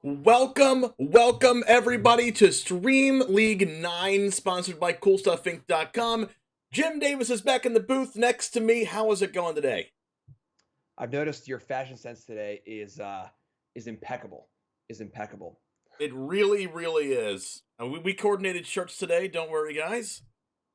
Welcome everybody to Stream League 9, sponsored by CoolStuffInc.com. Jim Davis is back in the booth next to me. How is it going today? I've noticed your fashion sense today is impeccable. It really is. We coordinated shirts today, don't worry guys.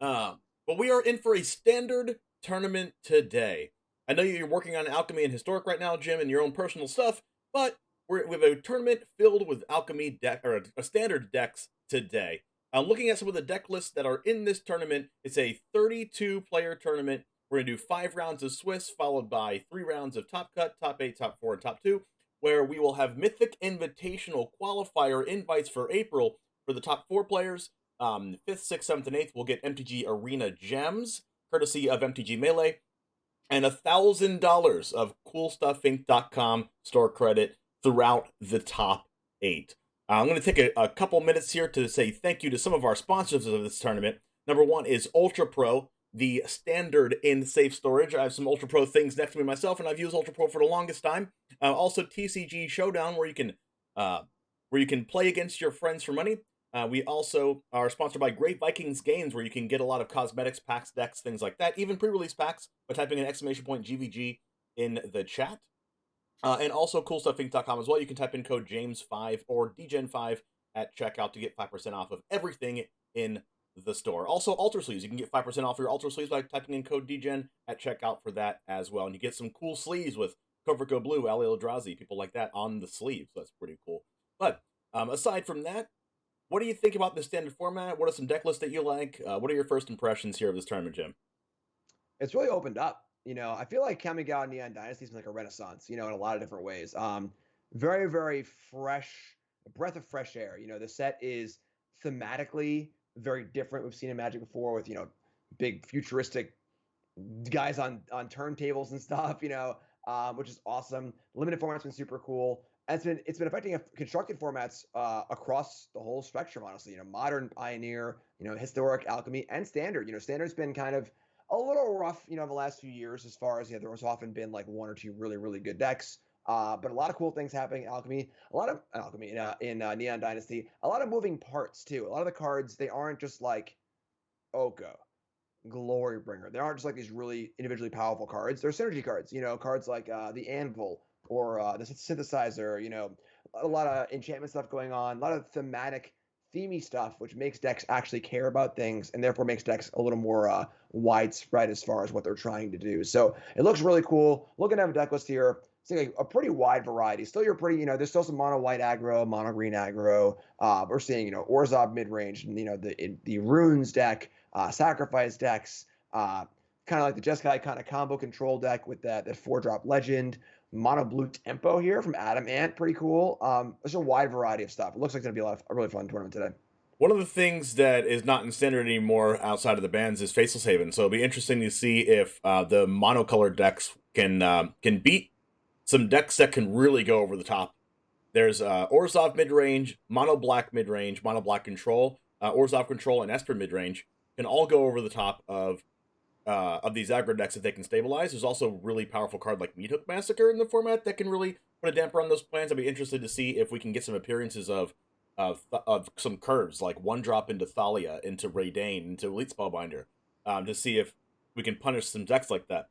But we are in for a standard tournament today. I know you're working on Alchemy and Historic right now, Jim, and your own personal stuff, but we have a tournament filled with Alchemy deck or standard decks today. Looking at some of the deck lists that are in this tournament, it's a 32-player tournament. We're going to do 5 rounds of Swiss, followed by 3 rounds of Top Cut, Top 8, Top 4, and Top 2, where we will have Mythic Invitational qualifier invites for April for the top 4 players. 5th, 6th, 7th, and 8th will get MTG Arena Gems, courtesy of MTG Melee, and $1,000 of CoolStuffInc.com store credit throughout the top 8. I'm going to take a couple minutes here to say thank you to some of our sponsors of this tournament. Number one is Ultra Pro, the standard in safe storage. I have some Ultra Pro things next to me myself, and I've used Ultra Pro for the longest time. Also TCG Showdown, where you can play against your friends for money. We also are sponsored by Great Vikings Games, where you can get a lot of cosmetics, packs, decks, things like that, even pre-release packs, by typing an exclamation point GVG in the chat. And also CoolStuffInc.com as well. You can type in code James5 or DGen5 at checkout to get 5% off of everything in the store. Also, Ultra Sleeves. You can get 5% off your Ultra Sleeves by typing in code DGen at checkout for that as well. And you get some cool sleeves with CovertGoBlue, Ali Eldrazi, people like that on the sleeve. So that's pretty cool. But aside from that, what do you think about the standard format? What are some deck lists that you like? What are your first impressions here of this tournament, Jim? It's really opened up. I feel like Kamigawa Neon Dynasty has been like a renaissance, in a lot of different ways. Very fresh, a breath of fresh air. The set is thematically very different. We've seen in Magic before with, big futuristic guys on turntables and stuff, which is awesome. Limited format's been super cool. And it's been affecting constructed formats across the whole spectrum, honestly. Modern, Pioneer, Historic, Alchemy, and Standard. Standard's been kind of a little rough, the last few years as far as, there was often been like 1 or 2 really good decks. But a lot of cool things happening in Alchemy. A lot of Alchemy in Neon Dynasty. A lot of moving parts too. A lot of the cards, they aren't just like Oko, Glorybringer. They aren't just like these really individually powerful cards. They're synergy cards. Cards like the Anvil or the Synthesizer. A lot of enchantment stuff going on. A lot of themey stuff, which makes decks actually care about things and therefore makes decks a little more widespread as far as what they're trying to do. So it looks really cool. Looking at a deck list here, it's like a pretty wide variety. Still, you're pretty, there's still some mono white aggro, mono green aggro. We're seeing, Orzhov mid range, the runes deck, sacrifice decks, kind of like the Jeskai kind of combo control deck with that 4-drop legend. Mono blue tempo here from Adam Ant, pretty cool. There's a wide variety of stuff. It looks like it's gonna be a really fun tournament today. One of the things that is not in standard anymore outside of the bans is Faceless Haven. So it'll be interesting to see if the monocolored decks can beat some decks that can really go over the top. There's Orzhov mid-range, mono black mid-range, mono black control, Orzhov control, and Esper mid-range can all go over the top of these aggro decks that they can stabilize. There's also a really powerful card like Meathook Massacre in the format that can really put a damper on those plans. I'd be interested to see if we can get some appearances of some curves, like 1-drop into Thalia, into Raydane, into Elite Spellbinder, to see if we can punish some decks like that.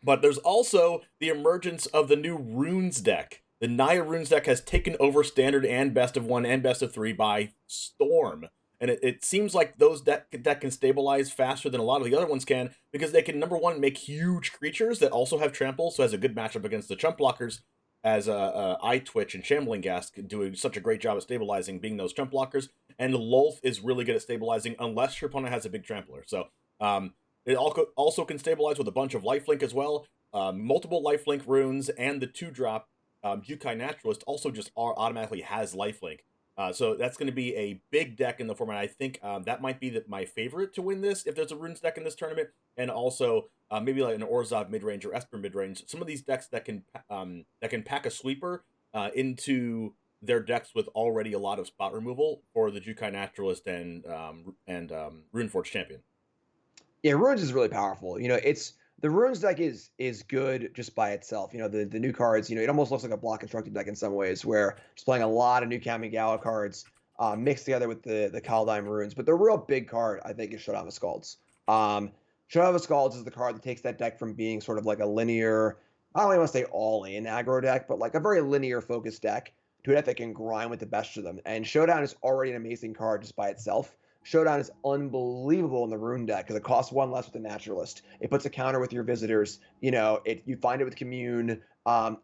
But there's also the emergence of the new Runes deck. The Naya Runes deck has taken over Standard and Best of 1 and Best of 3 by storm. And it seems like those that can stabilize faster than a lot of the other ones can, because they can, number one, make huge creatures that also have trample, so has a good matchup against the chump blockers, as Eye Twitch and Shambling Gas do such a great job at stabilizing, being those chump blockers. And Lolth is really good at stabilizing unless your opponent has a big trampler. So it also can stabilize with a bunch of lifelink as well. Multiple lifelink runes, and the 2-drop Jukai Naturalist also just automatically has lifelink. So that's going to be a big deck in the format. I think that might be my favorite to win this if there's a Runes deck in this tournament. And also maybe like an Orzhov midrange or Esper midrange. Some of these decks that can pack a sweeper into their decks with already a lot of spot removal for the Jukai Naturalist and Runeforge Champion. Yeah, Runes is really powerful. It's The Runes deck is good just by itself. The new cards, it almost looks like a block constructed deck in some ways, where it's playing a lot of new Kamigawa cards mixed together with the Kaldheim Runes. But the real big card, I think, is Showdown of Skalds. Showdown of Skalds is the card that takes that deck from being sort of like a linear, I don't even want to say all-in aggro deck, but like a very linear focused deck to a deck that can grind with the best of them. And Showdown is already an amazing card just by itself. Showdown is unbelievable in the Rune deck because it costs one less with the Naturalist. It puts a counter with your visitors. You find it with Commune.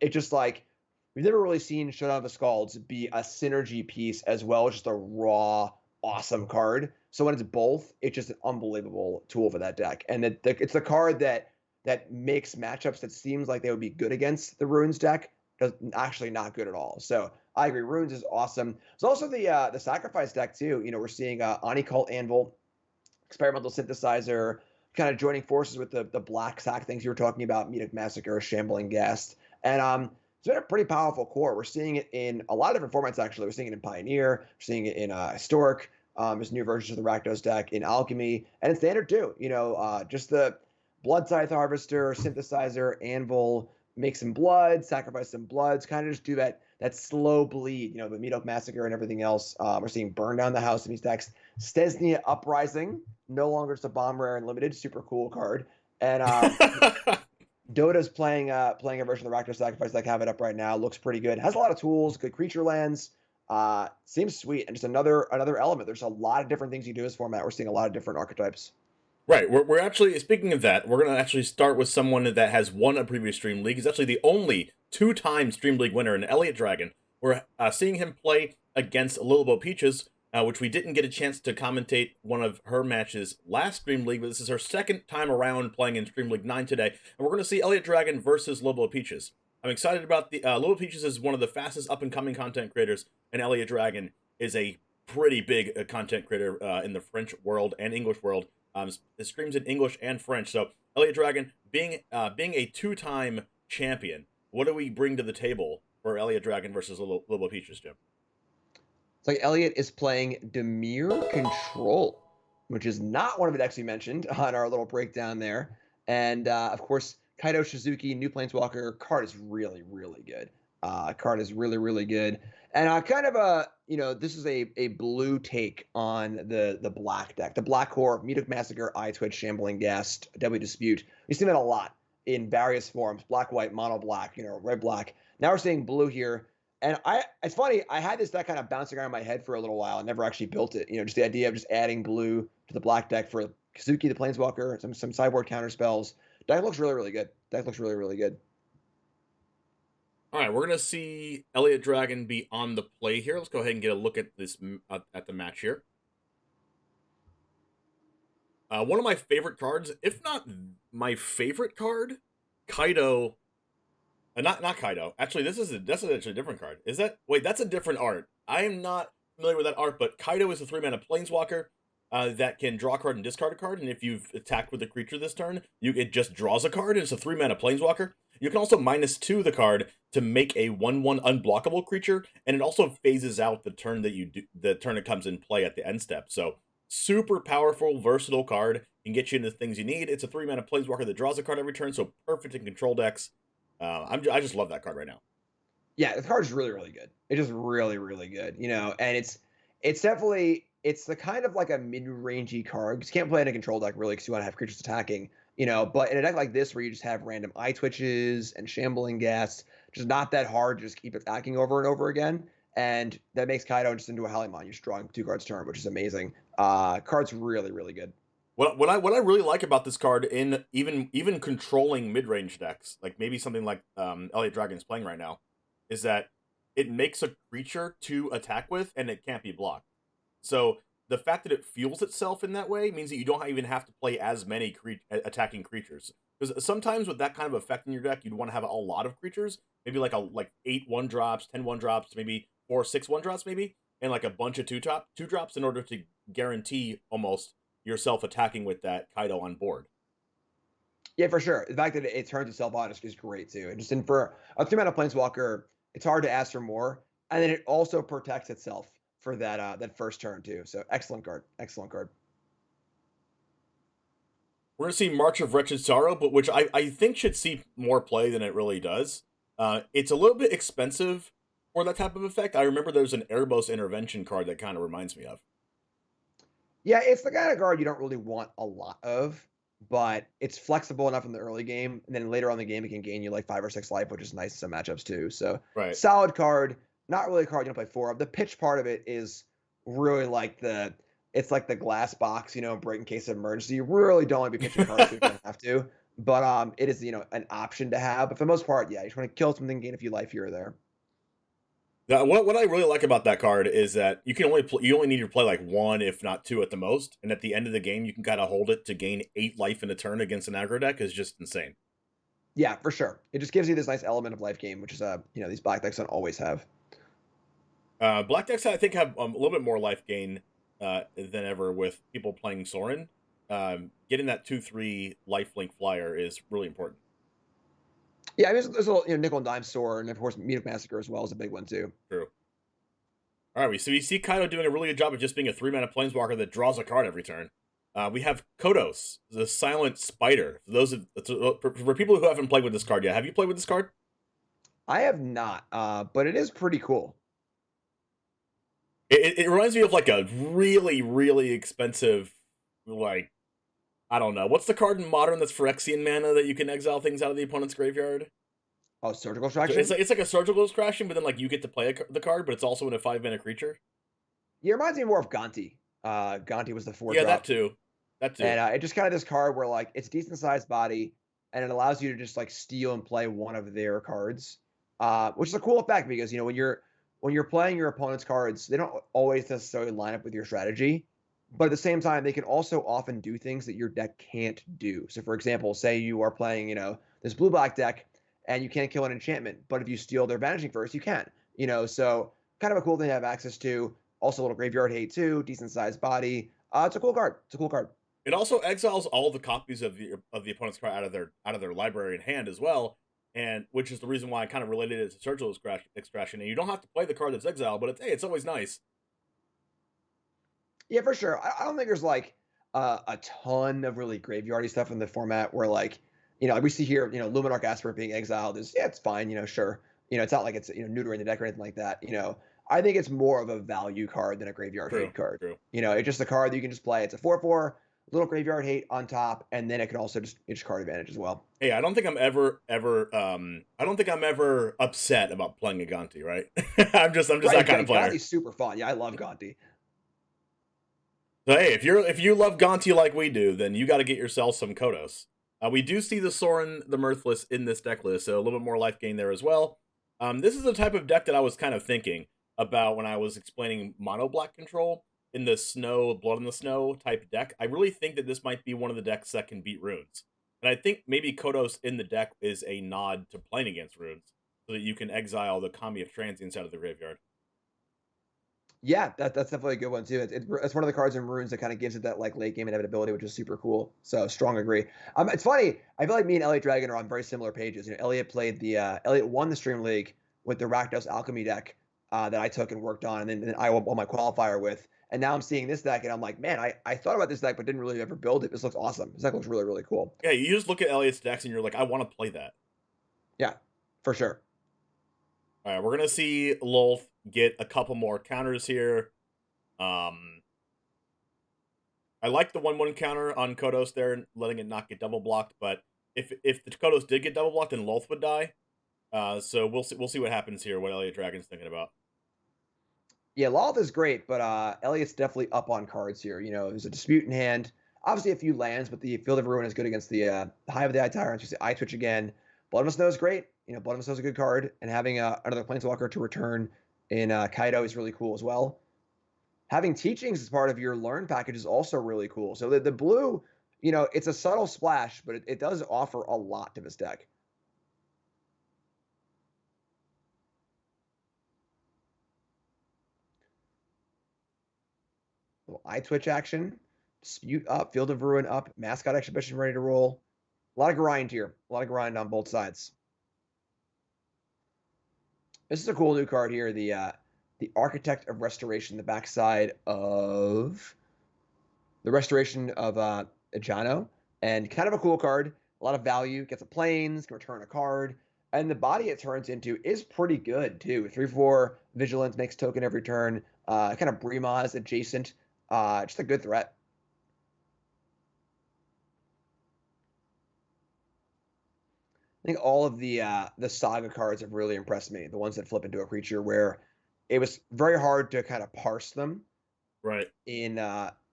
It just like we've never really seen Showdown of the Skalds be a synergy piece as well as just a raw, awesome card. So when it's both, it's just an unbelievable tool for that deck. And it's the card that makes matchups that seems like they would be good against the Runes deck, does actually not good at all. So I agree. Runes is awesome. There's also the Sacrifice deck too. We're seeing Onicult Anvil, Experimental Synthesizer, kind of joining forces with the black sack things you were talking about, Medic Massacre, Shambling Ghast. And it's been a pretty powerful core. We're seeing it in a lot of different formats, actually. We're seeing it in Pioneer. We're seeing it in Historic. There's new versions of the Rakdos deck in Alchemy. And in Standard too. Just the Blood Scythe Harvester, Synthesizer, Anvil, make some blood, sacrifice some bloods, kind of just do that slow bleed, the Medoc Massacre and everything else. We're seeing Burn Down the House in these decks. Stesnia Uprising, no longer just a bomb rare and limited, super cool card. And Dota's playing a version of the Rakdos Sacrifice deck, have it up right now, looks pretty good. Has a lot of tools, good creature lands, seems sweet, and just another element. There's a lot of different things you do in this format. We're seeing a lot of different archetypes. Right, we're actually, speaking of that, we're going to actually start with someone that has won a previous Stream League. He's actually the only two-time Stream League winner in Elliot Dragon. We're seeing him play against Little Bo Peaches, which we didn't get a chance to commentate one of her matches last Stream League, but this is her second time around playing in Stream League 9 today, and we're going to see Elliot Dragon versus Little Bo Peaches. I'm excited about the Little Bo Peaches is one of the fastest up-and-coming content creators, and Elliot Dragon is a pretty big content creator in the French world and English world. It streams in English and French. So Elliot Dragon, being a two-time champion, what do we bring to the table for Elliot Dragon versus Little Bo Peaches, Jim? It's like Elliot is playing Dimir Control, which is not one of the decks we mentioned on our little breakdown there. And of course, Kaido Shizuki, new Planeswalker card is really, really good. Card is really, really good. And kind of this is a blue take on the black deck. The black core, Medoc Massacre, Eye Twitch, Shambling Ghast, Deadly Dispute. We've seen that a lot in various forms, black, white, mono black, red, black. Now we're seeing blue here. And it's funny, I had this deck kind of bouncing around my head for a little while. I never actually built it. Just the idea of just adding blue to the black deck for Kazuki the Planeswalker, some sideboard counter spells. Deck looks really, really good. Deck looks really, really good. All right, we're going to see Elliot Dragon be on the play here. Let's go ahead and get a look at this at the match here. One of my favorite cards, if not my favorite card, Kaido. Not Kaido. Actually, that's actually a different card. Is that? Wait, that's a different art. I am not familiar with that art, but Kaido is a 3-mana Planeswalker that can draw a card and discard a card, and if you've attacked with a creature this turn, it just draws a card, and it's a 3-mana Planeswalker. You can also -2 the card to make a 1/1 unblockable creature, and it also phases out the turn that the turn it comes in play at the end step. So super powerful, versatile card, can get you into things you need. It's a 3-mana Planeswalker that draws a card every turn, so perfect in control decks. I just love that card right now. Yeah, the card is really, really good. It's just really, really good. And it's definitely the kind of like a mid-rangey card. You can't play in a control deck really because you want to have creatures attacking. But in a deck like this where you just have random Eye Twitches and Shambling Ghast, just not that hard to just keep attacking over and over again. And that makes Kaido just into a Howling Mon. You're just drawing 2 cards turn, which is amazing. Card's really, really good. What I really like about this card in even controlling mid-range decks, like maybe something like Elliot Dragon is playing right now, is that it makes a creature to attack with and it can't be blocked. So the fact that it fuels itself in that way means that you don't even have to play as many attacking creatures. Because sometimes with that kind of effect in your deck, you'd want to have a lot of creatures, maybe like 8 1-drops, 10 1-drops, maybe 4 6 1-drops, maybe, and like a bunch of 2-drops in order to guarantee almost yourself attacking with that Kaido on board. Yeah, for sure. The fact that it turns itself on is great too. And just for a 3-mana Planeswalker, it's hard to ask for more. And then it also protects itself for that first turn too. So excellent card. Excellent card. We're gonna see March of Wretched Sorrow, but which I think should see more play than it really does. It's a little bit expensive for that type of effect. I remember there's an Erebos intervention card that kind of reminds me of. Yeah, it's the kind of card you don't really want a lot of, but it's flexible enough in the early game, and then later on in the game it can gain you like 5 or 6 life, which is nice in some matchups too. So Right. solid card, not really a card you don't play 4 of. The pitch part of it is really like it's like the glass box, break in case of emergency. You really don't want to be pitching cards if you don't have to. But it is an option to have. But for the most part, yeah, you just want to kill something, gain a few life here or there. Now, what I really like about that card is that you only need to play like 1, if not 2 at the most, and at the end of the game you can kind of hold it to gain 8 life in a turn against an aggro deck is just insane. Yeah, for sure. It just gives you this nice element of life gain, which is these black decks don't always have. Black decks I think have a little bit more life gain than ever with people playing Sorin. Getting that 2/3 lifelink flyer is really important. Yeah, I mean, there's a little nickel and dime store, and of course, Meat Massacre as well is a big one too. True. All right, so we see Kaido doing a really good job of just being a 3-mana planeswalker that draws a card every turn. We have Kodos, the Silent Spider. For people who haven't played with this card yet, have you played with this card? I have not, but it is pretty cool. It reminds me of like a really, really expensive, like, I don't know. What's the card in Modern that's Phyrexian mana that you can exile things out of the opponent's graveyard? Oh, Surgical Extraction? It's like a Surgical Extraction, but then like you get to play the card, but it's also in a 5-mana creature. Yeah, it reminds me more of Gonti. Gonti was the 4 Yeah, drop. that too. That too. And it just kind of this card where like it's decent sized body, and it allows you to just like steal and play one of their cards, which is a cool effect because when you're playing your opponent's cards, they don't always necessarily line up with your strategy, but at the same time, they can also often do things that your deck can't do. So, for example, say you are playing this blue black deck, and you can't kill an enchantment, but if you steal their Vanishing First, you can. So kind of a cool thing to have access to. Also, a little graveyard hate too, decent sized body. It's a cool card. It's a cool card. It also exiles all the copies of the opponent's card out of their library in hand as well, and which is the reason why I kind of related it to Surgical Extraction. And you don't have to play the card that's exiled, but it's always nice. Yeah, for sure. I don't think there's like a ton of really graveyardy stuff in the format where like we see here Luminarch Aspirant being exiled is it's fine, sure. It's not like it's neutering the deck or anything like that. I think it's more of a value card than a graveyard hate card. True. It's just a card that you can just play. It's a 4/4, little graveyard hate on top, and then it can also just card advantage as well. Hey, I don't think I'm ever upset about playing a Gonti, right? I'm just that kind of player. Gonti's super fun. Yeah, I love Gonti. So hey, if you love Gonti like we do, then you got to get yourself some Kodos. We do see the Sorin the Mirthless in this deck list, so a little bit more life gain there as well. This is the type of deck that I was kind of thinking about when I was explaining mono black control in the snow, blood in the snow type deck. I really think that this might be one of the decks that can beat runes. And I think maybe Kodos in the deck is a nod to playing against runes, so that you can exile the Kami of Transience out of the graveyard. Yeah, that's definitely a good one too. It's one of the cards in runes that kind of gives it that like late game inevitability, which is super cool. So strong agree. It's funny. I feel like me and Elliot Dragon are on very similar pages. Elliot won the Stream League with the Rakdos Alchemy deck that I took and worked on, and then I won my qualifier with. And now I'm seeing this deck, and I'm like, man, I thought about this deck, but didn't really ever build it. This looks awesome. This deck looks really, really cool. Yeah, you just look at Elliot's decks, and you're like, I want to play that. Yeah, for sure. All right, we're gonna see Lolth get a couple more counters here. I like the 1/1 counter on Kodos there, letting it not get double blocked. But if the Kodos did get double blocked, then Lolth would die. So we'll see what happens here. What Elliot Dragon's thinking about. Yeah, Lolth is great, but Elliot's definitely up on cards here. There's a Dispute in hand. Obviously, a few lands, but the Field of Ruin is good against the Hive of the Eye Tyrants. You see Eye Twitch again. Blood of Snow is great. Blood of Snow is a good card, and having another Planeswalker to return in Kaido is really cool as well. Having Teachings as part of your Learn package is also really cool. So the blue, it's a subtle splash, but it does offer a lot to this deck. Little Eye Twitch action, Dispute up, Field of Ruin up, Mascot Exhibition ready to roll. A lot of grind here. A lot of grind on both sides. This is a cool new card here. The Architect of Restoration, the backside of the Restoration of Ejano. And kind of a cool card, a lot of value, gets a planes, can return a card, and the body it turns into is pretty good too. 3/4 vigilance, makes token every turn, kind of Bremaz adjacent, just a good threat. I think all of the saga cards have really impressed me. The ones that flip into a creature where it was very hard to kind of parse them Right. in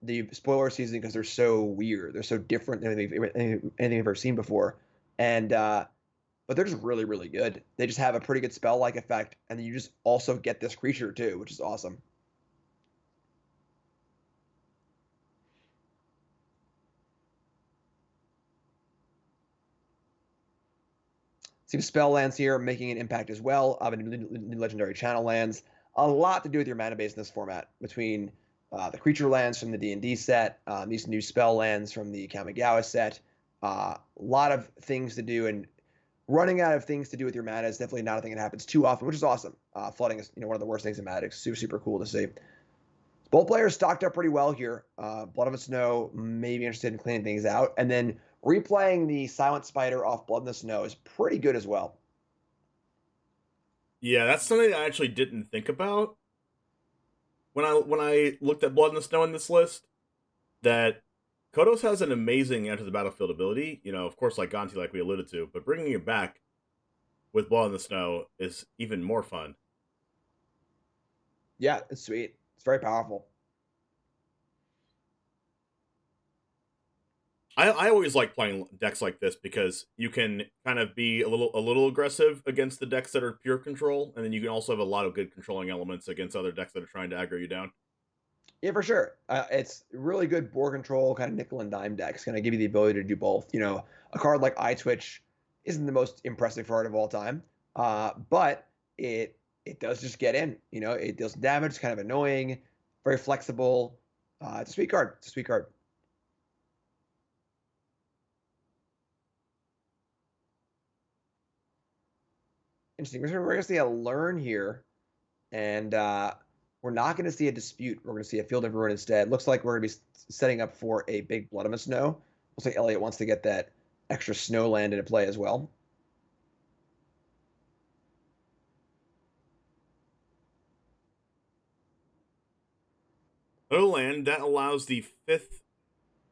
the spoiler season because they're so weird. They're so different than anything I've ever seen before. And but they're just really, really good. They just have a pretty good spell-like effect, and then you just also get this creature too, which is awesome. Some spell lands here making an impact as well. New legendary channel lands. A lot to do with your mana base in this format between the creature lands from the D&D set, these new spell lands from the Kamigawa set. A lot of things to do, and running out of things to do with your mana is definitely not a thing that happens too often, which is awesome. Flooding is one of the worst things in Magic. Super, super cool to see. Both players stocked up pretty well here. Blood of the Snow may be interested in cleaning things out. And then replaying the Silent Spider off Blood in the Snow is pretty good as well. Yeah, that's something I actually didn't think about when I looked at Blood in the Snow in this list. That Kodos has an amazing enter the battlefield ability. Of course, like Gonti, like we alluded to, but bringing it back with Blood in the Snow is even more fun. Yeah, it's sweet. It's very powerful. I always like playing decks like this because you can kind of be a little aggressive against the decks that are pure control, and then you can also have a lot of good controlling elements against other decks that are trying to aggro you down. Yeah, for sure. It's really good board control, kind of nickel and dime decks. Going to give you the ability to do both. A card like Eye Twitch isn't the most impressive card of all time, but it does just get in. It deals damage. It's kind of annoying, very flexible. It's a sweet card. It's a sweet card. Interesting. We're going to see a learn here, and we're not going to see a dispute. We're going to see a Field of Ruin instead. Looks like we're going to be setting up for a big Blood of the Snow. Looks like Elliot wants to get that extra snow land into play as well. Snow land that allows the 5th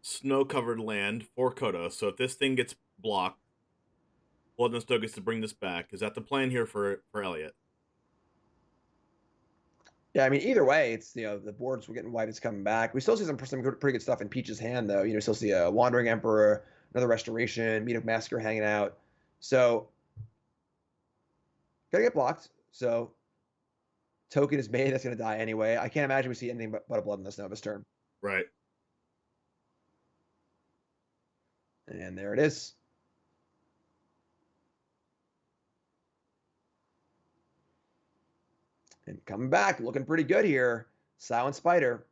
snow-covered land for Kodos. So if this thing gets blocked, Blood in the Snow gets to bring this back. Is that the plan here for Elliot? Yeah, I mean, either way, it's the boards were getting wiped. It's coming back. We still see some pretty good stuff in Peach's hand, though. Still see a Wandering Emperor, another Restoration, Meat Massacre hanging out. So gotta get blocked. So token is made. That's gonna die anyway. I can't imagine we see anything but a Blood in the Snow this turn. Right. And there it is. And coming back, looking pretty good here. Silent Spider.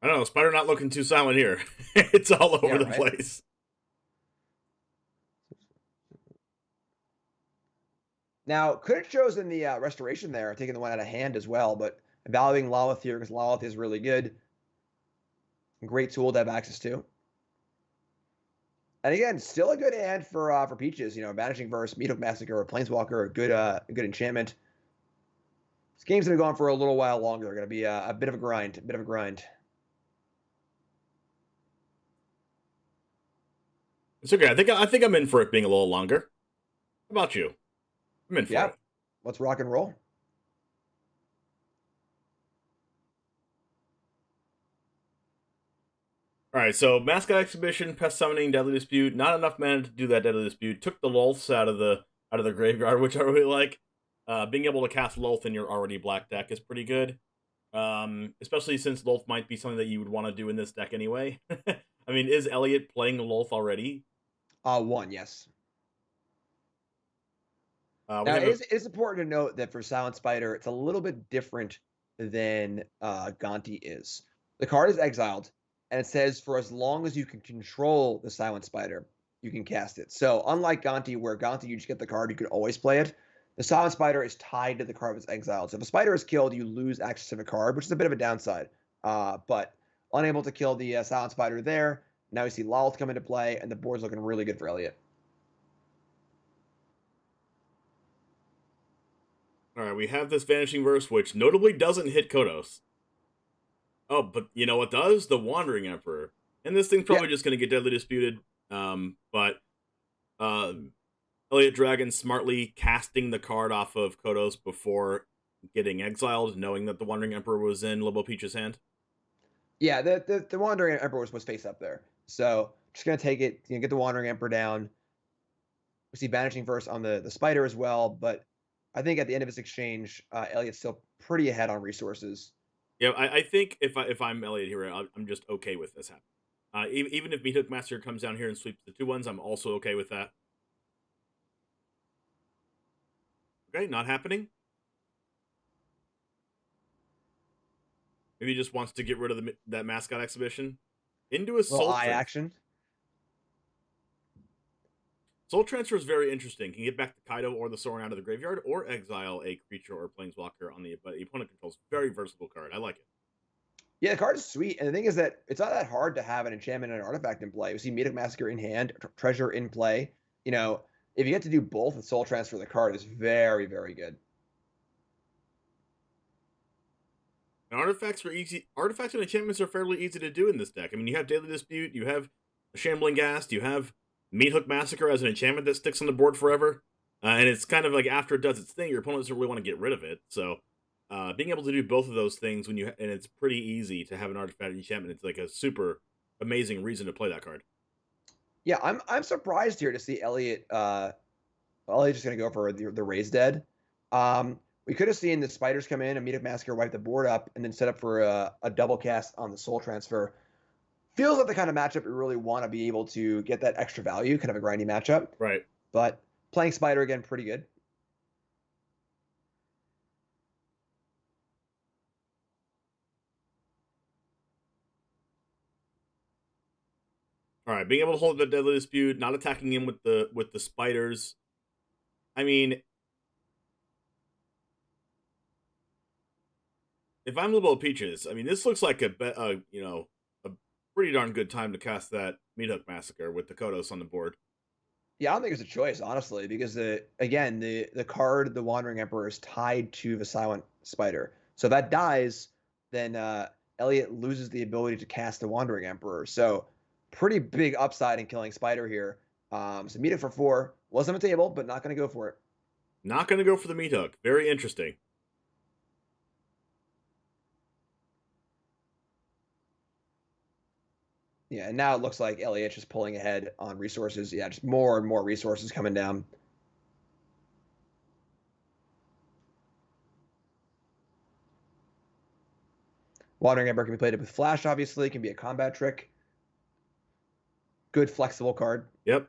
I don't know, Spider not looking too silent here. It's all over the place. Now, could have chosen the Restoration there, taking the one out of hand as well, but valuing Lawlith here because Lawlith is really good. Great tool to have access to. And again, still a good hand for Peaches. Vanishing Verse, Meat Massacre, Planeswalker, a good enchantment. This game's gonna go on for a little while longer. Gonna be a bit of a grind. It's okay. I think I'm in for it being a little longer. How about you? I'm in for it. Let's rock and roll. All right, so Mascot Exhibition, Pest Summoning, Deadly Dispute. Not enough mana to do that Deadly Dispute. Took the Lulths out of the graveyard, which I really like. Being able to cast Lulth in your already black deck is pretty good. Especially since Lulth might be something that you would want to do in this deck anyway. I mean, is Elliot playing Lulth already? One, yes. Now, it is important to note that for Silent Spider, it's a little bit different than Gonti is. The card is exiled, and it says for as long as you can control the Silent Spider, you can cast it. So unlike Gonti, where Gonti, you just get the card, you can always play it. The Silent Spider is tied to the card that's exiled. So if a spider is killed, you lose access to the card, which is a bit of a downside. But unable to kill the Silent Spider there, Now we see Lolth come into play, and the board's looking really good for Elliott. All right, we have this Vanishing Verse, which notably doesn't hit Kodos. Oh, but you know what does? The Wandering Emperor. And this thing's probably just going to get deadly disputed. But Elliott Dragon smartly casting the card off of Kodos before getting exiled, knowing that the Wandering Emperor was in Lobo Peach's hand. Yeah, the Wandering Emperor was face up there. So just going to take it, get the Wandering Emperor down. We see Vanishing Verse on the Spider as well, but I think at the end of this exchange, Elliott's still pretty ahead on resources. Yeah, I think if I'm Elliott here, I'm just okay with this happening. Even if Meathook Master comes down here and sweeps the 2-1s, I'm also okay with that. Okay, not happening. Maybe he just wants to get rid of that mascot exhibition. Into a Soul Eye action. Soul Transfer is very interesting. Can get back the Kaido or the Soren out of the graveyard, or exile a creature or planeswalker on the opponent controls. Very versatile card. I like it. Yeah, the card is sweet, and the thing is that it's not that hard to have an enchantment and an artifact in play. We see Meathook Massacre in hand, Treasure in play. You know, if you get to do both with Soul Transfer, the card is very, very good. And artifacts are easy. Artifacts and enchantments are fairly easy to do in this deck. I mean, you have Daily Dispute, you have a Shambling Ghast, you have Meathook Massacre as an enchantment that sticks on the board forever. And it's kind of like after it does its thing, your opponent doesn't really want to get rid of it. So being able to do both of those things and it's pretty easy to have an artifact enchantment. It's like a super amazing reason to play that card. Yeah, I'm surprised here to see Elliott. Elliott's just gonna go for the Raise Dead. We could have seen the Spiders come in and Meathook Massacre wipe the board up and then set up for a double cast on the Soul Transfer. Feels like the kind of matchup we really want to be able to get that extra value, kind of a grindy matchup. Right. But playing Spider again, pretty good. All right, being able to hold the Deadly Dispute, not attacking him with the Spiders. I mean, if I'm Lobo Peaches, I mean, this looks like a pretty darn good time to cast that Meathook Massacre with the Kodos on the board. Yeah, I don't think it's a choice, honestly, because the card, the Wandering Emperor, is tied to the Silent Spider. So if that dies, then Elliott loses the ability to cast the Wandering Emperor. So pretty big upside in killing Spider here. So Meathook for 4 was on the table, but not going to go for it. Not going to go for the Meathook. Very interesting. Yeah, and now it looks like Elliott's just pulling ahead on resources. Yeah, just more and more resources coming down. Wandering Emperor can be played with Flash, obviously. It can be a combat trick. Good flexible card. Yep.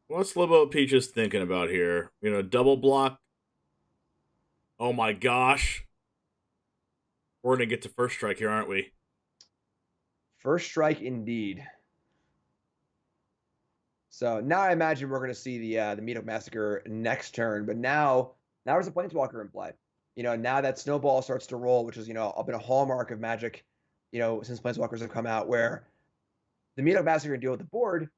What's Lobo Peaches thinking about here? Double block. Oh my gosh. We're going to get to first strike here, aren't we? First strike indeed. So now I imagine we're going to see the Meathook Massacre next turn, but now there's a Planeswalker in play. Now that Snowball starts to roll, which is, been a hallmark of Magic, since Planeswalkers have come out, where the Meathook Massacre can deal with the board,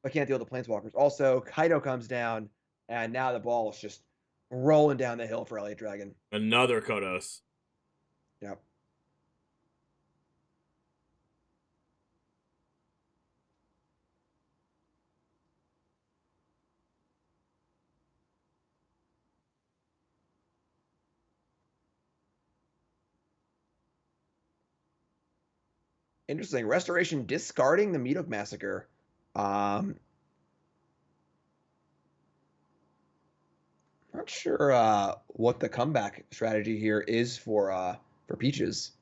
but can't deal with the Planeswalkers. Also, Kaido comes down, and now the ball is just rolling down the hill for Elliott Dragon. Another Kodos. Yep. Interesting. Restoration discarding the Meathook Massacre. Not sure what the comeback strategy here is for Peaches.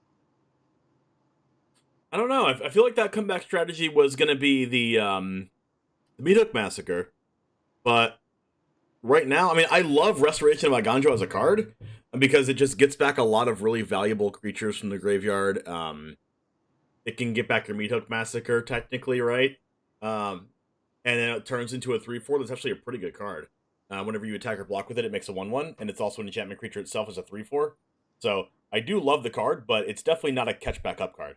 I don't know. I feel like that comeback strategy was going to be the Meathook Massacre, but right now, I mean, I love Restoration of Aganjo as a card because it just gets back a lot of really valuable creatures from the graveyard. It can get back your Meathook Massacre, technically, right? And then it turns into a 3/4 that's actually a pretty good card. Whenever you attack or block with it, it makes a 1/1, and it's also an enchantment creature itself as a 3/4. So I do love the card, but it's definitely not a catch back up card.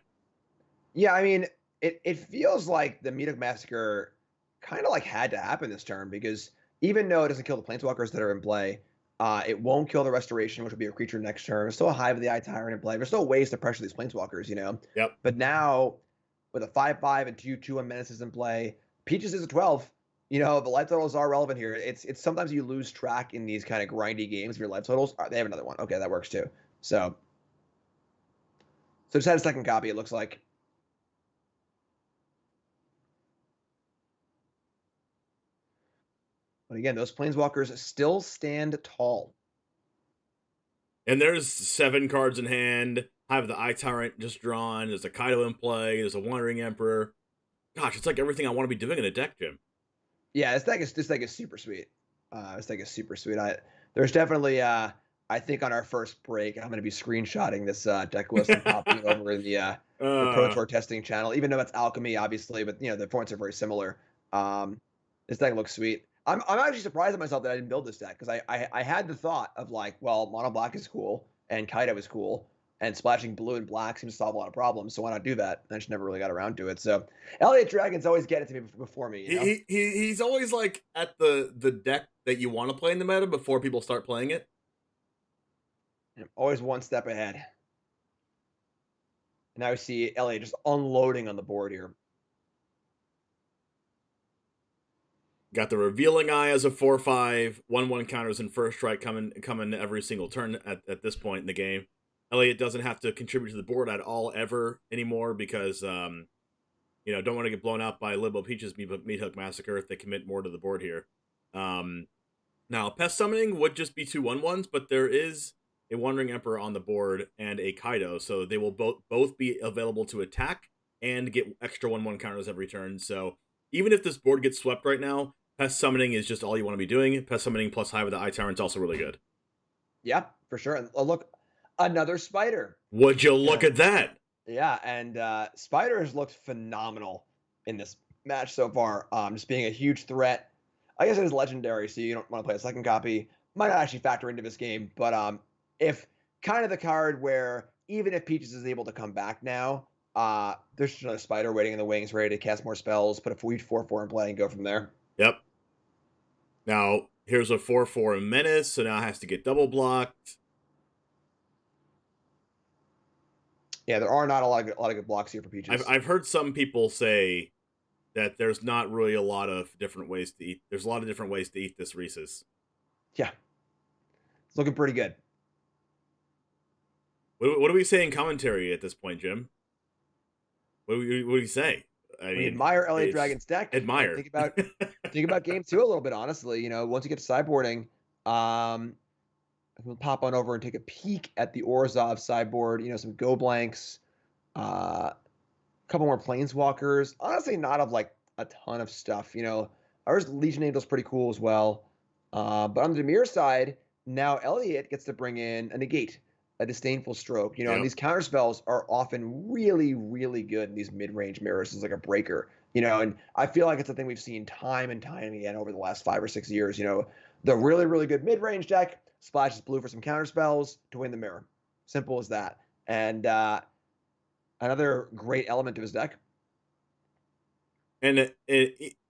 Yeah, I mean, it feels like the Meat Massacre kind of like had to happen this turn because even though it doesn't kill the planeswalkers that are in play, it won't kill the restoration, which will be a creature next turn. There's still a Hive of the Eye Tyrant in play. There's still ways to pressure these planeswalkers, Yep. But now with a 5/5 and 2/2 and menaces in play, Peaches is a 12. The life totals are relevant here. It's sometimes you lose track in these kind of grindy games of your life totals. They have another one. Okay, that works too. So just had a second copy, it looks like. But again, those planeswalkers still stand tall. And there's 7 cards in hand. I have the Eye Tyrant just drawn. There's a Kaido in play. There's a Wandering Emperor. Gosh, it's like everything I want to be doing in a deck, Jim. Yeah, this deck is super sweet. This deck is super sweet. There's definitely I think on our first break, I'm going to be screenshotting this deck list and popping it over in the Pro Tour testing channel. Even though it's alchemy, obviously, but the points are very similar. This deck looks sweet. I'm actually surprised at myself that I didn't build this deck because I had the thought of like, well, mono black is cool and Kaido is cool and splashing blue and black seems to solve a lot of problems. So why not do that? I just never really got around to it. So Elliot Dragon's always getting to me before me. He's always like at the deck that you want to play in the meta before people start playing it. I'm always one step ahead. And now we see Elliot just unloading on the board here. Got the Revealing Eye as a 4/5, 1/1 counters and first strike coming every single turn at this point in the game. Elliot doesn't have to contribute to the board at all ever anymore because don't want to get blown out by Limbo Peach's Meat Hook Massacre if they commit more to the board here. Now Pest Summoning would just be 2 1/1s, but there is a Wandering Emperor on the board and a Kaido, so they will both be available to attack and get extra 1/1 counters every turn. So even if this board gets swept right now, Pest Summoning is just all you want to be doing. Pest Summoning plus Hive of the Eye Tyrant is also really good. Yeah, for sure. And look, another Spider. Would you look at that? Yeah, and Spider has looked phenomenal in this match so far. Just being a huge threat. I guess it is legendary, so you don't want to play a second copy. Might not actually factor into this game, but if kind of the card where even if Peaches is able to come back now, there's just another Spider waiting in the wings, ready to cast more spells, put a 4/4 in play, and go from there. Yep. Now, here's a 4/4 Menace, so now it has to get double blocked. Yeah, there are not a lot of good blocks here for Peaches. I've heard some people say that there's not really a lot of different ways to eat. There's a lot of different ways to eat this Reese's. Yeah. It's looking pretty good. What do we say in commentary at this point, Jim? What do we say? We admire Elliot Dragon's deck. Admire. Think about game 2 a little bit, honestly. Once you get to sideboarding, we'll pop on over and take a peek at the Orzhov sideboard. Some Go Blanks, a couple more Planeswalkers. Honestly, not of like a ton of stuff. Ours Legion Angel's pretty cool as well. But on the Dimir side, now Elliot gets to bring in a negate, a disdainful stroke. And these counter spells are often really, really good in these mid-range mirrors as like a breaker. And I feel like it's a thing we've seen time and time again over the last 5 or 6 years. The really, really good mid-range deck splashes blue for some counter spells to win the mirror. Simple as that. And another great element to his deck. And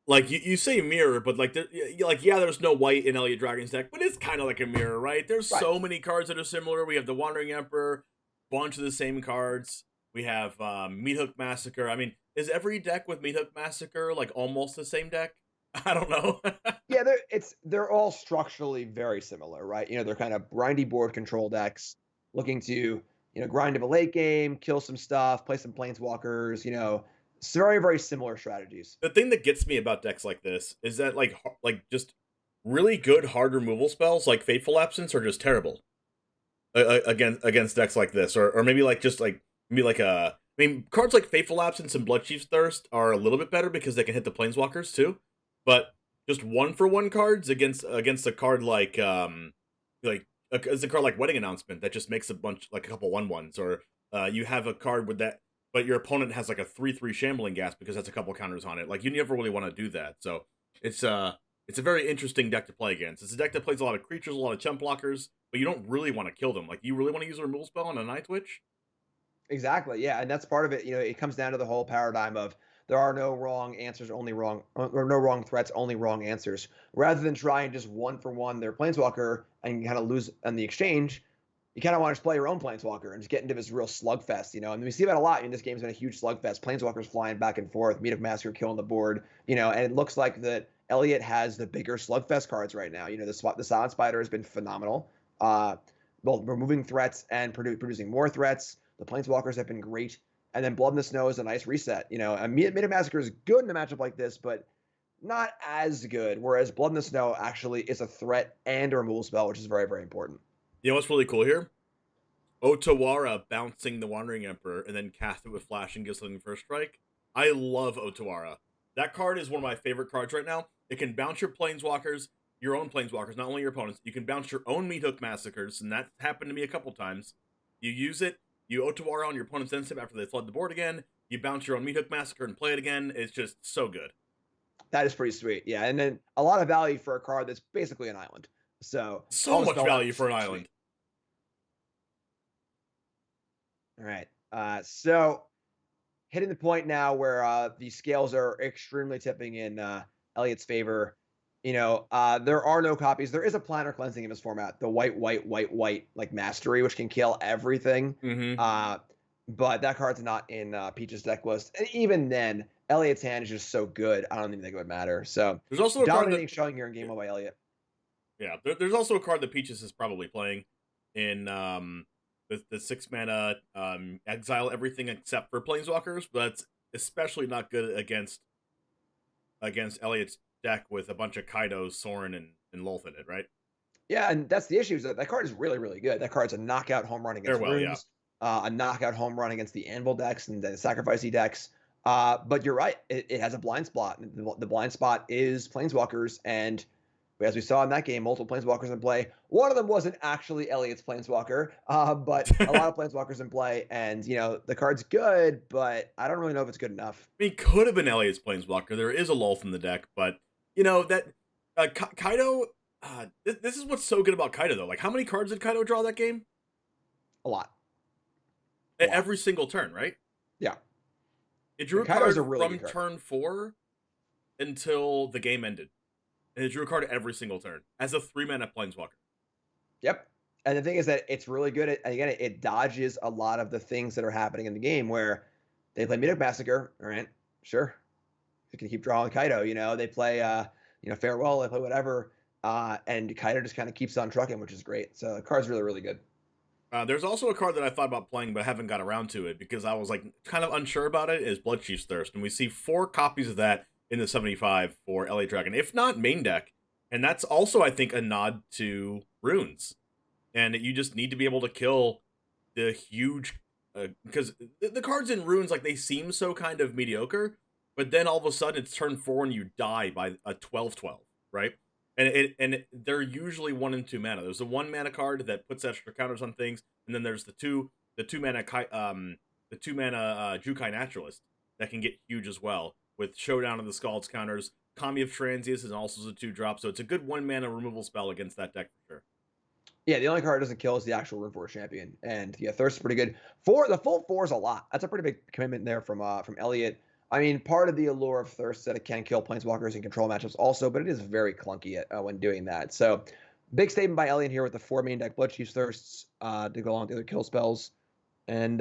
like you say mirror, but there's no white in Elliot Dragon's deck, but it's kind of like a mirror, right? There's so many cards that are similar. We have the Wandering Emperor, bunch of the same cards. We have Meat Hook Massacre. I mean, is every deck with Meat Hook Massacre like almost the same deck? I don't know. Yeah, they're all structurally very similar, right? They're kind of grindy board control decks looking to grind to the late game, kill some stuff, play some planeswalkers. It's very, very similar strategies. The thing that gets me about decks like this is that like just really good hard removal spells like Fateful Absence are just terrible against decks like this, or maybe cards like Fateful Absence and Bloodchief's Thirst are a little bit better because they can hit the planeswalkers too, but just 1-for-1 cards against a card like it's a card like Wedding Announcement that just makes a couple 1/1s, or you have a card with that. But your opponent has like a 3/3 Shambling Gas because that's a couple counters on it. Like you never really want to do that. So it's It's a very interesting deck to play against. It's a deck that plays a lot of creatures, a lot of chump blockers, but you don't really want to kill them. Like, you really want to use a removal spell on a Night Witch? Exactly. Yeah, and that's part of it. It comes down to the whole paradigm of there are no wrong answers, only wrong, or no wrong threats, only wrong answers. Rather than trying just one for one their planeswalker and kind of lose on the exchange, you kind of want to just play your own planeswalker and just get into this real slugfest. And we see that a lot. This game's been a huge slugfest. Planeswalkers flying back and forth, Meat of Massacre killing the board. And it looks like that Elliott has the bigger slugfest cards right now. The Silent Spider has been phenomenal, both removing threats and producing more threats. The Planeswalkers have been great. And then Blood in the Snow is a nice reset. And Meat of Massacre is good in a matchup like this, but not as good. Whereas Blood in the Snow actually is a threat and a removal spell, which is very, very important. You know what's really cool here? Otawara bouncing the Wandering Emperor and then cast it with Flash and gives something first strike. I love Otawara. That card is one of my favorite cards right now. It can bounce your Planeswalkers, your own Planeswalkers, not only your opponents. You can bounce your own Meathook Massacres, and that's happened to me a couple times. You use it, you Otawara on your opponent's end step after they flood the board again, you bounce your own Meathook Massacre and play it again. It's just so good. That is pretty sweet. Yeah, and then a lot of value for a card that's basically an island. So much value for an island. All right. So hitting the point now where the scales are extremely tipping in Elliott's favor. There are no copies. There is a Planner Cleansing in this format, the white, like Mastery, which can kill everything. Mm-hmm. But that card's not in Peach's deck list. And even then, Elliott's hand is just so good, I don't even think it would matter. So there's also a dominating showing here in Game 1 by Elliott. Yeah, there's also a card that Peaches is probably playing in the 6-mana exile everything except for Planeswalkers, but that's especially not good against Elliott's deck with a bunch of Kodos, Sorin, and Lolth in it, right? Yeah, and that's the issue. Is that card is really, really good. That card's a knockout home run against runes, a knockout home run against the Anvil decks and the Sacrificey decks. But you're right. It has a blind spot. The blind spot is Planeswalkers, and as we saw in that game, multiple Planeswalkers in play. One of them wasn't actually Elliott's Planeswalker, but a lot of Planeswalkers in play. And, the card's good, but I don't really know if it's good enough. I mean, could have been Elliott's Planeswalker. There is a Lolth in the deck, but, that Kaido, this is what's so good about Kaido, though. Like, how many cards did Kaido draw that game? A lot. Every single turn, right? Yeah. It drew a card from turn 4 until the game ended. And it drew a card every single turn as a 3-mana Planeswalker. Yep. And the thing is that it's really good at, again, it dodges a lot of the things that are happening in the game where they play Meathook Massacre. All right, sure. You can keep drawing Kaido, they play, Farewell, they play whatever. And Kaido just kind of keeps on trucking, which is great. So the card's really, really good. There's also a card that I thought about playing, but I haven't got around to it because I was kind of unsure about it, is Bloodchief's Thirst. And we see 4 copies of that in the 75 for LA Dragon, if not main deck. And that's also, I think, a nod to runes. And you just need to be able to kill the huge... because the cards in runes, they seem so kind of mediocre, but then all of a sudden it's turn 4 and you die by a 12/12, right? And they're usually 1 and 2 mana. There's a 1 mana card that puts extra counters on things, and then there's the two mana Jukai Naturalist that can get huge as well, with Showdown of the Scalds counters. Kami of Transius is also a 2-drop, so it's a good 1 mana removal spell against that deck for sure. Yeah, the only card that doesn't kill is the actual Rune Force Champion, and yeah, Thirst is pretty good. The full 4 is a lot. That's a pretty big commitment there from Elliott. I mean, part of the allure of Thirst is that it can kill Planeswalkers in control matchups also, but it is very clunky when doing that. So, big statement by Elliott here with the 4 main deck Bloodchief's Thirsts to go along with the other kill spells. And,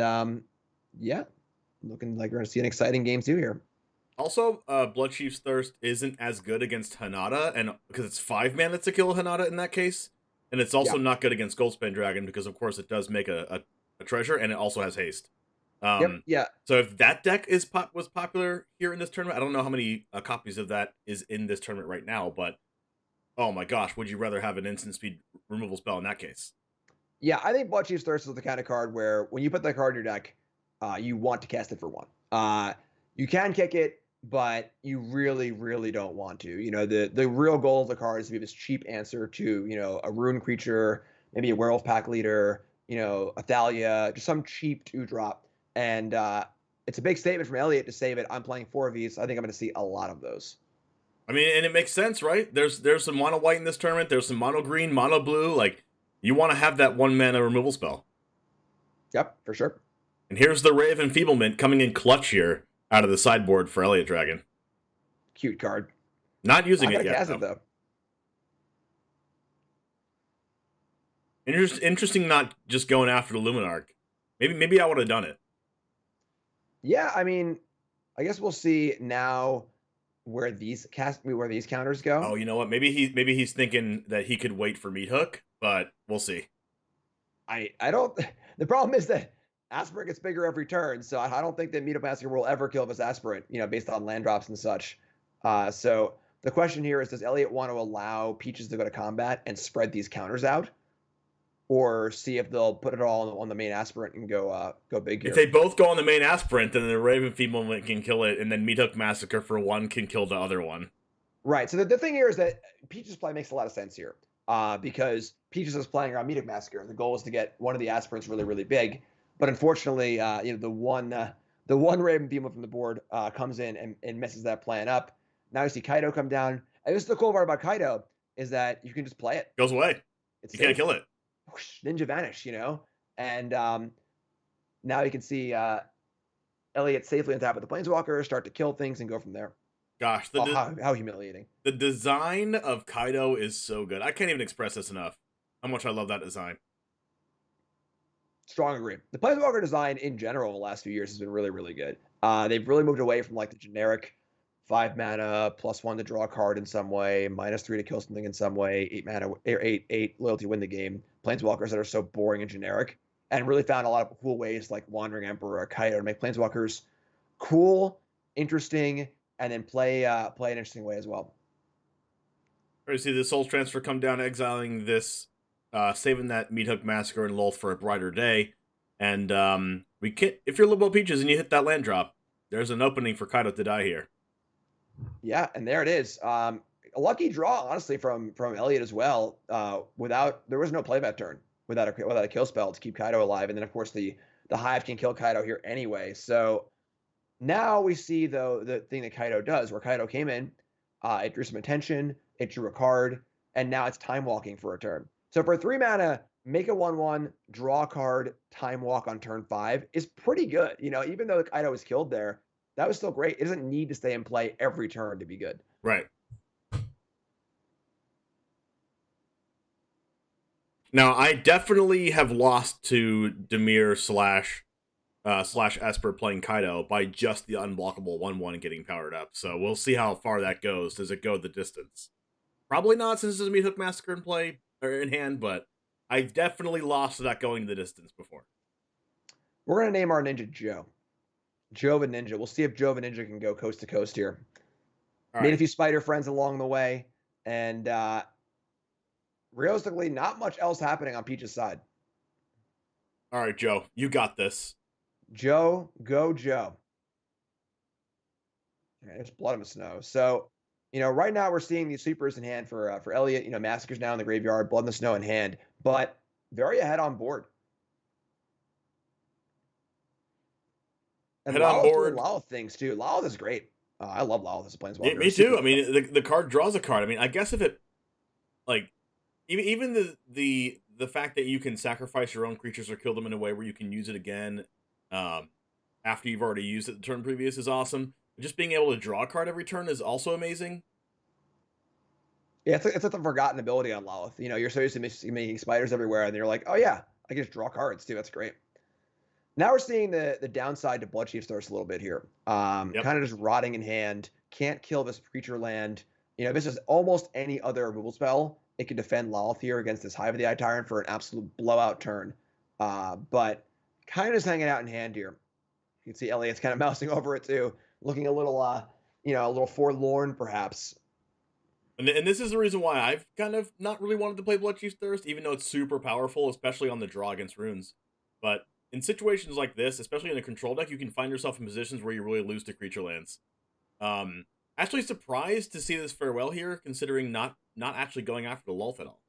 yeah, looking like we're going to see an exciting game 2 here. Also, Bloodchief's Thirst isn't as good against Hanada, and because it's 5 mana to kill Hanada in that case. And it's also not good against Goldspan Dragon because, of course, it does make a treasure, and it also has haste. Yeah. So if that deck was popular here in this tournament, I don't know how many copies of that is in this tournament right now, but oh my gosh, would you rather have an instant speed removal spell in that case? Yeah, I think Bloodchief's Thirst is the kind of card where when you put that card in your deck, you want to cast it for 1. You can kick it, but you really, really don't want to. The real goal of the card is to be this cheap answer to, a rune creature, maybe a Werewolf Pack Leader, a Thalia, just some cheap 2-drop. And it's a big statement from Elliott to say that I'm playing 4 of these. I think I'm going to see a lot of those. I mean, and it makes sense, right? There's some mono white in this tournament. There's some mono green, mono blue. Like, you want to have that 1-mana removal spell. Yep, for sure. And here's the Ray of Enfeeblement coming in clutch here out of the sideboard for Elliott Dragon. Cute card. Not using it yet, cast it, though. Interesting not just going after the Luminarch. Maybe I would have done it. Yeah, I mean, I guess we'll see now where these counters go. Oh, you know what? Maybe he's thinking that he could wait for Meat Hook, but we'll see. I don't. The problem is that Aspirant gets bigger every turn, so I don't think that Meat Hook Massacre will ever kill this Aspirant, based on land drops and such. So the question here is, does Elliott want to allow Peaches to go to combat and spread these counters out? Or see if they'll put it all on the main Aspirant and go big here. If they both go on the main Aspirant, then the Raven Enfeeblement can kill it, and then Meat Hook Massacre for one can kill the other one. Right. So the thing here is that Peaches' play makes a lot of sense here, because Peaches is playing around Meat Hook Massacre. The goal is to get one of the Aspirants really, really big. But unfortunately, the one Raven Enfeeblement from the board comes in and messes that plan up. Now you see Kaido come down. And this is the cool part about Kaido, is that you can just play it. Goes away. You can't kill it. Whoosh, ninja vanish, and now you can see Elliott safely on top of the Planeswalker, start to kill things and go from there. Gosh, how humiliating. The design of Kaido is so good. I can't even express this enough, how much I love that design. Strong agree. The Planeswalker design in general in the last few years has been really, really good. They've really moved away from like the generic 5 mana, +1 to draw a card in some way, -3 to kill something in some way, 8 mana, or 8 loyalty win the game. Planeswalkers that are so boring and generic, and really found a lot of cool ways like Wandering Emperor or Kaido to make Planeswalkers cool, interesting, and then play an interesting way as well. You see the Soul Transfer come down, exiling this, saving that Meat Hook Massacre and Lolth for a brighter day. And if you're Liberal Peaches and you hit that land drop, there's an opening for Kaido to die here. Yeah, and there it is. A lucky draw, honestly, from Elliott as well. There was no playback turn without a kill spell to keep Kaido alive, and then of course the Hive can kill Kaido here anyway. So now we see though the thing that Kaido does, where Kaido came in, it drew some attention, it drew a card, and now it's time walking for a turn. So for 3 mana, make a 1/1, draw a card, time walk on turn 5 is pretty good. Even though Kaido was killed there, that was still great. It doesn't need to stay in play every turn to be good. Right. Now, I definitely have lost to Dimir / Esper playing Kaido by just the unblockable 1/1 getting powered up. So we'll see how far that goes. Does it go the distance? Probably not, since there's a Meat Hook Massacre in play or in hand, but I've definitely lost to that going the distance before. We're going to name our ninja Joe. Jova Ninja. We'll see if Jova Ninja can go coast to coast here. Made a few spider friends along the way, and realistically, not much else happening on Peach's side. All right, Joe, you got this. Joe, go Joe. All right, there's Blood in the Snow. So, right now we're seeing these sweepers in hand for Elliott. Massacres now in the graveyard, Blood in the Snow in hand, but very ahead on board. And Lalo's doing Laloth things too. Laloth is great. I love Laloth as a Planeswalker. Yeah, me too. I mean, the card draws a card. I mean, I guess if it, like, even the fact that you can sacrifice your own creatures or kill them in a way where you can use it again after you've already used it the turn previous is awesome. Just being able to draw a card every turn is also amazing. Yeah, it's like the forgotten ability on Laloth. You're so used to making spiders everywhere, and you're like, oh yeah, I can just draw cards too. That's great. Now we're seeing the downside to Bloodchief's Thirst a little bit here. Kind of just rotting in hand. Can't kill this creature land. This is almost any other removal spell. It can defend Laloth here against this Hive of the Eye Tyrant for an absolute blowout turn. But kind of just hanging out in hand here. You can see Elliott's kind of mousing over it too, looking a little, a little forlorn perhaps. And this is the reason why I've kind of not really wanted to play Bloodchief's Thirst, even though it's super powerful, especially on the draw against runes. But in situations like this, especially in a control deck, you can find yourself in positions where you really lose to creature lands. Actually surprised to see this farewell here, considering not actually going after the Lolth at all.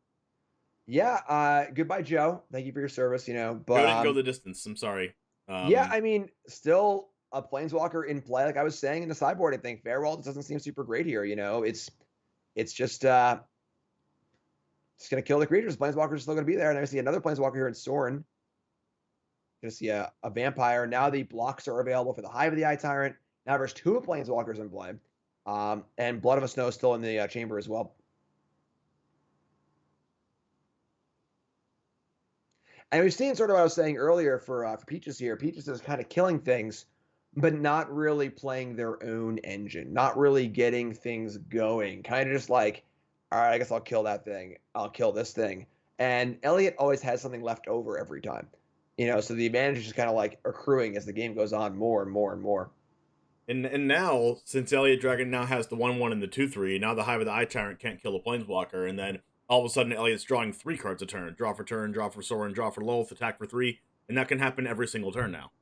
Yeah, goodbye, Joe. Thank you for your service, but... Go didn't go the distance, I'm sorry. Yeah, I mean, still a Planeswalker in play, like I was saying in the sideboard, I think Farewell doesn't seem super great here. It's just going to kill the creatures. Planeswalkers are still going to be there. And I see another Planeswalker here in Sorin. Going to see a Vampire. Now the blocks are available for the Hive of the Eye Tyrant. Now there's 2 Planeswalkers in play. And Blood of a Snow is still in the chamber as well. And we've seen sort of what I was saying earlier for Peaches here. Peaches is kind of killing things, but not really playing their own engine, not really getting things going. Kind of just like, all right, I guess I'll kill that thing. I'll kill this thing. And Elliot always has something left over every time. So the advantage is just kind of like accruing as the game goes on more and more and more. And now, since Elliot Dragon now has the 1/1 and the 2/3, now the Hive of the Eye Tyrant can't kill the Planeswalker, and then all of a sudden Elliot's drawing 3 cards a turn. Draw for Sorin, draw for Lolth, attack for 3, and that can happen every single turn now.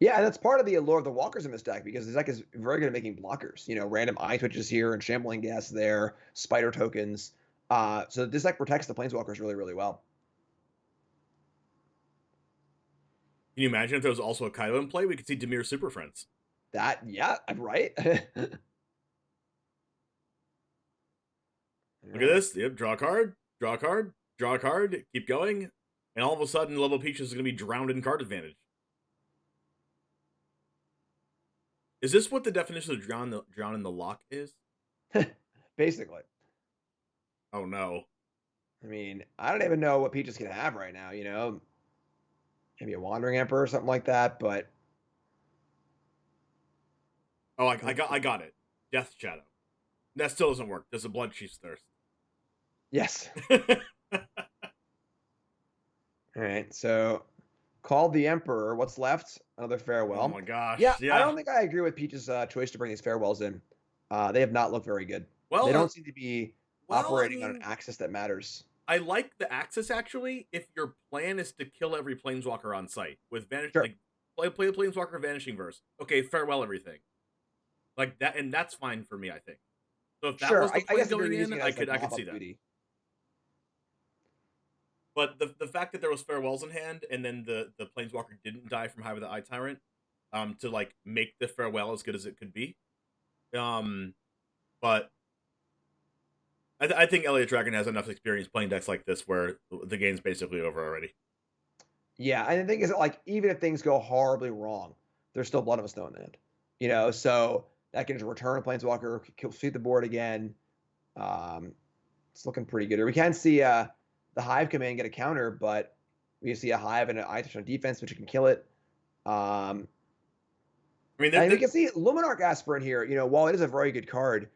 Yeah, and that's part of the allure of the walkers in this deck, because this deck is very good at making blockers. Random eye twitches here and shambling gas there, spider tokens. So this deck protects the Planeswalkers really, really well. Can you imagine if there was also a Kaido in play? We could see Dimir Super Friends. Yeah, right? Look at this. Yep, draw a card, draw a card, draw a card, keep going. And all of a sudden, Level Peaches is going to be drowned in card advantage. Is this what the definition of drown in the lock is? Basically. Oh, no. I mean, I don't even know what Peaches can have right now, Maybe a Wandering Emperor or something like that, but... Oh, I got it. Death Shadow. That still doesn't work. There's a Blood Chief's Thirst. Yes. All right, so called the Emperor. What's left? Another Farewell. Oh my gosh. Yeah. I don't think I agree with Peach's choice to bring these Farewells in. They have not looked very good. Well, they don't seem to be operating on an axis that matters. I like the axis, actually, if your plan is to kill every Planeswalker on site. With Vanish, Sure. Like, play the Planeswalker Vanishing Verse. Okay, Farewell everything. Like that, and that's fine for me, I think. So if that was the plan going in, I could see that. Duty. But the fact that there was Farewells in hand, and then the Planeswalker didn't die from Hive of the Eye Tyrant, to like make the Farewell as good as it could be. But I think Elliot Dragon has enough experience playing decks like this where the game's basically over already. Yeah, and the thing is, like, even if things go horribly wrong, there's still Blood of a Snow in the end. So that can just return a Planeswalker, sweep the board again. It's looking pretty good. We can see the Hive command get a counter, but we see a Hive and an eye touch on defense, which can kill it. And we can see Luminarch Aspirant here. While it is a very good card,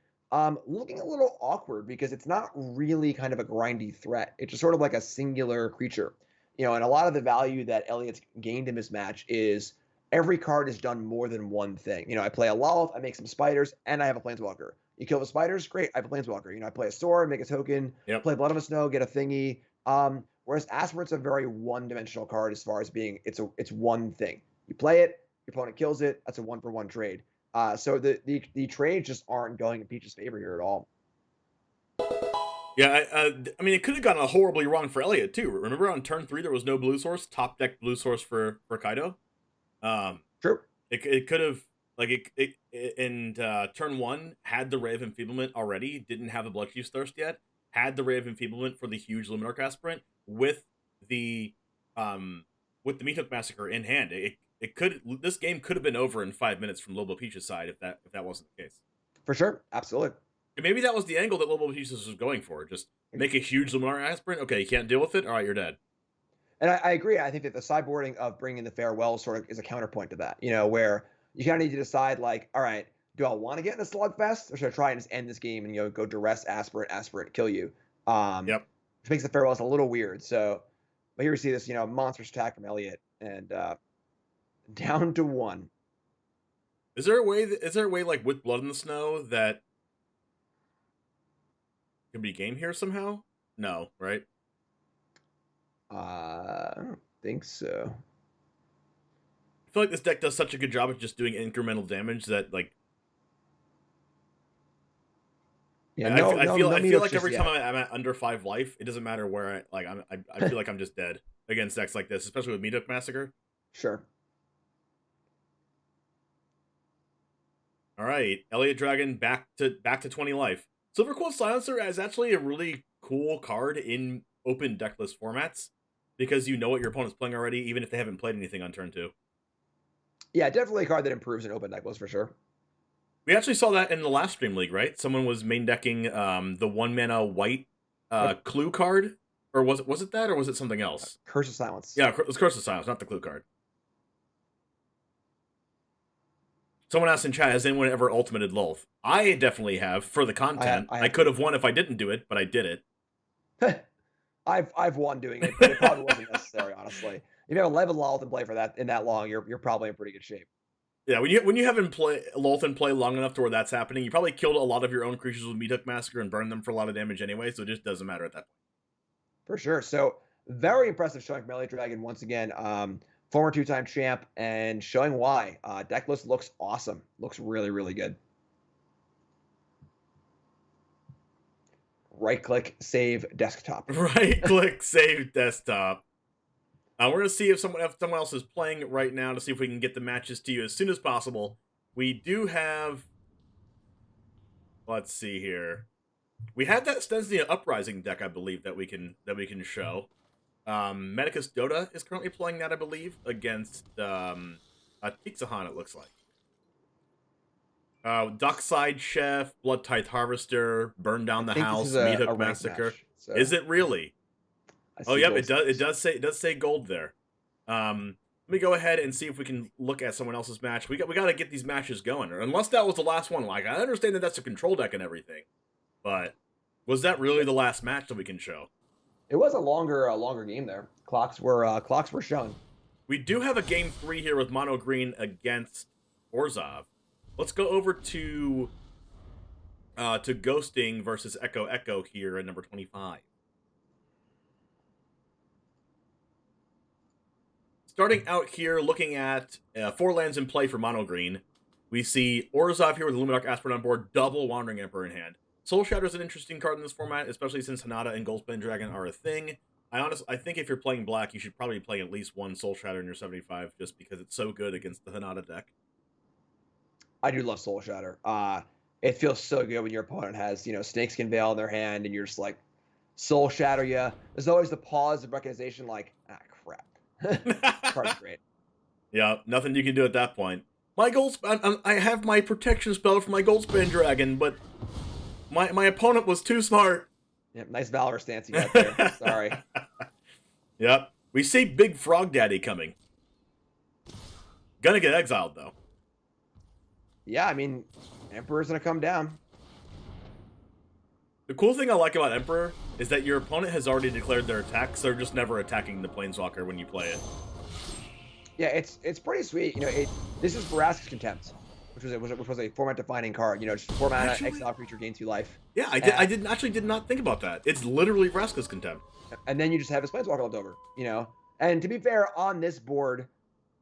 looking a little awkward because it's not really kind of a grindy threat. It's just sort of like a singular creature. And a lot of the value that Elliot's gained in this match is every card has done more than one thing. I play a Lolth, I make some spiders, and I have a Planeswalker. You kill the spiders, great, I have a Planeswalker. I play a sword, make a token, play Blood of a Snow, get a thingy. Whereas Aspirant's a very one-dimensional card as far as being, it's one thing. You play it, your opponent kills it, that's a one-for-one trade. So the trades just aren't going in Peach's favor here at all. Yeah, I mean, it could have gone horribly wrong for Elliot, too. Remember on turn 3, there was no blue source, top deck blue source for Kaido? True. It could have, like, in turn 1, had the Ray of Enfeeblement already, didn't have the Blood Chief's Thirst yet, had the Ray of Enfeeblement for the huge Luminarch Aspirant with the Meathook Massacre in hand. This game could have been over in 5 minutes from Lobo Peach's side if that wasn't the case. For sure, absolutely. And maybe that was the angle that Lobo Peach's was going for. Just make a huge Luminarch Aspirant. Okay, you can't deal with it. All right, you're dead. And I agree. I think that the sideboarding of bringing the Farewell sort of is a counterpoint to that. Where you kind of need to decide, like, all right, do I want to get in a slugfest, or should I try and just end this game and go duress Aspirant, kill you? Yep. Which makes the Farewells a little weird. So, but here we see this, monstrous attack from Elliot, and down to 1. Is there a way like with Blood in the Snow that could be game here somehow? No, right? I don't think so. I feel like this deck does such a good job of just doing incremental damage that, like, yeah, I feel like every time I'm at under 5 life, it doesn't matter where I feel like I'm just dead against decks like this, especially with Meathook Massacre. Sure. All right, Elliott Dragon back to 20 life. Silver Quill Silencer is actually a really cool card in open decklist formats because you know what your opponent's playing already, even if they haven't played anything on turn 2. Yeah, definitely a card that improves an open decklist for sure. We actually saw that in the last Stream League, right? Someone was main decking the 1-mana white clue card, or was it that, or was it something else? Curse of Silence. Yeah, it was Curse of Silence, not the clue card. Someone asked in chat, has anyone ever ultimated Lolth? I definitely have, for the content. I could have won if I didn't do it, but I did it. I've won doing it, but it probably wasn't necessary, honestly. If you have 11 Lolth in play for that in that long, you're probably in pretty good shape. Yeah, when you haven't Lolth in play long enough to where that's happening, you probably killed a lot of your own creatures with Meathook Massacre and burned them for a lot of damage anyway, so it just doesn't matter at that point. For sure. So very impressive showing from Elliott Dragon once again. Former 2-time champ, and showing why. Decklist looks awesome. Looks really, really good. Right-click, save desktop. Right-click, save desktop. We're going to see if someone else is playing right now to see if we can get the matches to you as soon as possible. We do have... Let's see here. We have that Stensnia Uprising deck, I believe, that we can show. Medicus Dota is currently playing that, I believe, against Tixahan, it looks like. Dockside Chef, Blood Tithe Harvester, Burn Down the House, Meathook Massacre. Match, so. Is it really? Oh, yep, it does say gold there. Let me go ahead and see if we can look at someone else's match. We got to get these matches going, unless that was the last one. Like, I understand that that's a control deck and everything, but was that really the last match that we can show? It was a longer game there. Clocks were shown. We do have a game 3 here with Mono Green against Orzhov. Let's go over to Ghosting versus Echo Echo here at number 25. Starting out here, looking at 4 lands in play for Mono Green, we see Orzhov here with Luminarch Aspirant on board, double Wandering Emperor in hand. Soul Shatter is an interesting card in this format, especially since Hanada and Goldspan Dragon are a thing. I think if you're playing black, you should probably play at least one Soul Shatter in your 75, just because it's so good against the Hanada deck. I do love Soul Shatter. It feels so good when your opponent has, Snakeskin Veil in their hand, and you're just like, Soul Shatter ya. There's always the pause of recognition, like, crap. Card's great. Yeah, nothing you can do at that point. I have my protection spell for my Goldspan Dragon, but my opponent was too smart. Yep, nice Valor stance you got there. Sorry. Yep. We see Big Frog Daddy coming. Gonna get exiled, though. Yeah, I mean, Emperor's gonna come down. The cool thing I like about Emperor is that your opponent has already declared their attack, so they're just never attacking the Planeswalker when you play it. Yeah, it's pretty sweet. This is Vraska's Contempt, which was a format-defining card. Just 4 mana, exile creature, gain 2 life. Yeah, I did not think about that. It's literally Vraska's Contempt. And then you just have his Planeswalker left over. And to be fair, on this board,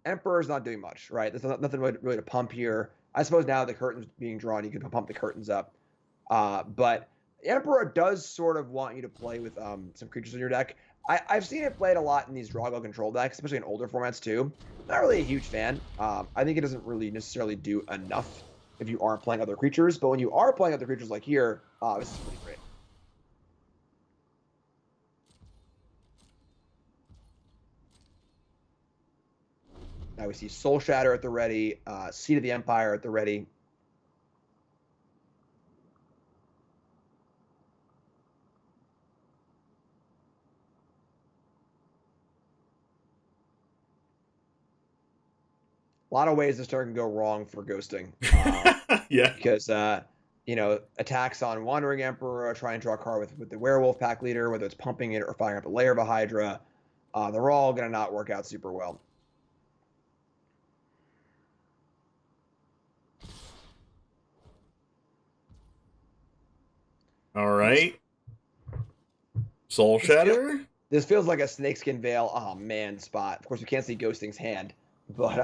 Emperor's not doing much, right? There's nothing really to pump here. I suppose now the curtain's being drawn, you can pump the curtains up. But Emperor does sort of want you to play with some creatures in your deck. I've seen it played a lot in these draw control decks, especially in older formats too. Not really a huge fan. I think it doesn't really necessarily do enough if you aren't playing other creatures. But when you are playing other creatures like here, this is pretty great. Now we see Soul Shatter at the ready, Seed of the Empire at the ready. A lot of ways this turn can go wrong for ghosting. Yeah. Because, attacks on Wandering Emperor, try and draw a card with the Werewolf Pack Leader, whether it's pumping it or firing up a layer of a Hydra, they're all going to not work out super well. All right. Soul Shatter? This feels like a Snakeskin Veil, oh man, spot. Of course, we can't see Ghosting's hand, but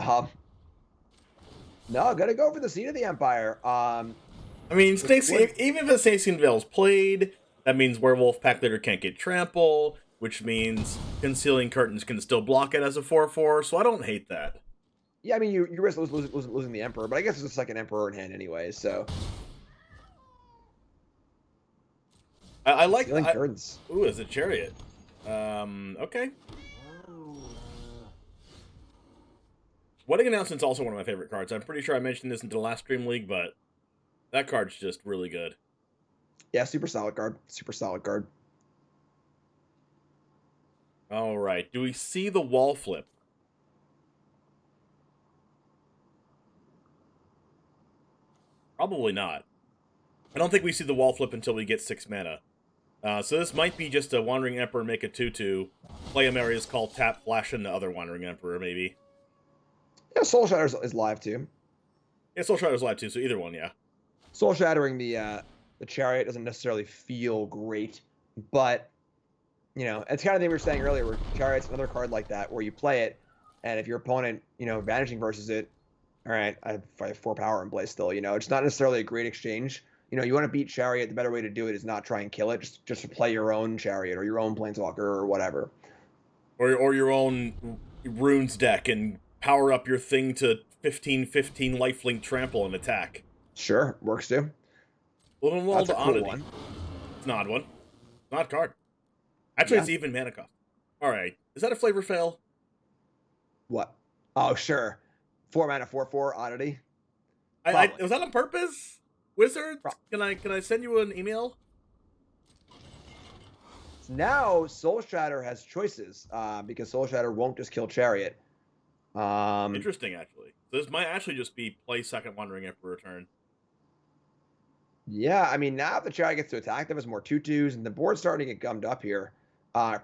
no, gotta go for the Seed of the Empire. I mean, even if the Snakeskin Veil is played, that means Werewolf Pack Leader can't get trample, which means Concealing Curtains can still block it as a 4/4, so I don't hate that. Yeah, I mean, you risk losing the Emperor, but I guess there's a second Emperor in hand anyway, so. I like Stealing curtains. Ooh, it's a Chariot. Okay. Wedding Announcement's also one of my favorite cards. I'm pretty sure I mentioned this in the last Stream League, but that card's just really good. Yeah, super solid card. Super solid card. All right. Do we see the wall flip? Probably not. I don't think we see the wall flip until we get 6 mana. So this might be just a Wandering Emperor, make a 2/2, play a Marius Call, tap, flash in the other Wandering Emperor, maybe. Yeah, Soul Shatter is live too. Yeah, Soul Shatter's live too, so either one, yeah. Soul Shattering the Chariot doesn't necessarily feel great, but you know, it's kind of the thing we were saying earlier, where Chariot's another card like that, where you play it, and if your opponent, you know, vanishing versus it, all right, I have 4 power in play still, you know, it's not necessarily a great exchange. You know, you want to beat Chariot, the better way to do it is not try and kill it, just to play your own Chariot or your own Planeswalker or whatever. Or your own Runes deck and power up your thing to 15/15 lifelink trample and attack. Sure, works too. Well, That's a cool oddity. one. It's an odd one. Not card. Actually, It's even mana cost. Alright. Is that a flavor fail? What? Oh, sure. 4 mana, 4/4 oddity. Was that on purpose? Wizard? Can I send you an email? Now Soul Shatter has choices, because Soul Shatter won't just kill Chariot. Interesting, actually. So this might actually just be play second Wandering Emperor turn. Yeah, I mean, now if the Chariot gets to attack, there was more 2/2s, and the board's starting to get gummed up here.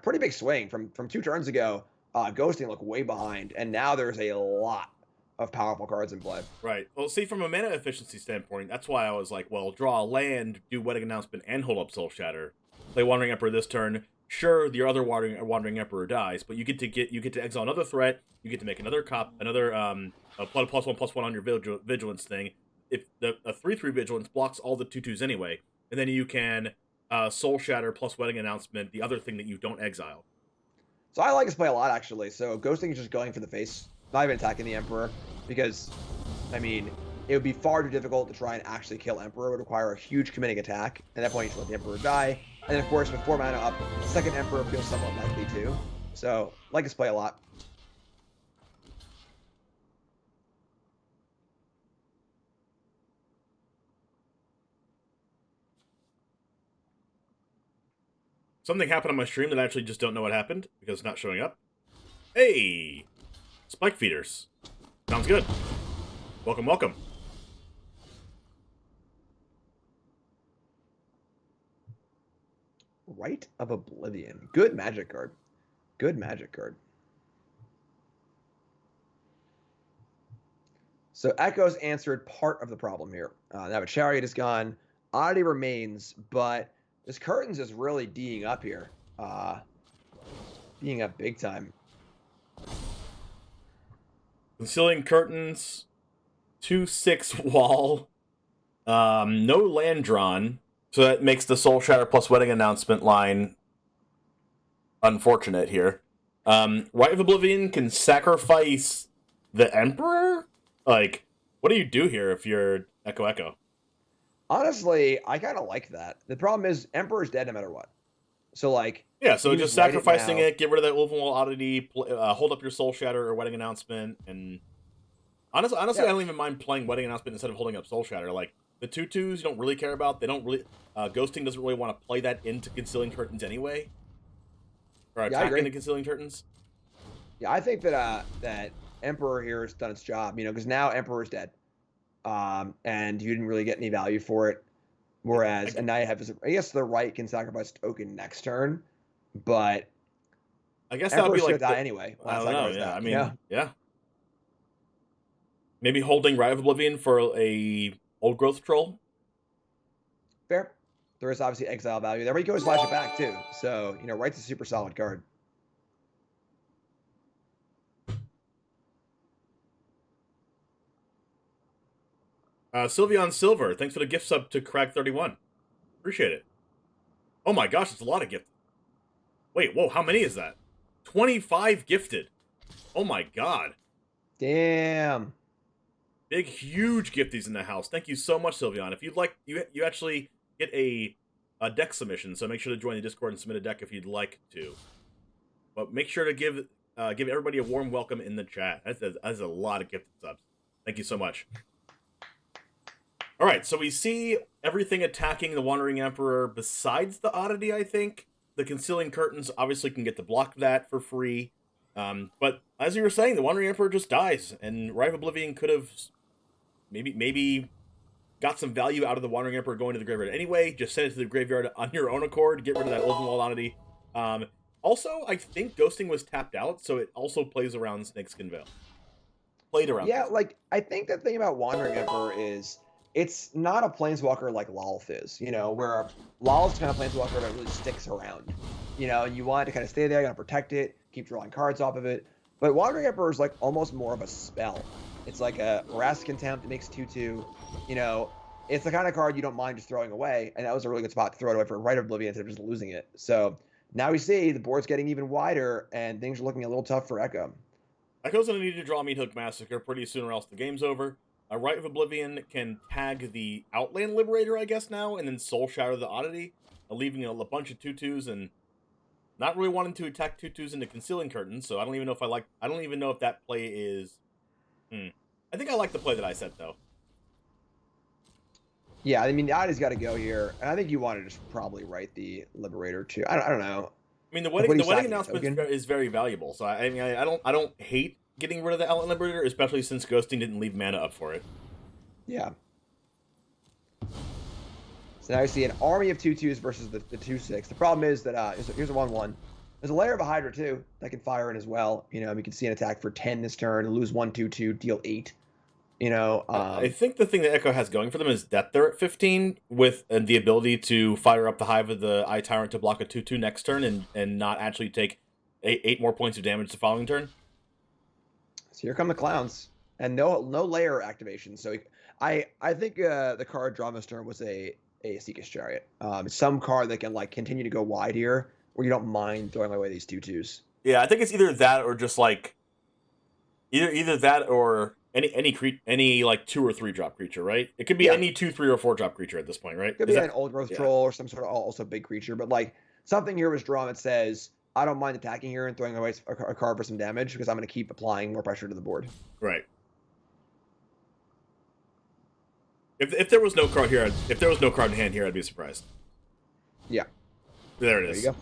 Pretty big swing from 2 turns ago. Ghosting looked way behind, and now there's a lot of powerful cards in play. Right. Well, see, from a mana efficiency standpoint, that's why I was like, well, draw a land, do Wedding Announcement, and hold up Soul Shatter. Play Wandering Emperor this turn. Sure, the other Wandering Emperor dies, but you get to exile another threat. You get to make another +1/+1 on your vigilance thing. If the 3/3 vigilance blocks all the 2/2s anyway, and then you can Soul Shatter plus Wedding Announcement, the other thing that you don't exile. So I like this play a lot, actually. So Ghosting is just going for the face, not even attacking the Emperor, because, I mean, it would be far too difficult to try and actually kill Emperor. It would require a huge committing attack. At that point, you should let the Emperor die. And then, of course, with 4 mana up, the second Emperor feels somewhat likely too. So, like this play a lot. Something happened on my stream that I actually just don't know what happened because it's not showing up. Hey! Spike feeders. Sounds good. Welcome, welcome. Rite of Oblivion. Good Magic card. Good Magic card. So Echo's answered part of the problem here. Now the Chariot is gone. Oddity remains, but this Curtains is really D'ing up here. D'ing up big time. Concealing Curtains, 2/6 wall, no land drawn, so that makes the Soul Shatter plus Wedding Announcement line unfortunate here. Rite of Oblivion can sacrifice the Emperor? Like, what do you do here if you're Echo? Honestly, I kind of like that. The problem is Emperor's dead no matter what. So, like... Yeah, so just sacrificing it, get rid of that Wolven Wall Oddity, hold up your Soul Shatter or Wedding Announcement, and... Honestly, yeah. I don't even mind playing Wedding Announcement instead of holding up Soul Shatter. Like, the 2/2s you don't really care about. They don't really... Ghosting doesn't really want to play that into Concealing Curtains anyway. Or attack into Concealing Curtains. Yeah, I think that that Emperor here has done its job, you know, because now Emperor's dead. And you didn't really get any value for it. Whereas, and now you have, I guess the right can sacrifice token next turn, but I guess that would be like die anyway. I don't know. Yeah, I mean, yeah. Maybe holding Rite of Oblivion for a Old Growth Troll. Fair. There is obviously exile value there, but you can always flash it back too. So you know, Rite's a super solid card. Sylveon Silver, thanks for the gift sub to Crag31. Appreciate it. Oh my gosh, it's a lot of gifted. Wait, whoa, how many is that? 25 gifted. Oh my god. Damn. Big, huge gifties in the house. Thank you so much, Sylveon. If you'd like, you actually get a deck submission, so make sure to join the Discord and submit a deck if you'd like to. But make sure to give everybody a warm welcome in the chat. That's a lot of gifted subs. Thank you so much. All right, so we see everything attacking the Wandering Emperor besides the Oddity, I think. The Concealing Curtains obviously can get to block that for free. But as you were saying, the Wandering Emperor just dies, and Rite of Oblivion could have maybe got some value out of the Wandering Emperor going to the graveyard anyway. Just send it to the graveyard on your own accord, get rid of that Openwall Oddity. Also, I think Ghosting was tapped out, so it also plays around Snakeskin Veil. Played around. Yeah, like, I think the thing about Wandering Emperor is it's not a planeswalker like Lolth is, where Lolth's kind of planeswalker that really sticks around, and you want it to kind of stay there, you want to protect it, keep drawing cards off of it. But Wandering Emperor is like almost more of a spell. It's like a Wrath Contempt, it makes 2/2, it's the kind of card you don't mind just throwing away, and that was a really good spot to throw it away for Rite of Oblivion instead of just losing it. So now we see the board's getting even wider, and things are looking a little tough for Echo. Echo's going to need to draw Meathook Massacre pretty soon, or else the game's over. Rite of Oblivion can tag the Outland Liberator, I guess, now, and then Soul Shatter the Oddity, leaving a bunch of 2/2s and not really wanting to attack 2/2s into Concealing Curtains. So I don't even know if that play is. I think I like the play that I said though. Yeah, I mean the Oddity's got to go here, and I think you want to just probably write the Liberator too. I don't know. I mean the wedding announcement is very valuable. So I mean I don't hate getting rid of the Outland Liberator, especially since Ghosting didn't leave mana up for it. Yeah. So now you see an army of 2/2s versus the 2/6. The problem is that here's a 1/1. There's a layer of a Hydra too that can fire in as well. You can see an attack for 10 this turn, lose 1/2/2, deal 8. I think the thing that Echo has going for them is that they're at 15 with the ability to fire up the Hive of the Eye Tyrant to block a 2/2 next turn and not actually take 8 more points of damage the following turn. So here come the clowns, and no layer activation. So I think the card drawn this turn was a Seekers Chariot. It's some card that can continue to go wide here, where you don't mind throwing away these 2/2s. Yeah, I think it's either that or just either that or any 2 or 3 drop creature, right? It could be any 2, 3, or 4 drop creature at this point, right? It could be an Old Growth Troll or some sort of also big creature, but something here was drawn that says, I don't mind attacking here and throwing away a card for some damage because I'm going to keep applying more pressure to the board. Right. If there was no card here, if there was no card in hand here, I'd be surprised. Yeah. There it is. There you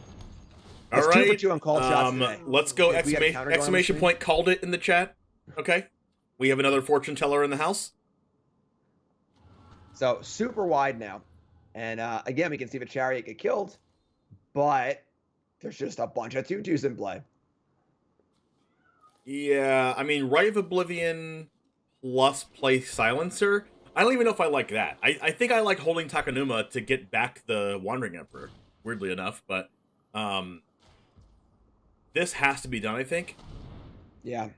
go. All right. 2 for 2 on called shots today. Let's go! Exclamation point! Called it in the chat. Okay. We have another fortune teller in the house. So super wide now, and again we can see the Chariot get killed, but there's just a bunch of 2/2s in play. Yeah, I mean, Rite of Oblivion plus play Silencer. I don't even know if I like that. I think I like holding Takenuma to get back the Wandering Emperor, weirdly enough, but this has to be done, I think. Yeah.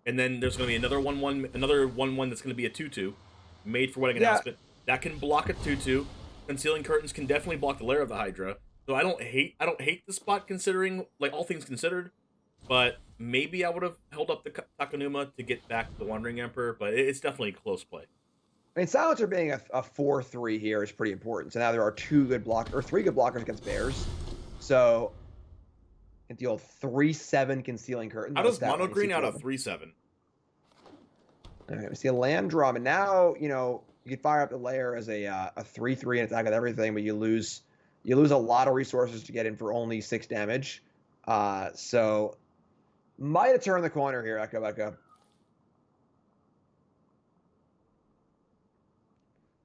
And then there's going to be another 1/1 that's going to be a 2/2, made for Wedding Announcement. That can block a 2/2. Concealing Curtains can definitely block the Lair of the Hydra. So I don't hate the spot considering, all things considered, but maybe I would have held up the Takenuma to get back the Wandering Emperor, but it's definitely a close play. I mean, Silencer being a 4/3 here is pretty important. So now there are 3 good blockers against Bears. So get the old 3/7 Concealing Curtains. How does Mono Green out of 3/7? All right, we see a land drop, and now you can fire up the layer as a 3/3 and attack with everything, but you lose a lot of resources to get in for only 6 damage. So might have turned the corner here, Echo.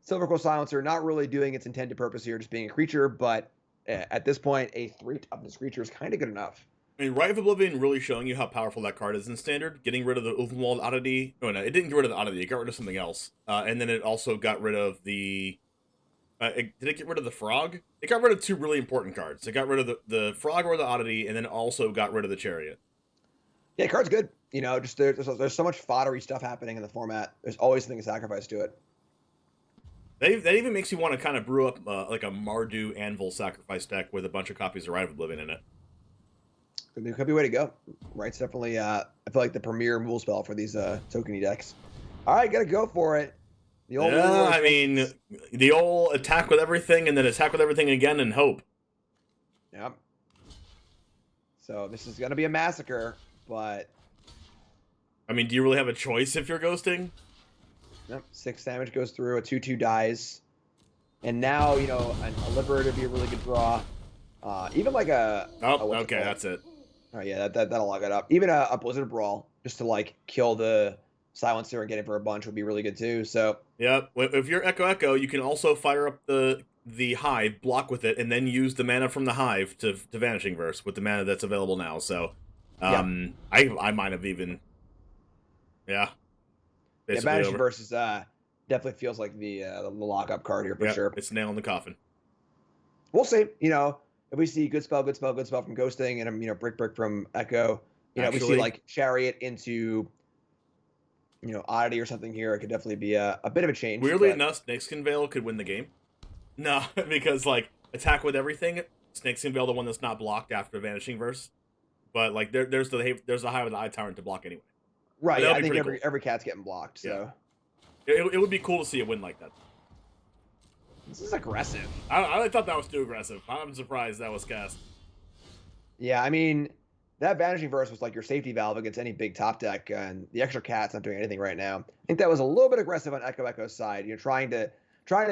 Silverquill Silencer not really doing its intended purpose here, just being a creature, but at this point, a 3 toughness creature is kind of good enough. I mean, Rite of Oblivion really showing you how powerful that card is in Standard. Getting rid of the Ulvenwald Oddity. No, it didn't get rid of the Oddity. It got rid of something else. And then it also got rid of the... did it get rid of the Frog? It got rid of 2 really important cards. It got rid of the Frog or the Oddity, and then also got rid of the Chariot. Yeah, the card's good. Just there's so much foddery stuff happening in the format. There's always something to sacrifice to it. That even makes you want to kind of brew up like a Mardu Anvil sacrifice deck with a bunch of copies of Rite of Oblivion in it. Could be a way to go. Right, it's definitely I feel like the premier rule spell for these tokeny decks. All right, gotta go for it. The old Yeah, I mean, the old attack with everything and then attack with everything again and hope. Yep. So this is gonna be a massacre, but I mean, do you really have a choice if you're ghosting? yep, 6 damage goes through, a 2/2 dies, and now you know a Liberator would be a really good draw. Even like a okay, that's it. Oh yeah, that'll log it up. Even a Blizzard Brawl just to like kill the Silencer and get it for a bunch would be really good too. So yep, if you're Echo, you can also fire up the Hive, block with it, and then use the mana from the Hive to Vanishing Verse with the mana that's available now. So, I might have even, yeah, Vanishing Verse is definitely feels like the lockup card here for sure. It's nail in the coffin. We'll see. You know, if we see good spell from Ghosting, and you know, brick from Echo, you know, we see like Chariot into, you know, Oddity or something here, it could definitely be a bit of a change. Weirdly enough, Snakeskin Veil could win the game. No, because like attack with everything, Snakeskin Veil the one that's not blocked after Vanishing Verse, but like there's the Hive with the Eye Tyrant to block anyway. Right. Yeah, I think every cat's getting blocked. So it would be cool to see a win like that. This is aggressive. I thought that was too aggressive. I'm surprised that was cast. Yeah, I mean, that Vanishing Verse was like your safety valve against any big top deck, and the extra cat's not doing anything right now. I think that was a little bit aggressive on Echo's side. You're trying to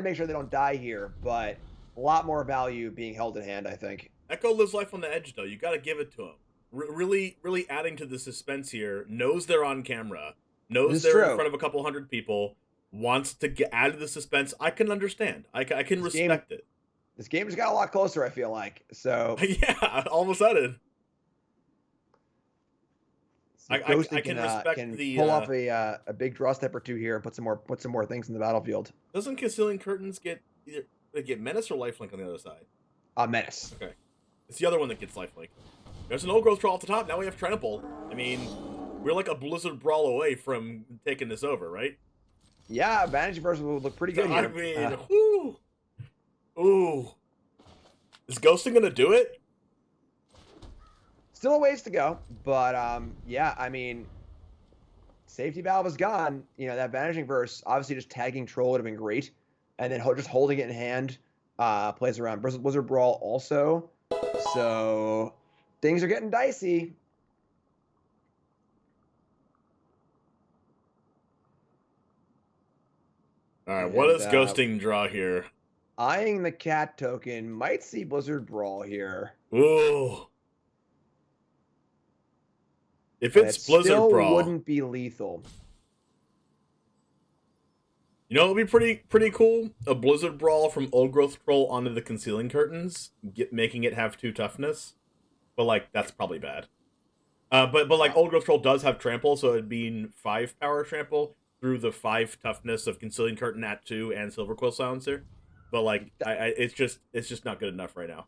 make sure they don't die here, but a lot more value being held in hand, I think. Echo lives life on the edge, though. You got to give it to him. Really adding to the suspense here. Knows they're on camera. Knows they're in front of a couple hundred people. Wants to add to the suspense. I can understand. I can respect it. This game just got a lot closer, I feel like. So yeah, all of a sudden. I can respect the pull off a big draw step or two here and put some more things in the battlefield. Doesn't Concealing Curtains get Menace or Lifelink on the other side? Menace. Okay, it's the other one that gets Lifelink. There's an Old Growth Troll at the top. Now we have Trample. I mean, we're like a Blizzard Brawl away from taking this over, right? Yeah, Vanishing Verse would look pretty good here. I mean, ooh. Is Ghosting gonna do it? Still a ways to go, but yeah, I mean, safety valve is gone. You know, that Vanishing Verse, obviously just tagging Troll would have been great, and then just holding it in hand plays around. Blizzard Brawl also, so things are getting dicey. All right, what does Ghosting draw here? Eyeing the cat token, might see Blizzard Brawl here. Ooh. If it's Blizzard Brawl, wouldn't be lethal. You know, it'd be pretty cool. A Blizzard Brawl from Old Growth Troll onto the Concealing Curtains, making it have 2 toughness. But like that's probably bad. But like Old Growth Troll does have Trample, so it'd be 5 power Trample through the 5 toughness of Concealing Curtain at 2 and Silverquill Silencer. But like, it's just not good enough right now.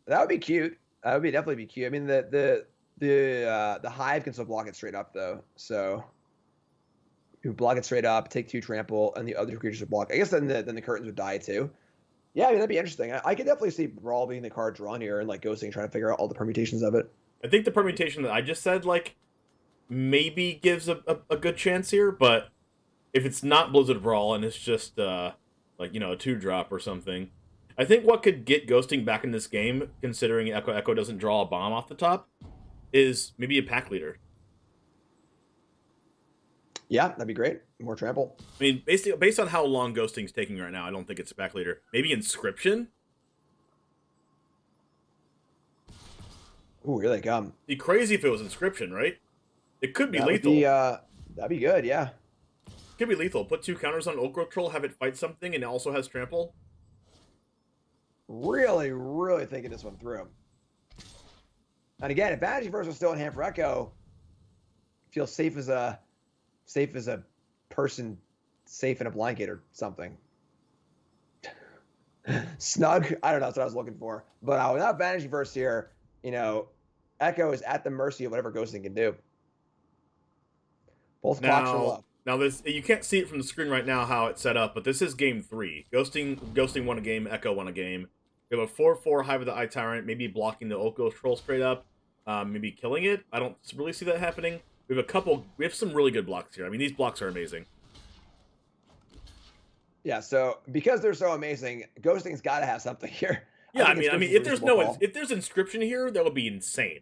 That would be cute. That would definitely be cute. I mean, the Hive can still block it straight up though, so you block it straight up, take 2 trample, and the other 2 creatures would block. I guess then the curtains would die too. Yeah, I mean that'd be interesting. I could definitely see Brawl being the card drawn here and like Ghosting trying to figure out all the permutations of it. I think the permutation that I just said like maybe gives a good chance here, but if it's not Blizzard Brawl and it's just like, you know, a 2-drop or something, I think what could get Ghosting back in this game, considering Echo doesn't draw a bomb off the top, is maybe a pack leader. Yeah, that'd be great. More trample. I mean, based on how long Ghosting's taking right now, I don't think it's a pack leader. Maybe Inscription? Ooh, here they come. It'd be crazy if it was Inscription, right? It could be lethal. That'd be good, yeah. Could be lethal. Put 2 counters on Old Growth Troll, have it fight something, and it also has Trample. Really, really thinking this one through. And again, if Vanishing Verse was still in hand for Echo, feels safe as a person safe in a blanket or something. Snug? I don't know. That's what I was looking for. But without Vanishing Verse here, you know, Echo is at the mercy of whatever Ghosting can do. Both clocks are up. Now this, you can't see it from the screen right now how it's set up, but this is game 3. Ghosting won a game, Echo won a game. We have a 4/4 Hive of the Eye Tyrant, maybe blocking the Old Ghost Troll straight up. maybe killing it. I don't really see that happening. We have some really good blocks here. I mean, these blocks are amazing. Yeah, so because they're so amazing, ghosting's got to have something here. Yeah, I mean, if there's inscription here, that would be insane.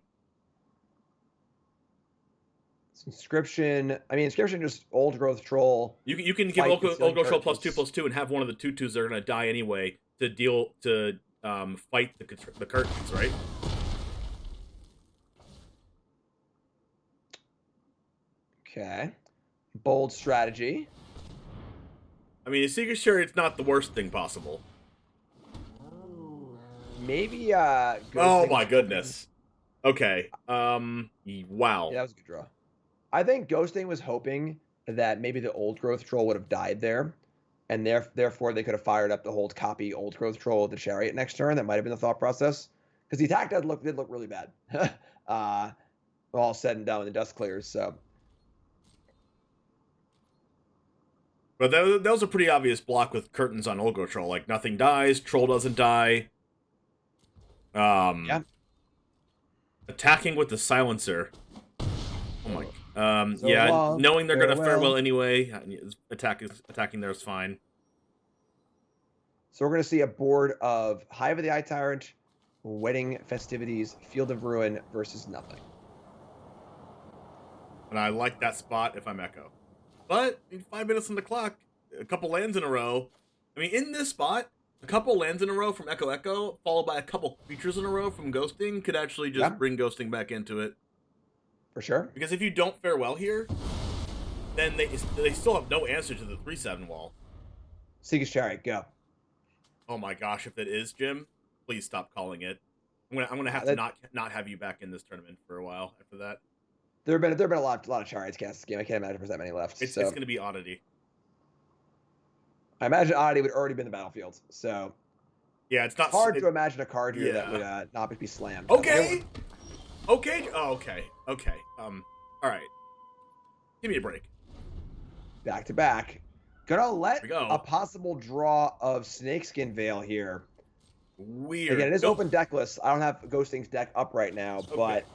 Inscription. I mean, inscription just old growth troll. You can give old growth troll +2/+2 and have one of the 2/2s that are going to die anyway to fight the curtains, right? Okay, bold strategy. I mean, a Secret Chariot's not the worst thing possible. Maybe. Oh my goodness. Okay. Wow. Yeah, that was a good draw. I think Ghosting was hoping that maybe the old growth troll would have died there, and therefore they could have fired up the whole copy old growth troll with the chariot next turn. That might have been the thought process, because the attack did look really bad. All said and done when the dust clears. So, but that was a pretty obvious block with curtains on old growth troll. Like nothing dies, troll doesn't die. Yeah. Attacking with the silencer. Oh my. So yeah, long, knowing they're gonna farewell. farewell anyway, attacking there is fine. So we're gonna see a board of Hive of the Eye Tyrant, Wedding Festivities, Field of Ruin versus nothing. And I like that spot if I'm Echo. But 5 minutes on the clock, a couple lands in a row. I mean, in this spot, a couple lands in a row from Echo, followed by a couple creatures in a row from Ghosting, could actually just bring Ghosting back into it. For sure. Because if you don't farewell here, then they still have no answer to the 3/7 wall. Seeker's Chariot, go. Oh my gosh, if it is Jim, please stop calling it. I'm gonna have to not have you back in this tournament for a while after that. There have been a lot of Chariots cast this game. I can't imagine there's that many left. It's gonna be Oddity. I imagine Oddity would already be in the battlefield. So yeah, it's not hard to imagine a card here that would not be slammed. Okay. Okay. Oh, okay. Okay. All right. Give me a break. Back to back. Gonna let go. a possible draw of Snakeskin Veil here. Weird. Again, it is open deck list. I don't have Ghosting's deck up right now, but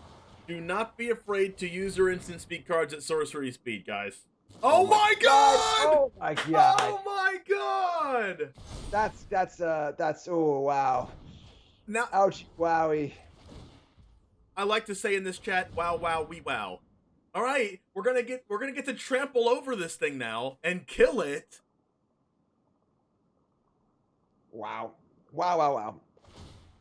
do not be afraid to use your instant speed cards at sorcery speed, guys. Oh my god! Oh my god! Oh my god! That's oh wow. Now, ouch, wowie. I like to say in this chat, wow, wow, we wow. All right, we're gonna get to trample over this thing now and kill it. Wow, wow, wow, wow.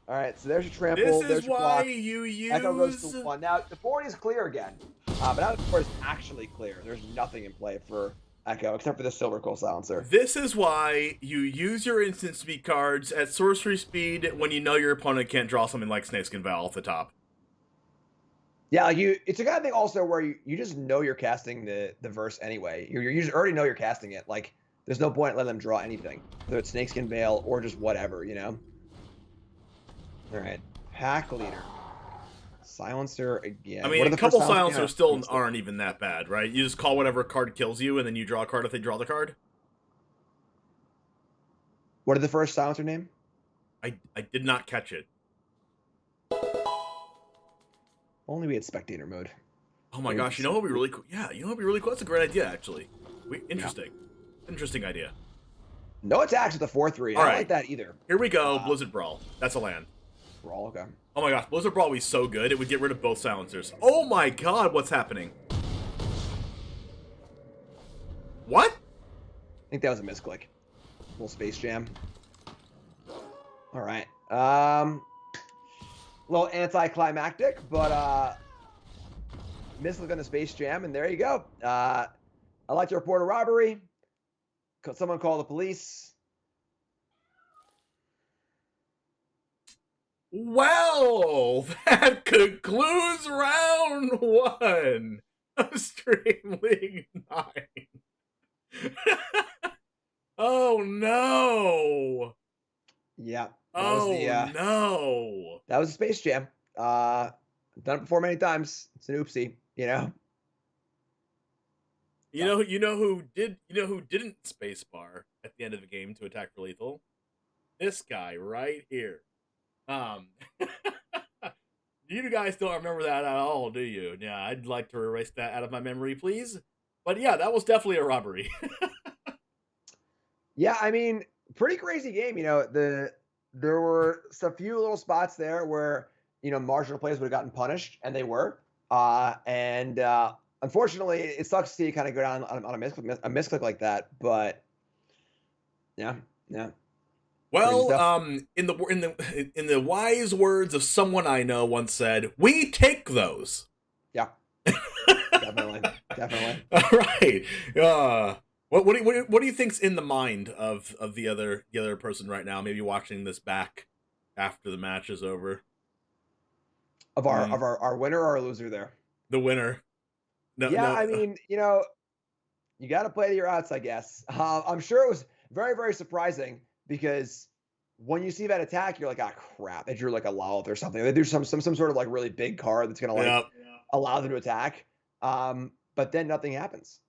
All right, so there's your trample. This is why you use. Echo goes to 1. Now the board is clear again, but now the board is actually clear. There's nothing in play for Echo except for the Silver Coal Silencer. This is why you use your instant speed cards at sorcery speed when you know your opponent can't draw something like Snakeskin Veil off the top. Yeah, like it's a kind of thing also where you just know you're casting the verse anyway. You just already know you're casting it. Like, there's no point in letting them draw anything, whether it's Snakeskin Veil or just whatever, you know? All right, Pack Leader. Silencer again. I mean, a couple silencers still aren't even that bad, right? You just call whatever card kills you, and then you draw a card if they draw the card. What did the first silencer name? I did not catch it. Only we had spectator mode. Oh my gosh, you know what would be really cool? Yeah, you know what would be really cool? That's a great idea, actually. Interesting. Yeah. Interesting idea. No attacks with the 4/3. I don't like that either. Here we go, Blizzard Brawl. That's a land. Brawl, okay. Oh my gosh, Blizzard Brawl would be so good, it would get rid of both silencers. Oh my god, what's happening? What? I think that was a misclick. Little Space Jam. All right. A little anticlimactic, but misclick on the Space Jam, and there you go. I'd like to report a robbery. Someone call the police. Well, that concludes round 1 of Stream League 9. Oh no! Yeah. No! That was a Space Jam. Done it before many times. It's an oopsie, you know. You know who didn't spacebar at the end of the game to attack for lethal? This guy right here. You guys don't remember that at all, do you? Yeah, I'd like to erase that out of my memory, please. But yeah, that was definitely a robbery. Yeah, I mean, pretty crazy game. There were a few little spots there where marginal players would have gotten punished, and they were. And unfortunately, it sucks to see it kind of go down on a misclick like that. But yeah, yeah. Well, in the wise words of someone I know once said, "We take those." Yeah, definitely, definitely. All right. What do you think's in the mind of the other person right now? Maybe watching this back after the match is over. Of our winner or our loser there. The winner. No, yeah, no. I mean, you got to play to your outs, I guess. I'm sure it was very, very surprising because when you see that attack, you're like, ah, crap. They drew like a Lalith or something. They do some sort of like really big card that's gonna allow them to attack. But then nothing happens.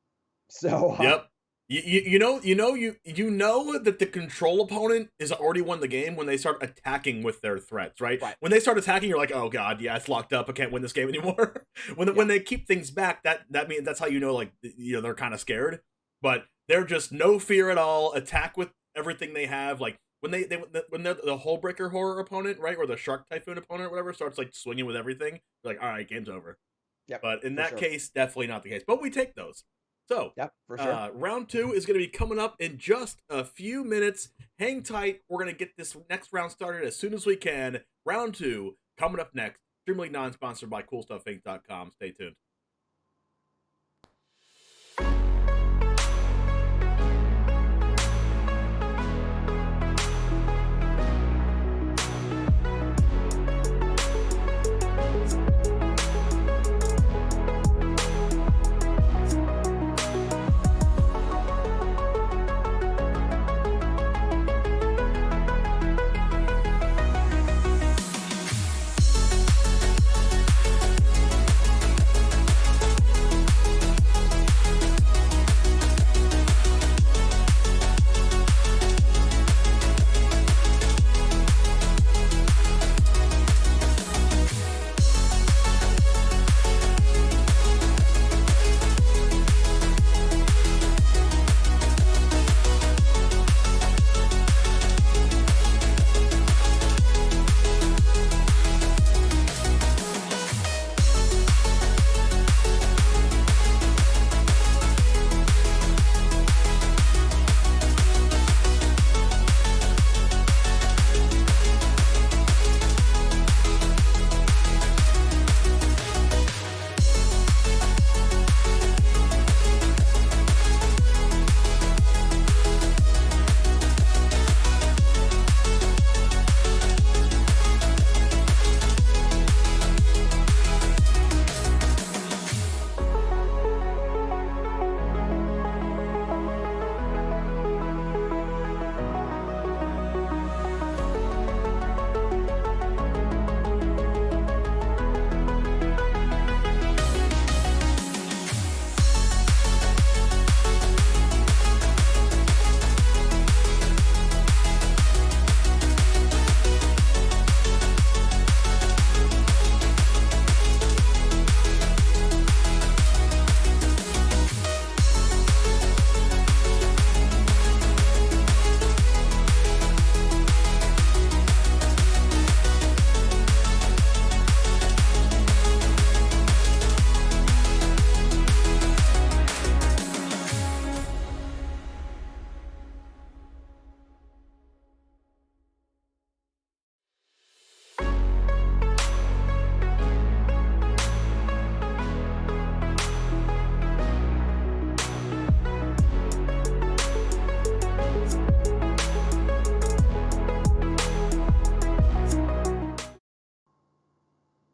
So yep. You know that the control opponent is already won the game when they start attacking with their threats, right? When they start attacking, you're like, oh god, yeah, it's locked up. I can't win this game anymore. When they keep things back, that means that's how like they're kind of scared, but they're just no fear at all. Attack with everything they have. Like when they're the Hull Breaker horror opponent, right, or the Shark Typhoon opponent, or whatever, starts like swinging with everything. You're like, all right, game's over. Yep, but in that case, definitely not the case. But we take those. So, yep, for sure. Round 2 is going to be coming up in just a few minutes. Hang tight. We're going to get this next round started as soon as we can. Round 2 coming up next. Stream League non-sponsored by CoolStuffInc.com. Stay tuned.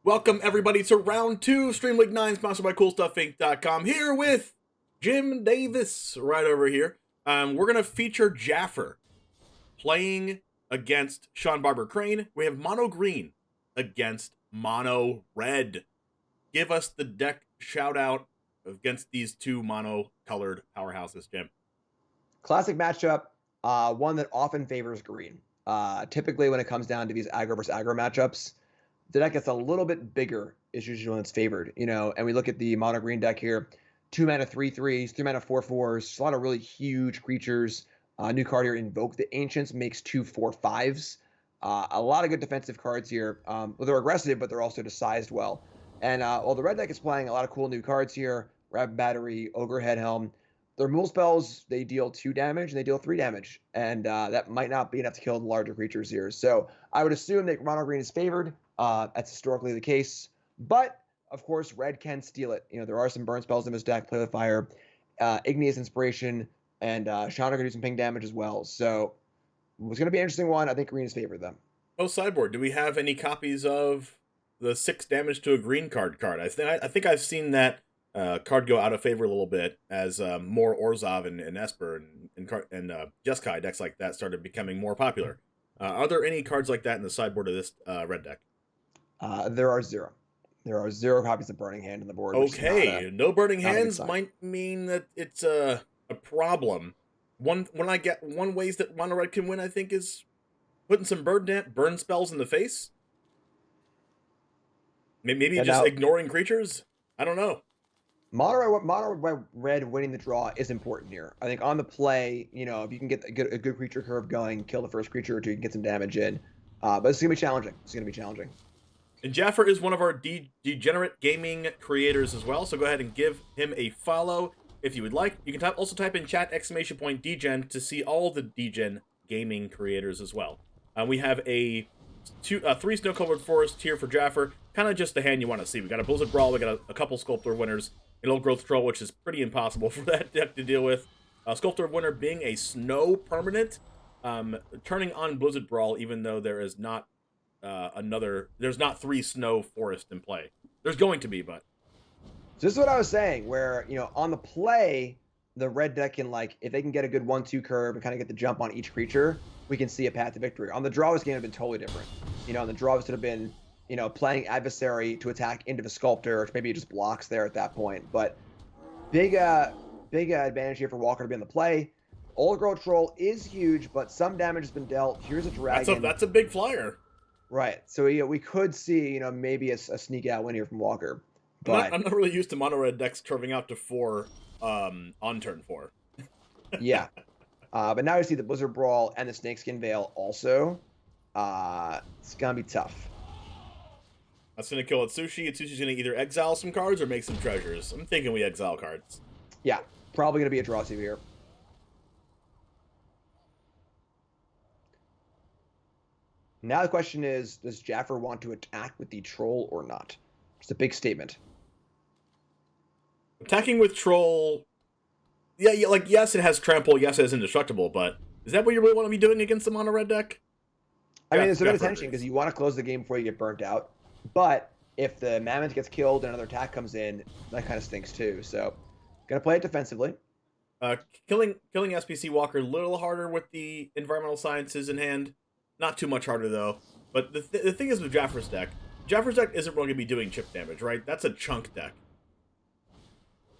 Welcome, everybody, to round 2, Stream League 9, sponsored by CoolStuffInc.com. Here with Jim Davis, right over here. We're going to feature Jaffer playing against Sean Barber Crane. We have Mono Green against Mono Red. Give us the deck shout-out against these two mono-colored powerhouses, Jim. Classic matchup, one that often favors green. Typically, when it comes down to these aggro versus aggro matchups, the deck gets a little bit bigger is usually when it's favored, and we look at the mono green deck here, 2 mana 3/3s, 3 mana 4/4s, a lot of really huge creatures. New card here, Invoke the Ancients, makes 2 4/5s. A lot of good defensive cards here. Well, they're aggressive, but they're also sized well. And while the red deck is playing a lot of cool new cards here, Rapid Battery, Ogre Head Helm, their removal spells, they deal 2 damage and they deal 3 damage. And that might not be enough to kill the larger creatures here. So I would assume that mono green is favored. That's historically the case. But, of course, red can steal it. There are some burn spells in this deck, Play with Fire, Igneous Inspiration, and Chandra can do some ping damage as well. So it's going to be an interesting one. I think green is favored, though. Oh, sideboard, do we have any copies of the 6 damage to a green card? I think I've seen that card go out of favor a little bit as more Orzhov and Esper and Jeskai decks like that started becoming more popular. Are there any cards like that in the sideboard of this red deck? There are 0. There are 0 copies of Burning Hand on the board. Okay, no Burning Hands might mean that it's a problem. One ways that mono red can win, I think, is putting some burn spells in the face. Maybe just ignoring creatures. I don't know. Mono red winning the draw is important here. I think on the play, if you can get a good creature curve going, kill the first creature or two, you can get some damage in. But it's gonna be challenging. And Jaffer is one of our degenerate gaming creators as well, so go ahead and give him a follow if you would like. You can also type in chat !degen to see all the degen gaming creators as well. We have a 3 snow-covered forest here for Jaffer, kind of just the hand you want to see. We got a Blizzard Brawl, we got a couple Sculptor winners, an Old Growth Troll, which is pretty impossible for that deck to deal with. Sculptor winner being a snow permanent, turning on Blizzard Brawl, even though there is not there's not 3 snow forest in play. There's going to be, but. So this is what I was saying, where, on the play, the red deck can, if they can get a good 1-2 curve and kind of get the jump on each creature, we can see a path to victory. On the draw, this game would have been totally different. On the draw, this would have been, playing Adversary to attack into the Sculptor, which maybe it just blocks there at that point. But big advantage here for Walker to be on the play. Old Growth Troll is huge, but some damage has been dealt. Here's a Dragon. That's a big flyer. Right. So we could see, maybe a sneak out win here from Walker. But I'm not really used to mono red decks curving out to 4 on turn 4. Yeah. But now you see the Blizzard Brawl and the Snakeskin Veil also. It's going to be tough. That's going to kill Atsushi. Atsushi's going to either exile some cards or make some treasures. I'm thinking we exile cards. Yeah. Probably going to be a draw 2 here. Now the question is, does Jaffer want to attack with the Troll or not? It's a big statement. Attacking with Troll... Yeah, yes, it has Trample, yes, it is Indestructible, but is that what you really want to be doing against the mono red deck? I mean, there's a bit of tension because you want to close the game before you get burnt out. But if the Mammoth gets killed and another attack comes in, that kind of stinks too. So, gonna play it defensively. Killing SPC Walker a little harder with the Environmental Sciences in hand. Not too much harder, though. But the thing is with Jaffer's deck isn't really going to be doing chip damage, right? That's a chunk deck.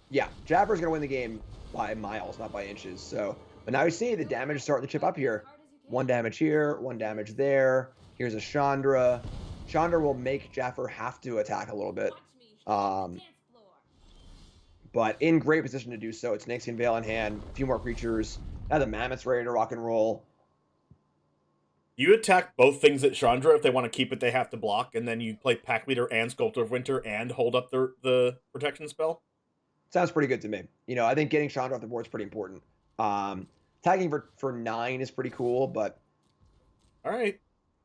Yeah, Jaffer's going to win the game by miles, not by inches. So, but now you see the damage is starting to chip up here. 1 damage here, 1 damage there. Here's a Chandra. Chandra will make Jaffer have to attack a little bit. But in great position to do so. It's Snakeskin Veil in hand, a few more creatures. Now the Mammoth's ready to rock and roll. You attack both things at Chandra. If they want to keep it, they have to block, and then you play Pack Leader and Sculptor of Winter and hold up the protection spell. Sounds pretty good to me. I think getting Chandra off the board is pretty important. Tagging for 9 is pretty cool, but... All right.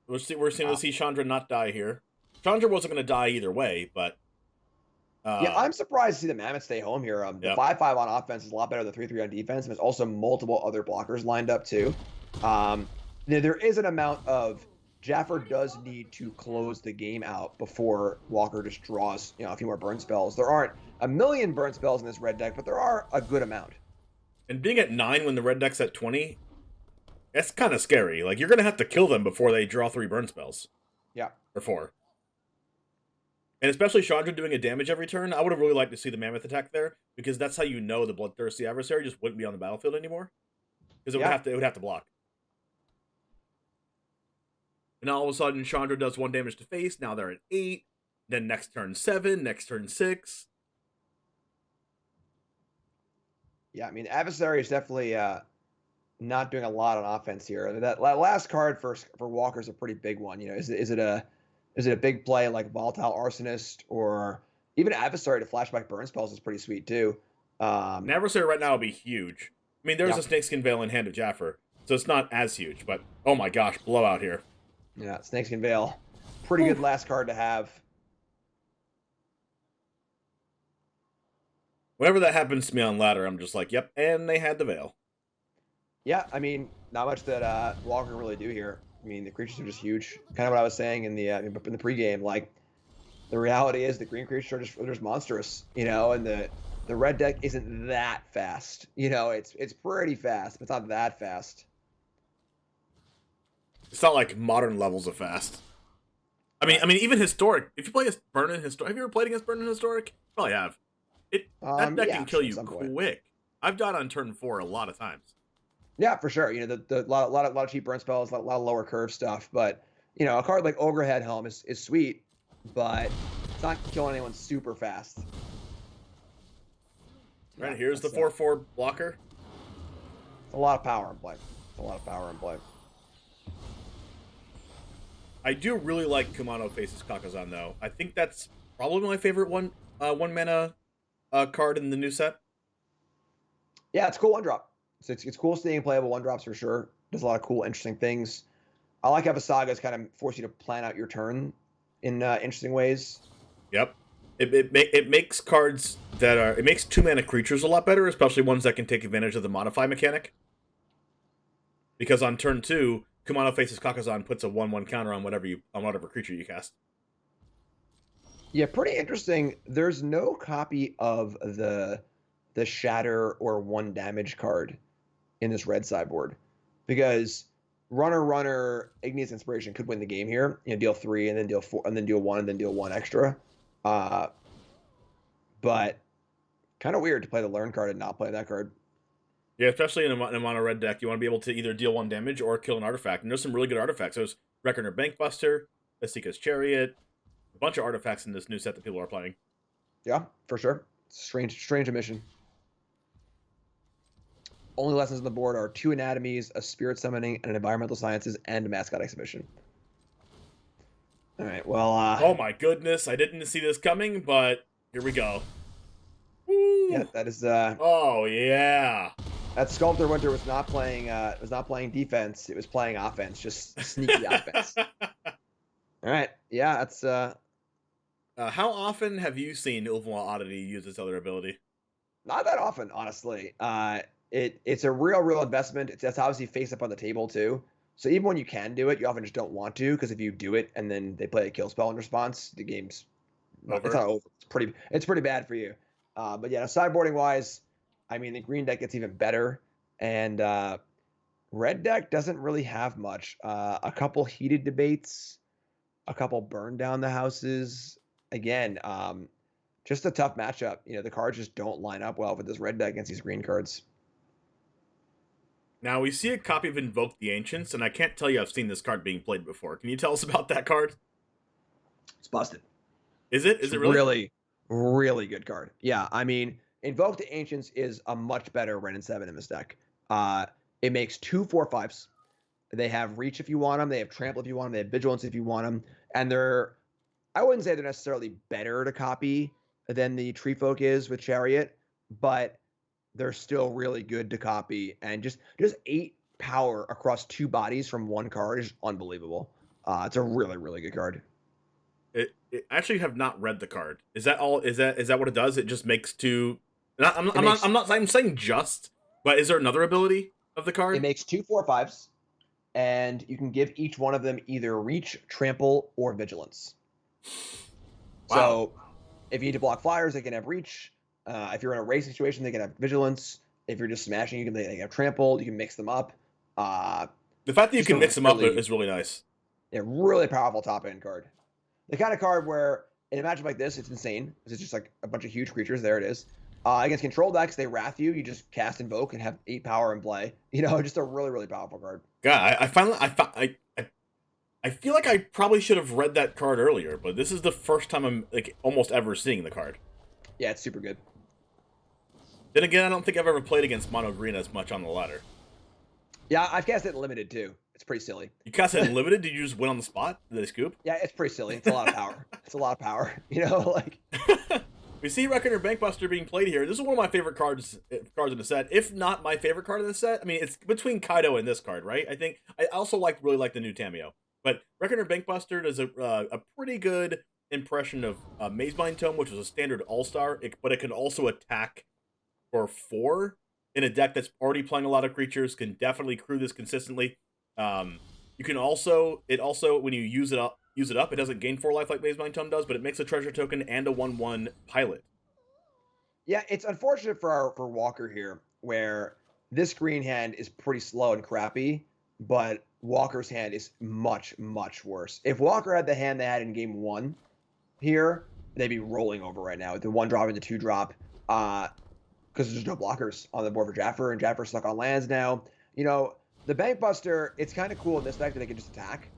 We're seeing to see Chandra not die here. Chandra wasn't going to die either way, but... yeah, I'm surprised to see the Mammoth stay home here. The 5/5 on offense is a lot better than 3/3 on defense, and there's also multiple other blockers lined up, too. There is an amount of Jaffer does need to close the game out before Walker just draws, a few more burn spells. There aren't a million burn spells in this red deck, but there are a good amount. And being at 9 when the red deck's at 20, that's kind of scary. You're going to have to kill them before they draw 3 burn spells. Yeah. Or 4. And especially Chandra doing a damage every turn, I would have really liked to see the Mammoth attack there, because that's how you know the Bloodthirsty Adversary just wouldn't be on the battlefield anymore. Because it would have to block. and all of a sudden Chandra does 1 damage to face. Now they're at 8. Then next turn 7. Next turn 6. Yeah, I mean, Adversary is definitely not doing a lot on offense here. That last card for Walker is a pretty big one. You know, is it a big play like Volatile Arsonist, or even Adversary to flashback burn spells is pretty sweet too. An Adversary right now will be huge. I mean, there's a Snakeskin Veil in Hand of Jaffer, so it's not as huge, but oh my gosh, blowout here. Yeah, Snakeskin Veil. Pretty good last card to have. Whenever that happens to me on ladder, I'm just like, yep, and they had the Veil. Yeah, I mean, not much that Walker can really do here. I mean, the creatures are just huge. Kind of what I was saying in the pregame. Like, the reality is the green creatures are just monstrous, you know, and the red deck isn't that fast. You know, it's pretty fast, but it's not that fast. It's not like modern levels of fast. I mean, even historic. If you play as Burn in Historic, have you ever played against Burn in Historic? Probably have. That deck can kill you quick. I've died on turn 4 a lot of times. Yeah, for sure. You know, the lot of cheap burn spells, a lot of lower curve stuff. But you know, a card like Ogre Head Helm is sweet, but it's not killing anyone super fast. Right, here's the 4/4 blocker. It's a lot of power in play. I do really like Kumano Faces Kakazan though. I think that's probably my favorite one mana card in the new set. Yeah, it's a cool 1-drop. It's cool seeing playable 1-drops for sure. Does a lot of cool, interesting things. I like how Visaga's kind of force you to plan out your turn in interesting ways. Yep. It makes cards it makes 2-mana creatures a lot better, especially ones that can take advantage of the modify mechanic. Because on turn 2, Kumano Faces Kakazan puts a 1/1 counter on whatever creature you cast. Yeah, pretty interesting. There's no copy of the Shatter or 1 damage card in this red sideboard, because Runner Igneous Inspiration could win the game here. You know, deal 3 and then deal 4 and then deal 1 and then deal 1 extra. But kind of weird to play the Learn card and not play that card. Yeah, especially in a mono red deck, you want to be able to either deal 1 damage or kill an artifact. And there's some really good artifacts. There's Reckoner Bankbuster, Asika's Chariot, a bunch of artifacts in this new set that people are playing. Yeah, for sure. Strange omission. Only lessons on the board are 2 anatomies, a spirit summoning, and an environmental sciences, and a mascot exhibition. All right, well... oh my goodness, I didn't see this coming, but here we go. Woo! Yeah, that is... oh, yeah. That Sculptor Winter was not playing defense. It was playing offense, just sneaky offense. All right, yeah, that's... how often have you seen Ulvenwald Oddity use its other ability? Not that often, honestly. It's a real investment. That's obviously face up on the table too. So even when you can do it, you often just don't want to, because if you do it and then they play a kill spell in response, the game's over. It's not over. It's pretty bad for you. But yeah, sideboarding wise, I mean, the green deck gets even better, and red deck doesn't really have much. A couple heated debates, a couple burn down the houses. Again, just a tough matchup. You know, the cards just don't line up well with this red deck against these green cards. Now, we see a copy of Invoke the Ancients, and I can't tell you I've seen this card being played before. Can you tell us about that card? It's busted. Is it? Is it really? Really good card. Yeah, I mean, Invoke the Ancients is a much better Ren and 7 in this deck. It makes 2 4/5s. They have Reach if you want them. They have Trample if you want them. They have Vigilance if you want them. And I wouldn't say they're necessarily better to copy than the Tree Folk is with Chariot, but they're still really good to copy. And just 8 power across 2 bodies from 1 card is unbelievable. It's a really good card. I actually have not read the card. Is that all? Is that what it does? It just makes 2. I'm saying just, but is there another ability of the card? It makes 2 4/5s, and you can give each one of them either Reach, Trample, or Vigilance. Wow. So if you need to block flyers, they can have Reach. If you're in a race situation, they can have Vigilance. If you're just smashing, they can have Trample. You can mix them up. The fact that you can mix them up is really nice. Yeah, really powerful top end card. The kind of card where in a matchup like this, it's insane. It's just like a bunch of huge creatures. There it is. Against control decks, they wrath you. You just cast Invoke and have 8 power in play. You know, just a really powerful card. God, I feel like I probably should have read that card earlier, but this is the first time I'm like almost ever seeing the card. Yeah, it's super good. Then again, I don't think I've ever played against mono green as much on the ladder. Yeah, I've cast it in limited too. It's pretty silly. You cast it in limited? Did you just win on the spot? Did they scoop? Yeah, it's pretty silly. It's a lot of power. It's a lot of power. You know, like We see Reckoner Bankbuster being played here. This is one of my favorite cards in the set, if not my favorite card in the set. I mean, it's between Kaido and this card, right? I think I also really like the new Tameo, but Reckoner Bankbuster does a pretty good impression of Mazebind Tome, which is a standard All-Star, but it can also attack for 4 in a deck that's already playing a lot of creatures. Can definitely crew this consistently. You can also when you use it up, it doesn't gain 4 life like Mazebind Tome does, but it makes a treasure token and a 1/1 pilot. yeah, it's unfortunate for Walker here, where this green hand is pretty slow and crappy, but Walker's hand is much, much worse. If Walker had the hand they had in game 1 here, they'd be rolling over right now with the 1-drop and the 2-drop, because there's no blockers on the board for Jaffer, and Jaffer's stuck on lands now. You know, the Bankbuster, it's kind of cool in this deck that they can just attack.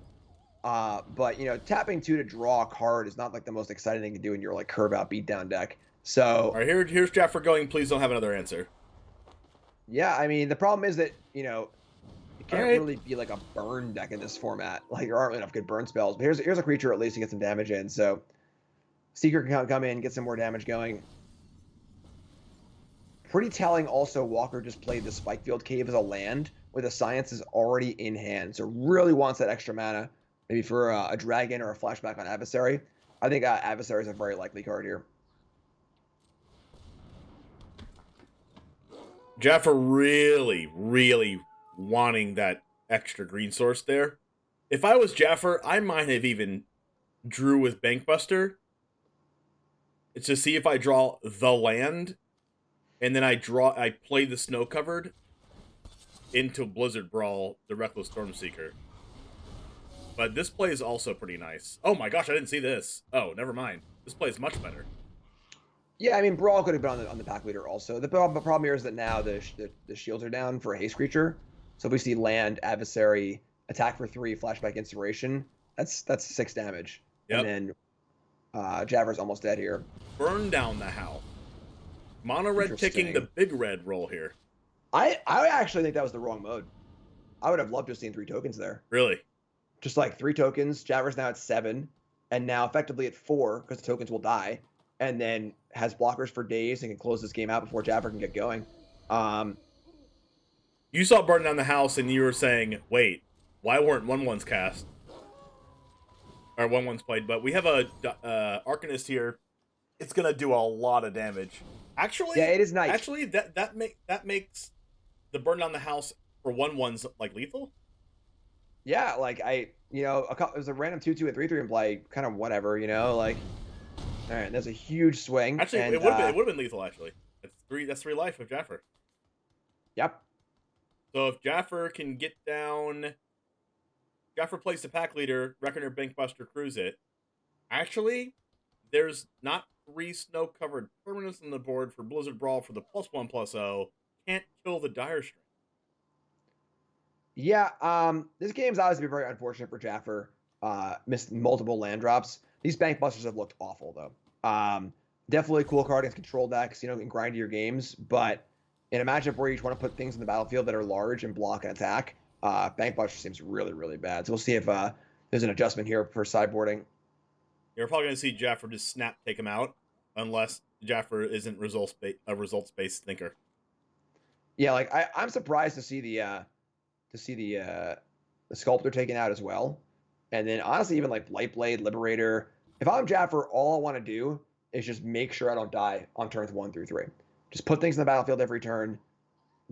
But, you know, tapping 2 to draw a card is not like the most exciting thing to do in your like curve out beatdown deck. So, all right, here's Jaffer going. Please don't have another answer. yeah, I mean, the problem is that, you know, it can't really be like a burn deck in this format. Like, there aren't really enough good burn spells. But here's a creature at least to get some damage in. So, Seeker can come in, get some more damage going. Pretty telling also, Walker just played the Spikefield Cave as a land where the science is already in hand. So, really wants that extra mana. Maybe for a dragon or a flashback on Adversary. I think Adversary is a very likely card here. Jaffer really, really wanting that extra green source there. If I was Jaffer, I might have even drew with Bankbuster to see if I draw the land, and then I play the Snow Covered into Blizzard Brawl, the Reckless Stormseeker. But this play is also pretty nice. Oh my gosh, I didn't see this. Oh, never mind. This play is much better. Yeah, I mean, Brawl could have been on the pack leader also. The problem here is that now the shields are down for a haste creature. So if we see land, Adversary, attack for 3, flashback inspiration, that's 6 damage. Yep. And then Jaffer's almost dead here. Burn down the house. Mono red taking the big red role here. I actually think that was the wrong mode. I would have loved to have seen 3 tokens there. Really? Just like 3 tokens. Jaffer's now at 7, and now effectively at 4 because the tokens will die, and then has blockers for days and can close this game out before Jaffer can get going. You saw Burn Down the House and you were saying, wait, why weren't 1/1s cast? Or 1/1s played, but we have a Arcanist here. It's going to do a lot of damage. Actually, yeah, it is nice. Actually, that makes the Burn Down the House for 1/1s like lethal. Yeah, like it was a random 2/2 and 3/3 in play, kind of whatever, you know, like. All right, that's a huge swing. Actually, and, it would have been lethal. Actually, that's 3 life of Jaffer. Yep. So if Jaffer can get down, Jaffer plays the pack leader. Reckoner Bankbuster crews it. Actually, there's not 3 snow covered permanents on the board for Blizzard Brawl for the +1/+0. Can't kill the Dire Strain. Yeah, this game's obviously very unfortunate for Jaffer. Missed multiple land drops. These Bankbusters have looked awful, though. Definitely a cool card against control decks, you know, and grind your games. But in a matchup where you just want to put things in the battlefield that are large and block and attack, Bankbuster seems really, really bad. So we'll see if there's an adjustment here for sideboarding. You're probably going to see Jaffer just snap take him out, unless Jaffer isn't a results-based thinker. Yeah, like I'm surprised to see the Sculptor taken out as well. And then honestly, even like Blightblade, Liberator. If I'm Jaffer, all I want to do is just make sure I don't die on turns 1 through 3. Just put things in the battlefield every turn.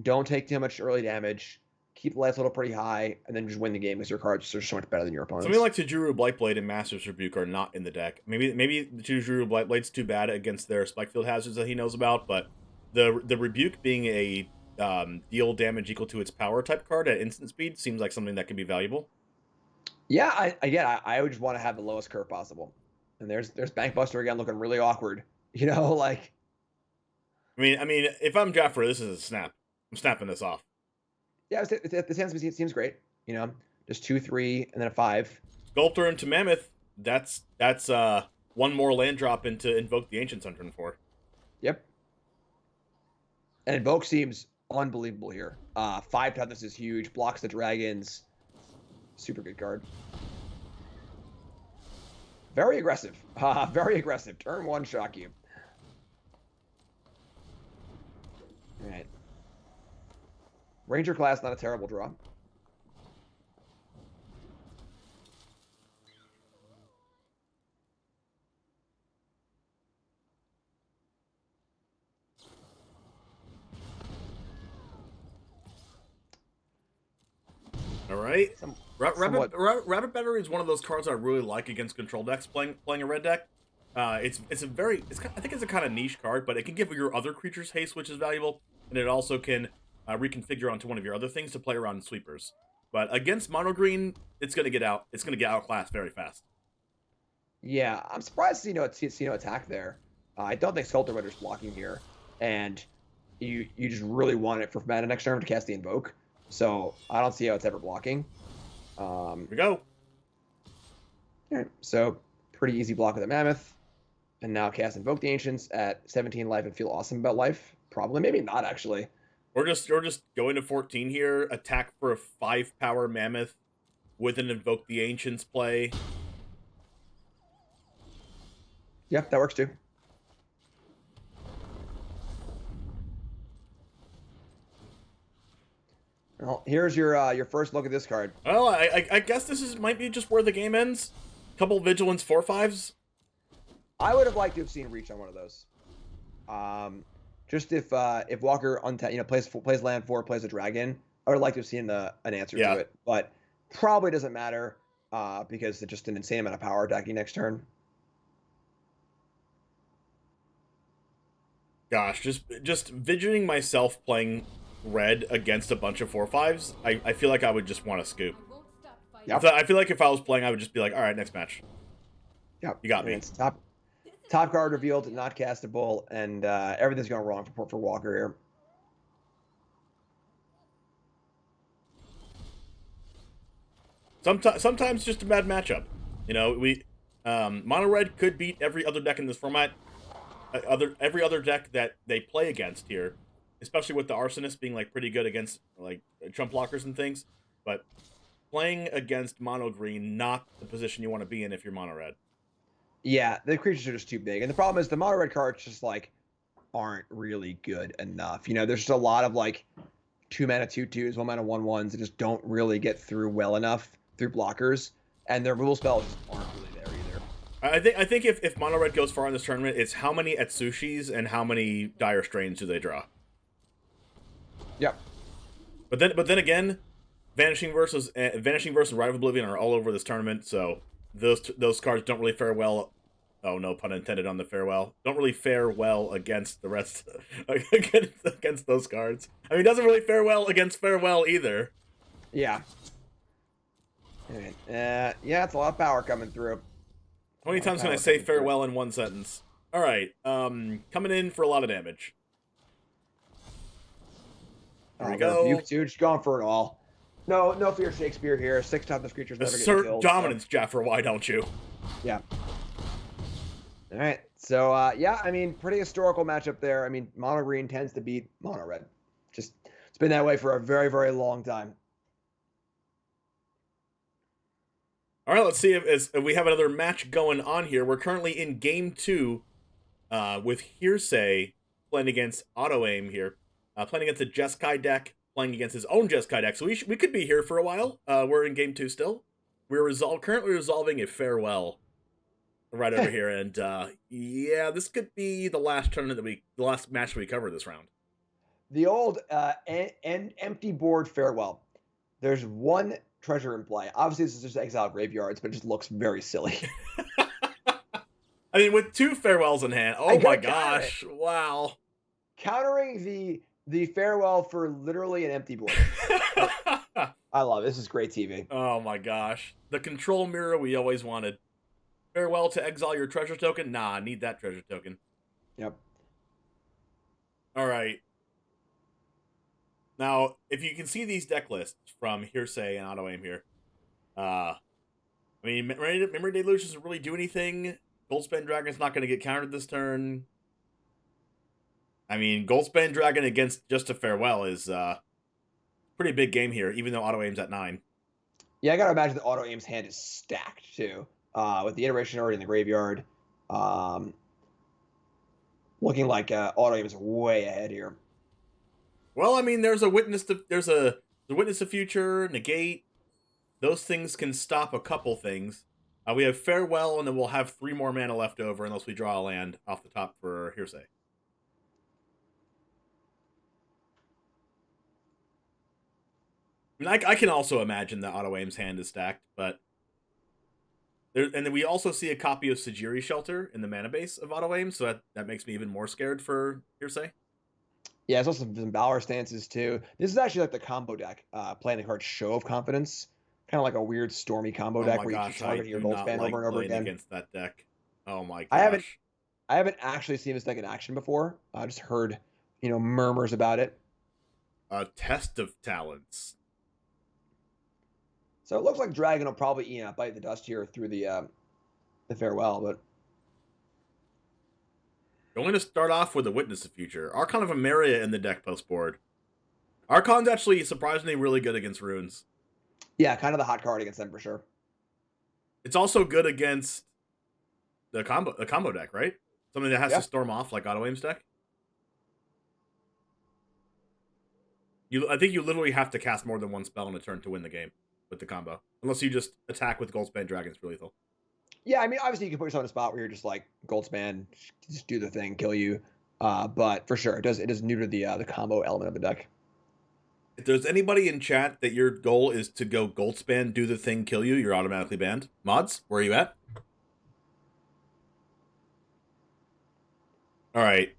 Don't take too much early damage. Keep the life level pretty high, and then just win the game because your cards are so much better than your opponents. Something like Tajuru Blightblade and Master's Rebuke are not in the deck. Maybe Tajuru Blightblade's too bad against their Spikefield hazards that he knows about, but the Rebuke being a deal damage equal to its power type card at instant speed seems like something that can be valuable. Yeah, I would just want to have the lowest curve possible. And there's Bankbuster again looking really awkward. You know, like. I mean, if I'm Jaffer, this is a snap. I'm snapping this off. Yeah, the hand seems great. You know, just 2, 3, and then a 5. Sculptor into Mammoth. That's one more land drop into Invoke the Ancients on turn 4. Yep. And Invoke seems unbelievable here. 5 toughness is huge. Blocks the dragons. Super good card. Very aggressive. Very aggressive. Turn 1 shock you. All right. Ranger class, not a terrible draw. All right. Rabbit Battery is one of those cards I really like against control decks playing a red deck. I think it's a kind of niche card, but it can give your other creatures haste, which is valuable, and it also can reconfigure onto one of your other things to play around in sweepers. But against mono green, it's gonna get outclassed very fast. Yeah, I'm surprised to see no attack there. I don't think Sculptor Winter's blocking here, and you just really want it for mana next turn to cast the Invoke. So I don't see how it's ever blocking. Here we go. All right, so pretty easy block with a Mammoth, and now cast Invoke the Ancients at 17 life and feel awesome about life. Probably, maybe not actually. We're just going to 14 here. Attack for a 5 power Mammoth with an Invoke the Ancients play. Yep, that works too. Well, here's your first look at this card. Well, I guess this might be just where the game ends. Couple Vigilance 4/5s. I would have liked to have seen Reach on one of those. Just if Walker plays land 4, plays a dragon, I would like to have seen an answer to it. But probably doesn't matter because it's just an insane amount of power attacking next turn. Gosh, just visioning myself playing red against a bunch of 4/5s, I feel like I would just want to scoop. Yep. I feel like if I was playing, I would just be like, all right, next match. Yep. You got me. It's top card revealed, not castable, and everything's going wrong for Walker here. Sometimes just a bad matchup. You know, mono red could beat every other deck in this format. Every other deck that they play against here, especially with the Arsonist being like pretty good against like trump blockers and things. But playing against mono green, not the position you want to be in if you're mono red. Yeah, the creatures are just too big, and the problem is the mono red cards just like aren't really good enough. You know, there's just a lot of like 2 mana 2/2s, 1 mana 1/1s that just don't really get through well enough through blockers, and their removal spells just aren't really there either. I think if mono red goes far in this tournament, it's how many Atsushis and how many Dire Strains do they draw. Yep. But then again, Vanishing Verse and Rite of Oblivion are all over this tournament, so those cards don't really fare well. Oh, no pun intended on the farewell. Don't really fare well against the rest against those cards. I mean, it doesn't really fare well against Farewell either. Yeah. All right. Yeah, it's a lot of power coming through. How many times can I say farewell in one sentence? All right. Coming in for a lot of damage. There we go. You two just going for it all. No fear Shakespeare here. 6 toughness creatures never get killed. Assert dominance, Jaffer. Why don't you? Yeah. All right. So, yeah, I mean, pretty historical matchup there. I mean, mono green tends to beat mono red. Just, it's been that way for a very, very long time. All right, let's see if we have another match going on here. We're currently in game 2 with Hearsay playing against Auto Aim here. Playing against a Jeskai deck, playing against his own Jeskai deck. So we could be here for a while. We're in game 2 still. We're currently resolving a Farewell right over here. And yeah, this could be the last match we cover this round. The old empty board Farewell. There's one treasure in play. Obviously, this is just exile graveyards, but it just looks very silly. I mean, with 2 Farewells in hand. Oh my gosh. Wow. Countering the Farewell for literally an empty board. I love it. This is great TV. Oh my gosh. The control mirror we always wanted. Farewell to exile your treasure token? Nah, need that treasure token. Yep. All right. Now, if you can see these deck lists from Hearsay and Auto Aim here, I mean, Memory Deluge doesn't really do anything. Goldspan Dragon's not going to get countered this turn. I mean, Goldspan Dragon against Just a Farewell is pretty big game here, even though auto aim's at 9. Yeah, I gotta imagine the auto aim's hand is stacked too, with the iteration already in the graveyard. Looking like auto aim is way ahead here. Well, I mean, there's a witness to future, negate. Those things can stop a couple things. We have Farewell, and then we'll have 3 more mana left over unless we draw a land off the top for Hearsay. I mean, I can also imagine that Auto Aim's hand is stacked, but and then we also see a copy of Sajiri Shelter in the mana base of Auto Aim, so that makes me even more scared for Hearsay. Yeah, there's also some Valor stances too. This is actually like the combo deck, playing the card Show of Confidence, kind of like a weird Stormy combo deck where you keep targeting your Goldspan over and over again. Against that deck. Oh my gosh. I haven't actually seen this deck in action before. I just heard, murmurs about it. A Test of Talents. So it looks like Dragon will probably bite the dust here through the Farewell, but going to start off with a Witness of Future. Archon of Emeria in the deck post board. Archon's actually surprisingly really good against runes. Yeah, kind of the hot card against them for sure. It's also good against the combo deck, right? Something that has to storm off like Auto Aim's deck. I think you literally have to cast more than one spell in a turn to win the game with the combo. Unless you just attack with Goldspan Dragons for lethal. Yeah, I mean, obviously you can put yourself in a spot where you're just like, Goldspan, just do the thing, kill you. But for sure, it does neuter the combo element of the deck. If there's anybody in chat that your goal is to go Goldspan, do the thing, kill you, you're automatically banned. Mods, where are you at? All right.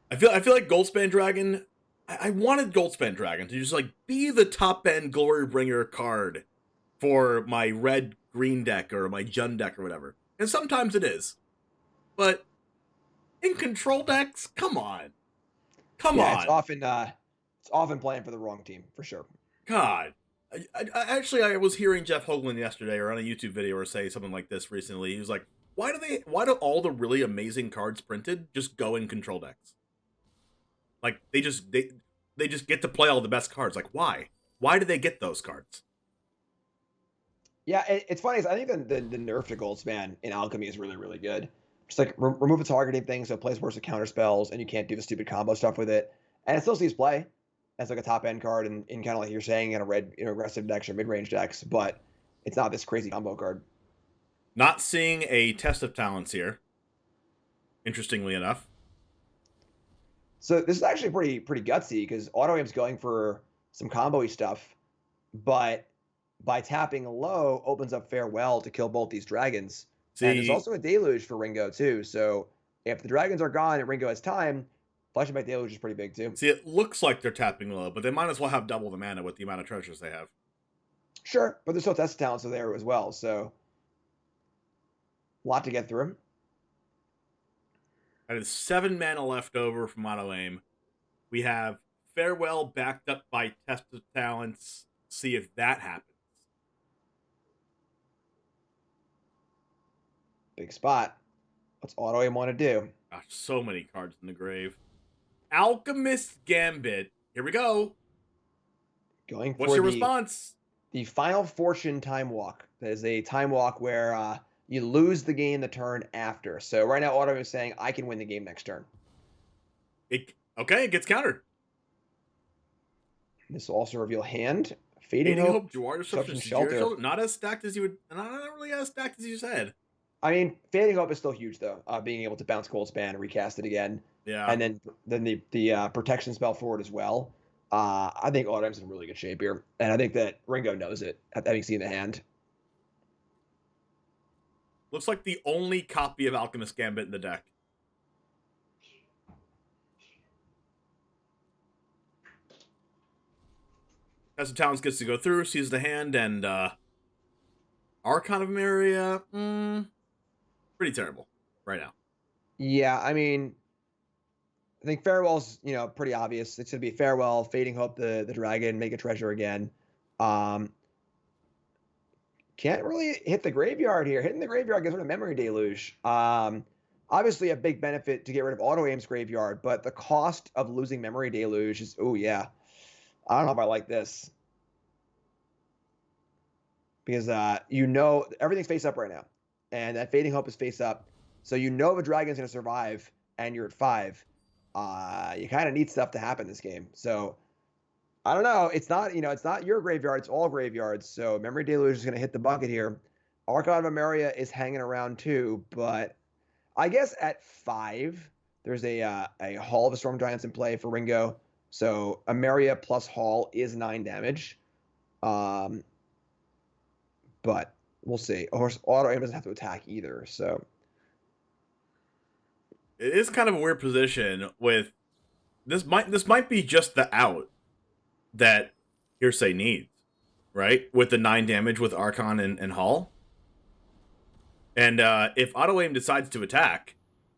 I feel like Goldspan Dragon. I wanted Goldspan Dragon to just like be the top end Glorybringer card for my red-green deck or my Jund deck or whatever. And sometimes it is. But in control decks, come on. Come on. It's often playing for the wrong team, for sure. God. I was hearing Jeff Hoogland yesterday or on a YouTube video or say something like this recently. He was like, why do all the really amazing cards printed just go in control decks? Like they just get to play all the best cards. Like why? Why do they get those cards? Yeah, it's funny. I think the nerf to Goldspan in Alchemy is really, really good. Just like remove the targeting thing, so it plays worse with counter spells, and you can't do the stupid combo stuff with it. And it still sees play as like a top end card, and in kind of like you're saying in a red aggressive decks or mid range decks, but it's not this crazy combo card. Not seeing a Test of Talents here. Interestingly enough. So this is actually pretty gutsy because Auto Aim's going for some combo-y stuff, but by tapping low opens up Farewell to kill both these dragons. See, and there's also a Deluge for Ringo too. So if the dragons are gone and Ringo has time, flashing back Deluge is pretty big too. See, it looks like they're tapping low, but they might as well have double the mana with the amount of treasures they have. Sure, but there's still Test of Talents there as well, so a lot to get through. And there's 7 mana left over from Auto Aim. We have Farewell backed up by Test of Talents. See if that happens. Big spot. What's Auto Aim want to do? Gosh, so many cards in the grave. Alchemist Gambit. Here we go. Going for What's your response? The Final Fortune Time Walk. That is a time walk where you lose the game the turn after. So right now, Auto Aim is saying, I can win the game next turn. It gets countered. This will also reveal hand. Fading Hope, Jawar Disruption, Shelter. Not as stacked as you would. Not really as stacked as you said. I mean, Fading Hope is still huge though. Being able to bounce Goldspan and recast it again. Yeah. And then the protection spell forward as well. I think Auto Aim's in really good shape here, and I think that Ringo knows it, having seen the hand. Looks like the only copy of Alchemist Gambit in the deck. Test of Talents gets to go through, sees the hand, and Archon of Emeria, pretty terrible right now. Yeah, I mean, I think Farewell's, pretty obvious. It's going to be Farewell, Fading Hope, the dragon, make a treasure again. Can't really hit the graveyard here. Hitting the graveyard gets rid of Memory Deluge. Obviously a big benefit to get rid of Auto Aim's graveyard, but the cost of losing Memory Deluge is, oh yeah. I don't know if I like this. Because you know everything's face up right now. And that Fading Hope is face up. So you know if a dragon's gonna survive and you're at 5. You kind of need stuff to happen this game. So I don't know. It's not, it's not your graveyard. It's all graveyards. So Memory Deluge is going to hit the bucket here. Archon of Emeria is hanging around too, but I guess at 5, there's a Hall of the Storm Giants in play for Ringo. So Emeria plus Hall is 9 damage. But we'll see. Of course, Auto Aim doesn't have to attack either. So it is kind of a weird position with this might be just the out that Hearsay needs, right? With the 9 damage with Archon and Hall. And if Auto Aim decides to attack,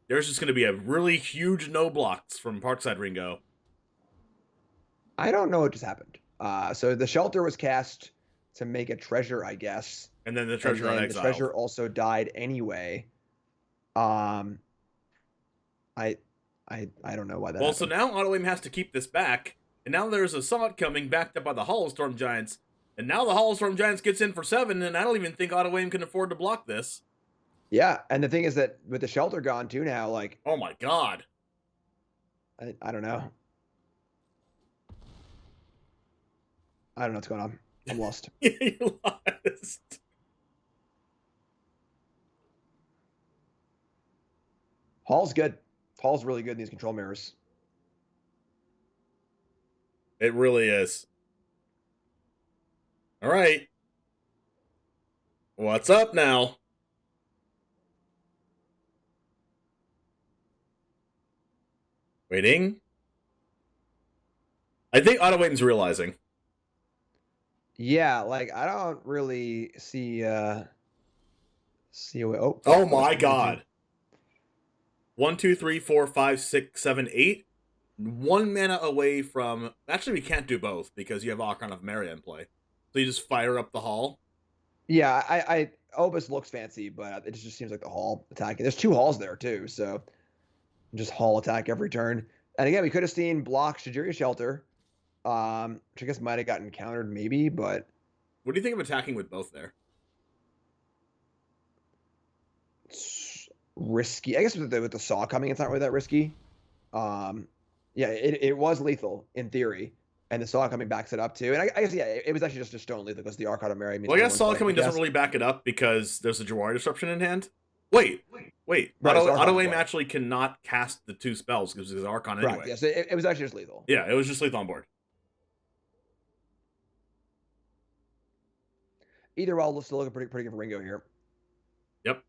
there's just going to be a really huge no blocks from Parkside Ringo. I don't know what just happened. So the Shelter was cast to make a treasure, I guess. And then the treasure on exile. The treasure also died anyway. I don't know why that happened. So now Auto Aim has to keep this back. And now there's a Sod coming backed up by the Hall of Storm Giants. And now the Hall of Storm Giants gets in for 7, and I don't even think Auto Aim can afford to block this. Yeah, and the thing is that with the Shelter gone too now, like... Oh my god. I don't know. I don't know what's going on. I'm lost. You lost. Hall's good. Hall's really good in these control mirrors. It really is. All right. What's up now? Waiting. I think Auto Aim's realizing. Yeah, like I don't really see a way. Oh my god. 1, 2, 3, 4, 5, 6, 7, 8. 1 mana away from... Actually, we can't do both because you have Archon of Maria in play. So you just fire up the Hall. Yeah, I Obus looks fancy, but it just seems like the Hall attacking. There's 2 Halls there too, so just Hall attack every turn. And again, we could have seen block Shajiri Shelter, which I guess might have gotten countered maybe, but... What do you think of attacking with both there? It's risky. I guess with the Saw coming, it's not really that risky. Yeah, it was lethal in theory, and the Saw coming backs it up too. And I guess, yeah, it was actually just a stone lethal because the Archon of Mary means... Well, I guess Saw coming doesn't really back it up because there's a Jawari Disruption in hand. Wait. Right, Auto Aim actually cannot cast the 2 spells because it's Archon anyway. Right, yeah, so it was actually just lethal. Yeah, it was just lethal on board. Either way, I'll still look pretty good for Ringo here. Yep.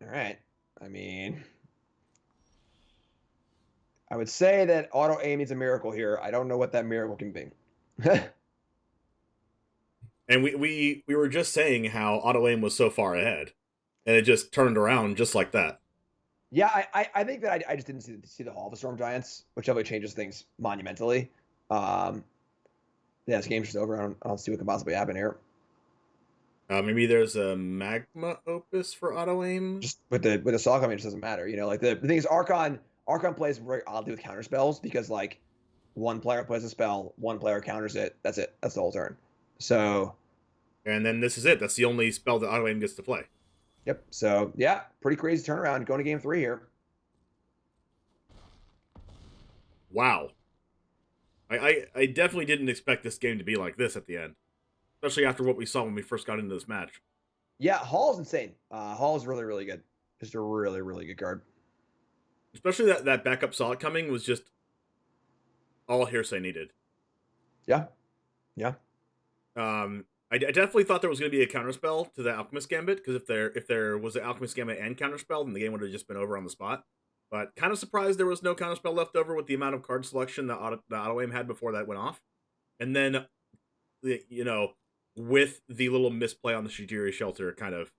All right. I mean, I would say that Auto Aim needs a miracle here. I don't know what that miracle can be. And we were just saying how Auto Aim was so far ahead, and it just turned around just like that. Yeah, I think that I just didn't see the Hall of the Storm Giants, which probably changes things monumentally. Yeah, this game's just over. I don't see what could possibly happen here. Maybe there's a Magma Opus for Auto Aim. Just with the Saw coming, it just doesn't matter. You know, like the thing is, Archon plays very oddly with counter spells because like 1 player plays a spell, 1 player counters it. That's it. That's the whole turn. So, and then this is it. That's the only spell that Auto Aim gets to play. Yep. So yeah, pretty crazy turnaround. Going to game 3 here. Wow. I definitely didn't expect this game to be like this at the end, especially after what we saw when we first got into this match. Yeah, Hall's insane. Hall's really, really good. Just a really, really good card. Especially that backup Solid coming was just all Hearsay needed. Yeah. Yeah. I definitely thought there was going to be a counterspell to the Alchemist Gambit, because if there was an Alchemist Gambit and counterspell, then the game would have just been over on the spot. But kind of surprised there was no counterspell left over with the amount of card selection that Auto Aim had before that went off. And then, you know, with the little misplay on the Shajiri Shelter, kind of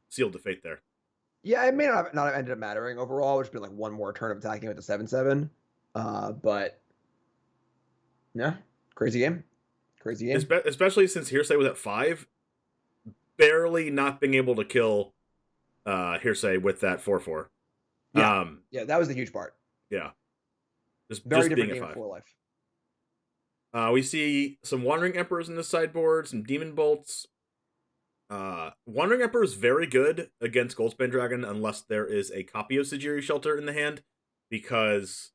sealed the fate there. Yeah, it may not have ended up mattering overall. It's been like one more turn of attacking with the 7/7. But yeah, crazy game. Crazy game. Especially since Hearsay was at 5, barely not being able to kill Hearsay with that 4/4. Yeah, yeah, that was the huge part. Yeah, Very just being different at game of 5. 4 life. We see some Wandering Emperors in the sideboard, some Demon Bolts. Wandering Emperor is very good against Goldspan Dragon unless there is a copy of Sagiri Shelter in the hand, because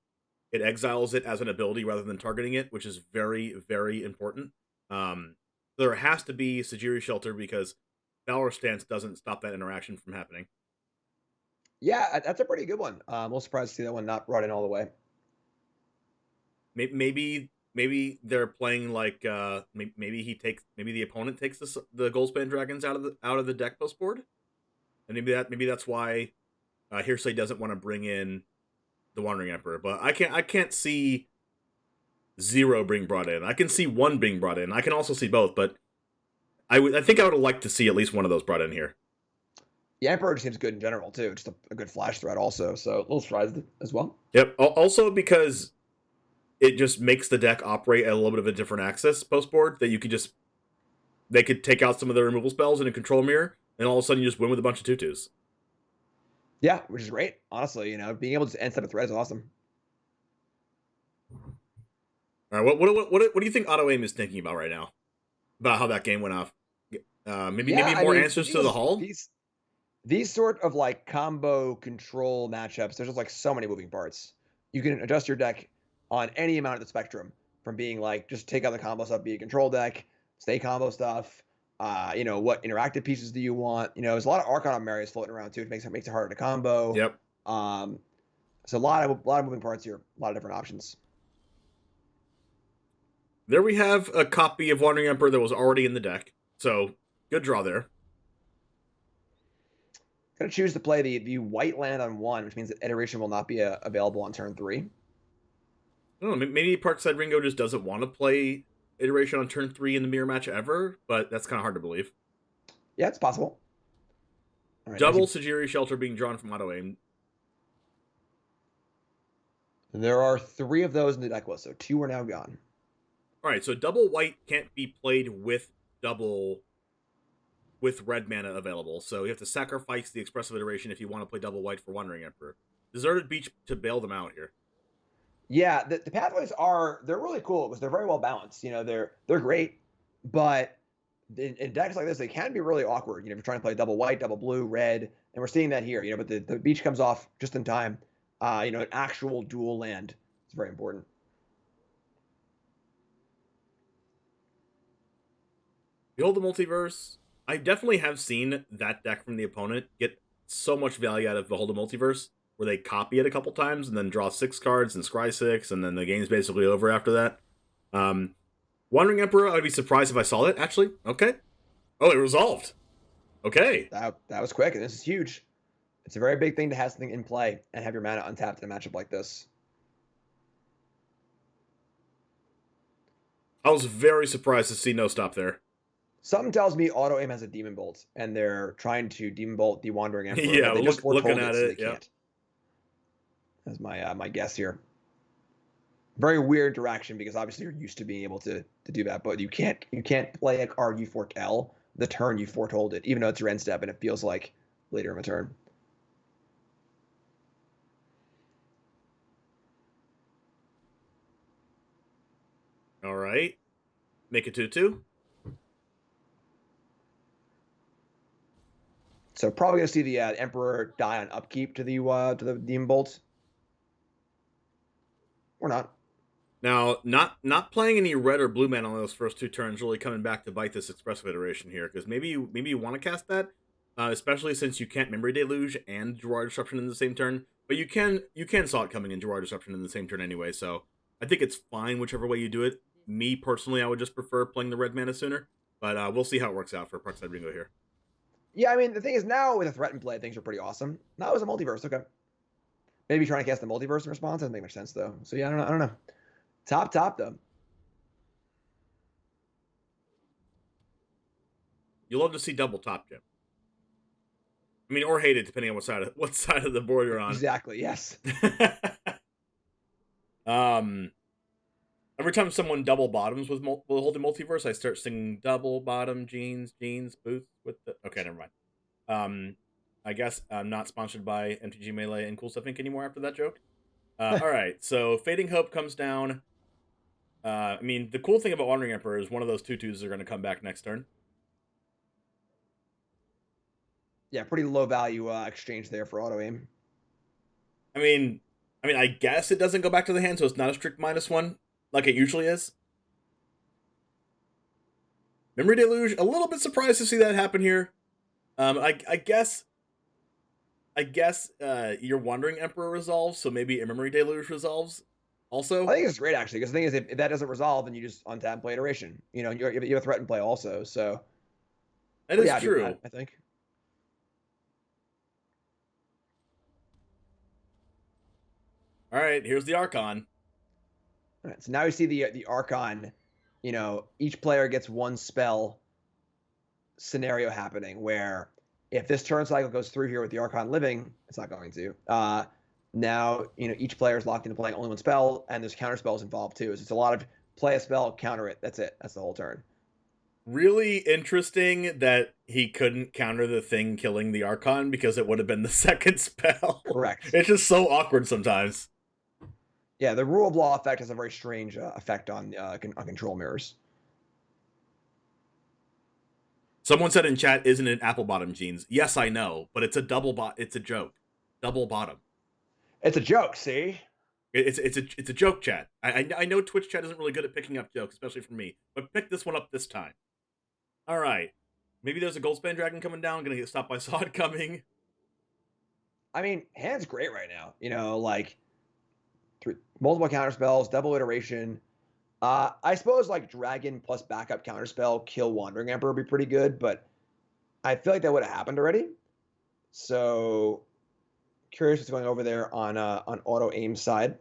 it exiles it as an ability rather than targeting it, which is very, very important. There has to be Sagiri Shelter because Valor Stance doesn't stop that interaction from happening. Yeah, that's a pretty good one. I'm a little surprised to see that one not brought in all the way. Maybe they're playing like maybe the opponent takes the Goldspan Dragons out of the deck post board, and maybe that's why Hearsay doesn't want to bring in the Wandering Emperor. But I can't see 0 being brought in. I can see 1 being brought in. I can also see both, but I think I would have liked to see at least one of those brought in here. The Emperor seems good in general too, just a good flash threat also. So a little surprised as well. Yep. Also because it just makes the deck operate at a little bit of a different axis post board, that they could take out some of the removal spells in a control mirror, and all of a sudden you just win with a bunch of 2/2s. Yeah, which is great. Honestly, being able to end step a threat is awesome. All right, what do you think Auto Aim is thinking about right now? About how that game went off? Maybe more answers to the Hall? These sort of like combo control matchups, there's just like so many moving parts. You can adjust your deck on any amount of the spectrum, from being like just take out the combo stuff, be a control deck, stay combo stuff. What interactive pieces do you want? There's a lot of Archon on Marius floating around too, which makes it harder to combo. Yep. So a lot of moving parts here, a lot of different options. There we have a copy of Wandering Emperor that was already in the deck, so good draw there. Going to choose to play the white land on 1, which means that iteration will not be available on turn 3. I don't know, maybe Parkside Ringo just doesn't want to play iteration on turn 3 in the mirror match ever, but that's kind of hard to believe. Yeah, it's possible. All right, double Sagiri Shelter being drawn from Auto Aim. There are 3 of those in the deck list, so 2 are now gone. All right, so double white can't be played with red mana available, so you have to sacrifice the expressive iteration if you want to play double white for Wandering Emperor. Deserted Beach to bail them out here. Yeah, the pathways they're really cool because they're very well balanced. They're great, but in decks like this, they can be really awkward. If you're trying to play double white, double blue, red, and we're seeing that here. But the beach comes off just in time. An actual dual land is very important. Behold the Multiverse. I definitely have seen that deck from the opponent get so much value out of Behold the Multiverse, where they copy it a couple times and then draw 6 cards and scry 6, and then the game's basically over after that. Wandering Emperor, I'd be surprised if I saw it, actually. Okay. Oh, it resolved. Okay. That was quick, and this is huge. It's a very big thing to have something in play and have your mana untapped in a matchup like this. I was very surprised to see no stop there. Something tells me Auto Aim has a Demon Bolt, and they're trying to Demon Bolt the Wandering Emperor. Yeah, they just looking at so it, yeah. That's my guess here. Very weird interaction, because obviously you're used to being able to do that, but you can't play a card you foretell the turn you foretold it, even though it's your end step and it feels like later in the turn. All right, make it 2/2. So probably gonna see the Emperor die on upkeep to the Demon Bolt, or not. Now, not playing any red or blue mana on those first 2 turns, really coming back to bite this expressive iteration here, because maybe you want to cast that, especially since you can't Memory Deluge and Gerard Disruption in the same turn, but you can saw it coming in Gerard Disruption in the same turn anyway. So I think it's fine whichever way you do it. Me personally, I would just prefer playing the red mana sooner, but we'll see how it works out for Parkside Ringo here. Yeah, I mean, the thing is, now with a threat in play, things are pretty awesome. Now it was a multiverse, okay. Maybe trying to cast the multiverse in response doesn't make much sense, though. So yeah, I don't know. Top, though. You love to see double top, Jim. I mean, or hate it, depending on what side of the board you're on. Exactly. Yes. Every time someone double bottoms with Holding Multiverse, I start singing double bottom jeans boots with the. Okay, never mind. I guess I'm not sponsored by MTG Melee and Cool Stuff Inc. anymore after that joke. All right, so Fading Hope comes down. I mean, the cool thing about Wandering Emperor is one of those tutus are going to come back next turn. Yeah, pretty low value exchange there for auto aim. I mean, I guess it doesn't go back to the hand, so it's not a strict -1 like it usually is. Memory Deluge, a little bit surprised to see that happen here. I guess your Wandering Emperor resolves, so maybe a Memory Deluge resolves also. I think it's great, actually, because the thing is, if that doesn't resolve, then you just untap and play Iteration. You know, you have a threat and play also, so... That is true. That, I think. All right, here's the Archon. All right, so now we see the Archon, you know, each player gets one spell scenario happening where if this turn cycle goes through here with the Archon living, it's not going to. Now, you know, each player is locked into playing only one spell, and there's counter spells involved too. So it's a lot of play a spell, counter it. That's it. That's the whole turn. Really interesting that he couldn't counter the thing killing the Archon because it would have been the second spell. Correct. It's just so awkward sometimes. Yeah, the Rule of Law effect has a very strange effect on control mirrors. Someone said in chat, "Isn't it apple bottom jeans?" Yes, I know, but it's a It's a joke. Double bottom. It's a joke. See. It's a joke, chat. I know Twitch chat isn't really good at picking up jokes, especially from me, but pick this one up this time. All right, maybe there's a Goldspan Dragon coming down. Gonna get stopped by Sod coming. I mean, hand's great right now. You know, like multiple counter spells, double iteration. I suppose like Dragon plus backup counterspell, kill Wandering Emperor would be pretty good, but I feel like that would have happened already. So curious what's going over there on auto aim side.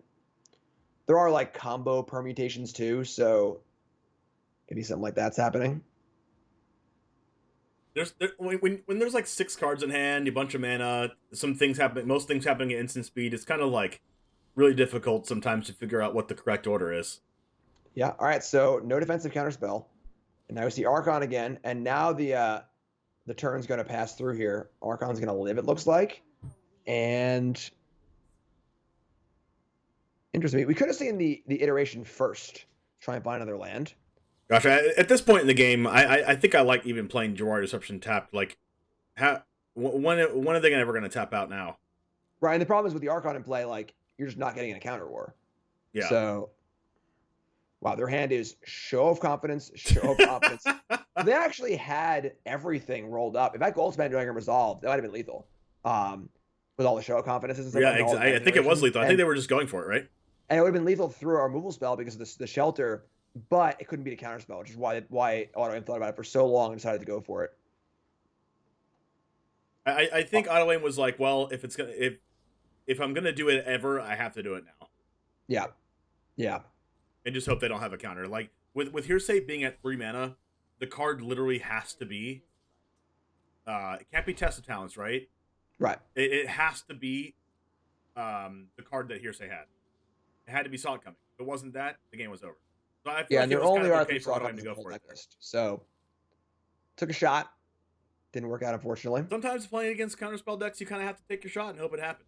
There are like combo permutations too, so maybe something like that's happening. When there's like 6 cards in hand, a bunch of mana, some things happen. Most things happening at instant speed. It's kind of like really difficult sometimes to figure out what the correct order is. Yeah. All right. So no defensive counterspell, and now we see Archon again, and now the turn's going to pass through here. Archon's going to live. It looks like, and interesting. We could have seen the iteration first. Try and find another land. Gosh, at this point in the game, I think I like even playing Jawari Disruption tapped. Like, when are they ever going to tap out now? Right, and the problem is with the Archon in play, like, you're just not getting in a counter war. Yeah. So, wow, their hand is show of confidence, show of confidence. They actually had everything rolled up. If that Goldspan Dragon resolved, that might have been lethal. With all the show of confidence and stuff. Yeah, I think it was lethal. I think they were just going for it, right? And it would have been lethal through our removal spell because of the shelter, but it couldn't beat a counter spell, which is why Auto Aim thought about it for so long and decided to go for it. I think Auto Aim was like, well, if I'm gonna do it ever, I have to do it now. Yeah. Yeah. And just hope they don't have a counter. Like with Hearsay being at 3 mana, the card literally has to be it can't be Test of Talents, right? Right. It has to be the card that Hearsay had. It had to be Salt Coming. If it wasn't that, the game was over. So I feel like it was only kind of are okay for Auto Aim to go for it. So took a shot. Didn't work out, unfortunately. Sometimes playing against counterspell decks, you kind of have to take your shot and hope it happens.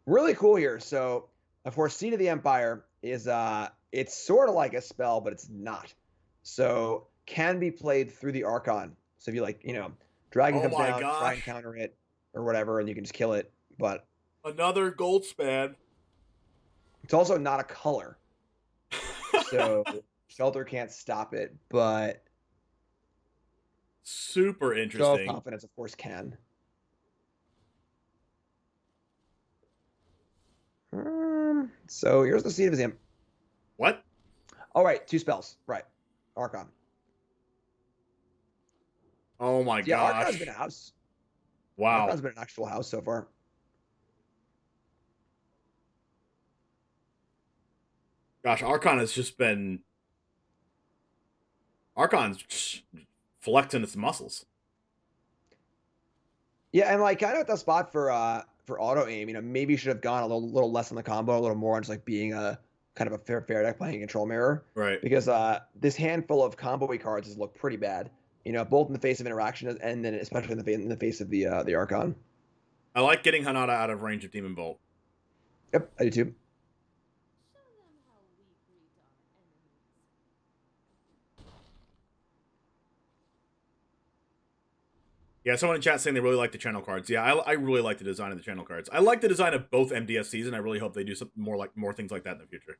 Really cool here. So, of course, Seed of the Empire is it's sort of like a spell, but it's not. So can be played through the Archon. So if you Dragon comes down, try and counter it or whatever, and you can just kill it. But another Goldspan. It's also not a color. So Shelter can't stop it, but super interesting. Show of Confidence, of course, can. So here's the Seed of the Empire. What? All right, 2 spells. Right. Archon. Oh my gosh. Archon's been a house. Wow. Archon's been an actual house so far. Gosh, Archon has just been... Archon's flexing its muscles. Yeah, and like kind of at the spot for auto aim, maybe you should have gone a little less on the combo, a little more on just like being a kind of a fair deck playing control mirror. Right. Because this handful of combo cards has looked pretty bad. Both in the face of interaction and then especially in the face of the Archon. I like getting Hanada out of range of Demon Bolt. Yep, I do too. Yeah, someone in chat saying they really like the channel cards. Yeah, I really like the design of the channel cards. I like the design of both MDSCs, and I really hope they do something more things like that in the future.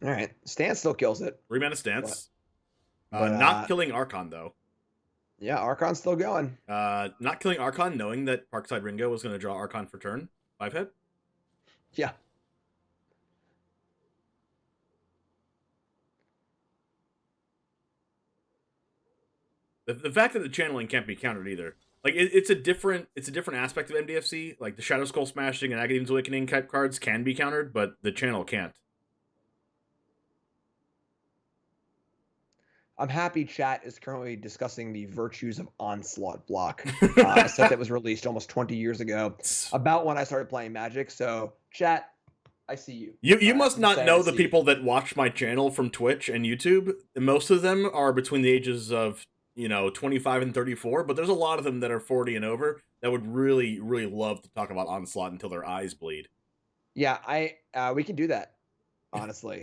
All right, Stance still kills it. 3-mana Stance. Not killing Archon, though. Yeah, Archon's still going. Not killing Archon, knowing that Parkside Ringo was going to draw Archon for turn 5-hit. Yeah. The fact that the channeling can't be countered either. Like it's a different aspect of MDFC. Like the Shadow Skull Smashing and Agadeem's Awakening type cards can be countered, but the channel can't. I'm happy chat is currently discussing the virtues of Onslaught block, a set that was released almost 20 years ago, about when I started playing Magic. So chat, I see you. You must not know the people that watch my channel from Twitch and YouTube. Most of them are between the ages of 25 and 34, but there's a lot of them that are 40 and over that would really, really love to talk about Onslaught until their eyes bleed. Yeah, we can do that, honestly.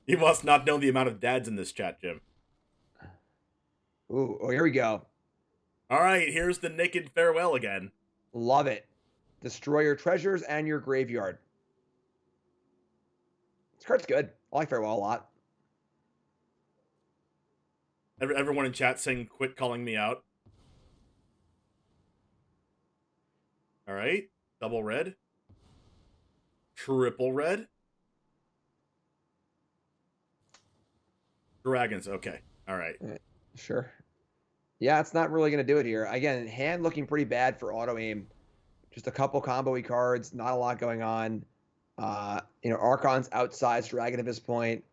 You must not know the amount of dads in this chat, Jim. Ooh, here we go. All right, here's the Naked Farewell again. Love it. Destroy your treasures and your graveyard. This card's good. I like Farewell a lot. Everyone in chat saying, quit calling me out. All right. Double red. Triple red. Dragons. Okay. All right. Sure. Yeah, it's not really going to do it here. Again, hand looking pretty bad for auto aim. Just a couple combo-y cards. Not a lot going on. Archon's outsized dragon at this point.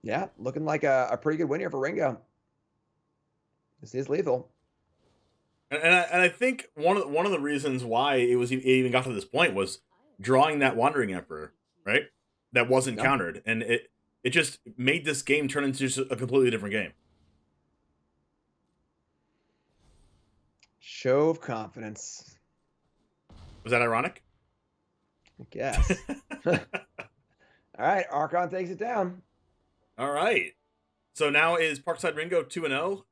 Yeah, looking like a pretty good win here for Ringo. This is lethal. And I think one of the reasons why it even got to this point was drawing that Wandering Emperor, right? That wasn't countered, and it just made this game turn into just a completely different game. Show of confidence. Was that ironic? I guess. All right, Archon takes it down. All right. So now is Parkside Ringo 2-0? All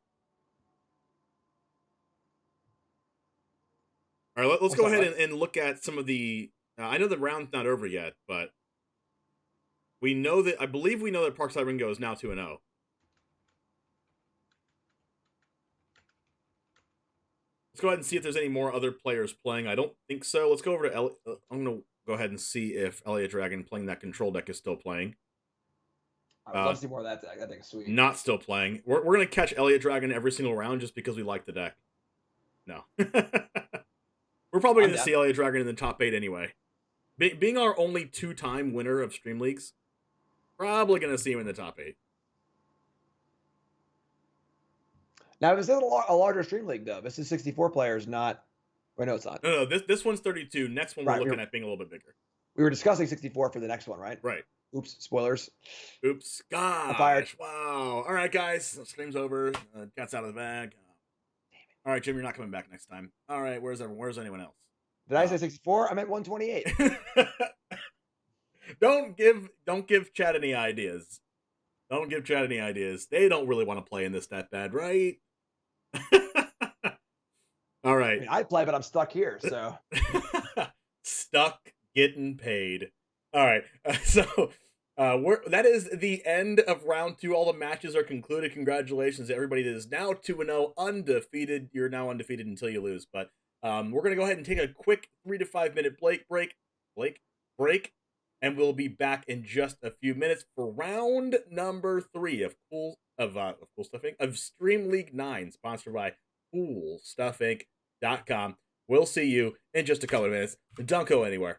right, let's go ahead and look at some of the... I know the round's not over yet, but I believe we know that Parkside Ringo is now 2-0. Let's go ahead and see if there's any more other players playing. I don't think so. Let's go over to I'm going to go ahead and see if Elliot Dragon playing that control deck is still playing. I'd love to see more of that deck. That deck's sweet. Not still playing. We're going to catch Elliot Dragon every single round just because we like the deck. No. We're probably going to see Elliot Dragon in the top 8 anyway. Being our only 2-time winner of Stream Leagues, probably going to see him in the top 8. Now, this is a larger Stream League, though. This is 64 players, not... Wait, no, it's not. No, this one's 32. Next one we're looking at being a little bit bigger. We were discussing 64 for the next one, right? Right. Oops, spoilers. Oops, gosh, wow. All right, guys, stream's over. Cat's out of the bag. All right, Jim, you're not coming back next time. All right, where's anyone else? Did I say 64? I meant 128. Don't give Chad any ideas. Don't give Chad any ideas. They don't really want to play in this that bad, right? All right. I mean, I'd play, but I'm stuck here, so. Stuck getting paid. All right. So that is the end of round 2. All the matches are concluded. Congratulations to everybody that is now 2-0, undefeated. You're now undefeated until you lose. But we're going to go ahead and take a quick 3 to 5 minute break. And we'll be back in just a few minutes for round number 3 of Stream League 9, sponsored by CoolStuffInc.com. We'll see you in just a couple of minutes. Don't go anywhere.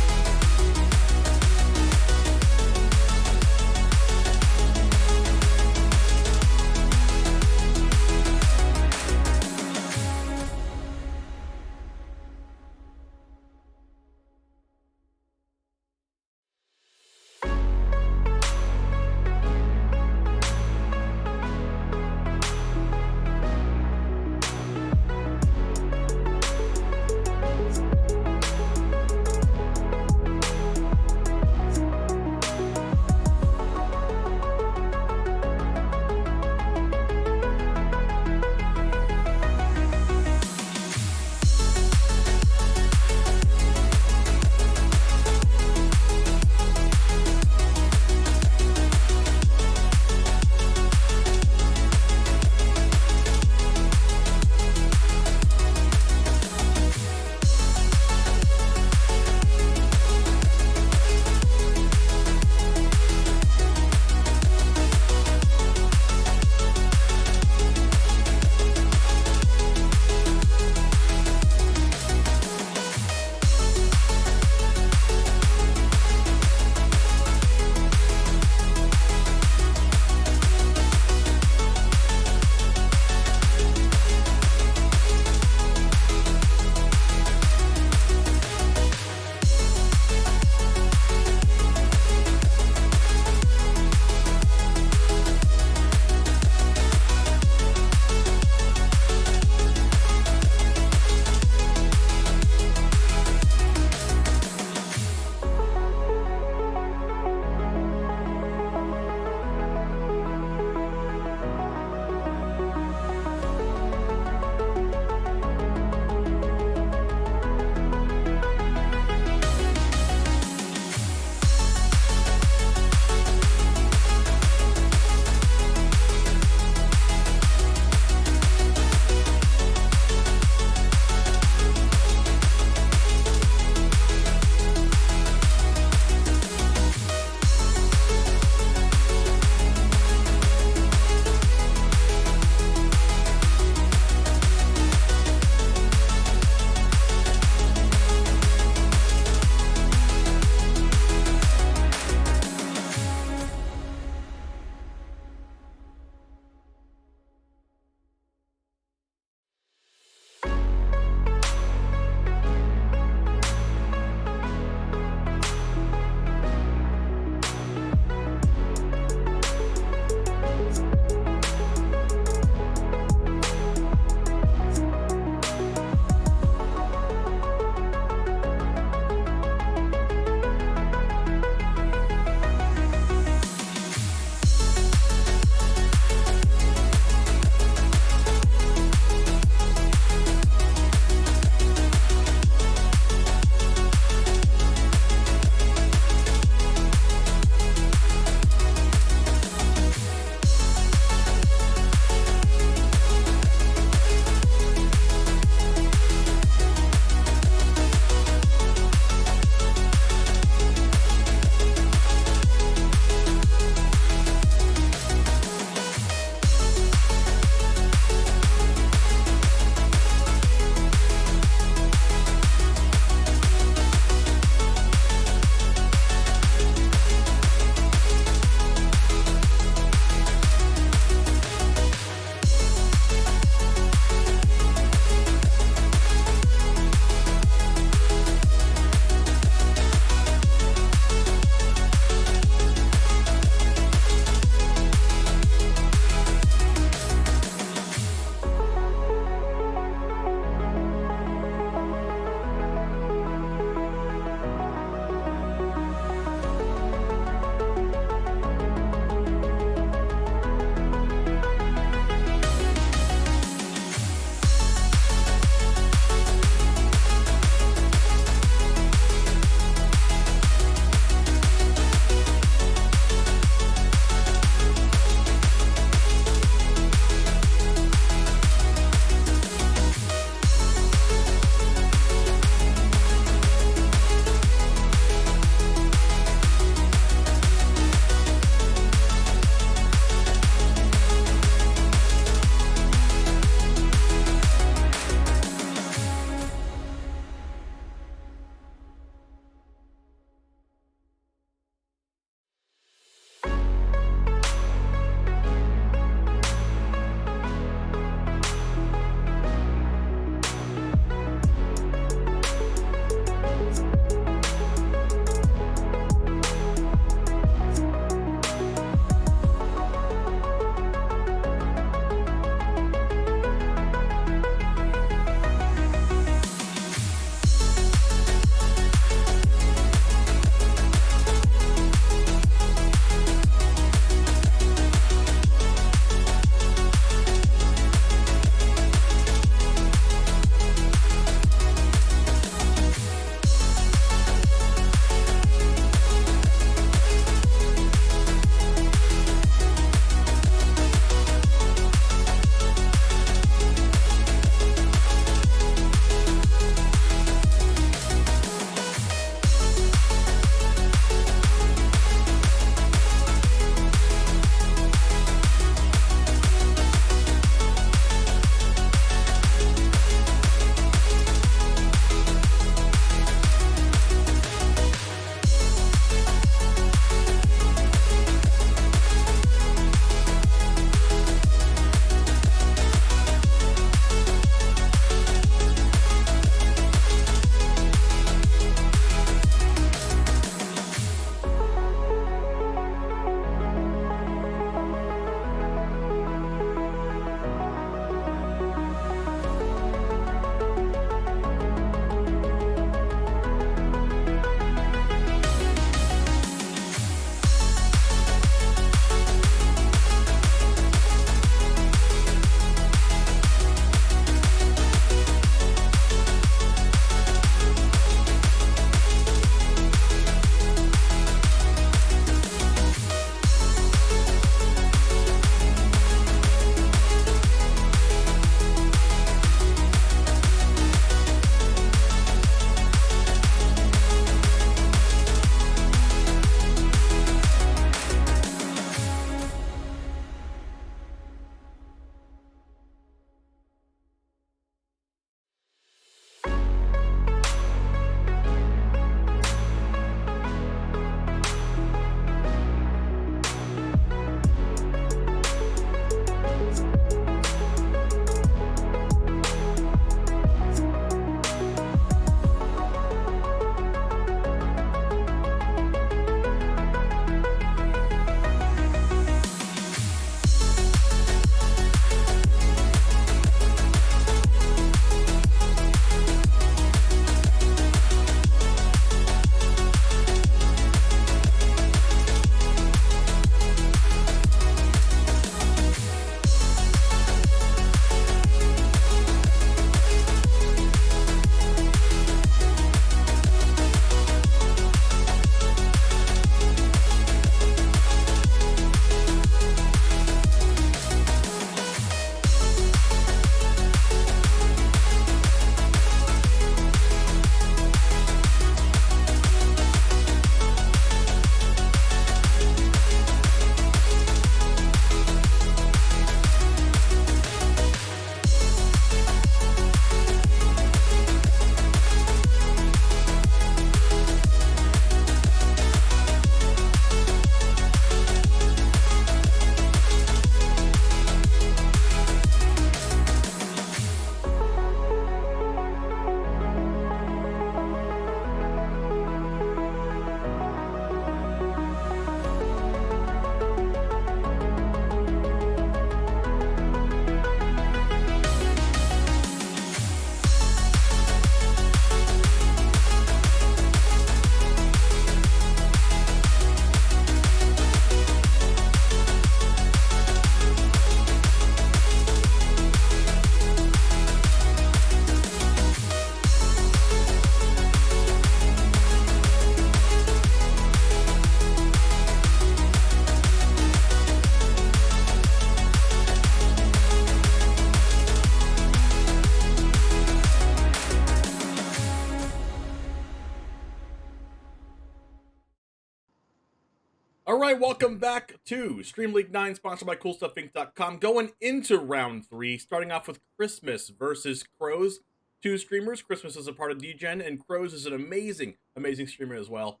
All right, welcome back to Stream League 9, sponsored by CoolStuffInc.com. Going into round 3, starting off with Christmas versus Crokeyz. Two streamers. Christmas is a part of DGen, and Crokeyz is an amazing, amazing streamer as well.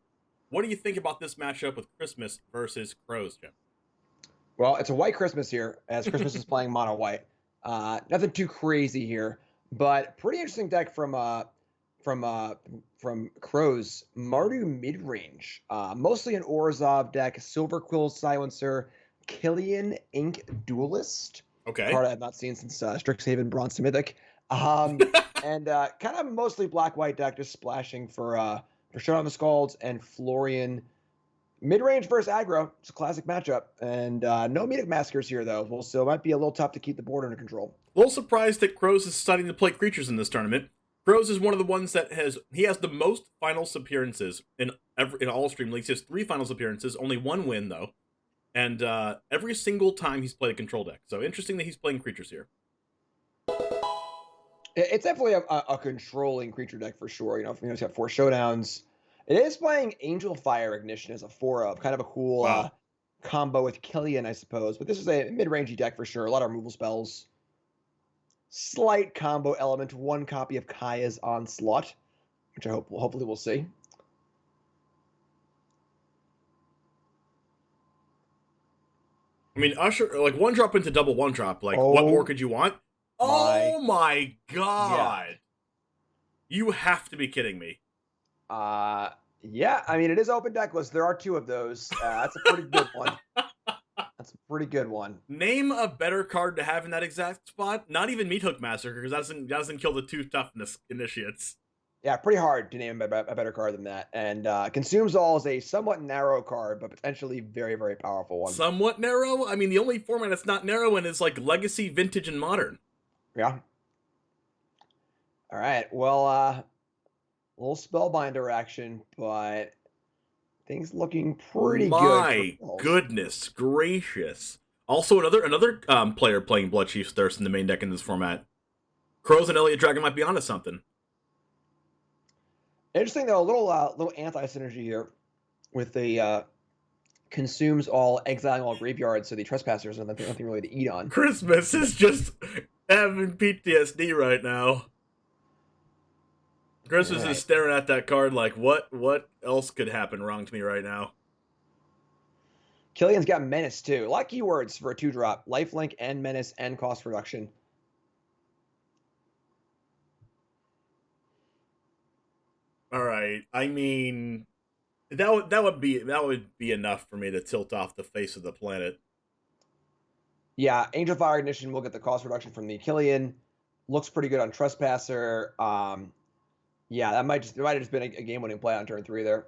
What do you think about this matchup with Christmas versus Crokeyz, Jim? Well, it's a white Christmas here, as Christmas is playing mono white. Nothing too crazy here, but pretty interesting deck from Crokeyz. Mardu midrange, mostly an Orzhov deck. Silver Quill Silencer, Killian Ink Duelist. Okay. Card I have not seen since Strixhaven Bronze to Mythic. And kind of mostly black-white deck, just splashing for Showdown the Scalds and Florian. Mid-range versus aggro. It's a classic matchup. And no Mythic Maskers here, though. So it might be a little tough to keep the board under control. A little surprised that Crokeyz is starting to play creatures in this tournament. Crokeyz is one of the ones that has the most finals appearances in all Stream Leagues. He has 3 finals appearances, only 1 win, though. And every single time he's played a control deck. So interesting that he's playing creatures here. It's definitely a controlling creature deck for sure. It's got 4 showdowns. It is playing Angel Fire Ignition as a 4-of, kind of a cool combo with Killian, I suppose. But this is a mid-rangey deck for sure. A lot of removal spells. Slight combo element. 1 copy of Kaya's Onslaught, which hopefully we'll see. I mean, Usher, like 1-drop into double 1-drop. Like, what more could you want? Oh my god! Yeah. You have to be kidding me. Yeah, I mean, it is open decklist. There are 2 of those. That's a pretty good one. That's a pretty good one. Name a better card to have in that exact spot. Not even Meathook Massacre, because that doesn't kill the 2 toughness initiates. Yeah, pretty hard to name a better card than that. And Consumes All is a somewhat narrow card, but potentially very, very powerful one. Somewhat narrow? I mean, the only format that's not narrow in is like Legacy, Vintage, and Modern. Yeah. All right. Well, a little Spellbinder action, but things looking pretty good. My goodness gracious. Also, another player playing Bloodchief's Thirst in the main deck in this format. Crokeyz and Elliot Dragon might be onto something. Interesting, though, a little anti-synergy here with the Consumes All, Exiling All Graveyards, so the Trespassers have nothing really to eat on. Christmas is just having PTSD right now. Christmas is staring at that card like, what else could happen wrong to me right now? Killian's got Menace, too. A lot of keywords for a 2-drop. Lifelink and Menace and cost reduction. All right. I mean, that would be enough for me to tilt off the face of the planet. Yeah, Angel Fire Ignition will get the cost reduction from the Killian. Looks pretty good on Trespasser. Yeah, that might have just been a game-winning play on turn 3 there.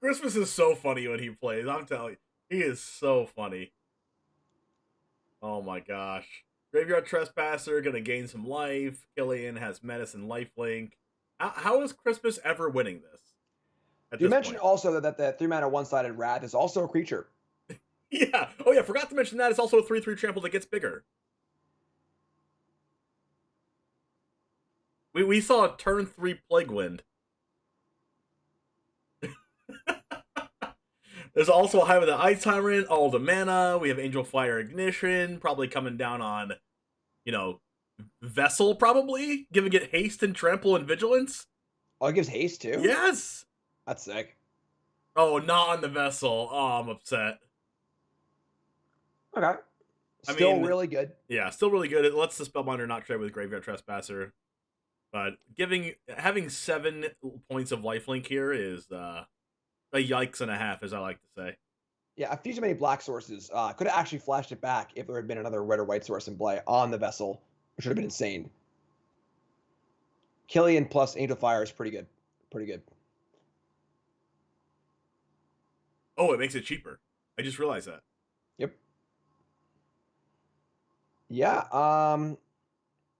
Christmas is so funny when he plays. I'm telling you, he is so funny. Oh my gosh. Graveyard Trespasser, gonna gain some life. Killian has Menace and Lifelink. How is Christmas ever winning this? You mentioned also that the 3-mana one-sided Wrath is also a creature. Yeah. Oh yeah, forgot to mention that. It's also a 3/3 trample that gets bigger. We saw a turn 3 Plague Wind. There's also a Hive of the Ice Tyrant, all the mana. We have Angel Fire Ignition, probably coming down on, Vessel, probably, giving it haste and trample and vigilance. Oh, it gives haste too? Yes! That's sick. Oh, not on the Vessel. Oh, I'm upset. Okay. Still really good. Yeah, still really good. It lets the Spellbinder not trade with Graveyard Trespasser. But having 7 points of lifelink here is a yikes and a half, as I like to say. Yeah, a few too many black sources. Could have actually flashed it back if there had been another red or white source in play on the Vessel, which would have been insane. Killian plus Angel Fire is pretty good. Pretty good. Oh, it makes it cheaper. I just realized that. Yep. Yeah,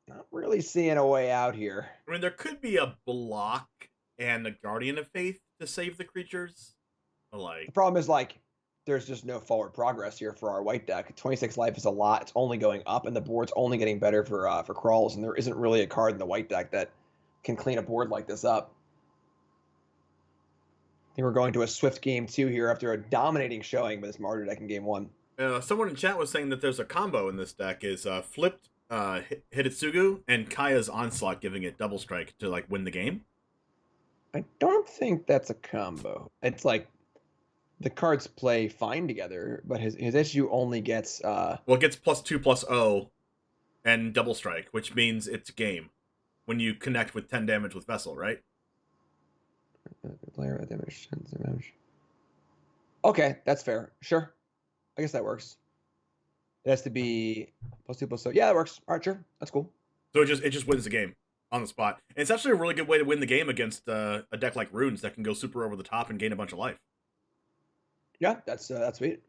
not really seeing a way out here. I mean, there could be a block and a Guardian of Faith to save the creatures. The problem is, there's just no forward progress here for our white deck. 26 life is a lot. It's only going up, and the board's only getting better for crawls, and there isn't really a card in the white deck that can clean a board like this up. think we're going to a swift game 2 here after a dominating showing by this Mardu deck in game 1. Someone in chat was saying that there's a combo in this deck is flipped Hitotsugu and Kaya's Onslaught, giving it double strike to like win the game. I don't think that's a combo. It's like the cards play fine together, but his issue only gets well, it gets +2/+0 and double strike, which means it's game when you connect with 10 damage with Vessel, right? Player damage, 10 damage. Okay, that's fair. Sure. I guess that works. It has to be +2/+0. Yeah, that works. All right, sure. That's cool. So it just wins the game on the spot. And it's actually a really good way to win the game against a deck like Runes that can go super over the top and gain a bunch of life. Yeah, that's sweet.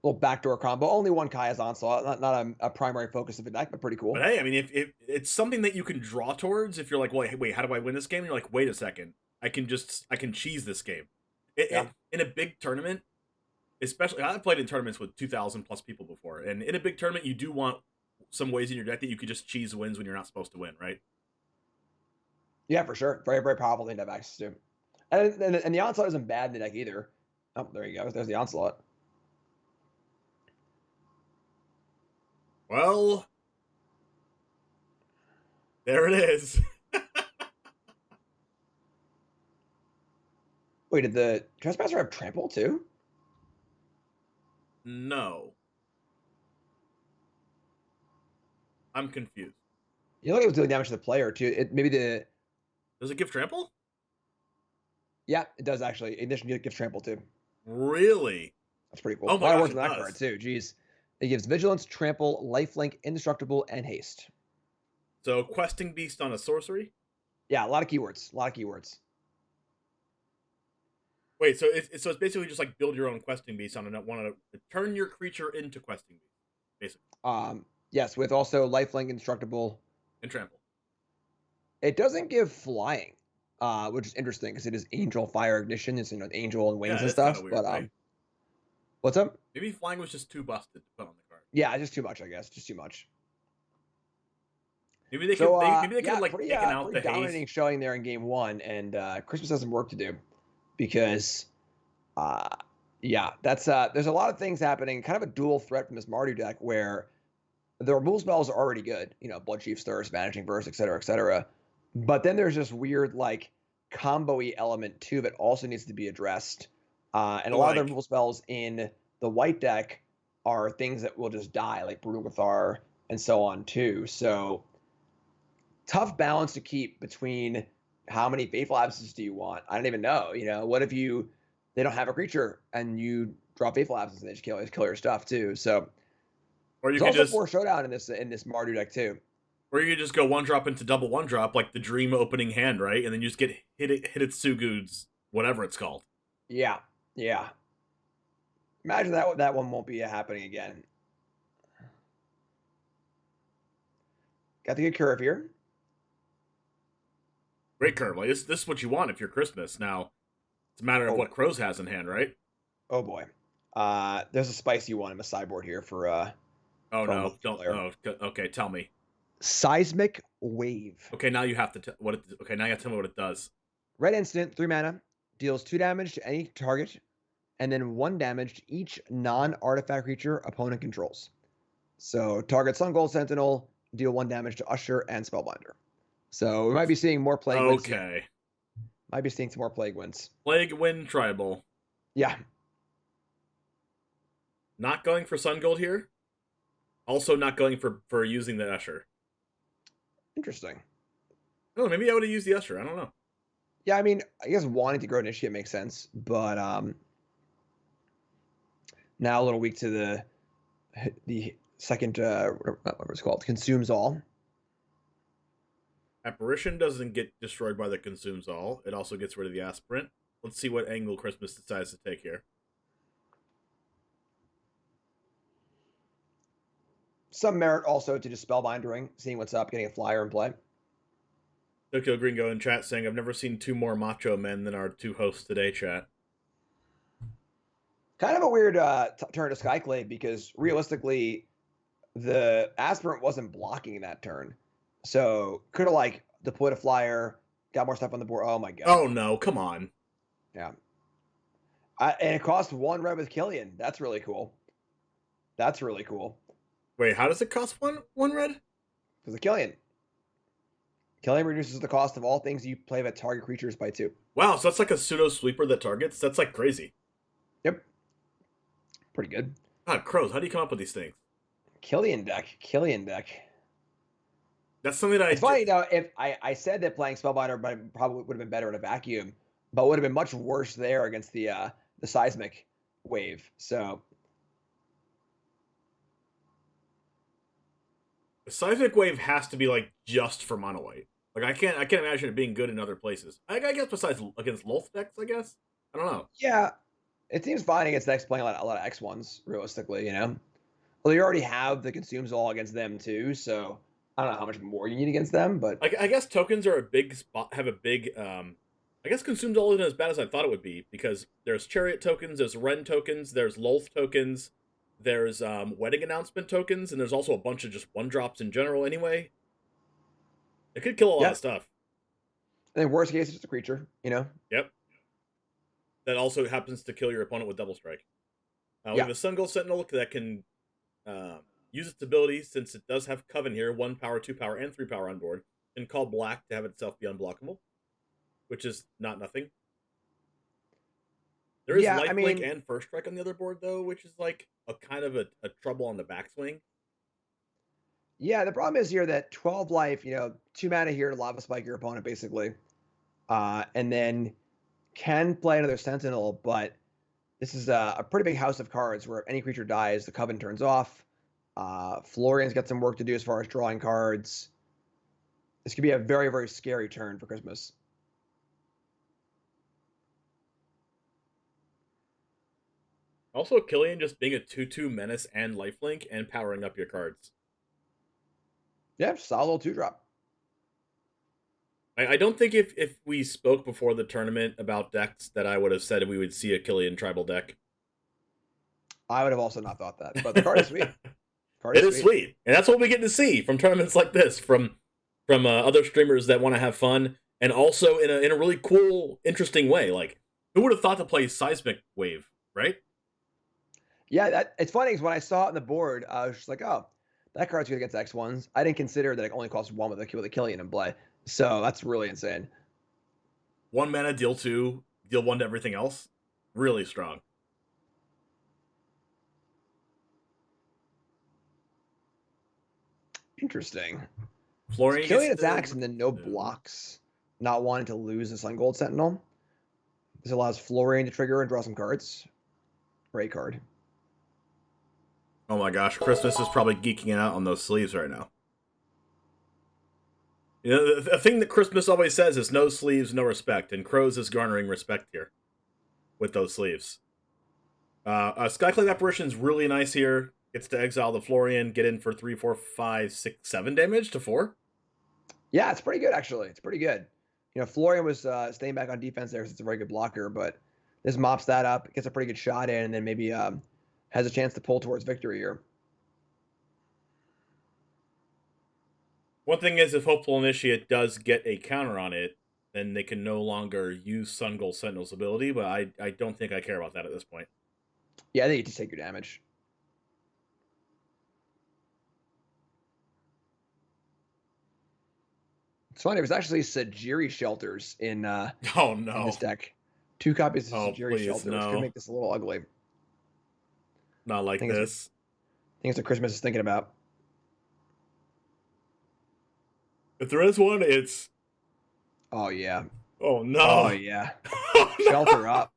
A little backdoor combo. Only one Kaya's Onslaught. Not a primary focus of the deck, but pretty cool. But hey, I mean, if it's something that you can draw towards, if you're like, well, wait, how do I win this game? And you're like, wait a second, I can cheese this game. In a big tournament, especially, I've played in tournaments with 2,000 plus people before, and in a big tournament, you do want some ways in your deck that you could just cheese wins when you're not supposed to win, right? Yeah, for sure. Very, very powerful thing to have access to. And the Onslaught isn't bad in the deck either. Oh, there you go. There's the Onslaught. Well, there it is. Wait, did the Trespasser have trample too? No. I'm confused. You look like it was doing damage to the player too. Does it give trample? Yeah, it does actually. In addition, it gives trample too. Really? That's pretty cool. Oh my gosh, on that card too. Jeez. It gives vigilance, trample, lifelink, indestructible, and haste. So questing beast on a sorcery? Yeah, a lot of keywords. Wait, so it's basically just like build your own questing beast on one to turn your creature into questing beast, basically. Yes, with also lifelink, indestructible, and trample. It doesn't give flying, which is interesting because it is angel fire ignition. It's angel and wings and stuff. Weird, but right? What's up? Maybe flying was just too busted to put on the card. Yeah, just too much, I guess. Just too much. Maybe they could like taken out the dominating haste. showing there in game 1, and Christmas has some work to do because that's there's a lot of things happening, kind of a dual threat from this Mardu deck where the removal spells are already good, Blood Chief Thirst, Vanishing Verse, etc. But then there's this weird like combo-y element too that also needs to be addressed. And a lot of the removal spells in the white deck are things that will just die, like Brutal Cathar and so on too. So tough balance to keep between how many Faithful Absences do you want? I don't even know. What if they don't have a creature and you draw Faithful Absence and they just kill your stuff too. So or you there's could also 4 showdown in this Mardu deck too. Or you could just go 1-drop into double 1-drop like the Dream opening hand, right? And then you just get Hitotsugu's whatever it's called. Yeah. Imagine that one won't be happening again. Got the good curve here. Great curve. Like this is what you want if you're Christmas. Now, it's a matter of what Crokeyz has in hand, right? Oh boy. There's a spicy one in the sideboard here for oh no, don't. Oh, okay, tell me. Seismic Wave. Okay, now you have to now you have to tell me what it does. Red instant, 3 mana, deals 2 damage to any target, and then 1 damage to each non-artifact creature opponent controls. So target Sun Gold Sentinel, deal 1 damage to Usher and Spellbinder. So we might be seeing more Plague Winds. Okay. Might be seeing some more Plague Winds. Plague Wind Tribal. Yeah. Not going for Sun Gold here. Also not going for using the Usher. Interesting. Oh, maybe I would have used the Usher. I don't know. Yeah, I mean, I guess wanting to grow initiative makes sense, but now a little weak to the second whatever it's called, Consumes All. Apparition doesn't get destroyed by the Consumes All. It also gets rid of the Aspirant. Let's see what angle Christmas decides to take here. Some merit also to just Spellbindering, seeing what's up, getting a flyer in play. Tokyo Gringo in chat saying, I've never seen 2 more macho men than our 2 hosts today, chat. Kind of a weird turn to Skyclave because realistically, the Aspirant wasn't blocking that turn. So could have deployed a flyer, got more stuff on the board. Oh my god. Oh no, come on. Yeah. And it costs 1 red with Killian. That's really cool. That's really cool. Wait, how does it cost one red? Because of Killian. Killian reduces the cost of all things you play with target creatures by 2. Wow, so that's like a pseudo sweeper that targets? That's like crazy. Yep. Pretty good. God, Crows, how do you come up with these things? Killian deck. Killian deck. That's something that It's funny, though, if I said that playing Spellbinder probably would have been better in a vacuum, but would have been much worse there against the Seismic wave. So the Seismic Wave has to be like just for mono white. Like I can't imagine it being good in other places. I guess besides against Lolth decks, I guess. I don't know. yeah, it seems fine against decks playing a lot of X1s, realistically, you know? Well, you already have the Consumes All against them, too, so I don't know how much more you need against them, but... I guess tokens are a big spot, have a big... I guess Consumed All isn't as bad as I thought it would be, because there's Chariot tokens, there's Ren tokens, there's Lolth tokens, there's Wedding Announcement tokens, and there's also a bunch of just one-drops in general anyway. It could kill a lot of stuff. And then worst case, it's just a creature, you know? Yep. That also happens to kill your opponent with Double Strike. We have a Sun Gold Sentinel that can use its ability, since it does have Coven here, 1 power, 2 power, and 3 power on board, and call black to have itself be unblockable, which is not nothing. There is lifelink and first strike on the other board, though, which is like a kind of a trouble on the backswing. Yeah, the problem is here that 12 life, 2 mana here to Lava Spike your opponent, basically. And then can play another Sentinel, but this is a pretty big house of cards where if any creature dies, the Coven turns off. Florian's got some work to do as far as drawing cards. This could be a very, very scary turn for Christmas. Also, Killian just being a 2/2 menace and lifelink and powering up your cards. Yeah, solid 2-drop. I don't think if we spoke before the tournament about decks that I would have said we would see a Killian tribal deck. I would have also not thought that, but the card is sweet. It is sweet, and that's what we get to see from tournaments like this, from other streamers that want to have fun, and also in a really cool, interesting way. Like, who would have thought to play Seismic Wave, right? Yeah, it's funny because when I saw it on the board, I was just like, oh, that card's good against X1s. I didn't consider that it only costs 1 with a Killian in play. So that's really insane. 1 mana, deal 2, deal 1 to everything else. Really strong. Interesting. Florian Killian attacks and then no blocks. Not wanting to lose the Sun Gold Sentinel. This allows Florian to trigger and draw some cards. Great card. Oh my gosh, Christmas is probably geeking out on those sleeves right now. You know, the thing that Christmas always says is no sleeves, no respect, and Crows is garnering respect here with those sleeves. Skyclave Apparition's really nice here. Gets to exile the Florian, get in for 3, 4, 5, 6, 7 damage to 4. Yeah, it's pretty good, actually. It's pretty good. Florian was staying back on defense there because it's a very good blocker, but this mops that up, gets a pretty good shot in, and then maybe has a chance to pull towards victory here. One thing is, if Hopeful Initiate does get a counter on it, then they can no longer use Sun Gold Sentinel's ability, but I don't think I care about that at this point. Yeah, I think you just take your damage. It's funny, there's actually Sajiri Shelters in in this deck. 2 copies of Sajiri Shelter, which could make this a little ugly. Not like this. I think it's what Christmas is thinking about. If there is one, it's... Oh, yeah. Oh, no. Oh, yeah. Oh, no. Shelter up.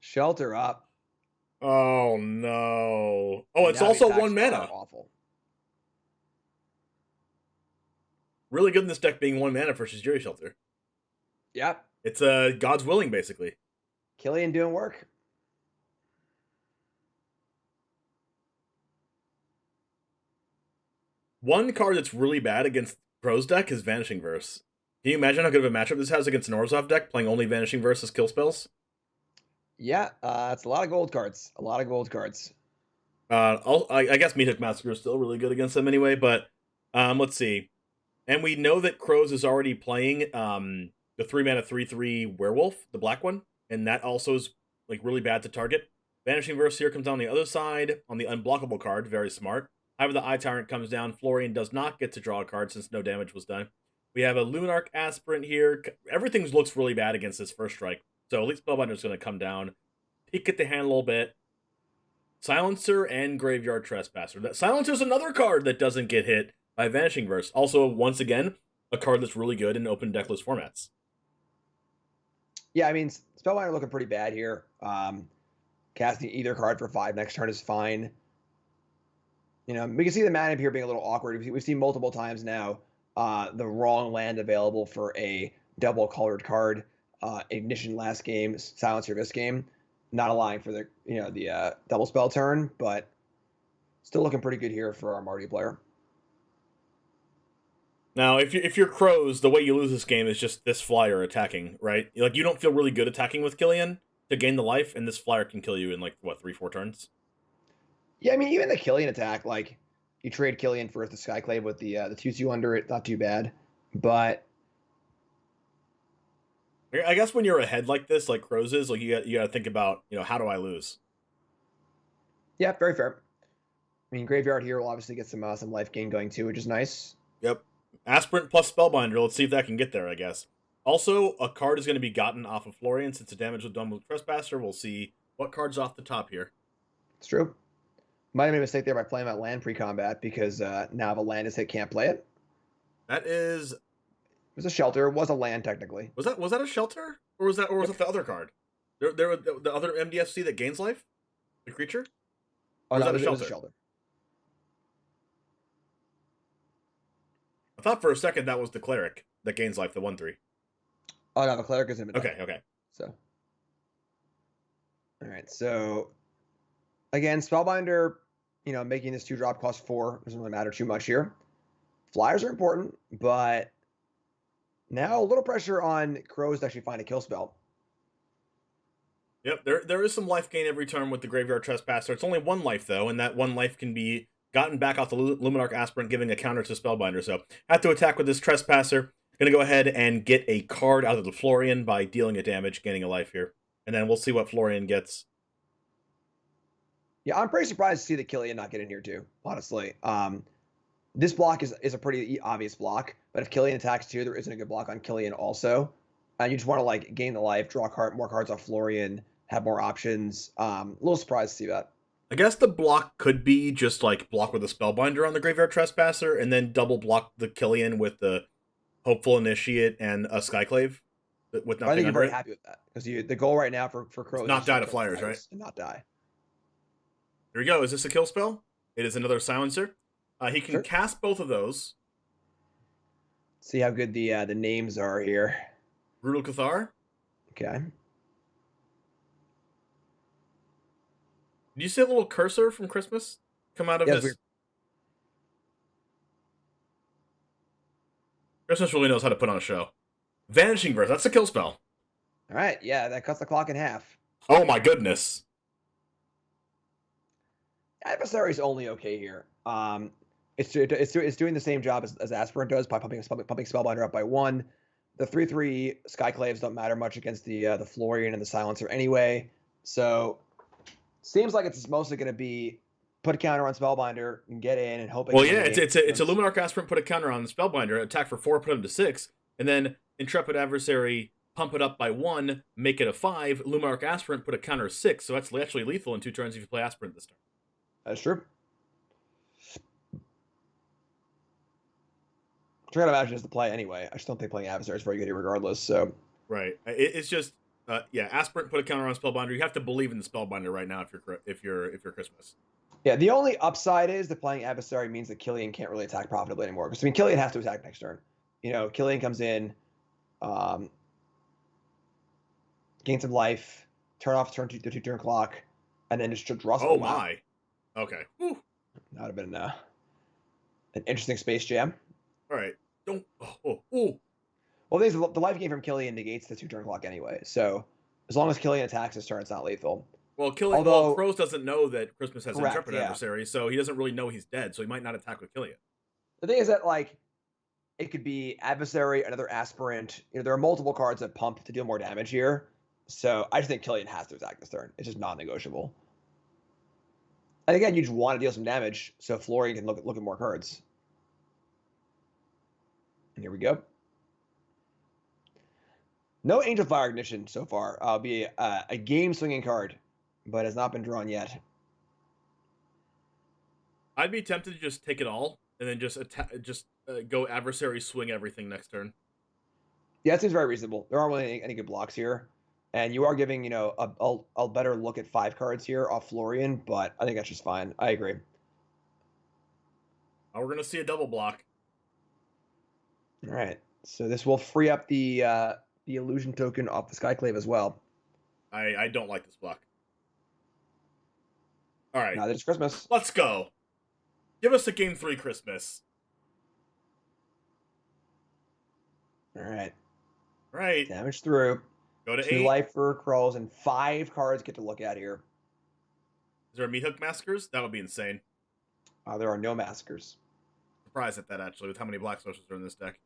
Shelter up. Oh, no. Oh, it's also 1 mana. Awful. Really good in this deck being 1 mana for Sajiri Shelter. Yep. It's God's Willing, basically. Killian doing work. One card that's really bad against Crow's deck is Vanishing Verse. Can you imagine how good of a matchup this has against an Orzhov deck, playing only Vanishing Verse as kill spells? Yeah, it's a lot of gold cards. A lot of gold cards. I guess Meathook Massacre is still really good against them anyway, but let's see. And we know that Crows is already playing the 3-mana 3/3 werewolf, the black one, and that also is like really bad to target. Vanishing Verse here comes down the other side on the unblockable card, very smart. However, the Eye Tyrant comes down. Florian does not get to draw a card since no damage was done. We have a Luminarch Aspirant here. Everything looks really bad against this first strike. So Elite Spellbinder is going to come down, peek at the hand a little bit. Silencer and Graveyard Trespasser. Silencer is another card that doesn't get hit by Vanishing Verse. Also, once again, a card that's really good in open decklist formats. Yeah, I mean, Spellbinder looking pretty bad here. Casting either card for 5 next turn is fine. You know, we can see the mana here being a little awkward. We've seen multiple times now the wrong land available for a double colored card. Ignition last game, Silencer this game, not allowing for the double spell turn, but still looking pretty good here for our Marty player. Now, if you're Crows, the way you lose this game is just this flyer attacking, right? Like, you don't feel really good attacking with Killian to gain the life, and this flyer can kill you in, like, what, 3-4 turns? Yeah, I mean, even the Killian attack, like, you trade Killian for the Skyclave with the 2/2 under it, not too bad. But I guess when you're ahead like this, like Crows is, like, you got to think about, how do I lose? Yeah, very fair. I mean, Graveyard here will obviously get some life gain going too, which is nice. Yep. Aspirant plus Spellbinder. Let's see if that can get there, I guess. Also, a card is going to be gotten off of Florian since the damage was done with Trespasser. We'll see what card's off the top here. It's true. Might have made a mistake there by playing that land pre-combat because now if a land is hit, can't play it. That is... It was a shelter. It was a land, technically. Was that a shelter? Or was it the other card? There was the other MDFC that gains life? The creature? Oh, no, it was a shelter. I thought for a second that was the Cleric that gains life, the 1/3. Oh, no, the Cleric is in it. Okay. So. All right, so... Again, Spellbinder, making this 2-drop cost 4 doesn't really matter too much here. Flyers are important, but now a little pressure on Crows to actually find a kill spell. Yep, there is some life gain every turn with the Graveyard Trespasser. It's only 1 life, though, and that 1 life can be gotten back off the Luminarch Aspirant, giving a counter to Spellbinder. So, have to attack with this Trespasser. Going to go ahead and get a card out of the Florian by dealing a damage, gaining a life here. And then we'll see what Florian gets. Yeah, I'm pretty surprised to see the Killian not get in here too, honestly. This block is a pretty obvious block, but if Killian attacks too, there isn't a good block on Killian also. And you just want to gain the life, draw more cards off Florian, have more options. A little surprised to see that. I guess the block could be just block with a Spellbinder on the Graveyard Trespasser, and then double block the Killian with the Hopeful Initiate and a Skyclave. With nothing. I think you're very happy with that because the goal right now for Crows is not die to flyers, right? And not die. Here we go. Is this a kill spell? It is another Silencer. He can cast both of those. See how good the names are here. Brutal Cathar. Okay. Did you see a little cursor from Christmas come out of this? Weird. Christmas really knows how to put on a show. Vanishing Verse. That's a kill spell. All right. Yeah, that cuts the clock in half. Oh my goodness. Adversary's only okay here. It's doing the same job as Aspirant does by pumping Spellbinder up by 1. The 3/3 Skyclaves don't matter much against the Florian and the Silencer anyway. So seems like it's mostly going to be put a counter on Spellbinder and get in and hope. Well, yeah, it's a Luminarch Aspirant, put a counter on the Spellbinder, attack for 4, put him to 6, and then Intrepid Adversary, pump it up by 1, make it a 5. Luminarch Aspirant, put a counter 6, so that's actually lethal in 2 turns if you play Aspirant this turn. That's true. Which I gotta imagine is the play anyway. I just don't think playing Adversary is very good here regardless. So right, it's just Aspirant, put a counter on Spellbinder. You have to believe in the Spellbinder right now if you're Christmas. Yeah, the only upside is that playing Adversary means that Killian can't really attack profitably anymore. Because Killian has to attack next turn. Killian comes in, gains some life, turn off the 2-turn clock, and then just draw. Oh my. Okay. Whew. That would have been an interesting space jam. All right. Don't. Well, the life gain from Killian negates the 2-turn clock anyway. So as long as Killian attacks this turn, it's not lethal. Well, Crows doesn't know that Christmas has an Intrepid Adversary, so he doesn't really know he's dead. So he might not attack with Killian. The thing is that It could be adversary, another aspirant. There are multiple cards that pump to deal more damage here. So I just think Killian has to attack this turn. It's just non-negotiable. And again, you just want to deal some damage, so Florian can look at more cards. And here we go. No Angel Fire Ignition so far. I'll be a game-swinging card, but has not been drawn yet. I'd be tempted to just take it all and then just go adversary swing everything next turn. Yeah, it seems very reasonable. There aren't really any good blocks here. And you are giving, a better look at 5 cards here off Florian, but I think that's just fine. I agree. Oh, we're going to see a double block. All right. So this will free up the illusion token off the Skyclave as well. I don't like this block. All right. Now that it's Christmas. Let's go. Give us a game 3 Christmas. All right. Right. Damage through. Go to 2 8. life for Krulls, and 5 cards get to look at here. Is there a Meat Hook Massacres? That would be insane. There are no massacres. Surprised at that, actually, with how many Black Socials are in this deck.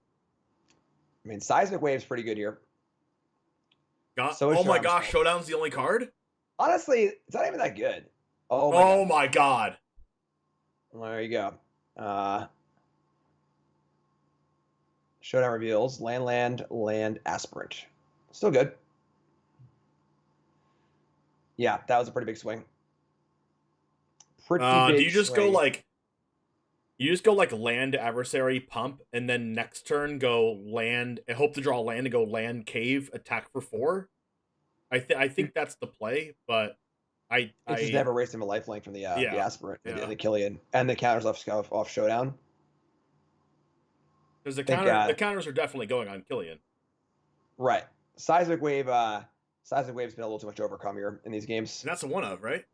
I mean, Seismic Wave's pretty good here. Oh my gosh, Showdown's the only card? Honestly, it's not even that good. Oh my god. Well, there you go. Showdown reveals land, aspirant. Still good. Yeah, that was a pretty big swing. Do you just go like land adversary pump and then next turn go land and hope to draw land and go land cave attack for 4? I think that's the play, but I just never erased him a lifelink from the aspirant and the Killian and the counters off Showdown. Because the counters are definitely going on Killian. Right. Seismic Wave's been a little too much to overcome here in these games. And that's a 1 of, right?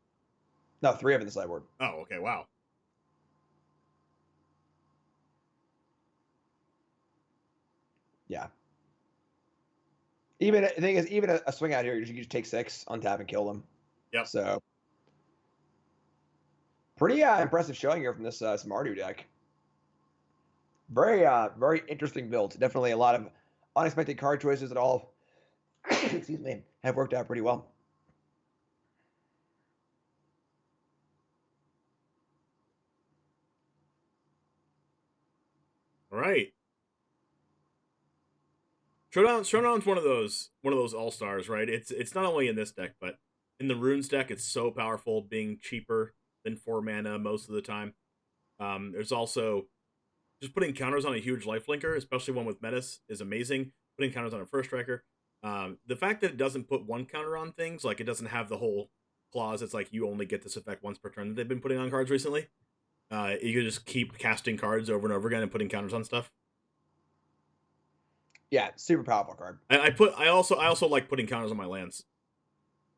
No, 3 of in the sideboard. Oh, okay, wow. Yeah. The thing is, even a swing out here, you just take 6, untap, and kill them. Yep. So, pretty impressive showing here from this Smardu deck. Very interesting build. Definitely a lot of unexpected card choices that all, excuse me, have worked out pretty well. All right. Showdown's one of those all-stars, right? It's not only in this deck, but in the Runes deck, it's so powerful, being cheaper than 4 mana most of the time. There's also just putting counters on a huge lifelinker, especially one with Metis, is amazing. Putting counters on a first striker. The fact that it doesn't put 1 counter on things, like it doesn't have the whole clause, it's like you only get this effect once per turn that they've been putting on cards recently. You can just keep casting cards over and over again and putting counters on stuff. Yeah, super powerful card. I also like putting counters on my lands.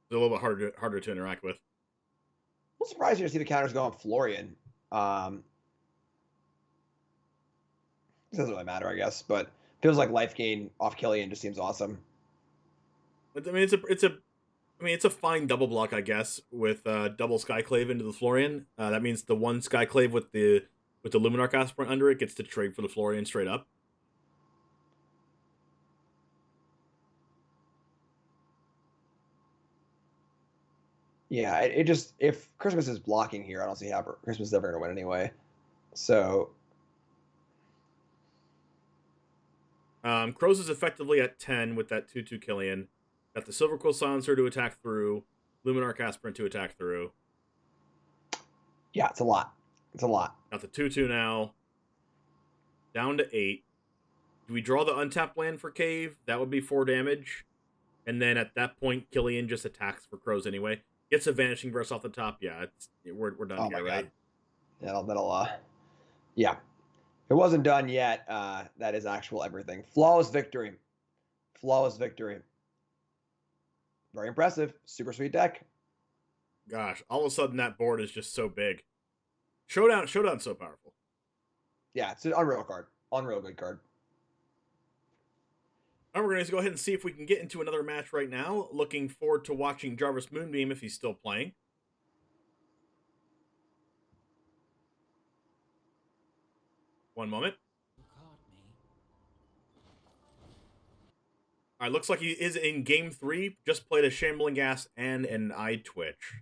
They're a little bit harder to interact with. I'm surprised you to see the counters go on Florian. It doesn't really matter, I guess, but feels like life gain off Killian just seems awesome. I mean, it's a fine double block, I guess, with double Skyclave into the Florian. That means the 1 Skyclave with the Luminarch Aspirant under it gets to trade for the Florian straight up. Yeah, it just, if Christmas is blocking here, I don't see how Christmas is ever going to win anyway. So, Crows is effectively at 10 with that 2/2 Killian. Got the Silver Quill Silencer to attack through, Luminarch Aspirant to attack through. Yeah, it's a lot. Got the 2/2 now. Down to 8. Do we draw the untapped land for Cave? That would be 4 damage. And then at that point, Killian just attacks for Crows anyway. Gets a Vanishing Verse off the top. Yeah, we're done here, right? That'll yeah. It wasn't done yet. That is actual everything. Flawless victory. Very impressive. Super sweet deck. Gosh, all of a sudden that board is just so big. Showdown's so powerful. Yeah, it's an unreal card. Unreal good card. All right, we're going to go ahead and see if we can get into another match right now. Looking forward to watching Jarvis Moonbeam if he's still playing. One moment. All right, looks like he is in game 3. Just played a Shambling Gas and an Eye Twitch.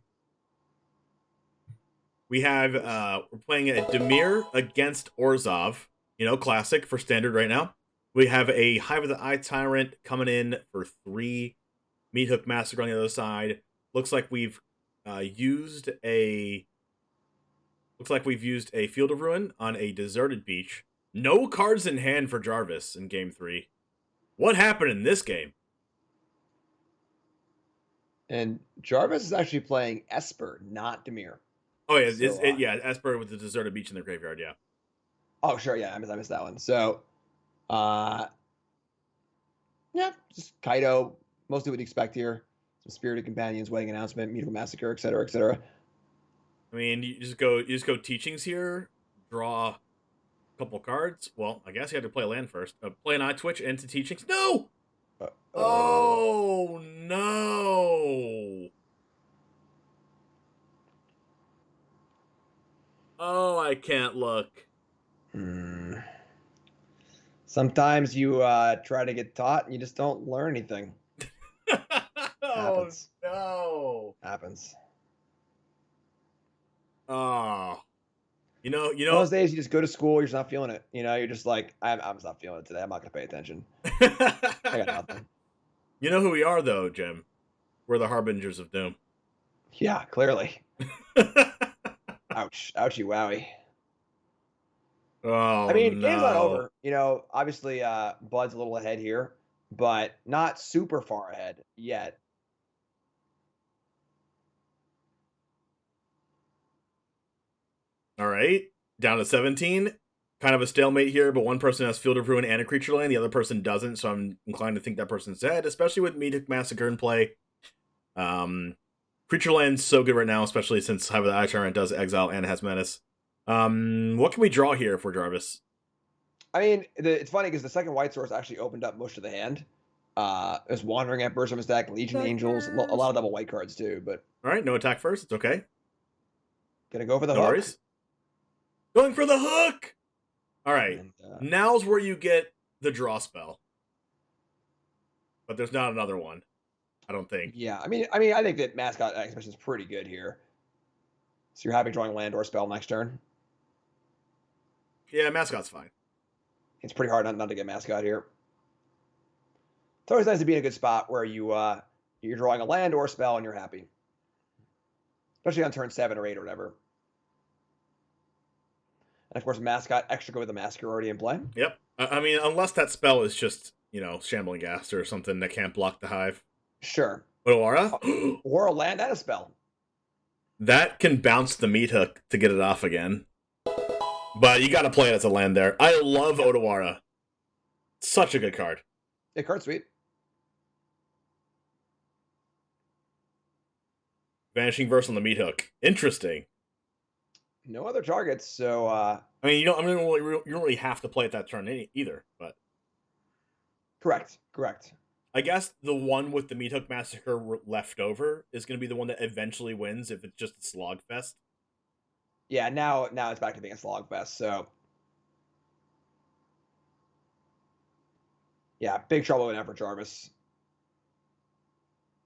We have we're playing a Demir against Orzhov. You know, classic for standard right now. We have a Hive of the Eye Tyrant coming in for 3. Meat Hook Massacre on the other side. Looks like we've used a Field of Ruin on a deserted beach. No cards in hand for Jarvis in game 3. What happened in this game? And Jarvis is actually playing Esper, not Demir. Oh yeah, Esper with the deserted beach in their graveyard. Yeah. Oh sure, yeah, I missed that one. So, yeah, just Kaido, mostly what you expect here. Some Spirited Companions, Wedding Announcement, Musical Massacre, etc., etc. I mean, you just go teachings here, draw a couple cards. Well, I guess you had to play a land first. Play an Eye Twitch into teachings. No. Oh no. Oh, I can't look. Sometimes you try to get taught and you just don't learn anything. Happens. No. Happens. Oh. You know. Those days you just go to school, you're just not feeling it. You know, you're just like, I'm just not feeling it today. I'm not gonna pay attention. I got nothing. You know who we are, though, Jim? We're the Harbingers of Doom. Yeah, clearly. Ouch. Ouchie wowie. Oh, I mean, game's not over. You know, obviously, Bud's a little ahead here, but not super far ahead yet. All right. Down to 17. Kind of a stalemate here, but one person has Field of Ruin and a Creature Land. The other person doesn't, so I'm inclined to think that person's dead, especially with Meat Hook Massacre in play. Creature Land's so good right now, especially since Hive of the Eye Tyrant does exile and has menace. What can we draw here for Jarvis? I mean, it's funny because the second white source actually opened up most of the hand. There's Wandering Emperor from his deck, Legion Angels, a lot of double white cards too. But all right, no attack first. It's okay. Gonna go for the hook. Worries. Going for the hook. All right, and, now's where you get the draw spell, but there's not another one. I don't think. Yeah, I mean, I think that Mascot Exhibition is pretty good here. So you're happy drawing land or spell next turn? Yeah, Mascot's fine. It's pretty hard not to get Mascot here. It's always nice to be in a good spot where you're drawing a land or a spell and you're happy, especially on turn 7 or 8 or whatever. And of course, Mascot extra go with the Massacre already in play. Yep. I mean, unless that spell is just Shambling Gas or something that can't block the Hive. Sure. Odawara? Or a land and a spell. That can bounce the Meat Hook to get it off again. But you got to play it as a land there. I love Odawara. Such a good card. Yeah, card's sweet. Vanishing Verse on the Meat Hook. Interesting. No other targets, so I mean, you don't really have to play it that turn either, but correct. I guess the one with the Meat Hook Massacre left over is going to be the one that eventually wins if it's just a slog fest. Yeah, now it's back to being a slog fest. So yeah, big trouble in for Jarvis.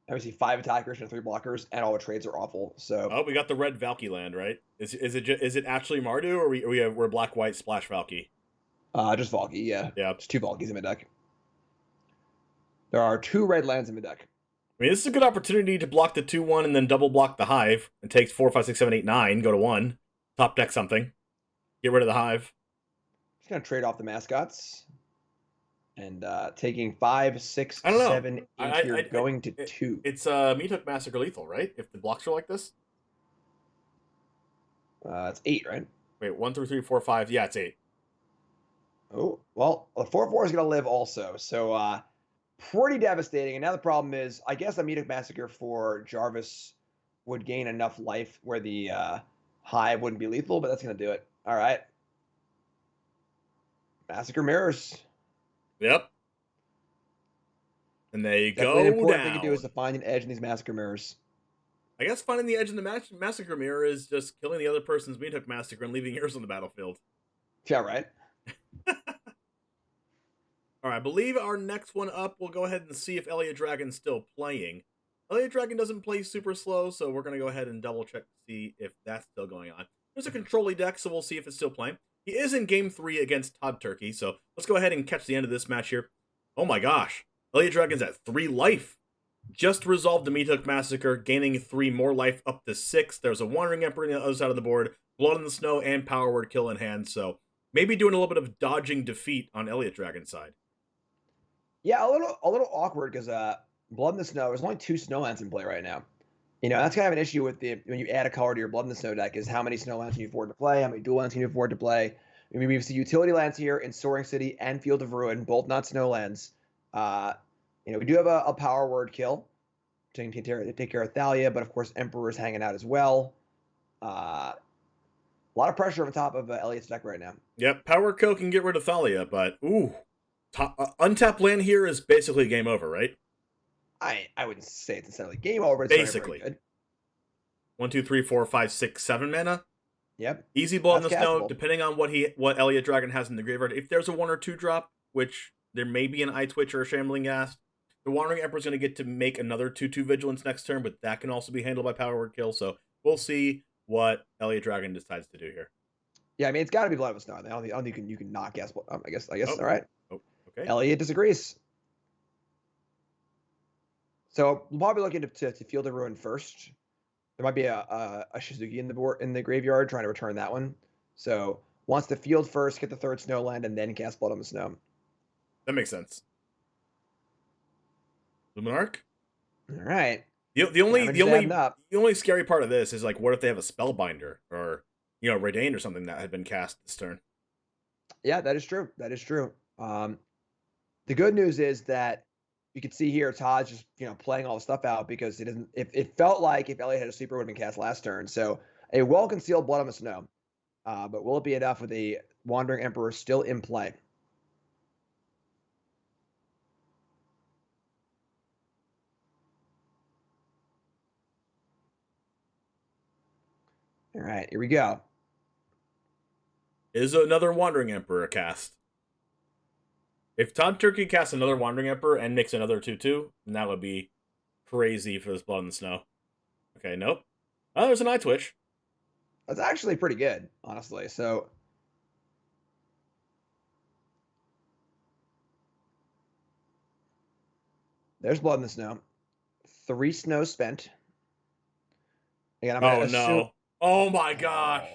Obviously, 5 attackers and 3 blockers, and all the trades are awful. So we got the red Valky land, right? Is it actually Mardu, or we're black white splash Valky? Just Valky, yeah. Yeah, just 2 Valkys in my deck. There are 2 red lands in my deck. I mean, this is a good opportunity to block the 2/1 and then double block the Hive. It takes 4, 5, 6, 7, 8, 9. Go to 1. Top deck something. Get rid of the Hive. Just gonna trade off the mascots. And taking 5, 6, I don't know. 7, 8 here, going to 2. It's Meat Hook Massacre lethal, right? If the blocks are like this? It's 8, right? Wait, 1 through 3, 4, 5. Yeah, it's 8. Oh, well, the 4/4 is going to live also. So pretty devastating. And now the problem is, I guess the Meat Hook Massacre for Jarvis would gain enough life where the Hive wouldn't be lethal, but that's going to do it. All right. Massacre Mirrors. Yep. And they go down. The important thing to do is to find an edge in these Massacre Mirrors. I guess finding the edge in the Massacre Mirror is just killing the other person's Meat Hook Massacre and leaving yours on the battlefield. Yeah, right. All right, I believe our next one up, we'll go ahead and see if Elliot Dragon's still playing. Elliot Dragon doesn't play super slow, so we're going to go ahead and double check to see if that's still going on. There's a control deck, so we'll see if it's still playing. He is in game 3 against Todd Turkey, so let's go ahead and catch the end of this match here. Oh my gosh, Elliot Dragon's at 3 life. Just resolved the Meat Hook Massacre, gaining 3 more life up to 6. There's a Wandering Emperor on the other side of the board, Blood in the Snow, and Power Word Kill in hand, so maybe doing a little bit of dodging defeat on Elliot Dragon's side. Yeah, a little awkward because Blood in the Snow. There's only 2 Snowlands in play right now. You know, that's kind of an issue with when you add a color to your Blood in the Snow deck is how many Snowlands can you afford to play, how many dual lands can you afford to play. I mean, we see utility lands here in Soaring City and Field of Ruin, both not Snowlands. You know, we do have a Power Word Kill to take care of Thalia, but of course Emperor's hanging out as well. A lot of pressure on top of Elliot's deck right now. Yep, Power Kill can get rid of Thalia, but untapped land here is basically game over, right? I wouldn't say it's necessarily game over, but it's basically very good. 1, 2, 3, 4, 5, 6, 7 mana. Yep. Easy Blood in the Snow, castable. depending on what Elliot Dragon has in the graveyard. If there's a 1 or 2 drop, which there may be an Eye Twitch or a Shambling Ghast, the Wandering Emperor is going to get to make another 2/2 Vigilance next turn, but that can also be handled by Power Word Kill. So we'll see what Elliot Dragon decides to do here. Yeah, I mean it's got to be Blood in the Snow. I don't think you can not guess. I guess. All right. Oh, okay. Elliot disagrees. So we'll probably look into Field of Ruin first. There might be a Shizuki in the graveyard trying to return that one. So wants to field first, get the 3rd Snowland, and then cast Blood on the Snow. That makes sense. Luminarch? All right. The only scary part of this is like, what if they have a Spellbinder or Redain or something that had been cast this turn? Yeah, that is true. That is true. The good news is that you can see here Todd's just playing all the stuff out because it felt like if Elliot had a sleeper, it would have been cast last turn. So a well concealed Blood on the Snow, but will it be enough with the Wandering Emperor still in play? All right, here we go. Is another Wandering Emperor cast? If Todd Turkey casts another Wandering Emperor and makes another 2/2, then that would be crazy for this Blood in the Snow. Okay, nope. Oh, there's an Eye Twitch. That's actually pretty good, honestly. So there's Blood in the Snow. 3 snow spent. Again, no. Oh my gosh.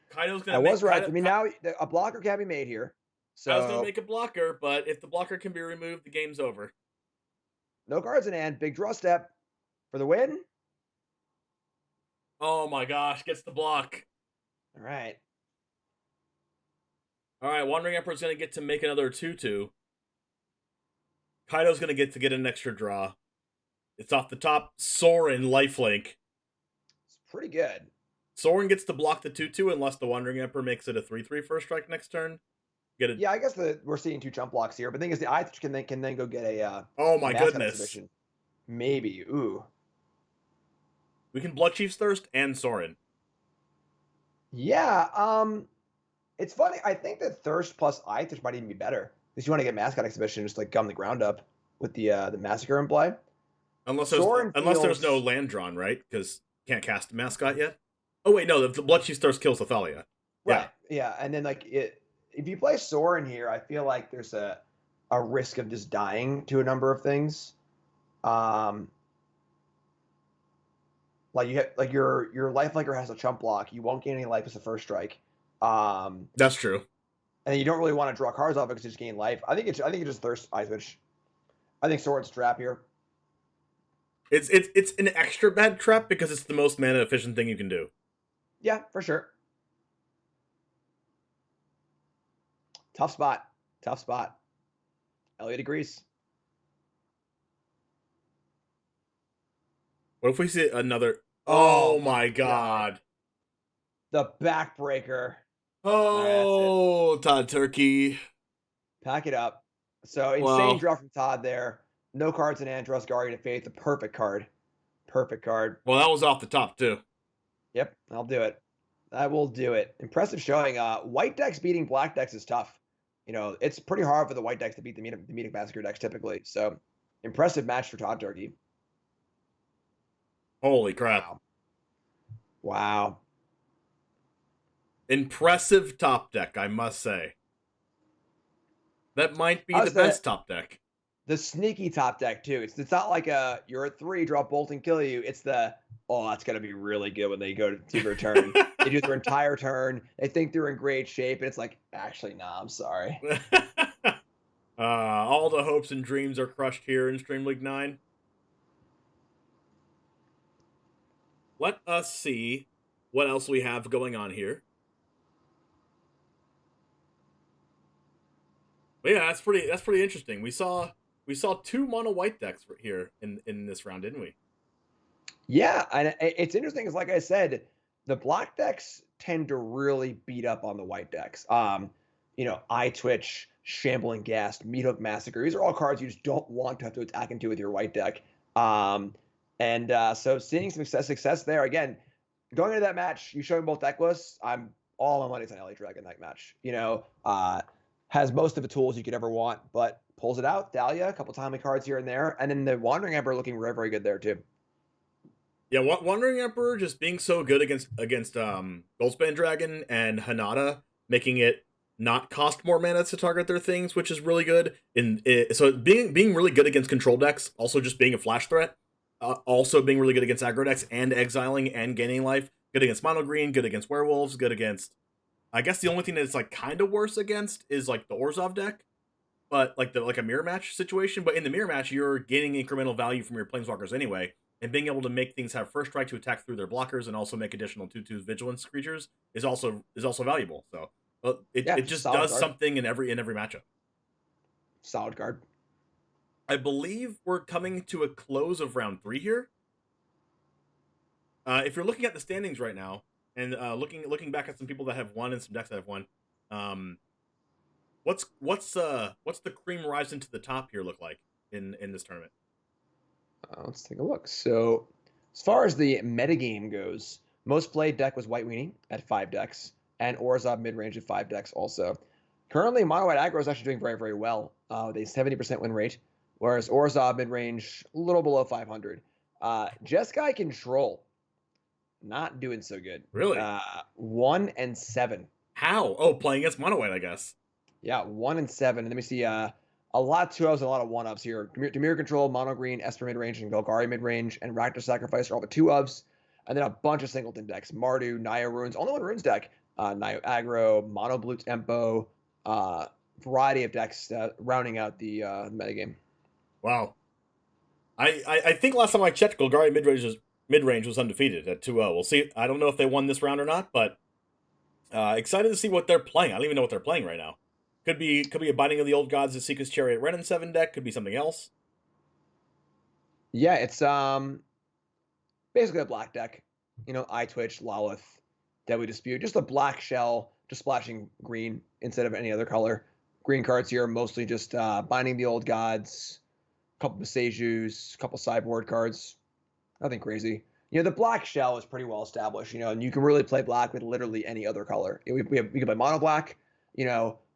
Kaido's gonna. I was right. I mean, now a blocker can be made here. So I was gonna make a blocker, but if the blocker can be removed, the game's over. No cards in hand. Big draw step for the win. Oh my gosh, gets the block. All right. Wandering Emperor's gonna get to make another 2/2. Kaido's gonna get an extra draw. It's off the top. Sorin lifelink. It's pretty good. Sorin gets to block the 2/2 unless the Wandering Emperor makes it a 3/3 first strike next turn. Yeah, I guess we're seeing 2 chump blocks here, but the thing is the Eye can then go get a oh my goodness exhibition. Maybe. Ooh. We can Bloodchief's Thirst and Sorin. Yeah, it's funny. I think that Thirst plus Eye might even be better. Because you want to get Mascot Exhibition, just like gum the ground up with the Massacre in play. Unless there's no land drawn, right? Because you can't cast Mascot yet. Oh wait, no, the Bloodchief's Thirst kills Thalia. Right. Yeah, and then if you play Sorin here, I feel like there's a risk of just dying to a number of things. Like your lifelinker has a chump block. You won't gain any life as a first strike. That's true. And you don't really want to draw cards off it because you just gain life. I think it's just Thirst Eye Twitch. I think Sorin's trap here. It's an extra bad trap because it's the most mana efficient thing you can do. Yeah, for sure. Tough spot. Elliot agrees. What if we see another? Oh my god. The backbreaker. Oh, Todd Turkey. Pack it up. So insane draw from Todd there. No cards in Andros, Guardian of Faith. The perfect card. Well, that was off the top too. Yep, I'll do it. I will do it. Impressive showing. White decks beating black decks is tough. It's pretty hard for the white decks to beat the Medic Massacre decks typically. So impressive match for Todd Turkey. Holy crap. Wow. Wow. Impressive top deck, I must say. That might be the best top deck. The sneaky top deck too. It's not like you're at 3, draw bolt and kill you. It's that's gonna be really good when they go to their turn. They do their entire turn. They think they're in great shape, and it's like, actually, nah, I'm sorry. All the hopes and dreams are crushed here in Stream League 9. Let us see what else we have going on here. But yeah, that's pretty interesting. We saw 2 mono white decks here in this round, didn't we? Yeah, and it's interesting because, like I said, the black decks tend to really beat up on the white decks. Eye Twitch, Shambling Ghast, Meathook Massacre. These are all cards you just don't want to have to attack into with your white deck. So seeing some success there. Again, going into that match, you showing both deck lists. I'm all on money's on LA Dragon that match. Has most of the tools you could ever want, but pulls it out. Dahlia, a couple timely cards here and there, and then the Wandering Emperor looking very, very good there too. Yeah, Wandering Emperor just being so good against Goldspan Dragon and Hanada, making it not cost more mana to target their things, which is really good. So being really good against control decks, also just being a flash threat, also being really good against aggro decks and exiling and gaining life. Good against mono green, good against werewolves, good against. I guess the only thing that's like kind of worse against is like the Orzhov deck, but like a mirror match situation. But in the mirror match, you're gaining incremental value from your planeswalkers anyway, and being able to make things have first strike to attack through their blockers and also make additional 2/2 vigilance creatures is also valuable. So it just does something in every matchup. Solid card. I believe we're coming to a close of round 3 here. If you're looking at the standings right now and looking back at some people that have won and some decks that have won, what's the cream rise into the top here look like in this tournament? Let's take a look. So, as far as the metagame goes, most played deck was White Weenie at 5 decks, and Orzhov midrange at 5 decks also. Currently, Mono White Aggro is actually doing very, very well with a 70% win rate, whereas Orzhov midrange a little below 500. Jeskai Control, not doing so good. Really? 1-7. How? Oh, playing against Mono White, I guess. Yeah, 1-7. And let me see. A lot of 2-ups and a lot of 1-ups here. Dimir Control, Mono Green, Esper midrange, and Golgari midrange, and Rakdos Sacrifice are all the 2-ups. And then a bunch of singleton decks. Mardu, Naya Runes, only one Runes deck. Naya Aggro, Mono Blue Tempo, variety of decks rounding out the metagame. Wow. I think last time I checked, Golgari midrange was undefeated at 2-0. We'll see. I don't know if they won this round or not, but excited to see what they're playing. I don't even know what they're playing right now. Could be a Binding of the Old Gods, a Seeker's Chariot Red and 7 deck. Could be something else. Yeah, it's basically a black deck. Eye Twitch, Lolith, Deadly Dispute. Just a black shell, just splashing green instead of any other color. Green cards here, mostly just Binding the Old Gods, a couple of Sejus, a couple sideboard cards. Nothing crazy. The black shell is pretty well established, and you can really play black with literally any other color. We can play mono black,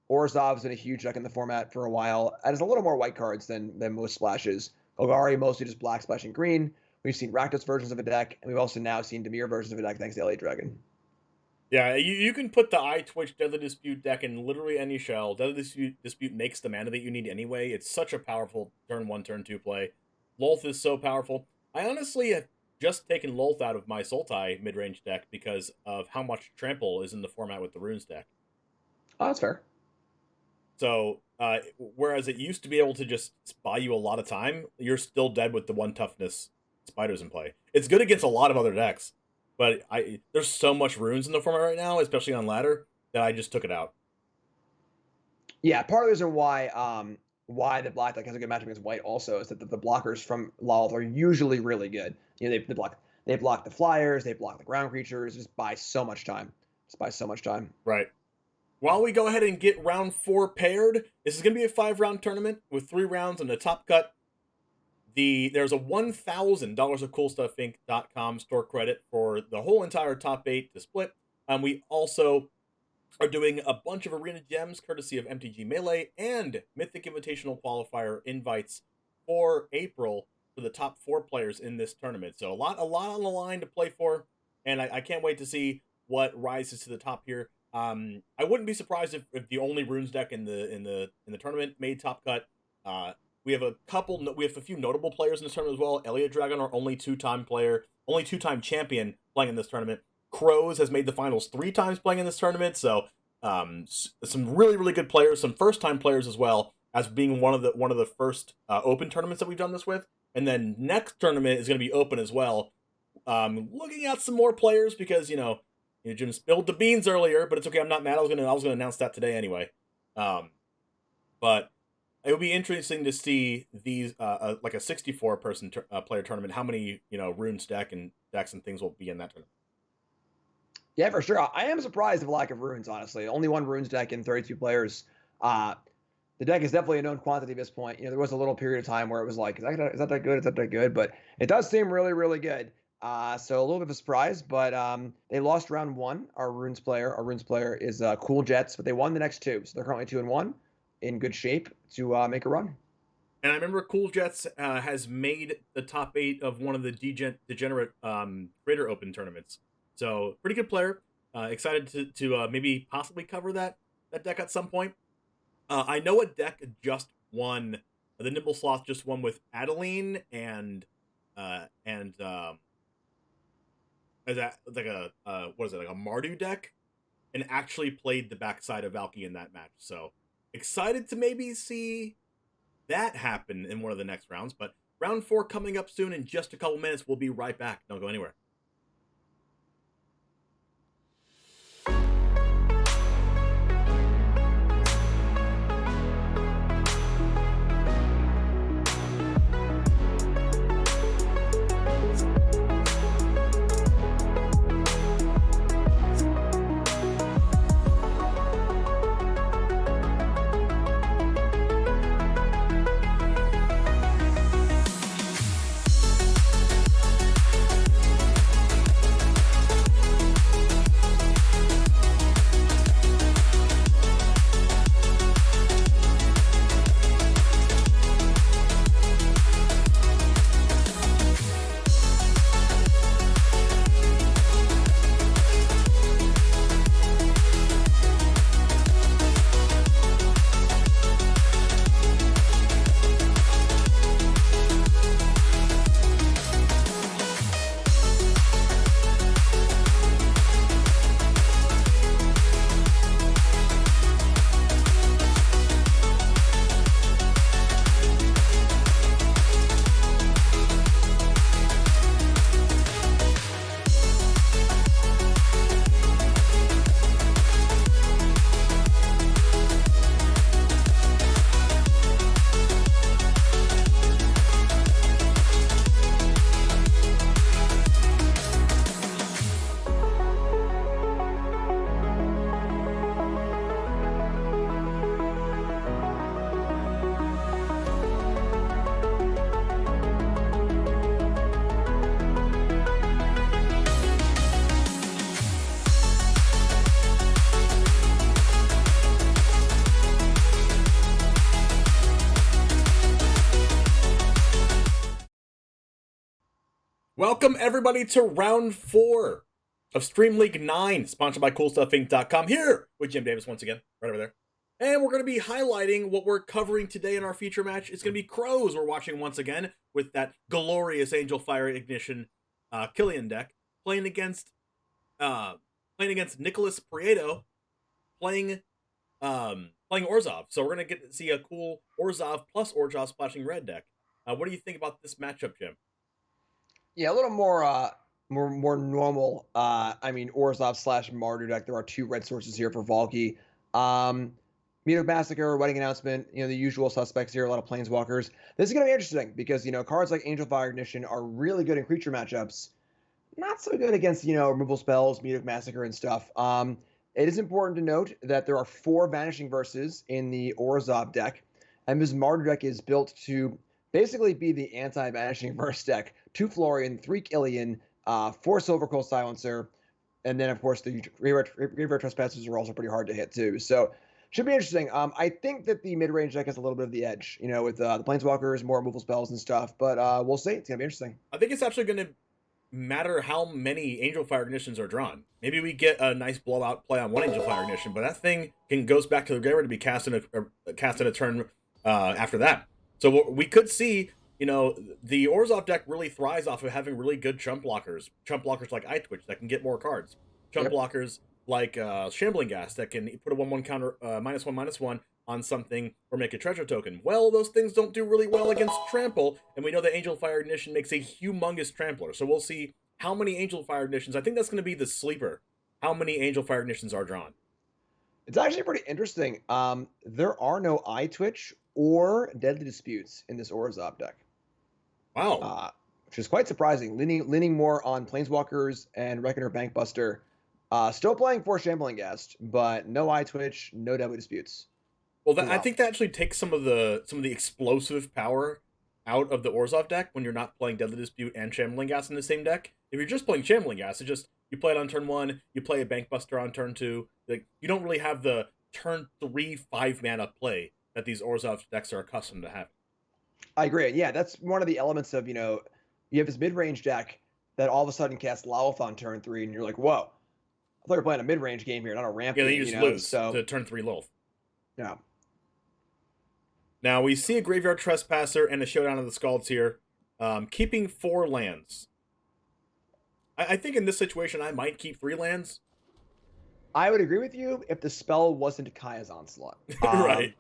Orzhov's been a huge deck in the format for a while. And it's a little more white cards than most splashes. Golgari mostly just black splashing green. We've seen Rakdos versions of a deck, and we've also now seen Dimir versions of a deck thanks to LA Dragon. Yeah, you can put the Eye Twitch Deadly Dispute deck in literally any shell. Deadly Dispute makes the mana that you need anyway. It's such a powerful turn 1, turn 2 play. Lolth is so powerful. I honestly have just taken Lolth out of my Sultai midrange deck because of how much trample is in the format with the Runes deck. Oh, that's fair. So, whereas it used to be able to just buy you a lot of time, you're still dead with the 1 toughness spiders in play. It's good against a lot of other decks, but there's so much runes in the format right now, especially on ladder, that I just took it out. Yeah, part of the reason why the black deck has a good matchup against white also is that the blockers from Lolth are usually really good. They block the flyers, they block the ground creatures, just buy so much time. Right. While we go ahead and get round 4 paired, this is going to be a 5-round tournament with 3 rounds and a top cut. There's a $1,000 of CoolStuffInc.com store credit for the whole entire top 8 to split. We also are doing a bunch of arena gems courtesy of MTG Melee and Mythic Invitational qualifier invites for April for the top 4 players in this tournament. So a lot on the line to play for, and I can't wait to see what rises to the top here. I wouldn't be surprised if the only runes deck in the tournament made top cut. We have a few notable players in this tournament as well. Elliot Dragon, our only 2-time player, only 2-time champion playing in this tournament. Crokeyz has made the finals 3 times playing in this tournament. So some really good players, some first-time players as well, as being one of the first open tournaments that we've done this with. And then next tournament is going to be open as well. Looking at some more players because Jim spilled the beans earlier, but it's okay. I'm not mad. I was gonna announce that today anyway. But it would be interesting to see these like a 64 person player tournament. How many runes decks and things will be in that tournament? Yeah, for sure. I am surprised at the lack of runes, honestly. Only 1 runes deck in 32 players. The deck is definitely a known quantity at this point. There was a little period of time where it was like, is that that good? Is that good? But it does seem really good. So a little bit of a surprise, but they lost round 1. Our runes player is Cool Jets, but they won the next 2. So they're currently 2-1, in good shape to make a run. And I remember Cool Jets has made the top 8 of one of the Degenerate Creator Open tournaments. So pretty good player. Excited to maybe possibly cover that deck at some point. I know a deck just won. The Nimble Sloth just won with Adeline and is that like a what is it, like a Mardu deck, and actually played the backside of Valky in that match. So excited to maybe see that happen in one of the next rounds. But round 4 coming up soon in just a couple minutes. We'll be right back. Don't go anywhere. Welcome, everybody, to round 4 of Stream League 9, sponsored by CoolStuffInc.com, here with Jim Davis once again, right over there. And we're going to be highlighting what we're covering today in our feature match. It's going to be Crokeyz we're watching once again with that glorious Angel Fire Ignition Killian deck, playing against Nicholas Prieto, playing Orzhov. So we're going to get to see a cool Orzhov plus Orzhov Splashing Red deck. What do you think about this matchup, Jim? Yeah, a little more normal. Orzhov / Mardu deck. There are 2 red sources here for Valky. Meetup Massacre, Wedding Announcement, the usual suspects here, a lot of Planeswalkers. This is going to be interesting because, cards like Angel Fire Ignition are really good in creature matchups. Not so good against, removal spells, Meetup Massacre, and stuff. It is important to note that there are 4 Vanishing Verses in the Orzhov deck, and this Mardu deck is built to basically be the anti-Vanishing Verse deck. 2 Florian, 3 Killian, 4 Silver Coal Silencer, And then, of course, the graveyard trespassers are also pretty hard to hit, too. So, should be interesting. I think that the mid-range deck has a little bit of the edge, with the Planeswalkers, more removal spells and stuff. But we'll see. It's going to be interesting. I think it's actually going to matter how many Angel Fire Ignitions are drawn. Maybe we get a nice blowout play on one Angel Fire Ignition, but that thing goes back to the graveyard to be cast in a turn after that. So we could see, the Orzhov deck really thrives off of having really good chump blockers like Eye Twitch that can get more cards, chump blockers like Shambling Gas that can put a 1/1 counter -1/-1 on something or make a treasure token. Well, those things don't do really well against Trample, and we know that Angel Fire Ignition makes a humongous trampler. So we'll see how many Angel Fire Ignitions. I think that's going to be the sleeper. How many Angel Fire Ignitions are drawn? It's actually pretty interesting. There are no Eye Twitch or Deadly Disputes in this Orzhov deck. Wow. Which is quite surprising. Leaning more on Planeswalkers and Reckoner Bankbuster. Still playing for Shambling Ghast, but no Eye Twitch, no Deadly Disputes. Well, I think that actually takes some of the explosive power out of the Orzhov deck when you're not playing Deadly Dispute and Shambling Ghast in the same deck. If you're just playing Shambling Ghast, it's just you play it on turn 1, you play a Bankbuster on turn 2. Like, you don't really have the turn 3 5-mana play that these Orzhov decks are accustomed to having. I agree. Yeah, that's one of the elements of, you have this mid-range deck that all of a sudden casts Lawlith on turn 3, and you're like, whoa, I thought we were playing a mid-range game here, not a ramp game. Yeah, then you just lose to turn 3 Lilith. Yeah. Now, we see a Graveyard Trespasser and a Showdown of the Scalds here, keeping 4 lands. I think in this situation, I might keep 3 lands. I would agree with you if the spell wasn't Kaya's Onslaught. Right.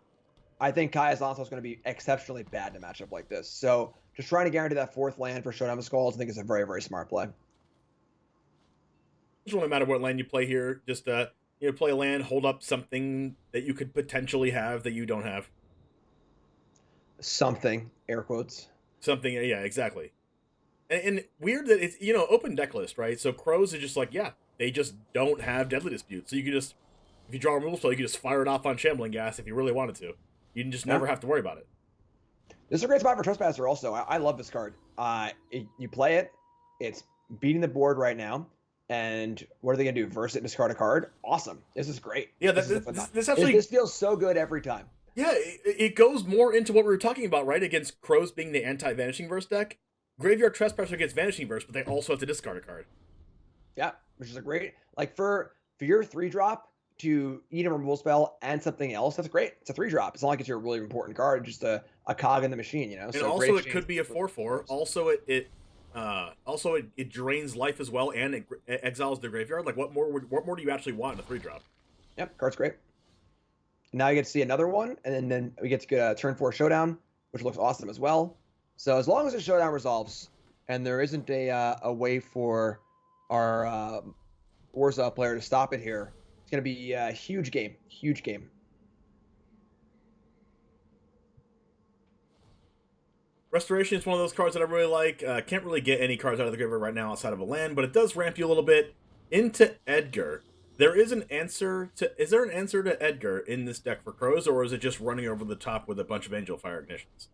I think Kaya's Onslaught is going to be exceptionally bad in a matchup like this. So just trying to guarantee that 4th land for Showdown of the Scalds, I think is a very, very smart play. It doesn't really matter what land you play here. Just play a land, hold up something that you could potentially have that you don't have. Something, air quotes. Something, yeah, exactly. And weird that it's, open deck list, right? So Crows are just like, yeah, they just don't have Deadly Dispute. So you can just, if you draw a removal spell, you can just fire it off on Shambling Ghast if you really wanted to. You can just never have to worry about it. This is a great spot for Trespasser also. I love this card. You play it, it's beating the board right now. And what are they going to do? Verse it and discard a card? Awesome. This is great. Yeah, this feels so good every time. Yeah, it goes more into what we were talking about, right? Against Crows being the anti-Vanishing Verse deck. Graveyard Trespasser gets Vanishing Verse, but they also have to discard a card. Yeah, which is a great, for your 3-drop to eat a removal spell and something else, that's great. It's a 3-drop. It's not like it's your really important card, just a cog in the machine, And so also it could be a 4/4. Also it drains life as well, and it exiles the graveyard. Like, what more do you actually want in a 3-drop? Yep, card's great. Now you get to see another one, and then we get to get a turn 4 Showdown, which looks awesome as well. So as long as the Showdown resolves, and there isn't a way for our Orzhov player to stop it here, it's going to be a huge game. Huge game. Restoration is one of those cards that I really like. Can't really get any cards out of the graveyard right now outside of a land, but it does ramp you a little bit into Edgar. Is there an answer to Edgar in this deck for Crows, or is it just running over the top with a bunch of Angel Fire Ignitions?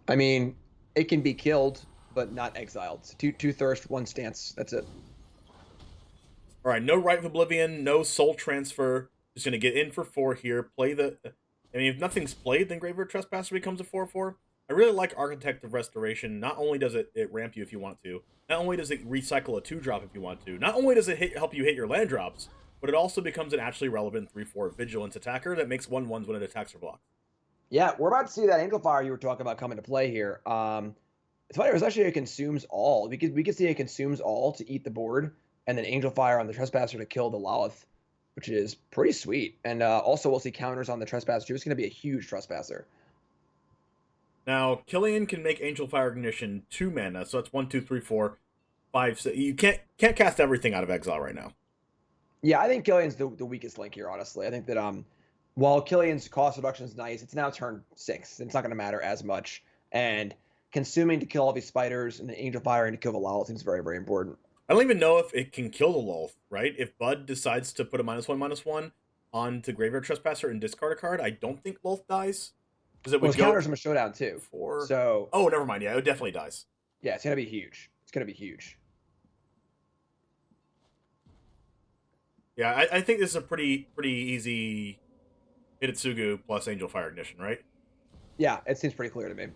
I mean, it can be killed, but not exiled. So two thirst, 1 stance. That's it. All right, no Rite of Oblivion, no Soul Transfer. Just going to get in for 4 here. If nothing's played, then Graveyard Trespasser becomes a 4/4. I really like Architect of Restoration. Not only does it ramp you if you want to, not only does it recycle a 2-drop if you want to, not only does it help you hit your land drops, but it also becomes an actually relevant 3/4 Vigilance attacker that makes 1/1s when it attacks or blocks. Yeah, we're about to see that Angel Fire you were talking about come into play here. It's funny, it was actually a Consumes All. We could see a Consumes All to eat the board, and then Angel Fire on the Trespasser to kill the Lawlith, which is pretty sweet. And also we'll see counters on the Trespasser too. It's going to be a huge Trespasser. Now, Killian can make Angel Fire Ignition 2 mana, so that's 1, 2, 3, 4, 5, 6. You can't cast everything out of exile right now. Yeah, I think Killian's the weakest link here, honestly. I think that while Killian's cost reduction is nice, it's now turn 6. It's not going to matter as much. And consuming to kill all these spiders and the Angel Fire to kill the Lawlith seems very, very important. I don't even know if it can kill the Lilith, right? If Bud decides to put a -1/-1 onto Graveyard Trespasser and discard a card, I don't think Lilith dies. Because it counters him a Showdown too. Oh, So never mind. Yeah, it definitely dies. Yeah, it's going to be huge. It's going to be huge. Yeah, I think this is a pretty easy Hitotsugu plus Angel Fire Ignition, right? Yeah, it seems pretty clear to me.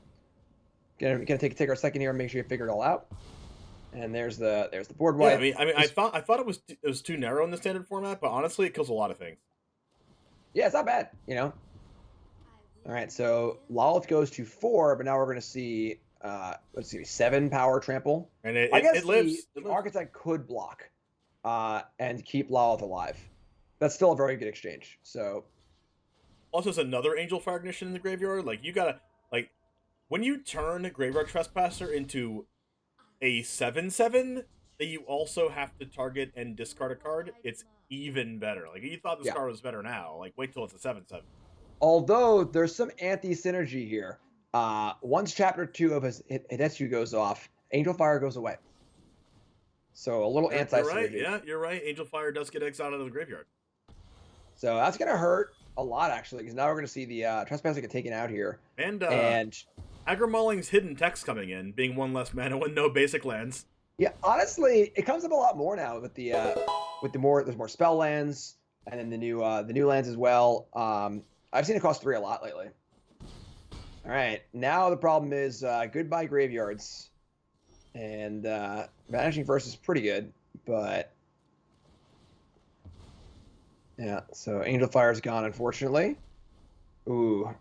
Gonna take our second here and make sure you figure it all out. And there's the board Yeah, wipe. I thought it was too narrow in the standard format, but honestly, it kills a lot of things. Yeah, it's not bad, you know. All right, so Lolith goes to 4, but now we're going to see, let's see, 7 power trample. And I guess it lives. the Architect could block and keep Lolith alive. That's still a very good exchange. So, Also, there's another Angel Fire Ignition in the graveyard. Like, you gotta, like, when you turn Graveyard Trespasser into a 7/7 that you also have to target and discard a card, it's even better. Like, you thought this card was better now. Like, wait till it's a 7/7. Although there's some anti-synergy here. Once Chapter 2 of his Hidetsu goes off, Angel Fire goes away. So a little anti-synergy. You're right. Yeah, you're right. Angel Fire does get exiled out of the graveyard. So that's going to hurt a lot, actually, because now we're going to see the Trespasser get taken out here. And Agrimalling's hidden text coming in, being 1 less mana with no basic lands. Yeah, honestly, it comes up a lot more now with there's more spell lands, and then the new lands as well. I've seen it cost 3 a lot lately. All right, now the problem is goodbye graveyards, and Vanishing Verse is pretty good, but yeah. So Angel Fire's gone, unfortunately. Ooh,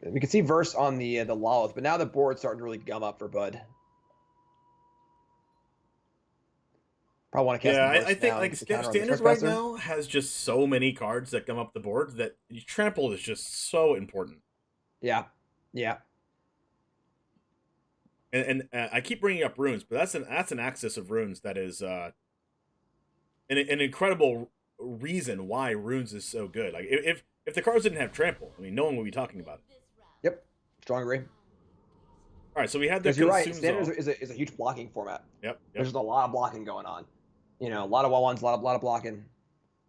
we can see Verse on the Lolith, but now the board's starting to really gum up for Bud. Probably want to cast. Yeah, I think like standard right now has just so many cards that come up the board that trample is just so important. Yeah, yeah. And I keep bringing up runes, but that's an axis of runes that is an incredible reason why runes is so good. Like if the cards didn't have trample, I mean, no one would be talking about it. Yep, strong agree. All right, so we had the you're right. Standard is a huge blocking format. Yep. There's just a lot of blocking going on. You know, a lot of 1/1s, a lot of blocking.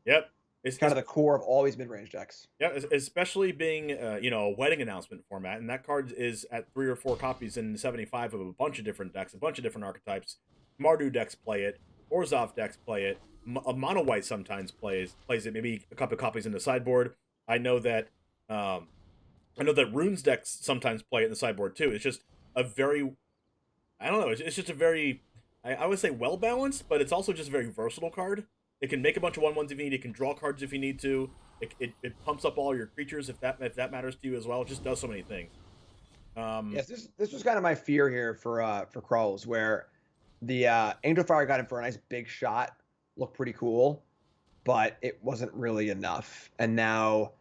Yep. It's kind of the core of all these mid-range decks. Yeah, especially being a wedding announcement format, and that card is at 3 or 4 copies in 75 of a bunch of different decks, a bunch of different archetypes. Mardu decks play it, Orzhov decks play it, a mono white sometimes plays it. Maybe a couple of copies in the sideboard. I know that Runes decks sometimes play it in the sideboard too. It's just a very, I don't know. It's just a very, I would say well balanced, but it's also just a very versatile card. It can make a bunch of 1/1s if you need. It can draw cards if you need to. It pumps up all your creatures if that matters to you as well. It just does so many things. Yes, this was kind of my fear here for Crokeyz, where the Angel Fire got him for a nice big shot, looked pretty cool, but it wasn't really enough. And now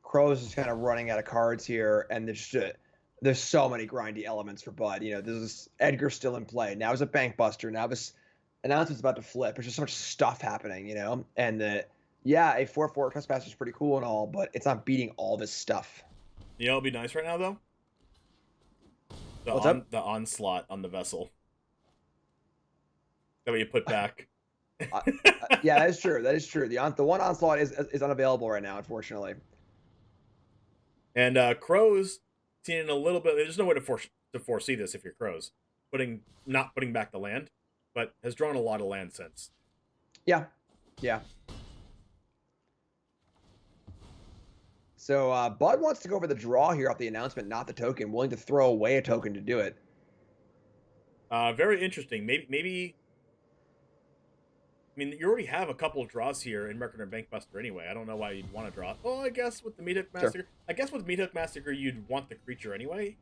Crokeyz is kind of running out of cards here, and there's so many grindy elements for Bud. You know, there's Edgar still in play. Now it's a Bank Buster. Now this announcement's about to flip. There's just so much stuff happening, you know? And a 4/4 Trespasser is pretty cool and all, but it's not beating all this stuff. You know, it'd be nice right now, though? The onslaught on the vessel. That way you put back. Yeah, that is true. That is true. The one onslaught is unavailable right now, unfortunately. And Crokeyz seeing a little bit. There's no way to foresee this if you're Crokeyz, not putting back the land, but has drawn a lot of land since. Yeah. So Bud wants to go for the draw here off the announcement, not the token. Willing to throw away a token to do it. Very interesting. Maybe. I mean, you already have a couple of draws here in Mercury and Bankbuster anyway. I don't know why you'd want to draw. Oh, I guess with the Meat Hook Massacre. Sure. I guess with Meat Hook Massacre, you'd want the creature anyway,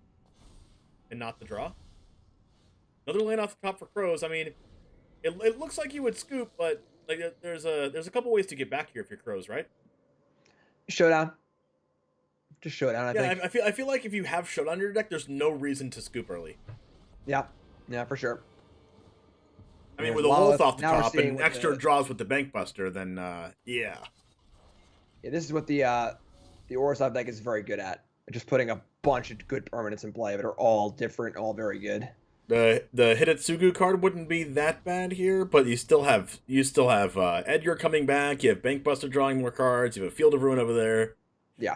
and not the draw. Another land off the top for Crokeyz. I mean, it looks like you would scoop, but like there's a couple ways to get back here if you're Crokeyz, right? Showdown. Just showdown. I think. I feel like if you have showdown in your deck, there's no reason to scoop early. Yeah, for sure. I mean, with a wolf off the top and extra draws with the Bankbuster, then yeah. Yeah, this is what the Orzhov deck is very good at. Just putting a bunch of good permanents in play that are all different, all very good. The Hitotsugu card wouldn't be that bad here, but you still have Edgar coming back. You have Bankbuster drawing more cards. You have a Field of Ruin over there. Yeah,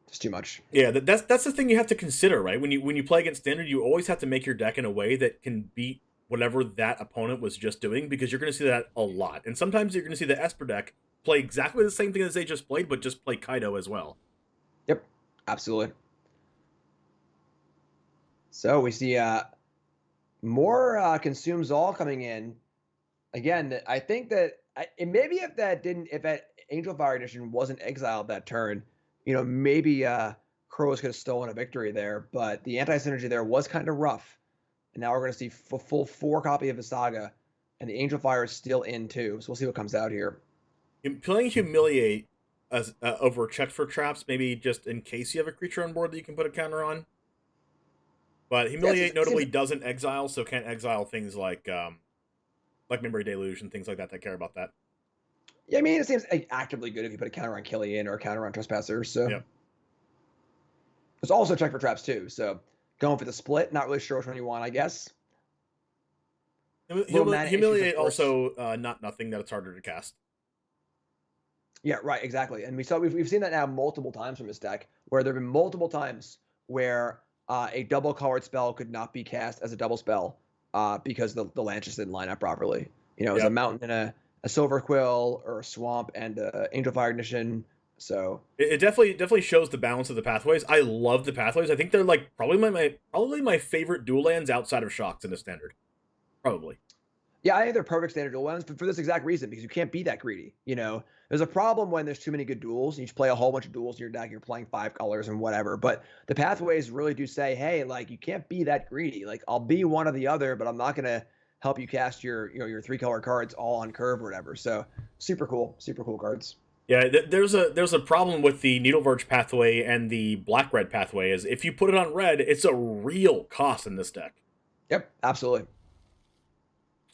just too much. Yeah, that's the thing you have to consider, right? When you play against Standard, you always have to make your deck in a way that can beat whatever that opponent was just doing, because you're going to see that a lot. And sometimes you're going to see the Esper deck play exactly the same thing as they just played, but just play Kaido as well. Yep, absolutely. So we see more Consumes All coming in. Again, I think that maybe if that Angel Fire Edition wasn't exiled that turn, maybe Crows could have stolen a victory there. But the anti-synergy there was kind of rough. And now we're going to see full 4 copy of Visaga, and the Angel Fire is still in too. So we'll see what comes out here. Playing Humiliate as over Check for Traps, maybe just in case you have a creature on board that you can put a counter on. But Humiliate notably doesn't exile, so can't exile things like Memory Deluge and things like that care about that. Yeah, I mean, it seems actively good if you put a counter on Killian or a counter on Trespassers. So yep. There's also Check for Traps too. So going for the split, not really sure which one you want, I guess. Humiliate also not nothing that it's harder to cast. Yeah, right, exactly. And we've seen that now multiple times from this deck, where there have been multiple times where a double colored spell could not be cast as a double spell because the land just didn't line up properly. It was a mountain and a Silver Quill, or a swamp and Angel Fire Ignition. So it definitely shows the balance of the pathways. I love the pathways. I think they're like probably my favorite dual lands outside of Shocks in the standard. Probably. Yeah, I think they're perfect standard dual lands for this exact reason, because you can't be that greedy. There's a problem when there's too many good duels. You just play a whole bunch of duels in your deck. You're playing 5 colors and whatever. But the pathways really do say, hey, like, you can't be that greedy. Like, I'll be one or the other, but I'm not gonna help you cast your 3-color cards all on curve or whatever. So super cool cards. Yeah, there's a problem with the Needle Verge pathway and the black-red pathway. Is if you put it on red, it's a real cost in this deck. Yep, absolutely.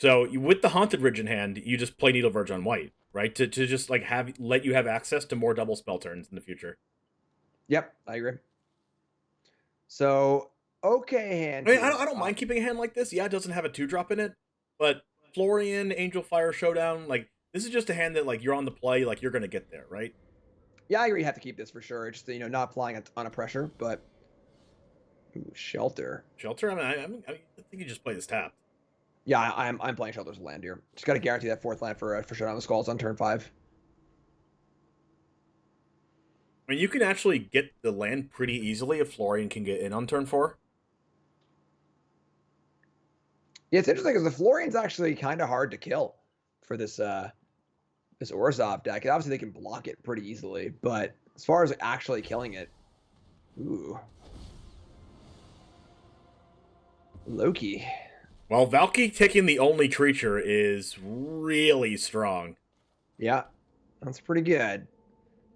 So with the Haunted Ridge in hand, you just play Needle Verge on white, right? To just like let you have access to more double spell turns in the future. Yep, I agree. So okay, hand. I mean, I don't mind keeping a hand like this. Yeah, it doesn't have a 2-drop in it, but Florian, Angel Fire Showdown, like this is just a hand that like you're on the play, like you're gonna get there, right? Yeah, I agree. You have to keep this for sure. It's just not applying a ton of pressure, but Shelter. Shelter. I mean, I think you just play this tapped. Yeah, I'm playing Shelter's land here. Just got to guarantee that 4th land for Showdown of the Skulls on turn 5. I mean, you can actually get the land pretty easily if Florian can get in on turn 4. Yeah, it's interesting because the Florian's actually kind of hard to kill for this this Orzhov deck. And obviously, they can block it pretty easily, but as far as actually killing it, ooh, Loki. Well, Valky taking the only creature is really strong. Yeah, that's pretty good.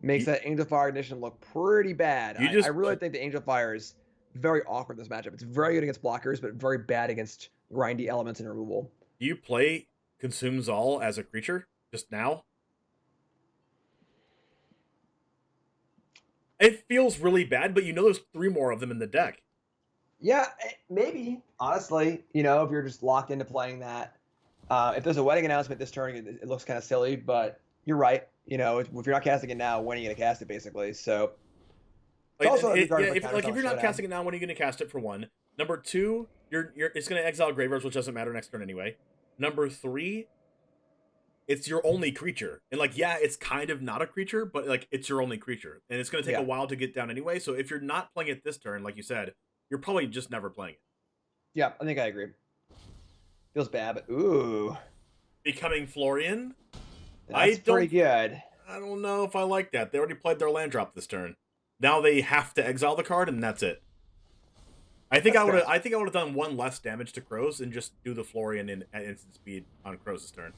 Makes that Angel Fire Ignition look pretty bad. I really think the Angel Fire is very awkward in this matchup. It's very good against blockers, but very bad against grindy elements and removal. Do you play Consumes All as a creature just now? It feels really bad, but there's 3 more of them in the deck. Yeah, maybe. Honestly, if you're just locked into playing that, if there's a wedding announcement this turn, it looks kind of silly. But you're right. If you're not casting it now, when are you going to cast it? Basically, so. If you're not casting it now, when are you going to cast it? For 1, number 2, it's going to exile Graveyards, which doesn't matter next turn anyway. Number 3, it's your only creature, and it's kind of not a creature, but it's your only creature, and it's going to take a while to get down anyway. So if you're not playing it this turn, like you said, you're probably just never playing it. Yeah, I think I agree. Feels bad, but ooh. Becoming Florian? That's pretty good. I don't know if I like that. They already played their land drop this turn. Now they have to exile the card, and that's it. I think I would have done 1 less damage to Crows and just do the Florian at instant speed on Crows' turn.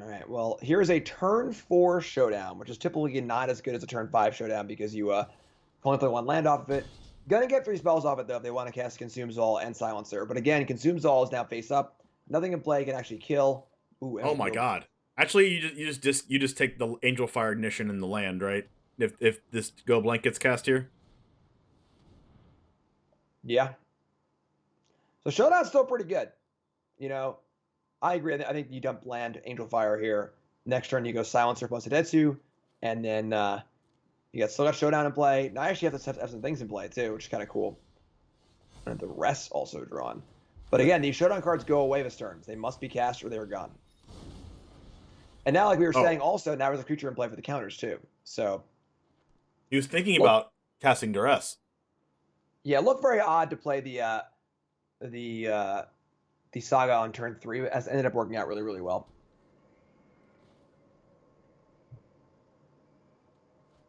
All right, well, here's a turn 4 Showdown, which is typically not as good as a turn 5 Showdown because you only play 1 land off of it. Gonna get 3 spells off it though if they want to cast Consumes All and Silencer. But again, Consumes All is now face up. Nothing in play can actually kill. Ooh, oh my god! Actually, you just take the Angel Fire Ignition in the land, right? If this Go Blank gets cast here. Yeah. So Showdown's still pretty good. I agree. I think you dump land Angel Fire here. Next turn you go Silencer plus Hidetsu, and then still got Showdown in play. Now I actually have to have some things in play too, which is kind of cool. And the rest also drawn. But again, these showdown cards go away with turns. They must be cast or they are gone. And now, like we were saying, also now there's a creature in play for the counters too. So he was thinking about casting Duress. Yeah, it looked very odd to play the Saga on turn 3. It ended up working out really, really well.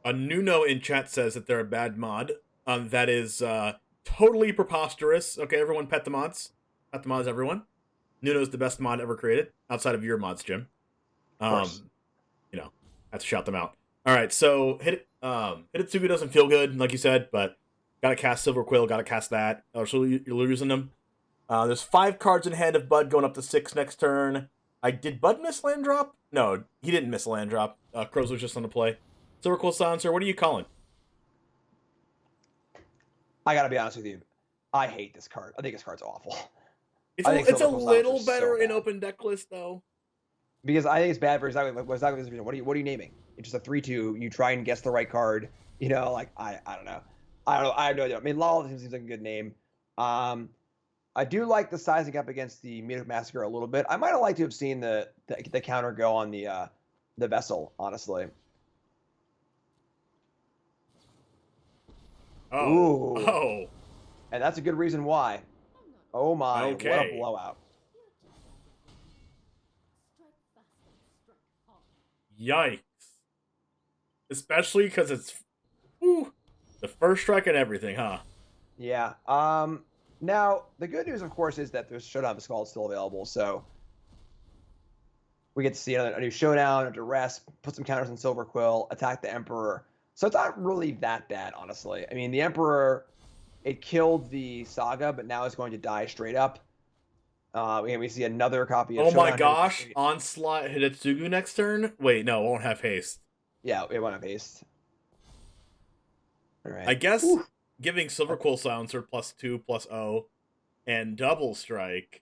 A Nuno in chat says that they're a bad mod. That is totally preposterous. Okay, everyone pet the mods. Pet the mods, everyone. Nuno's the best mod ever created, outside of your mods, Jim. You know, have to shout them out. All right, so Hitotsugu doesn't feel good, like you said, but gotta cast Silver Quill, gotta cast that. Oh, so you're losing them. There's 5 cards in hand of Bud going up to 6 next turn. Did Bud miss land drop? No, he didn't miss a land drop. Crokeyz was just on the play. Silver Quill Silencer, what are you calling? I gotta be honest with you. I hate this card. I think this card's awful. It's a little better in open deck list, though. Because I think it's bad for exactly this reason. What are you naming? It's just a 3/2. You try and guess the right card. You know, like I don't know. I have no idea. I mean, Lawless seems like a good name. I do like the sizing up against the Munich Massacre a little bit. I might have liked to have seen the counter go on the Vessel, honestly. Oh. Ooh. Oh. And that's a good reason why. Oh my, okay. What a blowout. Yikes. Especially because it's the first strike and everything, huh? Yeah. Now, the good news, of course, is that there's Showdown of Skull still available, so we get to see a new Showdown, a Duress, put some counters on Silver Quill, attack the Emperor. So it's not really that bad, honestly. I mean, the Emperor, it killed the Saga, but now it's going to die straight up. We see another copy of Showdown. Oh my gosh, Onslaught Hitotsugu next turn? Wait, no, it won't have haste. Yeah, it won't have haste. All right. I guess giving Silver Quill Silencer +2/+0 and double strike.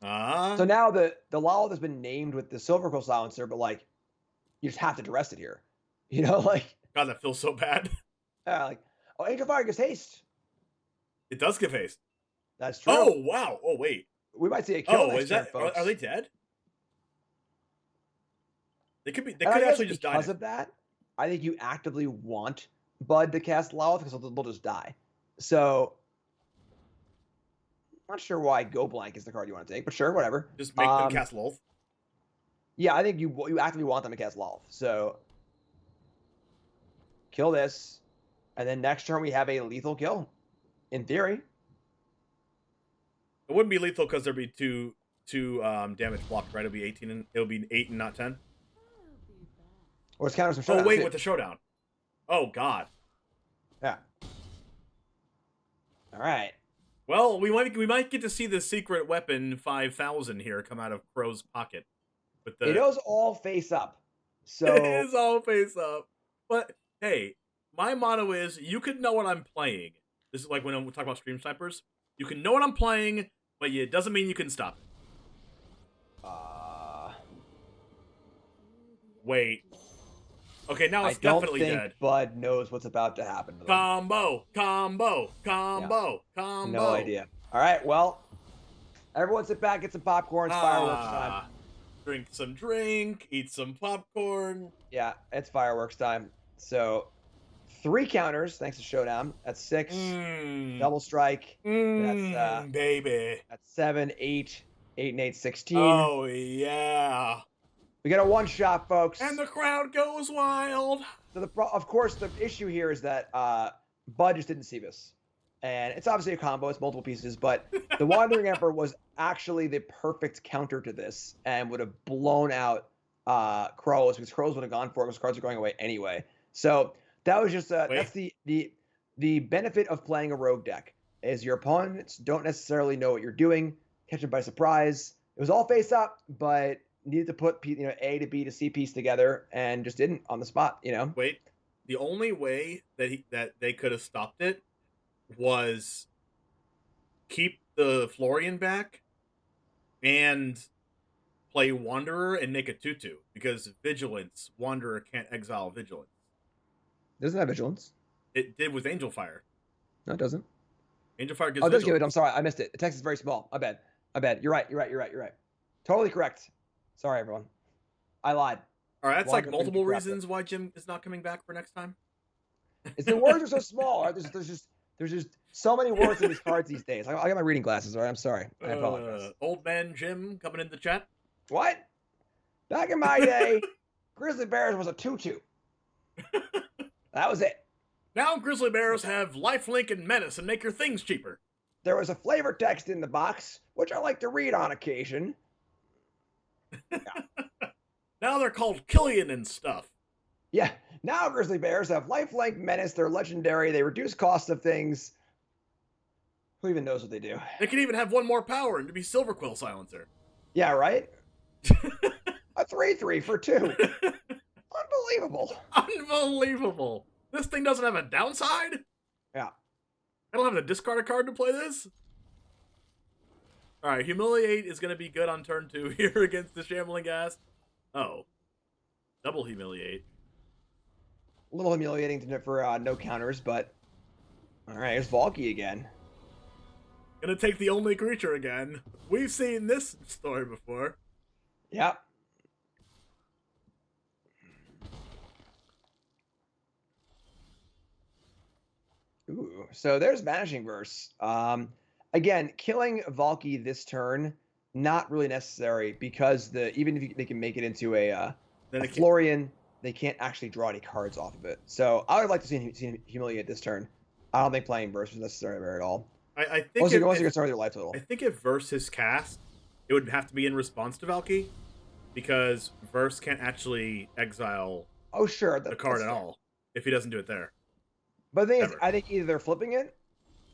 So now the Lawless has been named with the Silver Quill Silencer, but like you just have to duress it here. You know, like God, that feels so bad. Angel Fire gives haste. It does give haste. That's true. Oh wow! Oh wait, we might see a kill next turn, folks. Are they dead? They could be. They could actually just die. Because of that, I think you actively want Bud to cast Lawless because they'll just die. So, I'm not sure why Go Blank is the card you want to take, but sure, whatever. Just make them cast Lolth. Yeah, I think you actively want them to cast Lolth. So, kill this, and then next turn we have a lethal kill. In theory, it wouldn't be lethal because there'd be two damage blocked, right? It'll be 18 and it'll be 8 and not 10. Or it's counter some Showdown. Oh wait, with the Showdown. Oh God. Yeah. All right. Well, we might get to see the secret weapon 5000 here come out of Crow's pocket. With the... It is all face up. So it is all face up. But hey, my motto is you can know what I'm playing. This is like when we talk about Stream Snipers. You can know what I'm playing, but it doesn't mean you can stop it. Wait. Okay, now it's definitely dead. I don't think Bud knows what's about to happen to them. Combo. No idea. All right, well, everyone sit back, get some popcorn. It's fireworks time. Drink some drink, eat some popcorn. Yeah, it's fireworks time. So, 3 counters, thanks to Showdown. That's 6. Double strike. That's baby. That's 7, 8, 8 and 8, 16. Oh yeah. We got a one-shot, folks. And the crowd goes wild. So of course, the issue here is that Bud just didn't see this. And it's obviously a combo. It's multiple pieces. But the Wandering Emperor was actually the perfect counter to this and would have blown out Crokeyz because Crokeyz would have gone for it because cards are going away anyway. So that was just that's the benefit of playing a rogue deck is your opponents don't necessarily know what you're doing, catch them by surprise. It was all face up, but needed to put A to B to C piece together and just didn't on the spot. Wait, the only way that they could have stopped it was keep the Florian back and play Wanderer and make a 2/2 because Vigilance Wanderer can't exile Vigilance. Doesn't have Vigilance. It did with Angel Fire. No, it doesn't. Angel Fire gives Oh, it does give it. vigilance. I'm sorry, I missed it. The text is very small. I bet. You're right. Totally correct. Sorry, everyone. I lied. All right, that's like Welcome to multiple Crap It. reasons why Jim is not coming back for next time. It's the words are so small. Right? There's just so many words in these cards these days. I got my reading glasses. All right, I'm sorry. I apologize. Old man Jim coming in the chat. What? Back in my day, Grizzly Bears was a 2/2. That was it. Now Grizzly Bears have lifelink and menace and make your things cheaper. There was a flavor text in the box, which I like to read on occasion. Yeah. Now they're called Killian and stuff. Yeah. Now Grizzly Bears have lifelink, menace. They're legendary. They reduce cost of things. Who even knows what they do? They can even have one more power and to be Silver Quill Silencer. Yeah, right? A 3/3 for 2. Unbelievable. Unbelievable. This thing doesn't have a downside? Yeah. I don't have to discard a card to play this? Alright, Humiliate is going to be good on turn 2 here against the Shambling Ghast. Oh. Double Humiliate. A little humiliating for no counters, but... Alright, here's Valky again. Gonna take the only creature again. We've seen this story before. Yep. Ooh, so there's Vanishing Verse. Again, killing Valky this turn, not really necessary because even if they can make it into a Florian, they can't actually draw any cards off of it. So I would like to see him humiliate this turn. I don't think playing Verse is necessary there at all. I think once you can start with your life total. I think if Verse is cast, it would have to be in response to Valky, because Verse can't actually exile the card at all if he doesn't do it there. But the thing is, I think either they're flipping it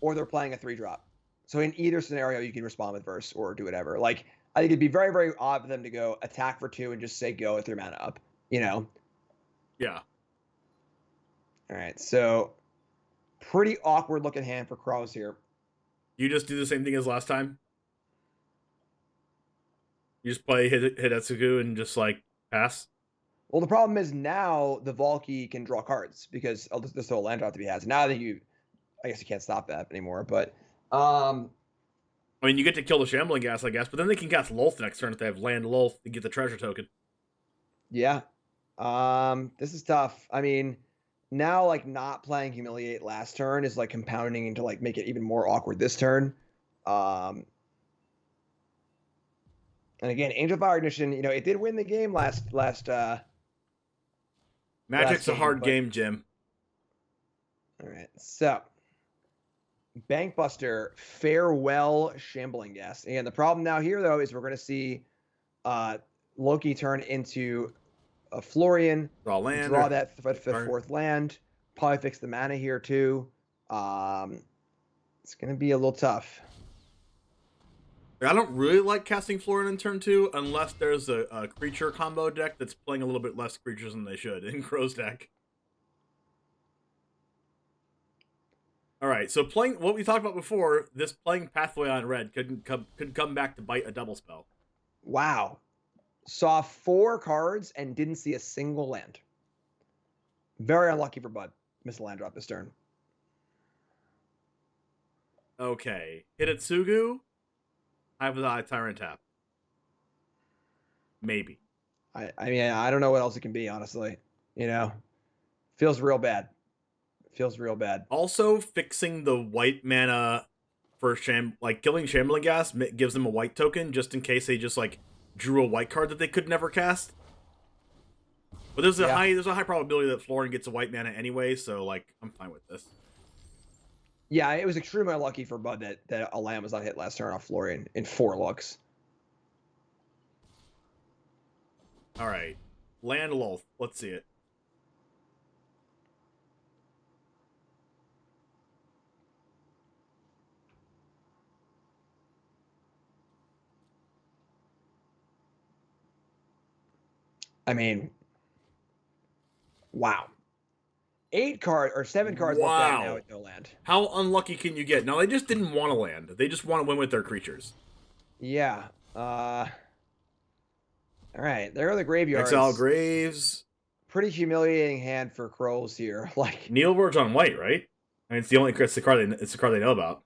or they're playing a 3-drop. So in either scenario, you can respond with Verse or do whatever. Like, I think it'd be very, very odd for them to go attack for 2 and just say go with their mana up, you know? Yeah. All right, so pretty awkward looking hand for Crokeyz here. You just do the same thing as last time? You just play Hidetsugu and just, like, pass? Well, the problem is now the Valky can draw cards because there's still a land drop to be had. So now that I guess you can't stop that anymore, but... I mean, you get to kill the Shambling Ghast, I guess, but then they can cast Lolth next turn if they have land Lolth to get the treasure token. Yeah. This is tough. I mean, now, like, not playing Humiliate last turn is, like, compounding into, like, make it even more awkward this turn. And again, Angel Fire Ignition, you know, it did win the game last Magic's a hard game, Jim. All right, so Bankbuster, farewell Shambling Ghast. And the problem now here, though, is we're going to see Loki turn into a Florian, draw land, draw that fourth land, probably fix the mana here too. It's going to be a little tough. I don't really like casting Florian in turn 2 unless there's a creature combo deck that's playing a little bit less creatures than they should in Crow's deck. Alright, so playing what we talked about before, this playing Pathway on red could come back to bite a double spell. Wow. Saw 4 cards and didn't see a single land. Very unlucky for Bud. Missed a land drop this turn. Okay. Hidetsugu? I have the Tyrant tap. Maybe. I mean, I don't know what else it can be, honestly. You know? Feels real bad. Feels real bad. Also, fixing the white mana for killing Shambling Ghast gives them a white token just in case they just like drew a white card that they could never cast. But there's a high probability that Florian gets a white mana anyway, so like I'm fine with this. Yeah, it was extremely unlucky for Bud that a land was not hit last turn off Florian in 4 looks. All right, land Lolth. Let's see it. I mean, wow. 7 cards wow. left out now with no land. How unlucky can you get? Now, they just didn't want to land. They just want to win with their creatures. Yeah. All right, there are the graveyards. Exile Graves. Pretty humiliating hand for Crokeyz here. Like Neilward's on white, right? I mean, it's the card they know about.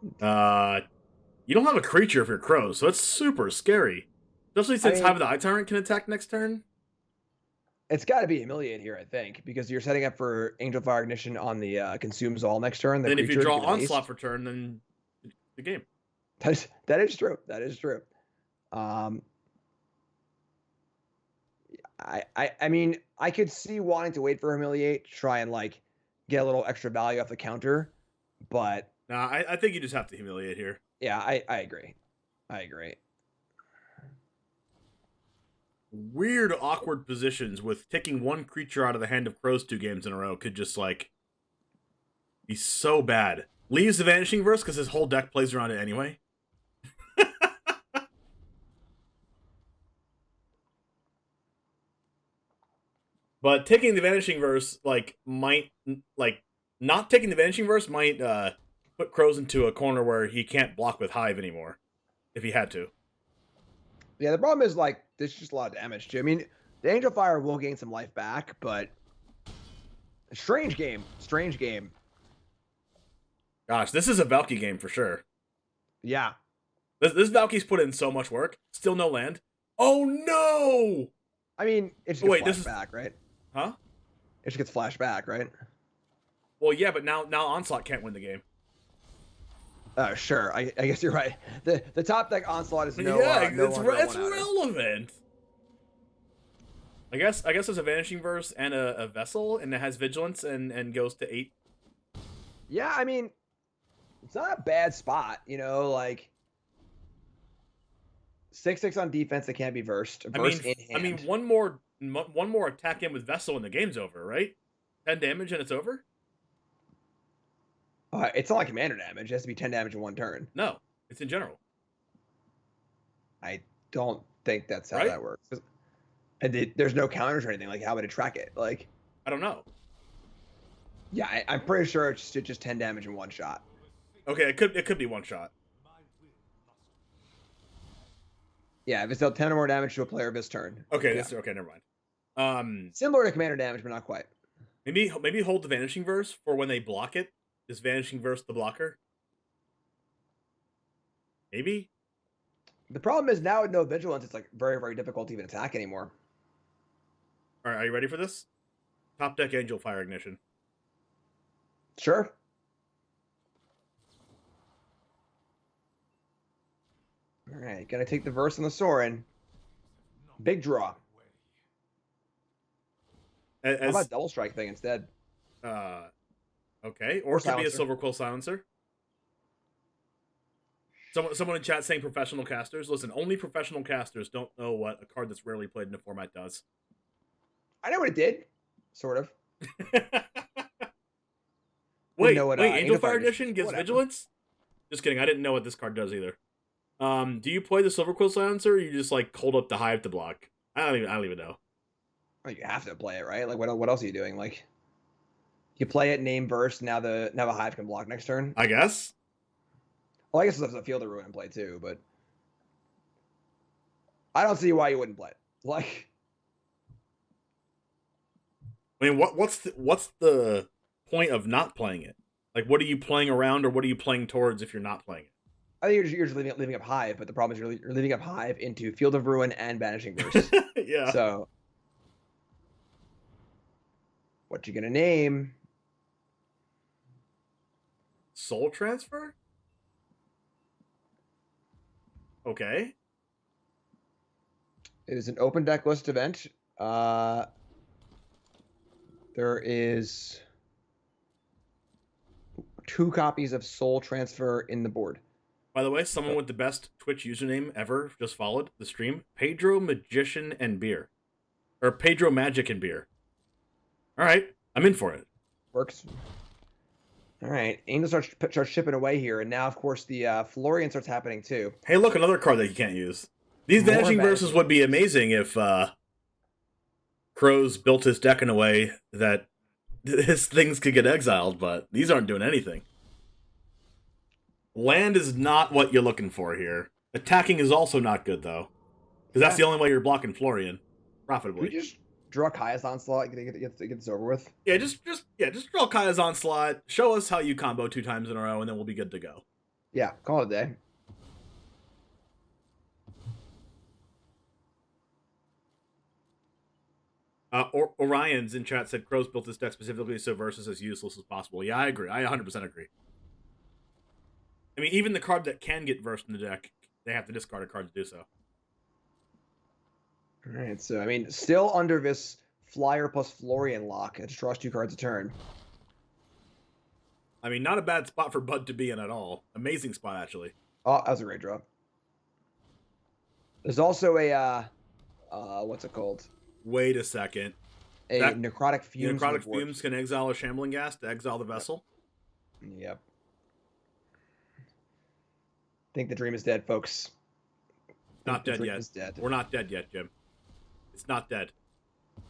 You don't have a creature for your crows, so it's super scary. Especially since mean, Hive of the Eye Tyrant can attack next turn. it's got to be Humiliate here, I think, because you're setting up for Angel Fire Ignition on the Consumes All next turn. And if you draw Onslaught for turn, then the game. That is true. That is true. I mean, I could see wanting to wait for Humiliate, try and like get a little extra value off the counter, but Nah, I think you just have to Humiliate here. yeah, I agree. I agree. Weird, awkward positions with taking one creature out of the hand of crows 2 games in a row could just like be so bad. Leaves the Vanishing Verse because his whole deck plays around it anyway. But taking the Vanishing Verse not taking the Vanishing Verse might put Crows into a corner where he can't block with Hive anymore if he had to. Yeah, the problem is like there's just a lot of damage too. I mean, the Angel Fire will gain some life back, but strange game. Gosh, this is a Valky game for sure. Yeah. This Valky's put in so much work. Still no land. Oh no! I mean, it just gets flashed back, right? Huh? It just gets flashed back, right? Well, yeah, but now Onslaught can't win the game. Sure. I guess you're right. The top deck Onslaught is no it's relevant. I guess there's a Vanishing Verse and a Vessel, and it has Vigilance and goes to 8. Yeah, I mean, it's not a bad spot, like 6/6 on defense that can't be versed. I mean, one more attack in with Vessel and the game's over, right? 10 damage and it's over? It's not like commander damage. It has to be 10 damage in one turn. No, it's in general. I don't think that's how that works. And there's no counters or anything. Like, how would it track it? Like, I don't know. Yeah, I'm pretty sure it's just 10 damage in one shot. Okay, it could be one shot. Yeah, if it's dealt 10 or more damage to a player this turn. Okay, yeah. okay, never mind. Similar to commander damage, but not quite. Maybe hold the Vanishing Verse for when they block it. Is Vanishing Verse the blocker? Maybe? The problem is now with no Vigilance, it's like very, very difficult to even attack anymore. Alright, are you ready for this? Top deck Angel Fire Ignition. Sure. Alright, gonna take the Verse on the Sorin. Big draw. How about Double Strike thing instead? Okay, or it could be a Silver Quill Silencer. Someone in chat saying professional casters. Listen, only professional casters don't know what a card that's rarely played in a format does. I know what it did, sort of. wait, Angel Fire Ignition gives Vigilance? Just kidding, I didn't know what this card does either. Do you play the Silver Quill Silencer, or you just like hold up the Hive to block? I don't even know. Well, you have to play it, right? Like, what else are you doing? Like, you play it, name Burst. Now the Hive can block next turn. I guess. Well, I guess there's a Field of Ruin in play too, but I don't see why you wouldn't play it. Like, I mean, what's the point of not playing it? Like, what are you playing around, or what are you playing towards if you're not playing it? I think you're just leaving up Hive, but the problem is you're leaving up Hive into Field of Ruin and Banishing Verse. Yeah. So, what you gonna name? Soul Transfer? Okay. It is an open deck list event. There is 2 copies of Soul Transfer in the board. By the way, someone with the best Twitch username ever just followed the stream. Pedro Magician and Beer. Or Pedro Magic and Beer. Alright, I'm in for it. Works. Alright, Angel starts shipping away here, and now, of course, the Florian starts happening, too. Hey, look, another card that you can't use. These Vanishing Verses would be amazing if Crows built his deck in a way that his things could get exiled, but these aren't doing anything. Land is not what you're looking for here. Attacking is also not good, though. Because that's the only way you're blocking Florian profitably. Can we just draw Kaya's Onslaught and get this over with? Yeah, just draw Kaya's Onslaught, show us how you combo 2 times in a row, and then we'll be good to go. Yeah, call it a day. Orion's in chat said Crow's built this deck specifically so Versus as useless as possible. Yeah, I agree. I 100% agree. I mean, even the card that can get versed in the deck, they have to discard a card to do so. All right, so I mean, still under this Flyer plus Florian lock. It's draws 2 cards a turn. I mean, not a bad spot for Bud to be in at all. Amazing spot, actually. Oh, that was a great draw. There's also a, what's it called? Wait a second. Necrotic Fumes. Necrotic Fumes can exile a Shambling Gas to exile the vessel. Yep. Think the dream is dead, folks. Not dead yet. Dead. We're not dead yet, Jim. It's not dead.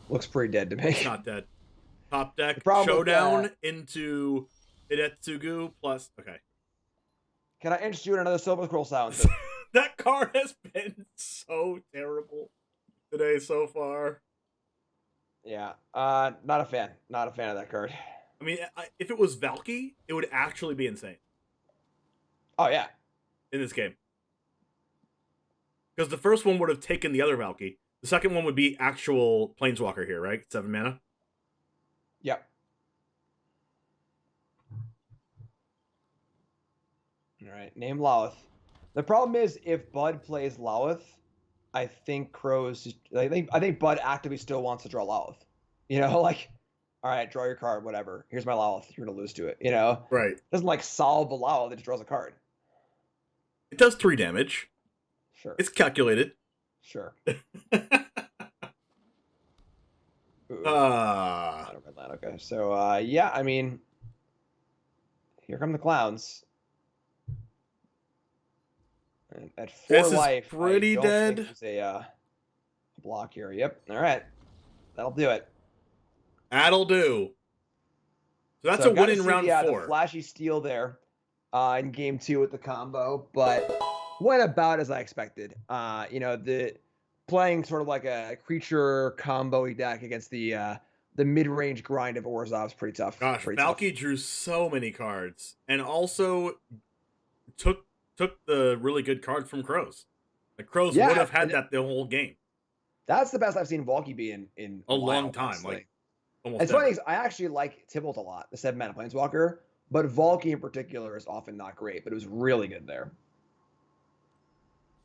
Looks pretty dead to me. It's not dead. Top deck, Showdown into Hidetsugu plus... Okay. Can I interest you in another Silver Scroll Silencer? That card has been so terrible today so far. Yeah. Not a fan. Not a fan of that card. I mean, if it was Valky, it would actually be insane. Oh, yeah. In this game. Because the first one would have taken the other Valky. The second one would be actual Planeswalker here, right? 7 mana? Yep. All right. Name Lawith. The problem is, if Bud plays Lawith, I think Crow's... I think Bud actively still wants to draw Lawith. You know, like... All right, draw your card, whatever. Here's my Lawith. You're going to lose to it, you know? Right. It doesn't, like, solve the Lawith. It just draws a card. It does 3 damage. Sure. It's calculated. Sure. Okay. So, yeah, I mean, here come the clowns. And at 4 this life, is pretty dead. There's a block here. Yep. All right. That'll do it. That'll do. So that's a win in round 4. The flashy steal there in game 2 with the combo, but went about as I expected. You know, the playing sort of like a creature combo deck against the mid-range grind of Orzhov is pretty tough. Gosh, Valky drew so many cards and also took the really good card from Crows. The Crows would have had that the whole game. That's the best I've seen Valky be in a long time. Honestly. Like almost. It's funny because I actually like Tybalt a lot, the 7-mana Planeswalker, but Valky in particular is often not great, but it was really good there.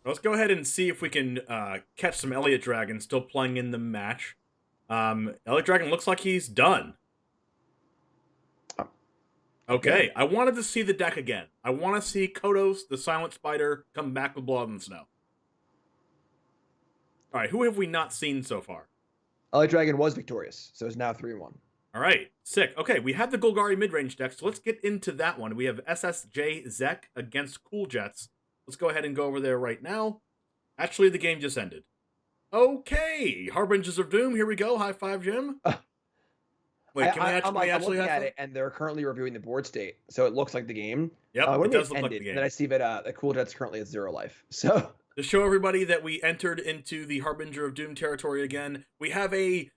Let's go ahead and see if we can catch some Elliott Dragon still playing in the match. Elliott Dragon looks like he's done. Okay, I wanted to see the deck again. I want to see Kodos, the Silent Spider, come back with Blood in the Snow. All right, who have we not seen so far? Elliott Dragon was victorious, so it's now 3-1. All right, sick. Okay, we have the Golgari mid-range deck, so let's get into that one. We have SSJ Zek against Cool Jets. Let's go ahead and go over there right now. Actually, the game just ended. Okay, Harbingers of Doom. Here we go. High five, Jim. Wait, I'm looking at it, and they're currently reviewing the board state, so it looks like the game. Yep, it does look like the game. And then I see that the Cool Jet's currently at 0 life. So to show everybody that we entered into the Harbinger of Doom territory again, we have a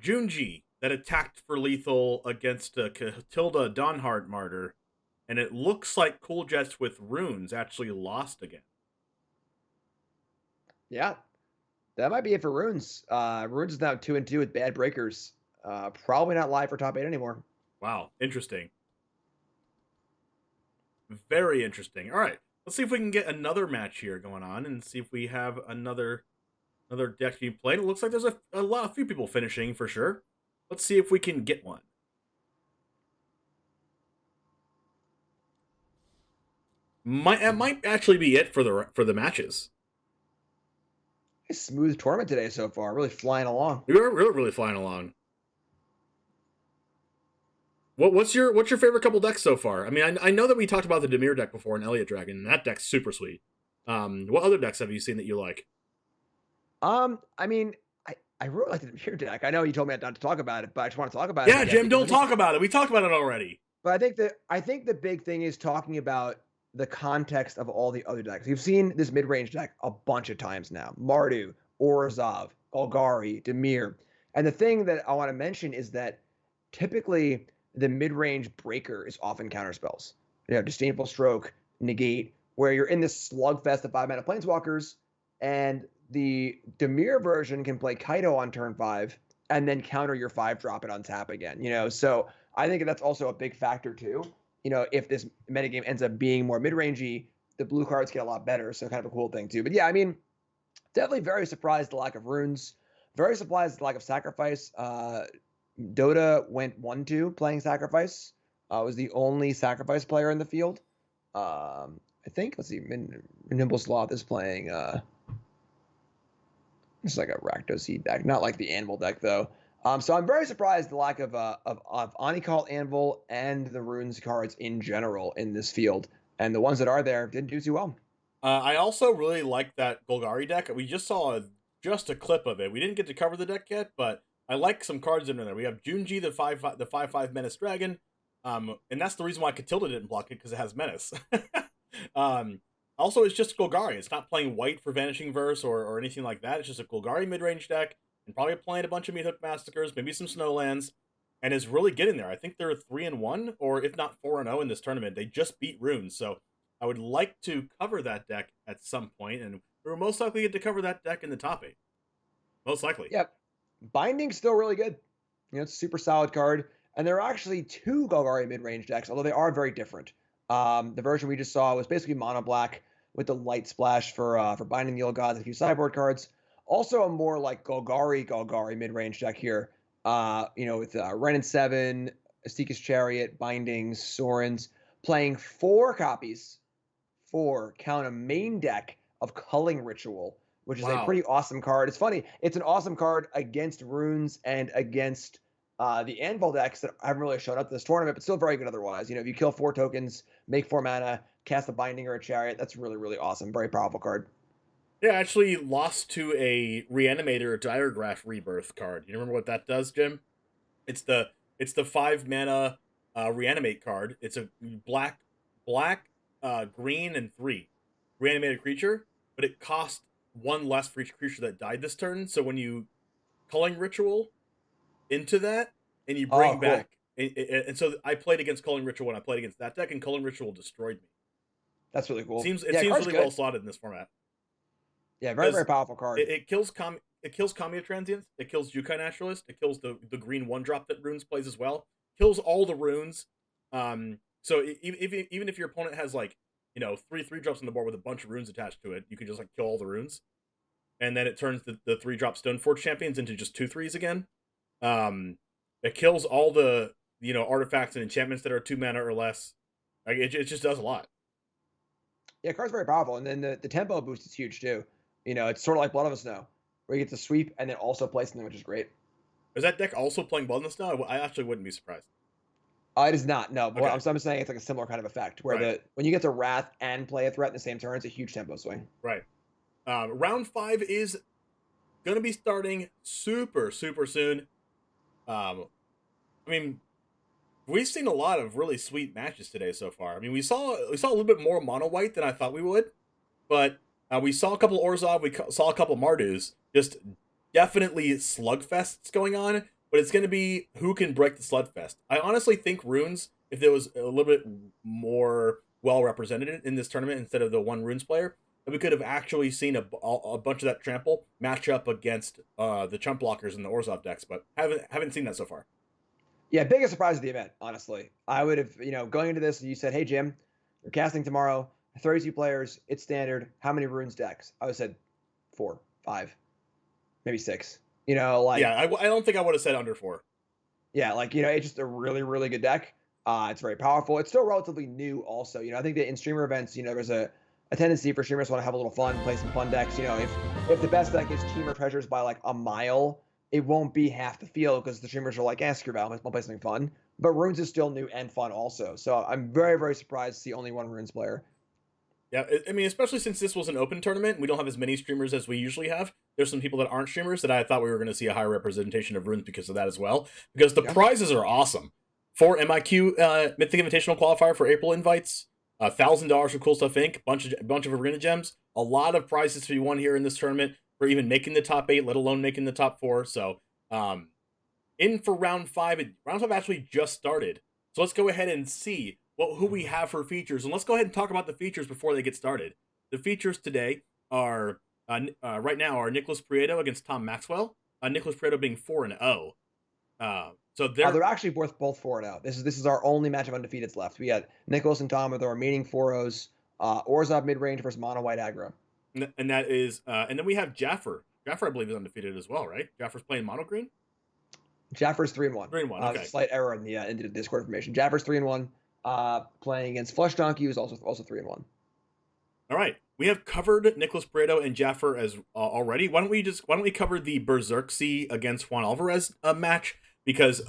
Junji that attacked for lethal against Catilda Donhart Martyr, and it looks like Cool Jets with runes actually lost again. Yeah, that might be it for runes. Runes is now 2-2 with bad breakers. Probably not live for top 8 anymore. Wow, interesting. Very interesting. All right, let's see if we can get another match here going on and see if we have another deck being played. It looks like there's a few people finishing for sure. Let's see if we can get one. It might actually be it for the matches. A smooth tournament today so far. Really flying along. We're really flying along. What's your favorite couple decks so far? I mean, I know that we talked about the Dimir deck before and Elliott Dragon, and that deck's super sweet. What other decks have you seen that you like? I mean, I really like the Dimir deck. I know you told me not to talk about it, but I just want to talk about it. Yeah, Jim, don't talk about it. We talked about it already. But I think the big thing is talking about the context of all the other decks. You've seen this mid-range deck a bunch of times now. Mardu, Orzhov, Golgari, Dimir. And the thing that I want to mention is that typically the mid-range breaker is often counterspells. You know, Disdainful Stroke, negate, where you're in this slugfest of 5-mana planeswalkers, and the Dimir version can play Kaido on turn 5 and then counter your 5-drop and untap again. So I think that's also a big factor too. If this metagame ends up being more mid-rangey, the blue cards get a lot better. So kind of a cool thing too. But yeah, I mean, definitely very surprised the lack of runes. Very surprised the lack of sacrifice. Dota went 1-2 playing sacrifice. Was the only sacrifice player in the field. I think, let's see, Nimble Sloth is playing, it's like a Rakdos seed deck, not like the Anvil deck though. So I'm very surprised the lack of Anikal Anvil and the runes cards in general in this field. And the ones that are there didn't do too well. I also really like that Golgari deck. We just saw just a clip of it. We didn't get to cover the deck yet, but I like some cards in there. We have Junji, the 5/5 Menace Dragon, and that's the reason why Catilda didn't block it, because it has Menace. Also, it's just Golgari. It's not playing white for Vanishing Verse or anything like that. It's just a Golgari mid-range deck, and probably playing a bunch of Meathook Massacres, maybe some Snowlands, and is really getting there. I think they're 3-1, or if not 4-0 in this tournament. They just beat Runes, so I would like to cover that deck at some point, and we're most likely get to cover that deck in the top 8. Most likely. Yep. Binding's still really good. It's a super solid card. And there are actually 2 Golgari mid-range decks, although they are very different. The version we just saw was basically mono black with the light splash for binding the old gods and a few sideboard cards. Also a more like Golgari mid-range deck here. With Ren and 7, Astika's Chariot, Bindings, Sorens, playing 4 copies. 4, count a main deck of Culling Ritual, which is a pretty awesome card. It's funny. It's an awesome card against runes and against the Anvil decks that haven't really shown up this tournament, but still very good otherwise. If you kill 4 tokens, make 4 mana, cast a Binding or a Chariot, that's really, really awesome. Very powerful card. Yeah, I actually lost to a Reanimator Diregraph Rebirth card. You remember what that does, Jim? It's the 5 mana Reanimate card. It's a black, green, and 3 Reanimated creature, but it costs 1 less for each creature that died this turn. So when you Culling Ritual into that, and you bring back, and so I played against Culling Ritual when I played against that deck, and Culling Ritual destroyed me. That's really cool. It seems really well slotted in this format. Yeah, very, very powerful card. It kills Kamiya Transients, it kills Jukai Naturalist, it kills the green 1-drop that Runes plays as well. Kills all the runes. So even if your opponent has 3 3-drops on the board with a bunch of runes attached to it, you can just kill all the runes. And then it turns the 3-drop Stoneforge champions into just 2/3s again. It kills all the artifacts and enchantments that are 2 mana or less. It just does a lot. Yeah, card's very powerful, and then the tempo boost is huge too. It's sort of like Blood on the Snow, where you get to sweep and then also play something, which is great. Is that deck also playing Blood on the Snow? I actually wouldn't be surprised. It is not. No, but I'm saying it's like a similar kind of effect, where when you get to Wrath and play a threat in the same turn, it's a huge tempo swing. Right. Round 5 is going to be starting super, super soon. We've seen a lot of really sweet matches today so far. We saw a little bit more mono white than I thought we would, but we saw a couple Orzhov, we saw a couple Mardus. Just definitely slugfests going on, but it's going to be who can break the slugfest. I honestly think Runes, if there was a little bit more well represented in this tournament instead of the 1 Runes player, that we could have actually seen a bunch of that trample match up against the chump blockers in the Orzhov decks, but haven't seen that so far. Yeah, biggest surprise of the event, honestly. I would have, going into this, you said, hey, Jim, you're casting tomorrow, 32 players, it's standard. How many Runes decks? I would have said 4, 5, maybe 6. Yeah, I don't think I would have said under 4. Yeah, it's just a really, really good deck. It's very powerful. It's still relatively new also. I think that in streamer events, there's a tendency for streamers to want to have a little fun, play some fun decks. If the best deck is Teamer Treasures by a mile, it won't be half the field because the streamers are screw about, let's play something fun. But Runes is still new and fun also. So I'm very, very surprised to see only 1 Runes player. Yeah, especially since this was an open tournament, we don't have as many streamers as we usually have. There's some people that aren't streamers that I thought we were going to see a higher representation of Runes because of that as well. Because the prizes are awesome. 4 MIQ Mythic Invitational Qualifier for April invites, $1,000 for Cool Stuff Inc., bunch of Arena Gems, a lot of prizes to be won here in this tournament for even making the top 8, let alone making the top 4. So, in for round 5. Round 5 actually just started. So let's go ahead and see who we have for features, and let's go ahead and talk about the features before they get started. The features today are right now are Nicholas Prieto against Tom Maxwell. Nicholas Prieto being 4-0. So They're actually both 4-0. This is our only match of undefeateds left. We got Nicholas and Tom with the remaining 4-0s. Orzhov mid range versus mono white aggro. And that is, and then we have Jaffer. Jaffer, I believe, is undefeated as well, right? Jaffer's playing mono green. Jaffer's 3-1. 3-1. Okay. Slight error in the Discord information. Jaffer's 3-1. Playing against Flush Donkey, who's also 3-1. All right, we have covered Nicholas Prieto and Jaffer as already. Why don't we cover the Berserksy against Juan Alvarez match, because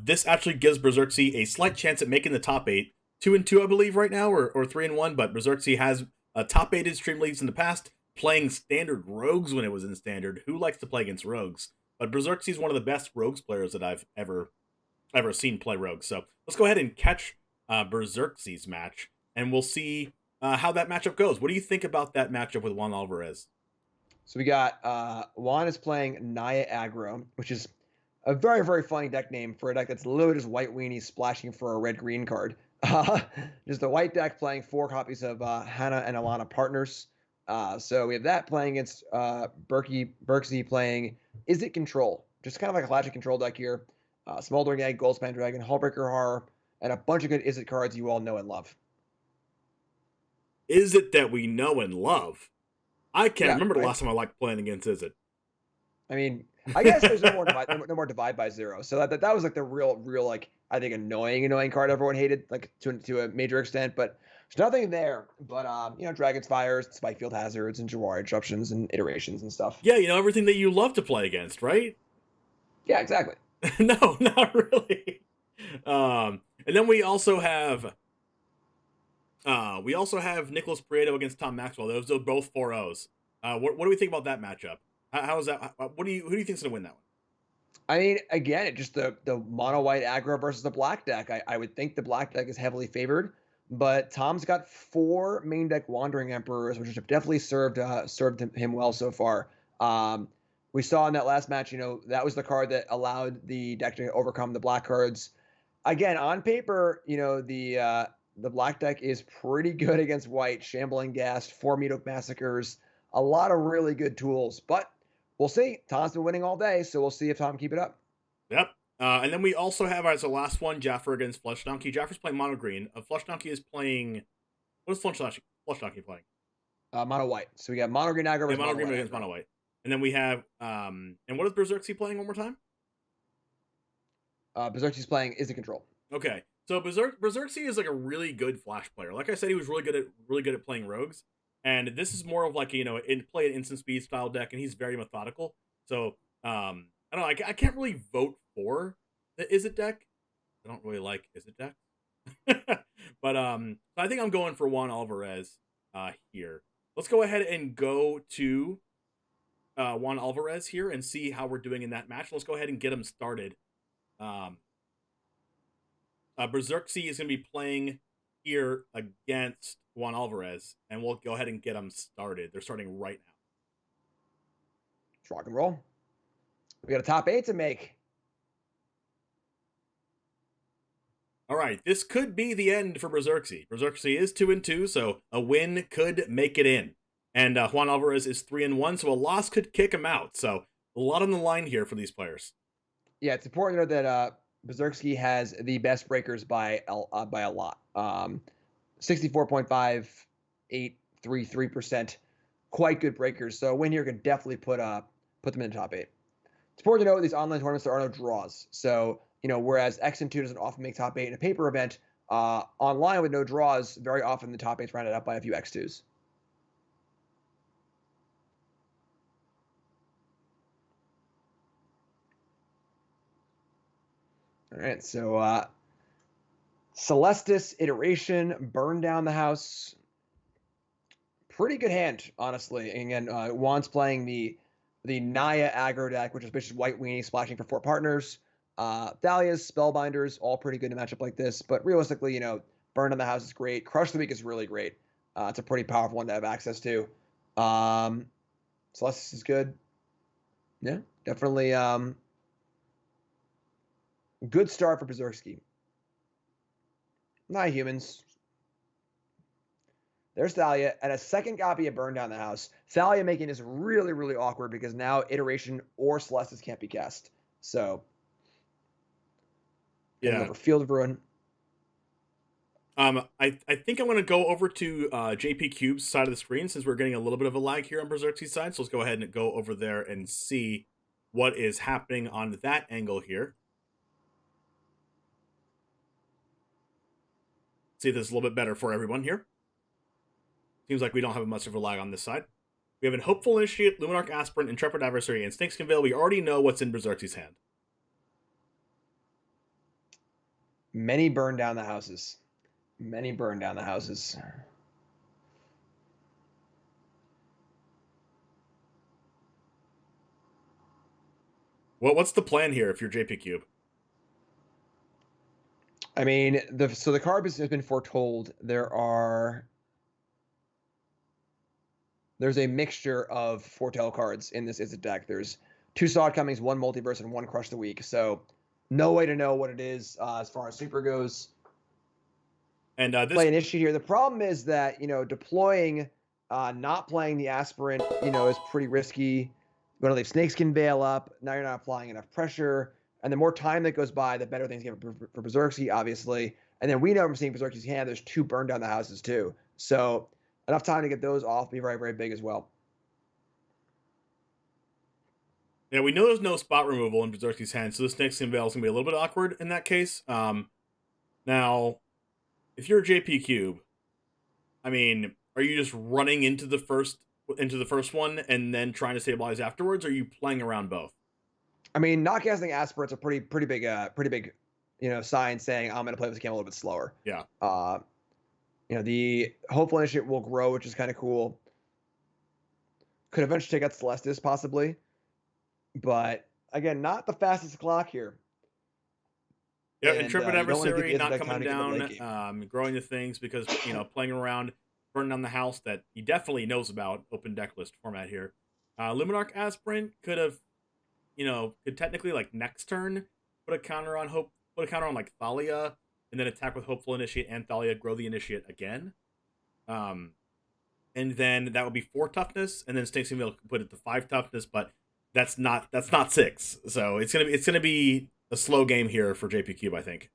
this actually gives Berserksy a slight chance at making the top 8. 2-2, I believe, right now, or 3-1. But Berserksy has top 8 stream leagues in the past, playing standard rogues when it was in standard. Who likes to play against rogues? But Berserksy is one of the best rogues players that I've ever seen play rogues. So let's go ahead and catch Berserksy's match, and we'll see how that matchup goes. What do you think about that matchup with Juan Alvarez? So we got Juan is playing Naya Aggro, which is a very, very funny deck name for a deck that's literally just white weenies splashing for a red-green card. Just a white deck playing 4 copies of Hannah and Alana Partners. So we have that playing against Berksy playing Is It Control? Just kind of like a classic control deck here. Smoldering Egg, Goldspan Dragon, Hullbreaker Horror, and a bunch of good Is It cards you all know and love. Is it that we know and love? I can't remember the last time I liked playing against Is It. I mean, I guess there's no more divide by 0. So that was like the real like, I think annoying card everyone hated, like to a major extent. But there's nothing there. But Dragon's Fires, Spikefield Hazards, and Jawari Disruptions and iterations and stuff. Yeah, everything that you love to play against, right? Yeah, exactly. No, not really. And then we also have Nicholas Prieto against Tom Maxwell. Those are both 4-0s. What do we think about that matchup? How is that? Who do you think's gonna win that one? I mean, again, it just the mono white aggro versus the black deck. I would think the black deck is heavily favored, but Tom's got 4 main deck Wandering Emperors, which have definitely served him well so far. We saw in that last match, that was the card that allowed the deck to overcome the black cards. Again, on paper, the black deck is pretty good against white. Shambling Ghast, 4 Meadow Massacres, a lot of really good tools. But we'll see. Tom's been winning all day, so we'll see if Tom can keep it up. Yep. And then we also have as the last one, Jaffer against Flush Donkey. Jaffer's playing mono green. Flush Donkey is playing. What is Flush Donkey playing? Mono white. So we got mono green aggro versus mono green against mono white. And then we have and what is Berserksy playing one more time? Berserksy's playing Is It Control. Okay. So Berserksy is like a really good Flash player. Like I said, he was really good at playing rogues. And this is more of like, play an instant speed style deck, and he's very methodical. So I don't know, I can't really vote for the Is It deck. I don't really like Is It deck. But I think I'm going for Juan Alvarez here. Let's go ahead and go to Juan Alvarez here and see how we're doing in that match. Let's go ahead and get him started. Berserksy is going to be playing here against Juan Alvarez, and we'll go ahead and get them started. They're starting right now. Let's rock and roll. We got a top 8 to make. All right, this could be the end for Berserksy. Berserksy is 2-2, so a win could make it in. And Juan Alvarez is 3-1, so a loss could kick him out. So a lot on the line here for these players. Yeah, it's important to know that Berserksy has the best breakers by a lot. 64.5833%, quite good breakers. So a win here could definitely put them in the top 8. It's important to know these online tournaments, there are no draws. So, whereas X and 2 doesn't often make top 8 in a paper event, online with no draws, very often the top 8's rounded up by a few X2s. All right, so Celestis Iteration, Burn Down the House. Pretty good hand, honestly. And again, Juan's playing the Naya aggro deck, which is basically white weenie splashing for 4 partners. Thalia's, Spellbinders, all pretty good in a matchup like this. But realistically, Burn Down the House is great. Crush the Week is really great. It's a pretty powerful one to have access to. Celestis is good. Yeah, definitely good start for Berserksy. Not humans. There's Thalia, and a second copy of Burn Down the House. Thalia making this really, really awkward because now Iteration or Celestis can't be cast. So, Yeah. Over Field of Ruin. I think I'm going to go over to JP Cube's side of the screen since we're getting a little bit of a lag here on Berserkzy's side. So let's go ahead and go over there and see what is happening on that angle here. See if this is a little bit better for everyone here. Seems like we don't have much of a lag on this side. We have an Hopeful Initiate, Luminarch Aspirant, Intrepid Adversary, and Snakeskin Veil. We already know what's in Berserkzy's hand. Many burn down the houses. Many burn down the houses. What's the plan here if you're JP Cube? I mean, the card has been foretold. There's a mixture of foretell cards in this Izzet deck. There's 2 Sod Comings, 1 Multiverse, and 1 Crush the Weak. So no way to know what it is as far as Super goes. And play an issue here. The problem is that, deploying, not playing the Aspirant, is pretty risky. You want to leave Snakeskin Veil up. Now you're not applying enough pressure. And the more time that goes by, the better things get for Berserksy, obviously. And then we know from seeing Berserksy's hand, there's 2 burn down the houses too. So enough time to get those off be very, very big as well. Yeah, we know there's no spot removal in Berserksy's hand, so this Snakeskin Veil is going to be a little bit awkward in that case. Now, if you're a JP Cube, I mean, are you just running into the first one and then trying to stabilize afterwards, or are you playing around both? I mean, not casting Aspirant's a pretty big, sign saying I'm going to play this game a little bit slower. Yeah. The Hopeful Initiate will grow, which is kind of cool. Could eventually take out Celestis, possibly. But, again, not the fastest clock here. Yeah, Intrepid Adversary not coming down, growing the things because, playing around, burning down the house that he definitely knows about, open deck list format here. Luminarch Aspirant could have, could technically, like, next turn, put a counter on like, Thalia, and then attack with Hopeful Initiate and Thalia, grow the Initiate again. And then that would be 4 toughness, and then Snakeskin Veil could put it to 5 toughness, but that's not 6. So it's gonna be a slow game here for JP Cube, I think.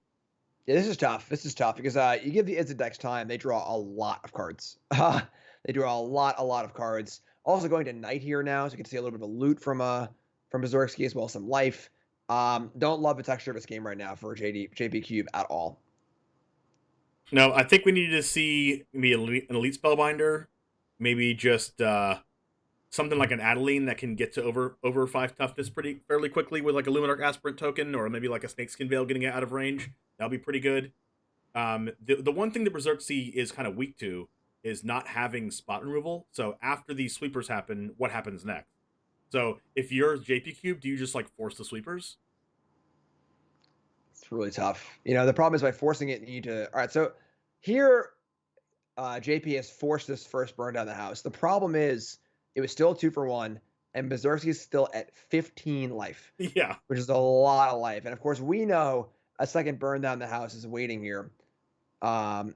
Yeah, this is tough. Because you give the Izzet decks time, they draw a lot of cards. They draw a lot of cards. Also going to Night here now, so you can see a little bit of loot from Berserksky as well as some life. Don't love the texture of this game right now for JP Cube at all. No, I think we need to see maybe an Elite Spellbinder, maybe just something like an Adeline that can get to over 5 toughness fairly quickly with like a Luminarch Aspirant token, or maybe like a Snakeskin Veil getting it out of range. That'll be pretty good. The one thing that Berserksy is kind of weak to is not having spot removal. So after these sweepers happen, what happens next? So if you're JP Cube, do you just like force the sweepers? It's really tough. The problem is by forcing it, you need to. All right, so here, JP has forced this first burn down the house. The problem is it was still 2 for 1, and Berserksy is still at 15 life. Yeah, which is a lot of life. And of course, we know a second burn down the house is waiting here. And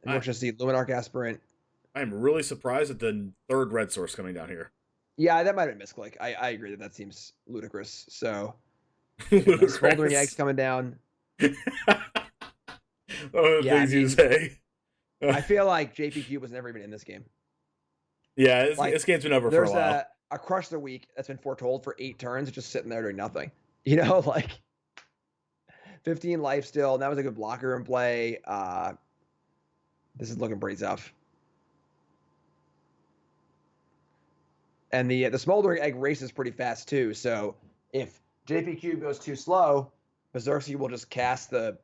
we're just see Luminarch Aspirant. I'm really surprised at the 3rd red source coming down here. Yeah, that might have been misclick. I agree that seems ludicrous. So, ludicrous. Smoldering Eggs coming down. Things you say. I feel like JP Cube was never even in this game. Yeah, this game's been over for a while. There's a Crush the Week that's been foretold for 8 turns, just sitting there doing nothing. 15 life still. And that was a good blocker in play. This is looking pretty tough. And the Smoldering Egg races pretty fast too. So if JP Cube goes too slow, Berserksy will just cast the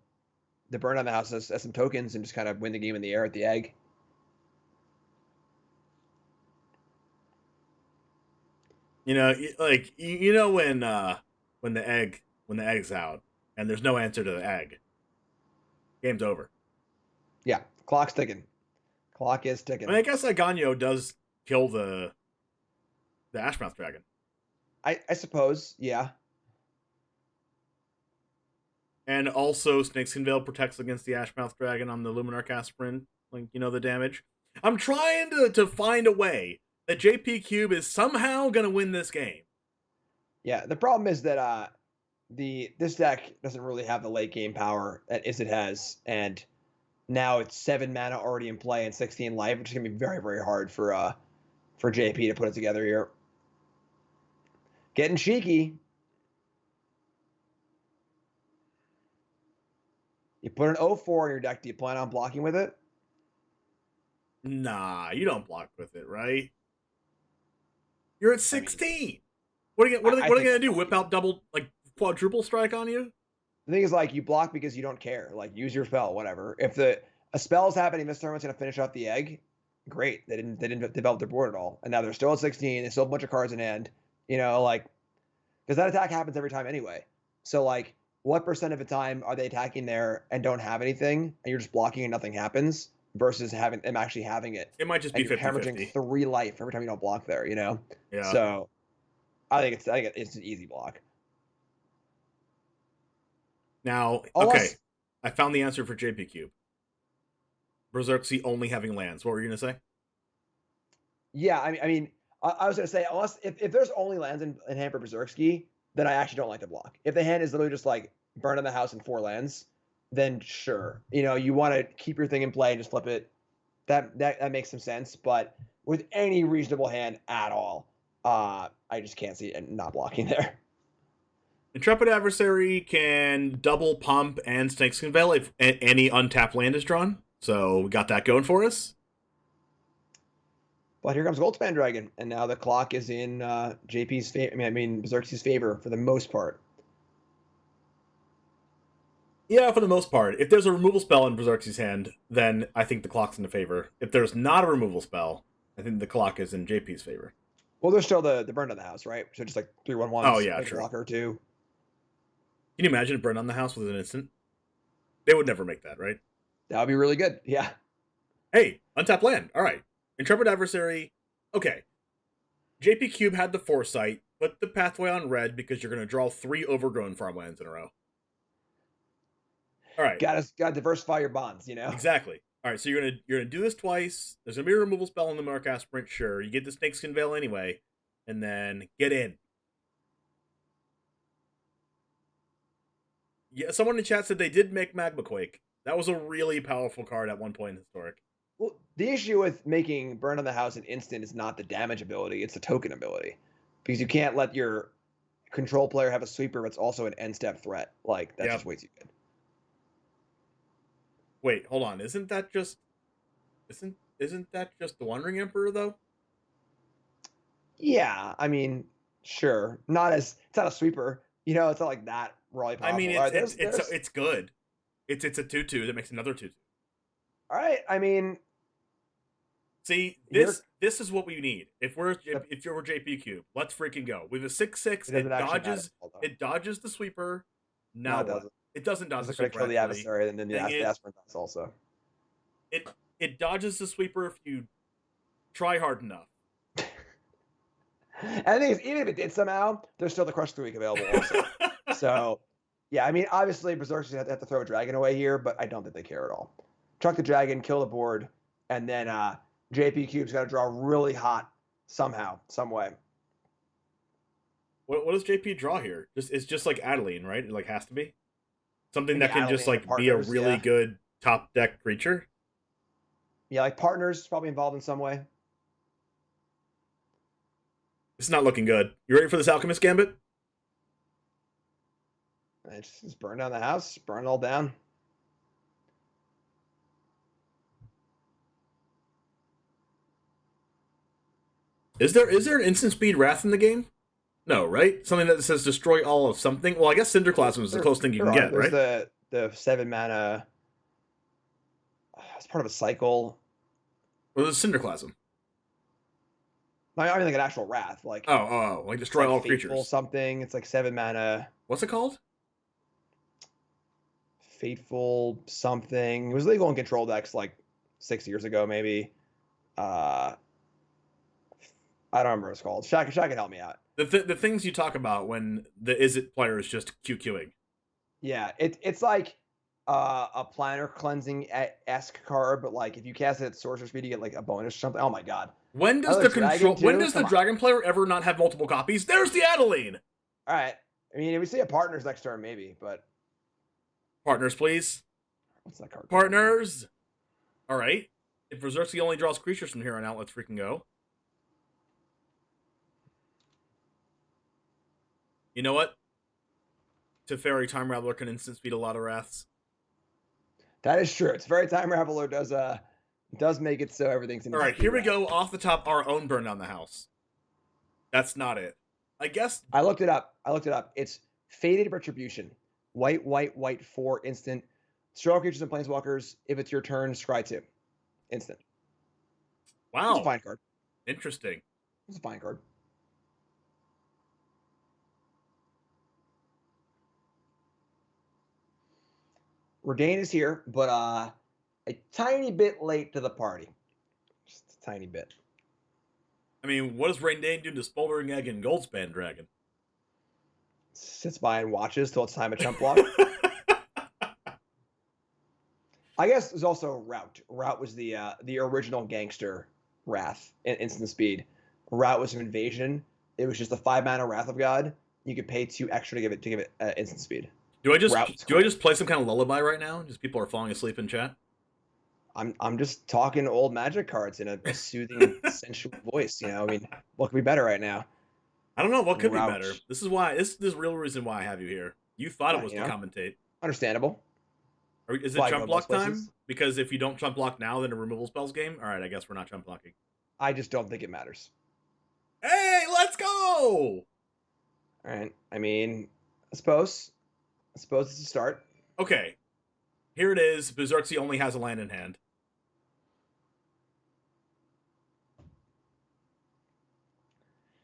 burn on the house as some tokens and just kind of win the game in the air at the egg. When the egg's out and there's no answer to the egg, game's over. Yeah, clock's ticking. Clock is ticking. I mean, I guess Aganyo does kill the Ashmouth Dragon. I suppose, yeah. And also, Snakeskin Veil protects against the Ashmouth Dragon on the Luminar cast sprint. Like, the damage. I'm trying to find a way that JP Cube is somehow going to win this game. Yeah, the problem is that this deck doesn't really have the late game power that Izzet has, and now it's 7 mana already in play and 16 life, which is gonna be very, very hard for JP to put it together here. Getting cheeky. You put an 0-4 in your deck. Do you plan on blocking with it? Nah, you don't block with it, right? You're at 16. What are they gonna do? Whip out double, like, quadruple strike on you? The thing is, like, you block because you don't care. Like, use your spell, whatever. If a spell is happening this turn, it's gonna finish off the egg. Great. They didn't develop their board at all, and now they're still at 16. They still have a bunch of cards in hand. Like, because that attack happens every time anyway. So, like, what percent of the time are they attacking there and don't have anything, and you're just blocking and nothing happens, versus having them actually having it? It might just be 50-50. Hemorrhaging 3 life every time you don't block there. Yeah. So, I think it's an easy block. Now, okay, I found the answer for JP Cube. Berserksy only having lands. What were you gonna say? Yeah, I mean, I was gonna say, unless if there's only lands in hand for Berserksy, then I actually don't like to block. If the hand is literally just like burn on the house and 4 lands, then sure, you want to keep your thing in play and just flip it. That makes some sense. But with any reasonable hand at all, I just can't see it not blocking there. Intrepid Adversary can double pump and Snakeskin Veil if any untapped land is drawn. So we got that going for us. But here comes Goldspan Dragon, and now the clock is in JP's favor. I mean Berserksy's favor for the most part. Yeah, for the most part. If there's a removal spell in Berserksy's hand, then I think the clock's in the favor. If there's not a removal spell, I think the clock is in JP's favor. Well, there's still the burn on the house, right? So just like 3/1/1. Oh yeah, true. Blocker too. Can you imagine burn on the house with an instant? They would never make that, right? That would be really good. Yeah. Hey, untapped land. All right. Intrepid Adversary. Okay. JP Cube had the foresight. Put the pathway on red because you're going to draw 3 overgrown farmlands in a row. All right. Got to diversify your bonds, Exactly. All right, so you're gonna do this twice. There's gonna be a removal spell in the Marcast Sprint, sure. You get the Snakeskin Veil anyway, and then get in. Yeah, someone in the chat said they did make Magma Quake. That was a really powerful card at one point in Historic. Well, the issue with making Burn on the House an instant is not the damage ability, it's the token ability. Because you can't let your control player have a sweeper that's also an end-step threat. Like, that's just way too good. Wait, hold on. Isn't that just the Wandering Emperor though? Yeah, I mean, sure. It's not a sweeper. It's not like that really powerful. I mean, it's good. It's a 2/2 that makes another 2/2. All right, I mean, see, this is what we need. If you're JP Cube, let's freaking go. We have a 6/6. It dodges the sweeper. Now it doesn't dodge the sweeper. Kill the adversary, and then the aspirant does also. It dodges the sweeper if you try hard enough. And the thing is, even if it did somehow, there's still the Crush 3 available also. So, yeah, I mean, obviously, Berserkers have to throw a dragon away here, but I don't think they care at all. Chuck the dragon, kill the board, and then JP Cube's got to draw really hot somehow, some way. What does JP draw here? It's just like Adeline, right? It like has to be something that can Adeline just like be a really good top deck creature. Yeah, like Partners probably involved in some way. It's not looking good. You ready for this Alchemist Gambit? Just burn down the house, burn it all down. Is there an instant speed Wrath in the game? No, right? Something that says destroy all of something? Well, I guess Cinderclasm is the closest thing you can get, right? The 7 mana. It's part of a cycle. Well, it's Cinderclasm. I mean, like an actual Wrath. Like like destroy all creatures. Something. It's like 7 mana. What's it called? Fateful something. It was legal in control decks like 6 years ago, maybe. I don't remember what it's called. Shaq can help me out. The things you talk about when the Izzet player is just QQing. Yeah, it's like a planar cleansing esque card, but like if you cast it at sorcerer speed, you get like a bonus or something. Oh my god! When does Another the dragon control? When too? does the Come on! dragon player ever not have multiple copies? There's the Adeline. All right. I mean, if we see a partners next turn, maybe, but Partners, please. what's that card? Partners. All right. If Berserksky only draws creatures from here on out, let's freaking go. You know what? Teferi Time Raveler can instant speed a lot of wraths. That is true. It's very Time Raveler does make it so everything's in. All right, here we go. Off the top, our own burn down the house. That's not it. I guess I looked it up. It's Fated Retribution. White, 4 instant. Destroy creatures and planeswalkers. If it's your turn, scry 2. Instant. Wow. It's a fine card. Interesting. It's a fine card. Redain is here, but a tiny bit late to the party. Just a tiny bit. I mean, what does Redain do to Smoldering Egg and Goldspan Dragon? Sits by and watches till it's time to chump block. I guess there's also Rout. Rout was the original gangster Wrath in instant speed. Rout was an invasion. It was just a 5-mana Wrath of God. You could pay 2 extra to give it instant speed. Do I just play some kind of lullaby right now? Just people are falling asleep in chat. I'm just talking old Magic cards in a soothing, sensual voice. You know, I mean, what could be better right now? I don't know what could Rout. be better. This is why. This is the real reason why I have you here. You thought it was to commentate. Understandable. Is it chump block time? Because if you don't chump block now, then a removal spells game. All right, I guess we're not chump blocking. I just don't think it matters. Hey, let's go! All right. I mean, I suppose it's a start. Okay. Here it is. Berserksy only has a land in hand.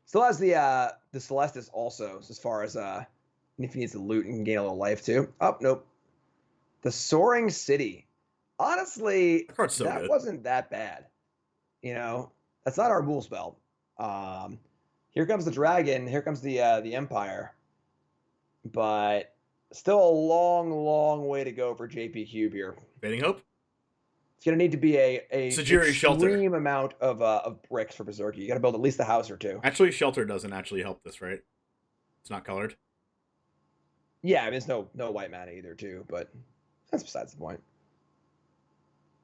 Still has the Celestis also, as far as if he needs to loot and gain a little life too. Oh, nope. The Soaring City. Honestly, that wasn't that bad. You know, that's not our rule spell. Here comes the dragon. Here comes the Empire. But still a long way to go for JP Cube here. Fading Hope? It's going to need to be a extreme Shelter. amount of bricks for Berserker. You got to build at least a house or two. Actually, Shelter doesn't actually help this, right? It's not colored. Yeah, I mean, there's no white mana either, too. But that's besides the point.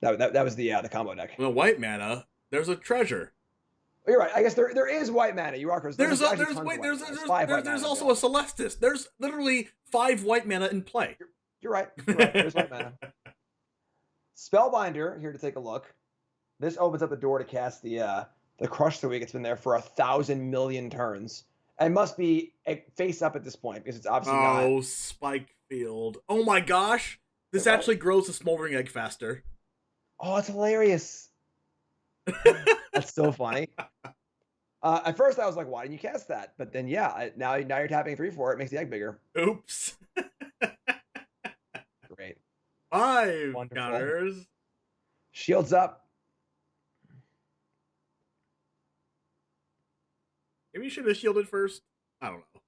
That was the combo deck. Well, white mana, there's a treasure. Oh, you're right. I guess there is white mana. You are correct. There's also a Celestis. There's literally 5 white mana in play. You're right. There's white mana. Spellbinder here to take a look. This opens up the door to cast the Crush the Week. It's been there for 1,000 million turns. And must be face up at this point because it's obviously not. Oh, Spike Field. Oh my gosh. This actually grows the Smoldering Egg faster. Oh, it's hilarious. That's so funny. At first I was like, why didn't you cast that? But then yeah, now you're tapping 3/4. It makes the egg bigger. Oops. Great. 5 counters. Shields up. Maybe you should have shielded first. I don't know.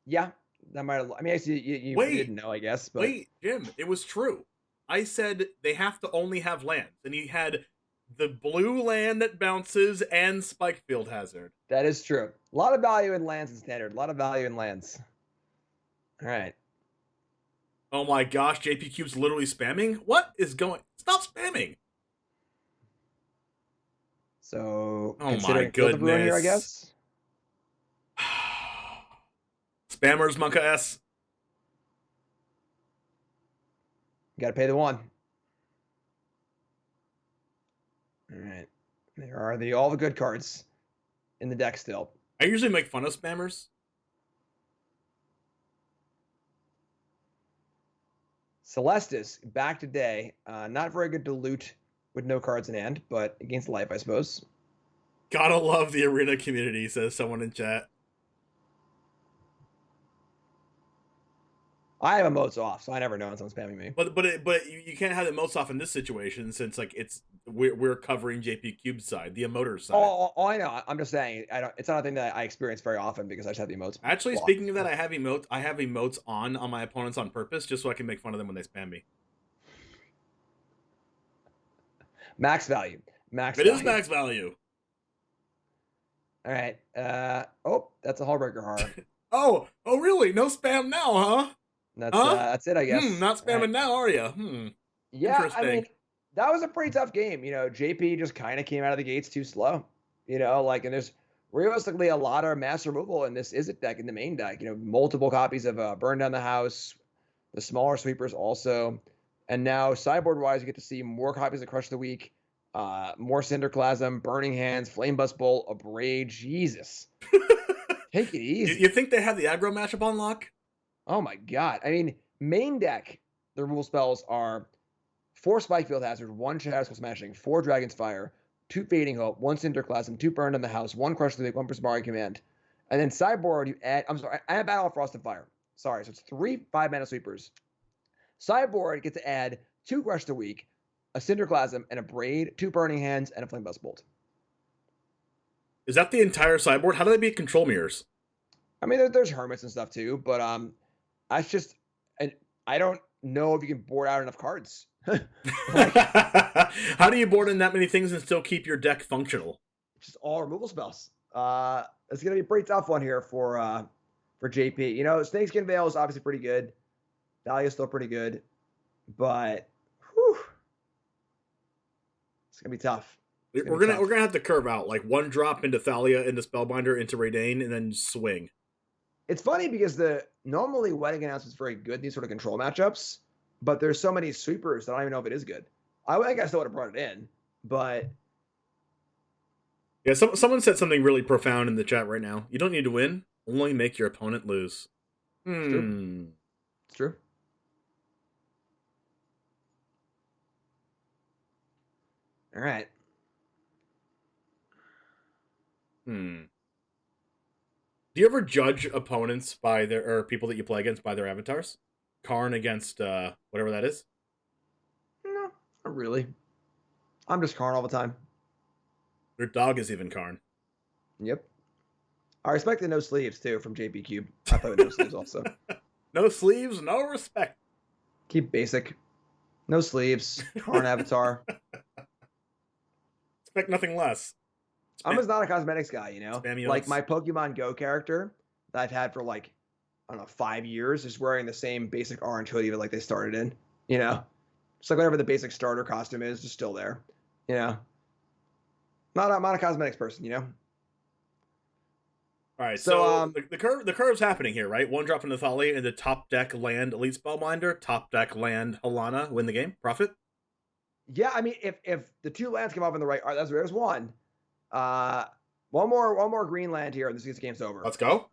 Yeah, that might have. I mean, actually, you didn't know, I guess. But wait, Jim, it was true. I said they have to only have lands, and he had the blue land that bounces and Spikefield Hazard. That is true. A lot of value in lands in Standard. A lot of value in lands. All right. Oh my gosh, JP Cube's literally spamming? What is going... Stop spamming! So, oh my goodness. Here, I guess. Spammers, Monka S. You gotta pay the 1. All right. There are all the good cards in the deck still. I usually make fun of spammers. Celestis, back today. Not very good to loot with no cards in hand, but against life, I suppose. Gotta love the arena community, says someone in chat. I have emotes off, so I never know when someone's spamming me. But you can't have the emotes off in this situation since like we're covering JP Cube's side, the emoter side. Oh, I know. I'm just saying. It's not a thing that I experience very often because I just have the emotes. Actually, blocked. speaking of that, I have emotes on my opponents on purpose just so I can make fun of them when they spam me. Max value. It is max value. All right. Oh, that's a Hullbreaker horror. Oh, really? No spam now, huh? That's it, I guess. Not spamming now, are you? Yeah, I mean, that was a pretty tough game. JP just kind of came out of the gates too slow. And there's realistically a lot of mass removal in this Izzet deck, in the main deck. Multiple copies of Burn Down the House, the smaller sweepers also. And now, sideboard-wise, you get to see more copies of Crush the Weak, more Cinderclasm, Burning Hands, Flame Bust Bolt, Abrade. Jesus. Take it easy. You think they have the aggro matchup on lock? Oh my god. I mean, main deck, the removal spells are 4 Spikefield Hazard, 1 Shadowskull Smashing, 4 Dragon's Fire, 2 Fading Hope, 1 Cinderclasm, 2 Burned on the House, 1 Crush the Weak, 1 Prismari Command. And then sideboard, you add, I have Battle of Frost and Fire. Sorry, so it's 3 5-mana sweepers. Sideboard, you get to add 2 Crush the Weak, a Cinderclasm, and a Braid, 2 Burning Hands, and a Flame Bust Bolt. Is that the entire sideboard? How do they beat control mirrors? I mean, there's hermits and stuff too, but that's just, and I don't know if you can board out enough cards. How do you board in that many things and still keep your deck functional? Just all removal spells. It's gonna be a pretty tough one here for JP. Snakeskin Veil is obviously pretty good. Dahlia is still pretty good, but it's gonna be tough. We're gonna have to curve out like 1 drop into Thalia, into Spellbinder, into Raidane, and then swing. It's funny because normally Wedding Announcement is very good in these sort of control matchups, but there's so many sweepers that I don't even know if it is good. I think I still would have brought it in, but yeah, someone said something really profound in the chat right now. You don't need to win, only make your opponent lose. It's true. All right. Do you ever judge opponents or people that you play against by their avatars? Karn against whatever that is? No, not really. I'm just Karn all the time. Their dog is even Karn. Yep. I respect the no sleeves too from JP Cube. I play with no sleeves also. No sleeves, no respect. Keep basic. No sleeves. Karn avatar. Expect nothing less. I'm just not a cosmetics guy, Like my Pokemon Go character that I've had for I don't know, 5 years is wearing the same basic orange hoodie that they started in, Just like whatever the basic starter costume is, just still there, Not a cosmetics person, All right, so the curve's happening here, right? 1 drop into Thalia and the top deck land Elite Spellbinder, top deck land Halana, win the game, profit. Yeah, I mean, if the 2 lands come up in the right, there's 1. One more green land here, and this game's over. Let's go.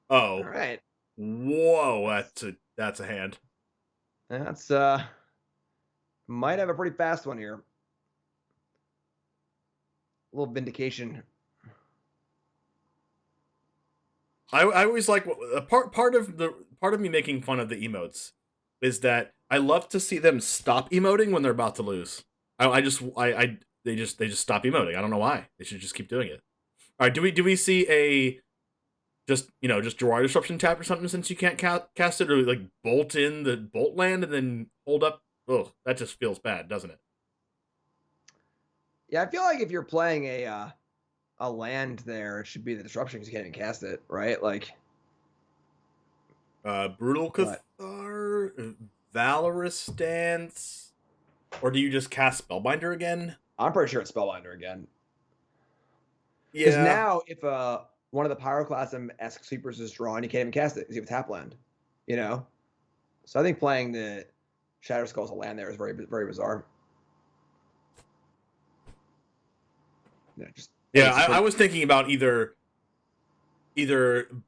Oh. All right. Whoa, that's a hand. That's might have a pretty fast one here. A little vindication. I always like part of me making fun of the emotes is that I love to see them stop emoting when they're about to lose. They just stop emoting. I don't know why. They should just keep doing it. All right, do we see just Jawari Disruption tap or something since you can't cast it, or like bolt in the bolt land and then hold up? Oh, that just feels bad, doesn't it? Yeah, I feel like if you're playing a land there, it should be the disruption because you can't even cast it, right? Like Brutal Cathar, Valorous Stance. Or do you just cast Spellbinder again? I'm pretty sure it's Spellbinder again. Yeah. Because now, if one of the Pyroclasm-esque sweepers is drawn, you can't even cast it because you have a tap land. So I think playing the Shatterskull as a land there is very, very bizarre. I was thinking about either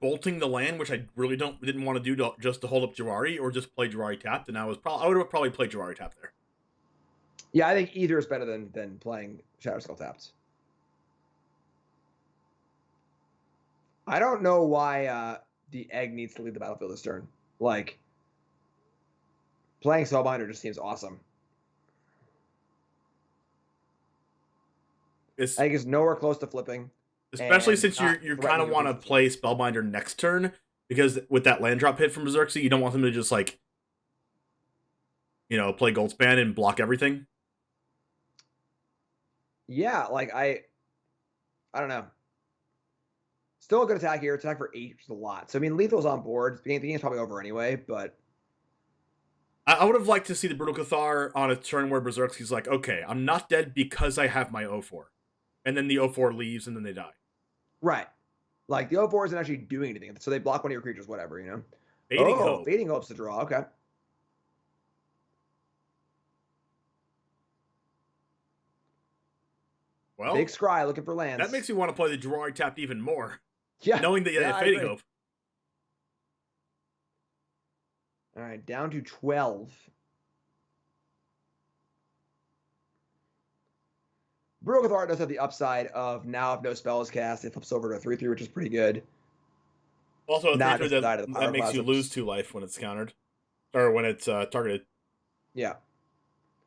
bolting the land, which I really didn't want to do just to hold up Jawari, or just play Jawari tapped, and I would have probably played Jawari tapped there. Yeah, I think either is better than playing Shatterskull tapped. I don't know why the egg needs to leave the battlefield this turn. Like, playing Spellbinder just seems awesome. Egg is nowhere close to flipping. Especially since you kind of want to play Spellbinder next turn, because with that land drop hit from Berserksy, you don't want them to just, like, play Goldspan and block everything. Yeah, like, I don't know. Still a good attack here. Attack for 8, which is a lot. So, I mean, Lethal's on board. The game's probably over anyway, but... I would have liked to see the Brutal Cathar on a turn where Berserksy's like, okay, I'm not dead because I have my 0-4. And then the 0-4 leaves, and then they die. Right. Like, the 0-4 isn't actually doing anything. So they block one of your creatures, whatever, Fading Hope. Fading Hope's the draw. Okay. Well, big Scry looking for lands. That makes you want to play the Jawari tapped even more. Yeah. Knowing that you have Fading Hope. All right, down to 12. Brutal Cathar does have the upside of now if no spell is cast, it flips over to a 3/3, which is pretty good. Also, a 3/3 that makes you lose 2 life when it's countered. Or when it's targeted. Yeah.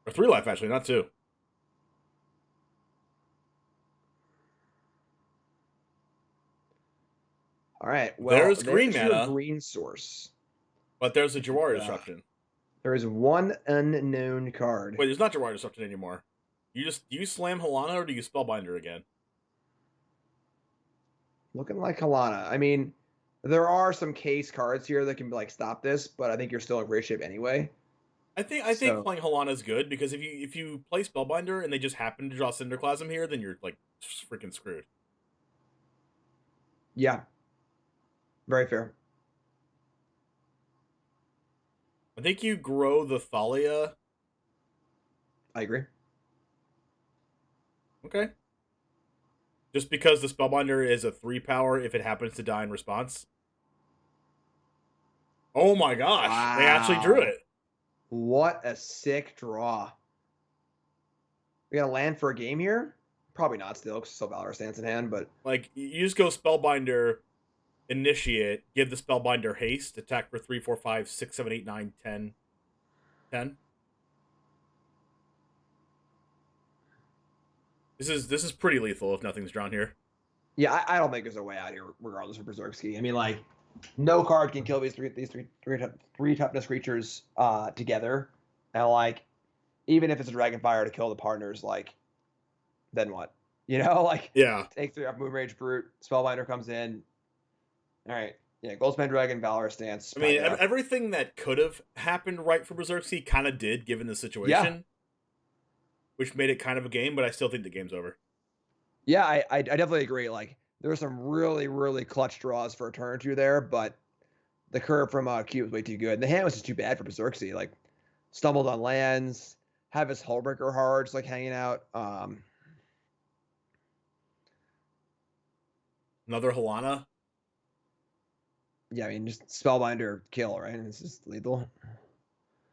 Or 3 life, actually, not 2. All right. Well, there's green mana. Green source. But there's a Jawari Disruption. There is one unknown card. Wait, there's not Jawari Disruption anymore. Do you slam Halana or do you Spellbinder again? Looking like Halana. I mean, there are some case cards here that can, like, stop this, but I think you're still in great shape anyway. I think playing Halana is good, because if you play Spellbinder and they just happen to draw Cinderclasm here, then you're, like, freaking screwed. Yeah. Very fair. I think you grow the Thalia. I agree. Okay. Just because the Spellbinder is a 3-power if it happens to die in response. Oh my gosh. Wow. They actually drew it. What a sick draw. We got to land for a game here? Probably not still, because still Valor Stance in hand, but... Like, you just go Spellbinder, Initiate, give the Spellbinder haste, attack for 3, 4, 5, 6, 7, 8, 9, 10. 10. This is pretty lethal if nothing's drawn here. Yeah, I don't think there's a way out here, regardless of Berserksky. I mean, like, no card can kill these three toughness creatures together, and, like, even if it's a Dragonfire to kill the partners, like, then what? Like, yeah, take 3 off Moonrage Brute, Spellbinder comes in. All right, yeah, Goldspan Dragon, Valor Stance. I mean, everything that could have happened right for Berserksky kind of did, given the situation. Yeah. Which made it kind of a game, but I still think the game's over. Yeah, I definitely agree. Like, there were some really, really clutch draws for a turn or two there, but the curve from Q was way too good. And the hand was just too bad for Berserksky. Like, stumbled on lands, have his Hullbreaker Hearts, like, hanging out. Another Halana? Yeah, I mean, just Spellbinder kill, right? It's just lethal.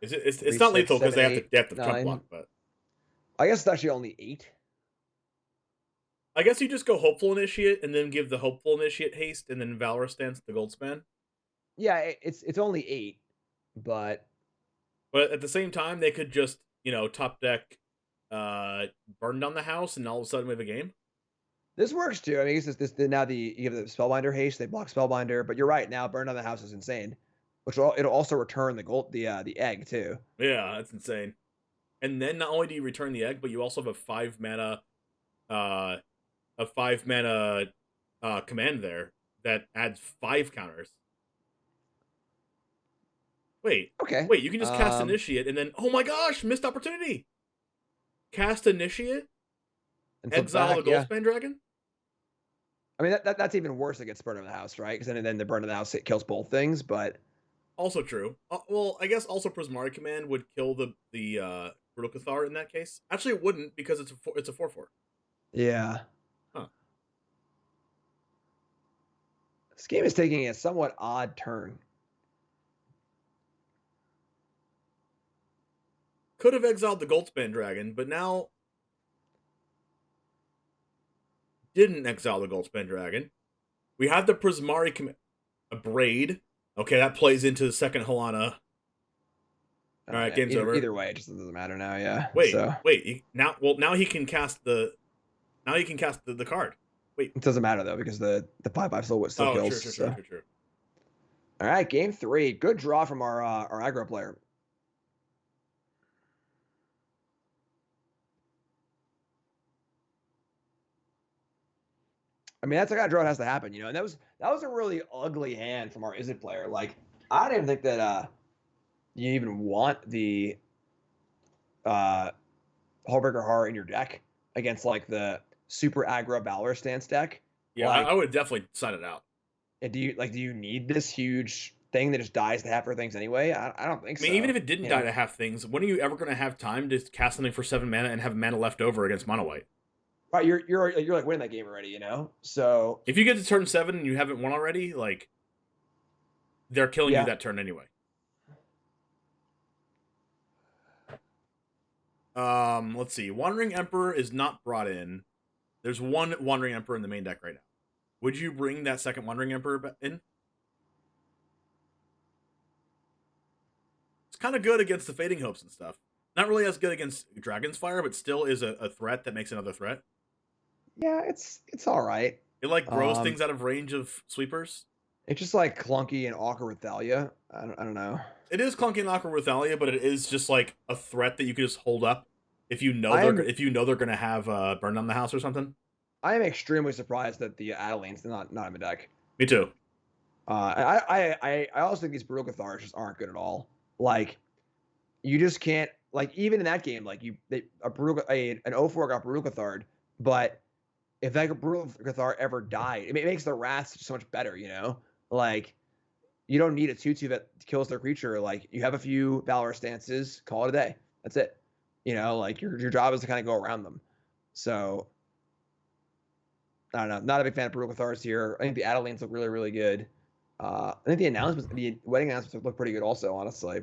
It's not lethal because they have to trump block, but... I guess it's actually only 8. I guess you just go Hopeful Initiate and then give the Hopeful Initiate haste and then Valor Stance the Goldspan. Yeah, it's only 8, but at the same time they could just, top deck Burn Down the House and all of a sudden we have a game. This works too. I mean, now you give the Spellbinder haste, they block Spellbinder, but you're right, now Burn Down the House is insane. Which it'll also return the egg too. Yeah, that's insane. And then not only do you return the egg, but you also have a 5 mana command there that adds 5 counters. Wait. Okay. Wait, you can just cast Initiate and then, oh my gosh, missed opportunity. Cast Initiate, and exile the Goldspan Dragon. I mean, that's even worse against Burn of the House, right? Because then the Burn of the House, it kills both things, but... Also true. Well, I guess also Prismari Command would kill the Brutal Cathar in that case. Actually, it wouldn't, because it's a 4/4. Yeah. Huh. This game is taking a somewhat odd turn. Could have exiled the Goldspan Dragon, but now didn't exile the Goldspan Dragon. We have the Prismari Command. a Braid. Okay, that plays into the second Halana. All right, game's over. Either way, it just doesn't matter now. Yeah. Wait, So now he can cast the card. Wait, it doesn't matter though because the 5/5 still kills. True. All right, game 3. Good draw from our aggro player. I mean, that's the kind of draw that has to happen, you know. And that was a really ugly hand from our Izzet player. Like, I don't even think that you even want the Hullbreaker Horror in your deck against like the super aggro Valor stance deck. Yeah, like, I would definitely sign it out. And do you need this huge thing that just dies to half her things anyway? I don't think so. I mean, even if it didn't die to half things, when are you ever going to have time to cast something for 7 mana and have mana left over against mono white? Right, you're like winning that game already, you know. So if you get to turn 7 and you haven't won already, like they're killing you that turn anyway. Let's see. Wandering Emperor is not brought in. There's one Wandering Emperor in the main deck right now. Would you bring that second Wandering Emperor in? It's kind of good against the Fading Hopes and stuff. Not really as good against Dragon's Fire, but still is a threat that makes another threat. Yeah, it's all right. It like grows things out of range of sweepers. It's just like clunky and awkward with Thalia. I don't know. It is clunky and awkward with Thalia, but it is just like a threat that you can just hold up if you know they're gonna have burn down the house or something. I am extremely surprised that the Adeline's not in the deck. Me too. I also think these Brutal Cathars just aren't good at all. Like, you just can't, like, even in that game, like an 0/4 got Brutal Cathard, but if that Brutal Cathar ever died, it makes the Wrath so much better, you know? Like, you don't need a 2/2 that kills their creature. Like, you have a few Valor stances, call it a day. That's it. You know, like, your job is to kind of go around them. So, I don't know. Not a big fan of Brutal Cathars here. I think the Adelines look really, really good. I think the wedding announcements look pretty good also, honestly.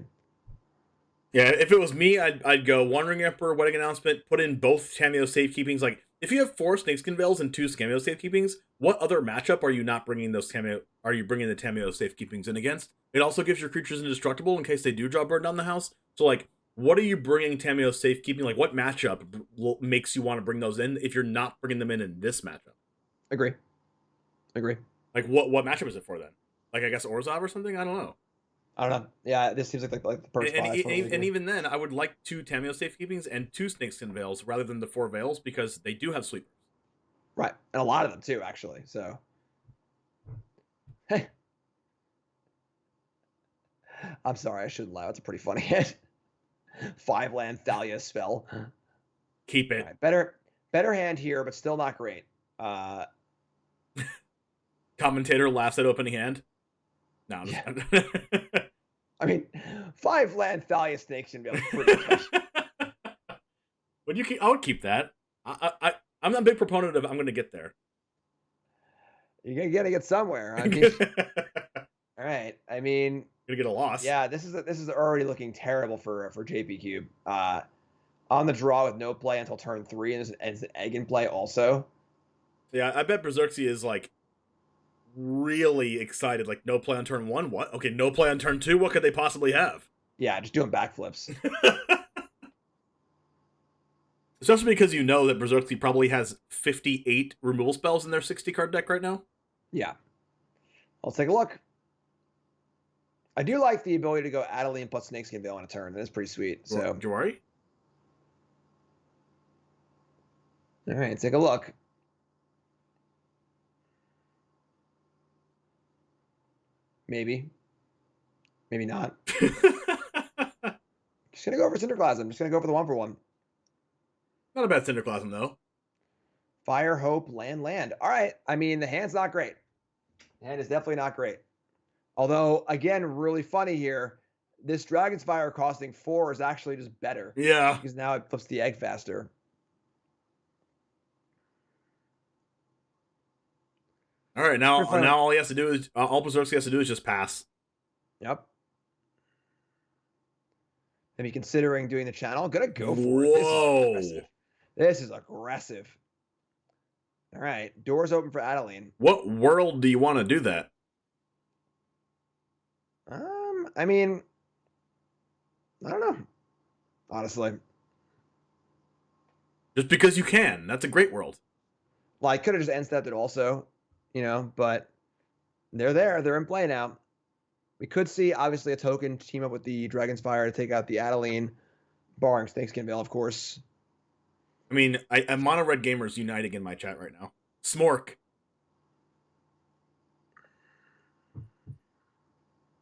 Yeah, if it was me, I'd go Wandering Emperor, Wedding Announcement, put in both Tameo Safekeepings. Like, if you have 4 Snakeskin Veils and 2 Scameo Safekeepings, what other matchup are you not bringing those Tameo? Are you bringing the Tameo Safekeepings in against? It also gives your creatures indestructible in case they do draw Burn Down the House. So, like, what are you bringing Tameo Safekeeping? Like, what matchup makes you want to bring those in if you're not bringing them in this matchup? Agree. Like, what matchup is it for then? Like, I guess Orzhov or something? I don't know. Yeah, this seems like the first and even then, I would like 2 Tameo Safekeepings and 2 Snakeskin Veils rather than the 4 Veils because they do have sweepers. Right, and a lot of them too, actually. So, hey, I'm sorry, I shouldn't lie. That's a pretty funny hit. 5-land Thalia spell. Keep it. Right, better hand here, but still not great. Commentator laughs at opening hand. No, I'm just I mean, 5-land Thalia Snakeskin Veil is pretty good. Would you keep? I would keep that. I'm not a big proponent of I'm going to get there. You're gonna get somewhere. I mean, all right. I mean, gonna get a loss. Yeah, this is already looking terrible for JP Cube. On the draw with no play until turn 3, and there's an egg in play also. Yeah, I bet Berserksy is like really excited. Like, no play on turn 1. What? Okay, no play on turn 2. What could they possibly have? Yeah, just doing backflips. Especially because you know that Berserksy probably has 58 removal spells in their 60 card deck right now. Yeah. Let's take a look. I do like the ability to go Adeline plus Snakeskin Veil on a turn. That's pretty sweet. So, Jawari? All right, take a look. Maybe. Maybe not. Just gonna go for Cinderclasm. Just gonna go for the 1-for-1. Not a bad Cinderclasm, though. Fire, Hope, Land. All right. I mean, the hand's not great. The hand is definitely not great. Although, again, really funny here, this Dragon's Fire costing 4 is actually just better. Yeah. Because now it flips the egg faster. All right, now all he has to do is all Berserksy has to do is just pass. Yep. Maybe considering doing the channel, gonna go for Whoa. it. This is aggressive. All right, doors open for Adeline. What world do you want to do that? I mean, I don't know. Honestly, Just because you can. That's a great world. like could have just end stepped it also, but they're there. They're in play now. We could see obviously a token team up with the Dragon's Fire to take out the Adeline, barring Snakeskin Veil, of course. I mean, I'm mono red gamers uniting in my chat right now. Smork.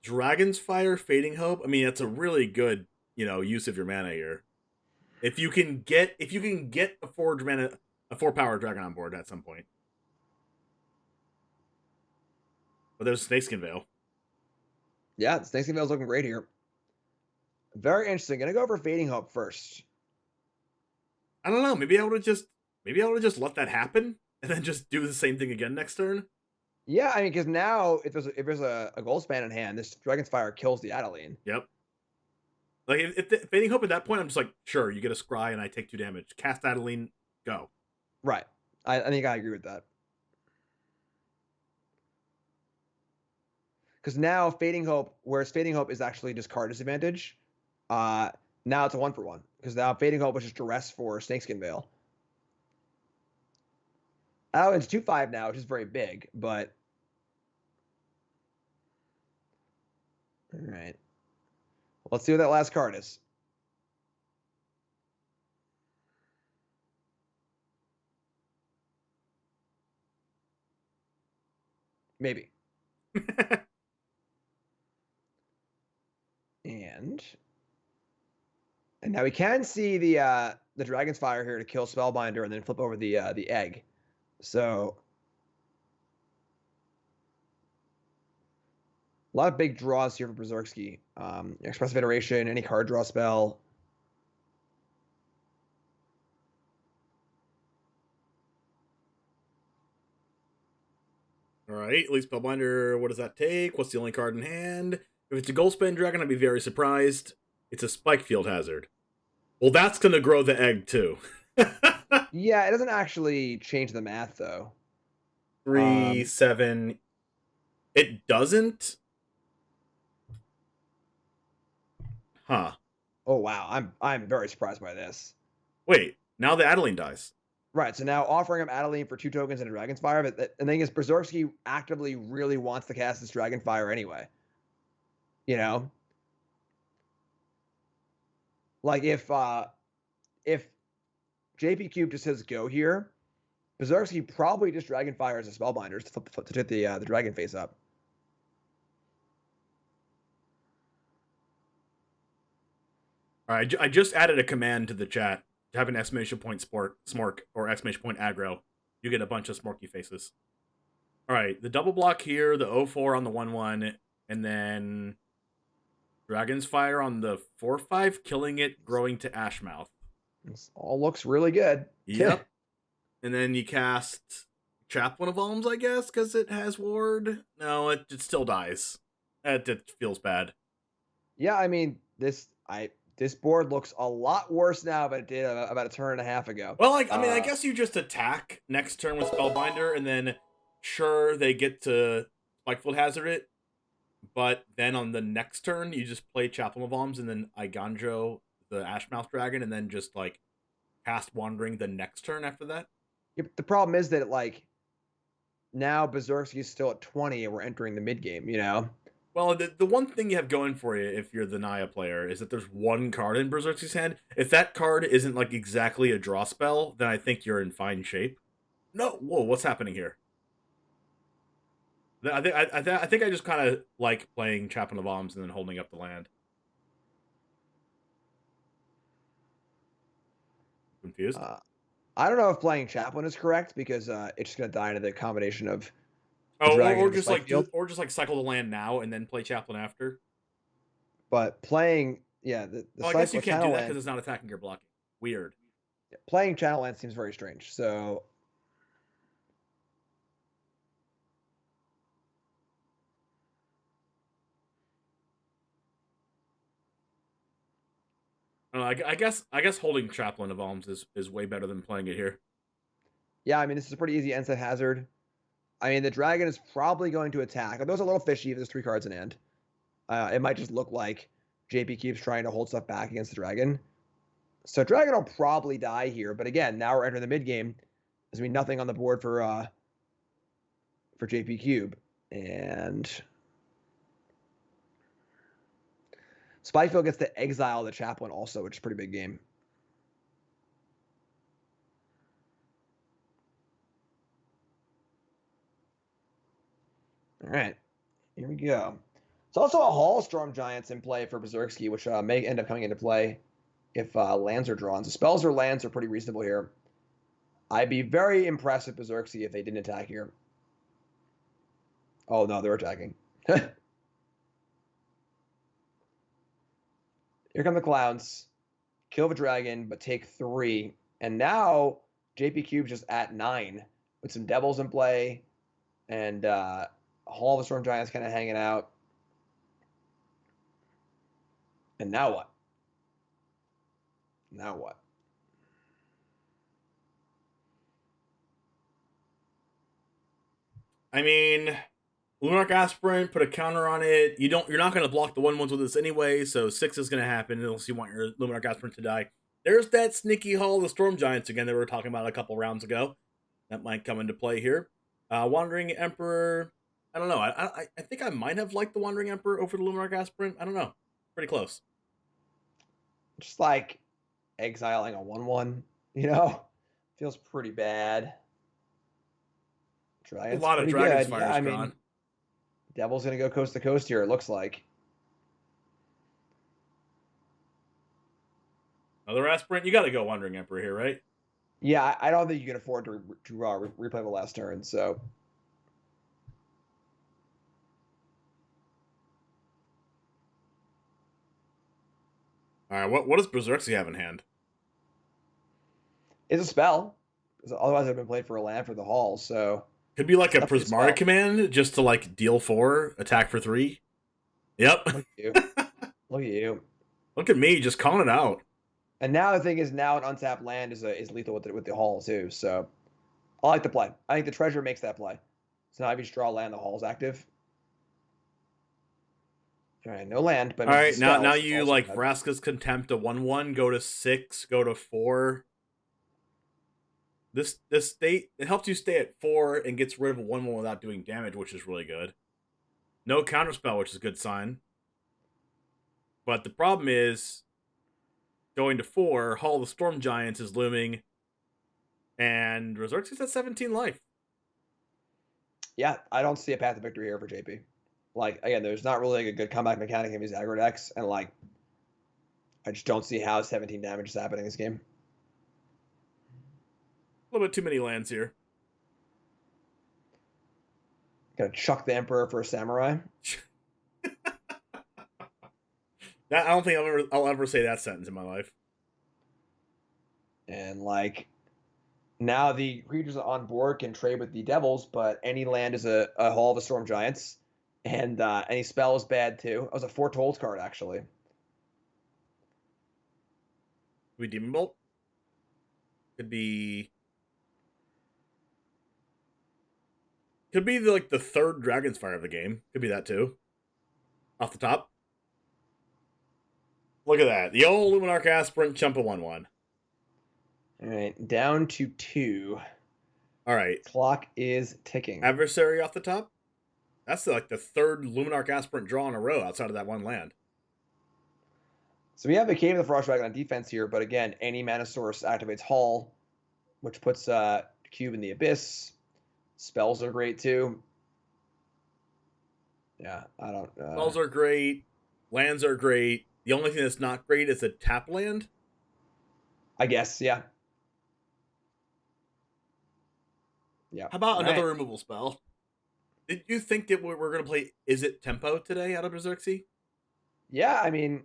Dragon's Fire, Fading Hope. I mean, that's a really good, use of your mana here. If you can get a 4-power dragon on board at some point. But there's Snakeskin Veil. Yeah, Snakeskin Veil's looking great here. Very interesting. Gonna go for Fading Hope first. I don't know. Maybe I would have just let that happen and then just do the same thing again next turn. Yeah, I mean, because now if there's a gold span in hand, this Dragon's Fire kills the Adeline. Yep. Like if Fading Hope at that point, I'm just like, sure, you get a scry and I take 2 damage. Cast Adeline, go. Right. I think I agree with that. Because now Fading Hope, whereas Fading Hope is actually just card disadvantage, now it's a 1-for-1. Because now Fading Hope was just duress for Snakeskin Veil. Oh, it's 2/5 now, which is very big, but all right. Let's see what that last card is. Maybe. And now we can see the Dragon's Fire here to kill Spellbinder and then flip over the egg. So a lot of big draws here for Berserksky. Expressive Iteration, any card draw spell. All right, at least Spellbinder, what does that take? What's the only card in hand? If it's a Goldspan Dragon, I'd be very surprised. It's a Spike Field Hazard. Well, that's going to grow the egg, too. Yeah, it doesn't actually change the math, though. 3, 7. It doesn't? Huh. Oh, wow. I'm very surprised by this. Wait, now the Adeline dies. Right, so now offering him Adeline for 2 tokens and a Dragon's Fire, but the thing is, Berserksky actively really wants to cast this Dragon Fire anyway. Like if JP Cube just says go here, Berserksky probably just Dragon Fire as a Spellbinders to hit the Dragon face up. All right, I just added a command to the chat to have an exclamation point smork or exclamation point aggro. You get a bunch of smorky faces. All right, the double block here, the 0/4 on the 1/1, and then Dragon's Fire on the 4/5, killing it, growing to Ashmouth. This all looks really good. Yep. And then you cast Chaplain of Alms, I guess, because it has ward. No, it still dies. It feels bad. Yeah, I mean, this board looks a lot worse now than it did about a turn and a half ago. Well, I guess you just attack next turn with Spellbinder, and then sure, they get to Spikefield Hazard it, but then on the next turn, you just play Chaplain of Alms, and then Iganjo, the Ashmouth Dragon, and then just, cast Wandering the next turn after that. Yeah, the problem is that, now Berserksky is still at 20, and we're entering the mid-game, Well, the one thing you have going for you if you're the Naya player is that there's one card in Berserksky's hand. If that card isn't exactly a draw spell, then I think you're in fine shape. No, whoa, what's happening here? I think I just kind of like playing Chaplain of Alms and then holding up the land. Confused? I don't know if playing Chaplain is correct because it's just going to die into the combination of. Or just cycle the land now and then play Chaplain after. But playing, the I guess you can't do that because it's not attacking or blocking. Weird. Yeah, playing Channel Land seems very strange. So. I guess holding Chaplain of Alms is way better than playing it here. Yeah, I mean, this is a pretty easy end set hazard. I mean, the dragon is probably going to attack. Those are a little fishy if there's 3 cards in hand. It might just look like JP keeps trying to hold stuff back against the dragon. So dragon will probably die here, but again, now we're entering the mid game. There's gonna be nothing on the board for JP Cube, and Spikefield gets to exile the Chaplain also, which is a pretty big game. All right, here we go. It's also a Hall Storm Giants in play for Berserksky, which may end up coming into play if lands are drawn. So spells or lands are pretty reasonable here. I'd be very impressed with Berserksky if they didn't attack here. Oh, no, they're attacking. Here come the clowns. Kill the dragon, but take 3. And now JP Cube's just at 9 with some devils in play. And Hall of the Storm Giants kind of hanging out. And now what? Now what? I mean, Luminarch Aspirant, put a counter on it. You're not going to block the 1/1s with this anyway, so 6 is going to happen unless you want your Luminarch Aspirant to die. There's that sneaky Hall of the Storm Giants again that we were talking about a couple rounds ago. That might come into play here. Wandering Emperor, I don't know. I think I might have liked the Wandering Emperor over the Luminarch Aspirant. I don't know. Pretty close. Just like exiling a 1/1, you know? Feels pretty bad. A lot of Dragon's Fire yeah, drawn. Devil's going to go coast to coast here, it looks like. Another Aspirant? You got to go Wandering Emperor here, right? Yeah, I don't think you can afford to replay the last turn, so. All right, what does Berserksy have in hand? It's a spell. Otherwise, I've been played for a land for the Hall, so. Could be like a Prismari command just to like deal 4, attack for 3. Yep. Look at you. Look at you. Look at me, just calling it out. And now the thing is, now an untapped land is lethal with the Hall too. So I like the play. I think the treasure makes that play. So now if you just draw a land, the Hall's active. All right, no land, but all right, now you like Vraska's Contempt a 1/1, go to 6, go to 4. This state, it helps you stay at 4 and gets rid of a 1/1 without doing damage, which is really good. No counterspell, which is a good sign. But the problem is, going to 4, Hall of the Storm Giants is looming, and Berserksy's at 17 life. Yeah, I don't see a path to victory here for JP. Like, again, there's not really like a good comeback mechanic in these aggro decks, and like, I just don't see how 17 damage is happening in this game. A little bit too many lands here. Gonna chuck the Emperor for a Samurai. I don't think I'll ever say that sentence in my life. And like, now the creatures on board can trade with the Devils, but any land is a Hall of the Storm Giants, and any spell is bad too. It was a Foretold card actually. Could be Demon Bolt. Could be like the 3rd Dragon's Fire of the game. Could be that too. Off the top. Look at that. The old Luminarch Aspirant chump a 1/1. All right, down to 2. All right. Clock is ticking. Adversary off the top. That's like the 3rd Luminarch Aspirant draw in a row outside of that one land. So we have the Cave of the Frost Dragon on defense here, but again, any mana source activates Hall, which puts Cube in the Abyss. Spells are great too. Yeah, I don't. Spells are great. Lands are great. The only thing that's not great is a tap land. I guess, yeah. Yeah. How about another removal spell? Did you think that we're going to play Is It Tempo today out of Berserksy? Yeah, I mean,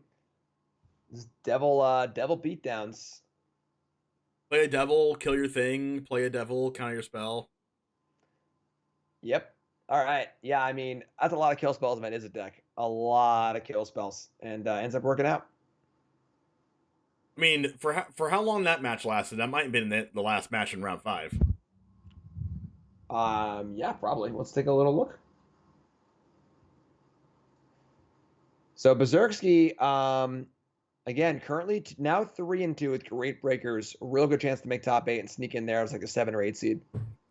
devil beatdowns. Play a devil, kill your thing. Play a devil, counter your spell. Yep. All right. Yeah, I mean, that's a lot of kill spells in my Is It deck. A lot of kill spells, and ends up working out. I mean, for how long that match lasted, that might have been the last match in round 5. Yeah, probably. Let's take a little look. So Berserksky, again, currently now 3-2 with great breakers. Real good chance to make top 8 and sneak in there as like a 7 or 8 seed.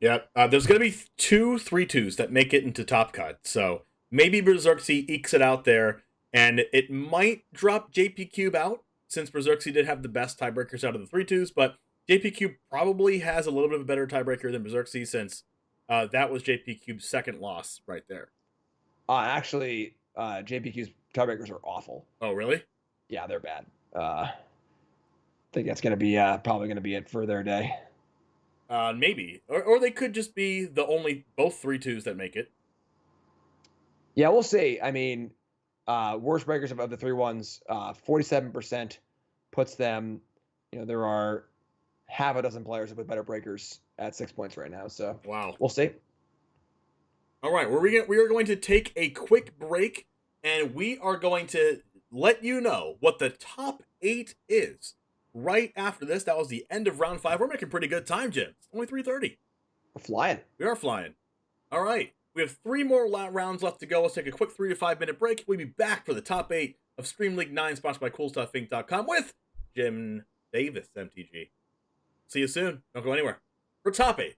Yeah, there's going to be 2 3-2s that make it into top cut. So maybe Berserksy ekes it out there, and it might drop JP Cube out since Berserksy did have the best tiebreakers out of the 3-2s, but JP Cube probably has a little bit of a better tiebreaker than Berserksy since that was JP Cube's second loss right there. Actually, JP Cube's tiebreakers are awful. Oh, really? Yeah, they're bad. I think that's going to be probably going to be it for their day. Maybe. Or they could just be the only both 3-2s that make it. Yeah, we'll see. I mean, worst breakers of the 3-1s, 47% puts them, there are half a dozen players with better breakers at 6 points right now. So wow, we'll see. All right, we are going to take a quick break, and we are going to let you know what the top 8 is right after this. That was the end of round 5. We're making pretty good time, Jim. It's only 3:30. We're flying. We are flying. All right, we have 3 more rounds left to go. Let's take a quick 3 to 5 minute break. We'll be back for the top 8 of Stream League 9, sponsored by CoolStuffInc.com with Jim Davis, MTG. See you soon. Don't go anywhere. For top 8.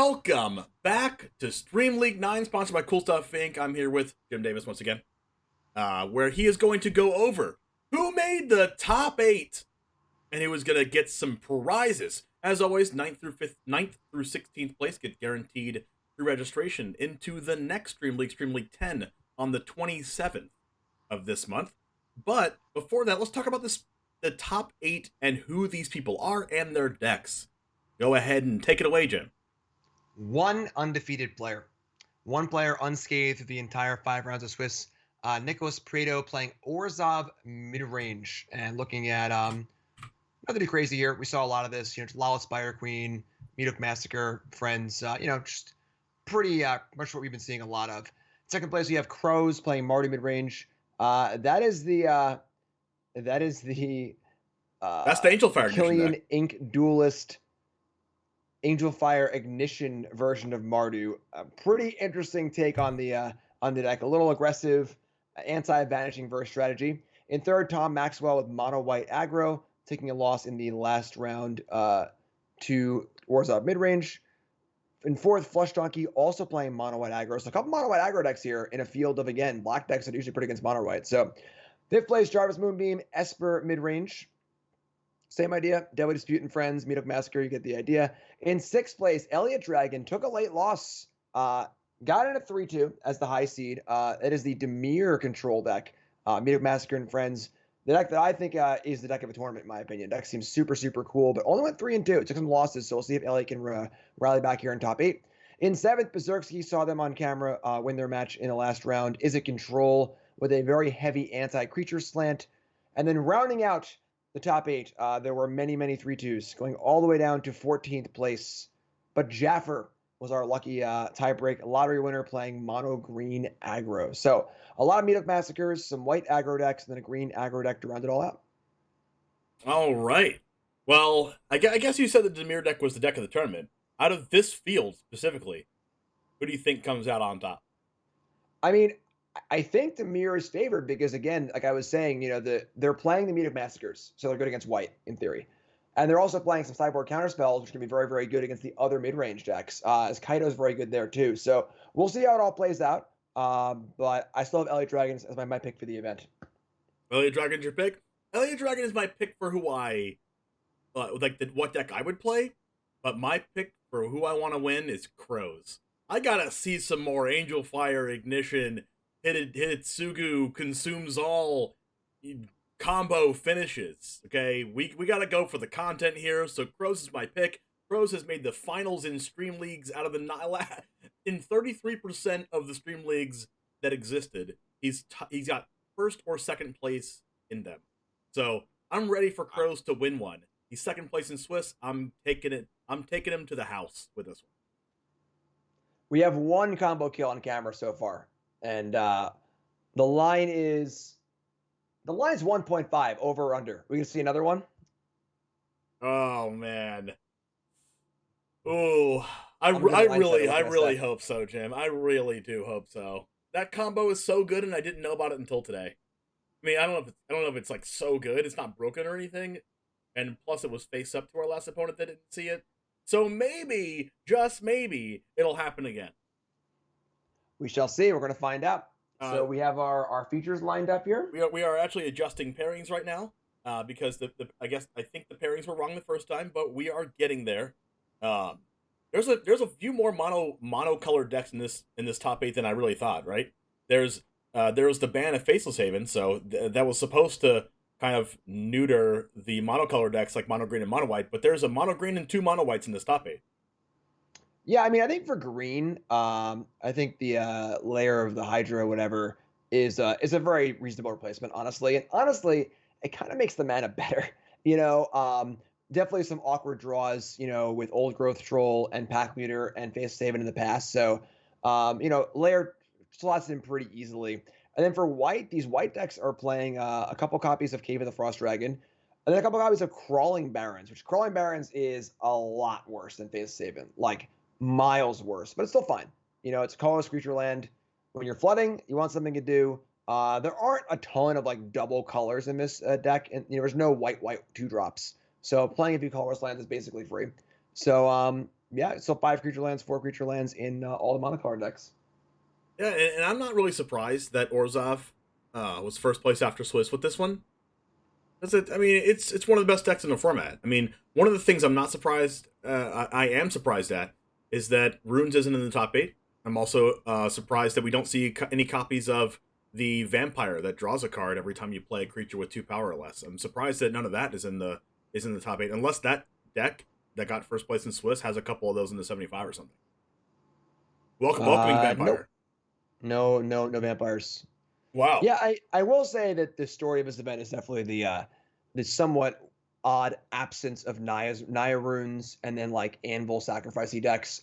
Welcome back to Stream League 9, sponsored by Cool Stuff Inc. I'm here with Jim Davis once again, where he is going to go over who made the top 8, and he was going to get some prizes. As always, 9th through 16th place get guaranteed pre-registration into the next Stream League 10, on the 27th of this month. But before that, let's talk about the top 8 and who these people are and their decks. Go ahead and take it away, Jim. One undefeated player. One player unscathed through the entire 5 rounds of Swiss. Nicholas Prieto playing Orzhov mid-range and looking at nothing too crazy here. We saw a lot of this, Lala Spire Queen, Meadow Massacre, Friends, just pretty much what we've been seeing a lot of. Second place, we have Crows playing Marty mid-range. That's the Angel Fire Killian Ink Duelist Angel Fire Ignition version of Mardu. A pretty interesting take on the deck. A little aggressive, anti-vanishing verse strategy. In third, Tom Maxwell with mono white aggro, taking a loss in the last round to Orzhov midrange. In fourth, Flush Donkey also playing mono white aggro. So a couple mono white aggro decks here in a field of, again, black decks that are usually pretty against mono white. So fifth place, Jarvis Moonbeam, Esper midrange. Same idea. Deadly Dispute and Friends, Meadow Massacre, you get the idea. In sixth place, Elliot Dragon took a late loss. Got in at 3-2 as the high seed. It is the Demir control deck. Meadow Massacre and Friends. The deck that I think is the deck of a tournament, in my opinion. The deck seems super, super cool, but only went 3-2. It took some losses, so we'll see if Elliot can rally back here in top 8. In seventh, Berserksky saw them on camera win their match in the last round. Is it control with a very heavy anti-creature slant? And then rounding out the top 8, there were many, many 3-2s going all the way down to 14th place. But Jaffer was our lucky tiebreak lottery winner playing mono green aggro. So a lot of Meadow Massacres, some white aggro decks, and then a green aggro deck to round it all out. All right. Well, I guess you said the Demir deck was the deck of the tournament. Out of this field specifically, who do you think comes out on top? I mean, I think Demir is favored because, again, like I was saying, they're playing the Meadow Massacres, so they're good against white in theory. And they're also playing some sideboard counterspells, which can be very, very good against the other mid-range decks, as Kodos very good there too. So we'll see how it all plays out. But I still have Elliot Dragon as my pick for the event. Elliot Dragon's your pick? Elliot Dragon is my pick for who I what deck I would play. But my pick for who I want to win is Crows. I gotta see some more Angel Fire Ignition, Hitotsugu consumes all combo finishes. Okay, we gotta go for the content here. So Crows is my pick. Crows has made the finals in Stream Leagues out of in 33% of the Stream Leagues that existed. He's got first or second place in them. So I'm ready for Crows to win one. He's second place in Swiss. I'm taking him to the house with this one. We have one combo kill on camera so far, and the line is 1.5 over or under. We can see another one. Oh man. Oh, I really hope so, Jim. I really do hope so. That combo is so good, and I didn't know about it until today. I mean, I don't know if it's like so good. It's not broken or anything, and plus it was face up to our last opponent that didn't see it. So maybe, just maybe, it'll happen again. We shall see. We're going to find out. So we have our features lined up here. We are actually adjusting pairings right now because I think the pairings were wrong the first time, but we are getting there. There's a few more mono-colored decks in this top 8 than I really thought. Right? There was the ban of Faceless Haven, so that was supposed to kind of neuter the mono-color decks like mono green and mono white, but there's a mono green and 2 mono whites in this top 8. Yeah, I mean, I think for green, I think the layer of the Hydra, whatever, is a very reasonable replacement, honestly. And honestly, it kind of makes the mana better. Definitely some awkward draws, with Old Growth Troll and Pack Leader and Face Haven in the past. So, layer slots in pretty easily. And then for white, these white decks are playing a couple copies of Cave of the Frost Dragon, and then a couple copies of Crawling Barrens, which Crawling Barrens is a lot worse than Face Haven. Like, miles worse, but it's still fine. It's a colorless creature land. When you're flooding, you want something to do. There aren't a ton of like double colors in this deck, and there's no white 2-drops. So playing a few colorless lands is basically free. So Yeah, so 5 creature lands, 4 creature lands in all the mono card decks. Yeah, and I'm not really surprised that Orzhov was first place after Swiss with this one. I mean, it's one of the best decks in the format. I mean, one of the things I'm not surprised, I am surprised at, is that Runes isn't in the top 8. I'm also surprised that we don't see any copies of the Vampire that draws a card every time you play a creature with 2 power or less. I'm surprised that none of that is in the top 8, unless that deck that got first place in Swiss has a couple of those in the 75 or something. Welcoming Vampire. Nope. No vampires. Wow. Yeah, I will say that the story of this event is definitely the somewhat odd absence of Naya runes and then like Anvil sacrificey decks.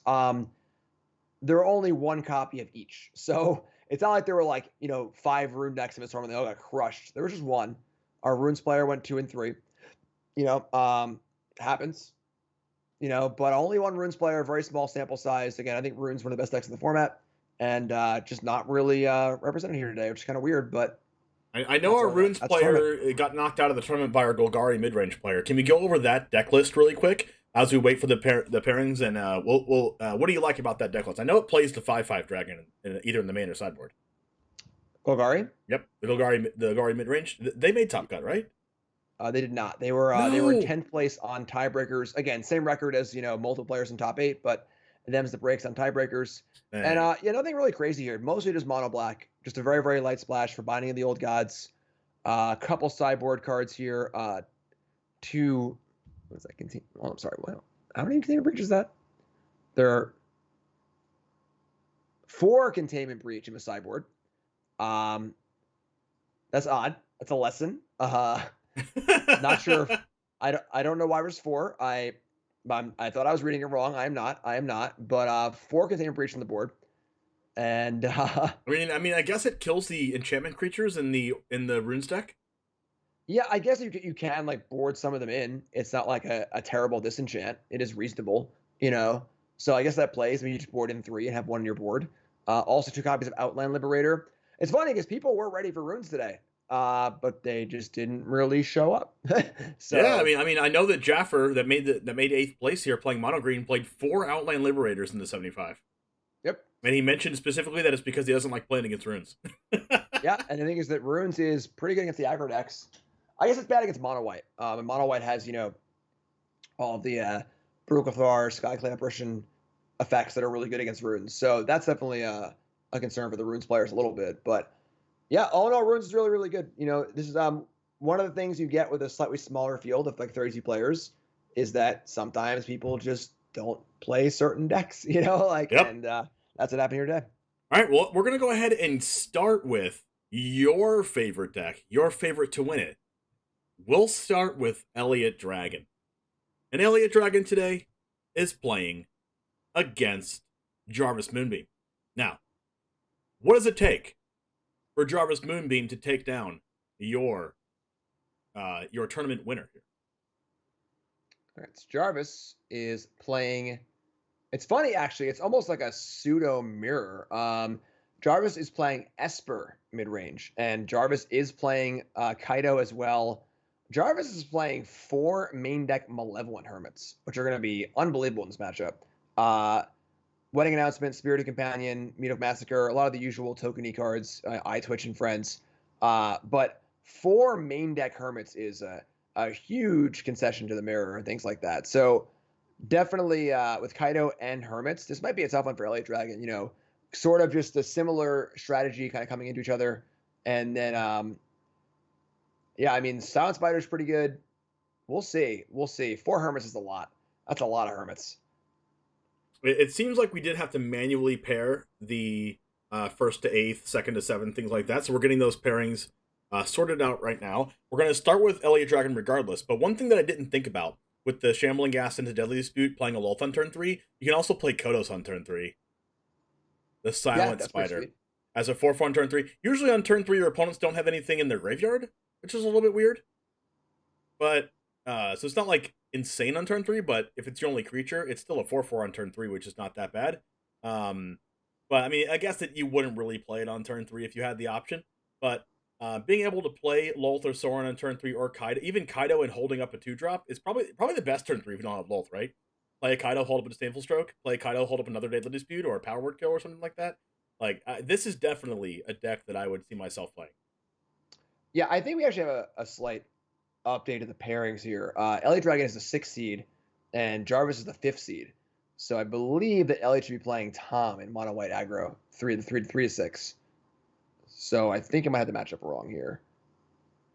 There are only 1 copy of each, so it's not like there were like 5 rune decks in this tournament. They all got crushed. There was just 1. Our runes player went 2 and 3. Happens. But only 1 runes player, very small sample size. Again, I think runes one of the best decks in the format. And just not really represented here today, which is kind of weird, but... I know our Runes player got knocked out of the tournament by our Golgari midrange player. Can we go over that deck list really quick as we wait for the pairings? And we'll what do you like about that deck list? I know it plays the 5/5 dragon either in the main or sideboard. Golgari? Yep, the Golgari midrange. They made top cut, right? They did not. They were in 10th place on tiebreakers. Again, same record as multiple players in top 8, but them's the breaks on tiebreakers. And nothing really crazy here. Mostly just mono black. Just a very, very light splash for Binding of the Old Gods. A couple sideboard cards here. 2. What does that contain? Oh, I'm sorry. Well, how many containment breach is that? There are 4 containment breach in the sideboard. That's odd. That's a lesson. Not sure. I don't know why there's 4. I thought I was reading it wrong. I am not. But 4 containment breach on the board. And I mean, I guess it kills the enchantment creatures in the runes deck. Yeah, I guess you can like board some of them in. It's not like a terrible disenchant. It is reasonable, So I guess that plays. I mean, you just board in 3 and have 1 on your board. Also 2 copies of Outland Liberator. It's funny because people were ready for runes today, but they just didn't really show up. So yeah, I mean, I know that Jaffer that made 8th place here playing mono green played 4 Outland Liberators in the 75. Yep. And he mentioned specifically that it's because he doesn't like playing against runes. Yeah, and the thing is that runes is pretty good against the aggro decks. I guess it's bad against mono white. And mono white has all of the Brukathar, Skyclave Apparition effects that are really good against runes. So that's definitely a concern for the runes players a little bit. But yeah, all in all, runes is really, really good. This is one of the things you get with a slightly smaller field of like 32 players is that sometimes people just don't play certain decks. Yep. And that's what happened here today. All right, well, we're gonna go ahead and start with your favorite deck, your favorite to win it. We'll start with Elliot Dragon. And Elliot Dragon today is playing against Jarvis Moonbeam. Now, what does it take for Jarvis Moonbeam to take down your tournament winner here? All right, so Jarvis is playing... It's funny, actually. It's almost like a pseudo mirror. Jarvis is playing Esper mid-range, and Jarvis is playing Kaido as well. Jarvis is playing 4 main deck Malevolent Hermits, which are going to be unbelievable in this matchup. Wedding Announcement, Spirited Companion, Meat Massacre, a lot of the usual tokeny cards, Eye Twitch and friends. But 4 main deck Hermits is a huge concession to the mirror and things like that. So definitely with Kaido and Hermits, this might be a tough one for Elliot Dragon. Sort of just a similar strategy kind of coming into each other. And then, Silent Spider's pretty good. We'll see. 4 Hermits is a lot. That's a lot of Hermits. It seems like we did have to manually pair the 1st to 8th, 2nd to 7th, things like that. So we're getting those pairings sorted out right now. We're going to start with Elliot Dragon regardless. But one thing that I didn't think about with the Shambling Gas into Deadly Dispute playing a Lolth on turn 3, you can also play Kodos on turn 3. The Silent Spider. As a 4/4 on turn 3. Usually on turn 3, your opponents don't have anything in their graveyard, which is a little bit weird. But, so it's not like insane on turn 3, but if it's your only creature, it's still a 4/4 on turn 3, which is not that bad. But, I mean, I guess that you wouldn't really play it on turn 3 if you had the option. But being able to play Lolth or Sorin on turn 3 or Kaido, even Kaido and holding up a 2-drop is probably the best turn 3 if you don't have Lolth, right? play a Kaido, hold up a Disdainful Stroke, play a Kaido, hold up another Deadly Dispute, or a Power Word Kill, or something like that. Like, this is definitely a deck that I would see myself playing. Yeah, I think we actually have a slight update of the pairings here. Elliot Dragon is the 6th seed, and Jarvis is the 5th seed. So I believe that Elliot should be playing Tom in mono white aggro, 3 to 6. So I think I might have the matchup wrong here.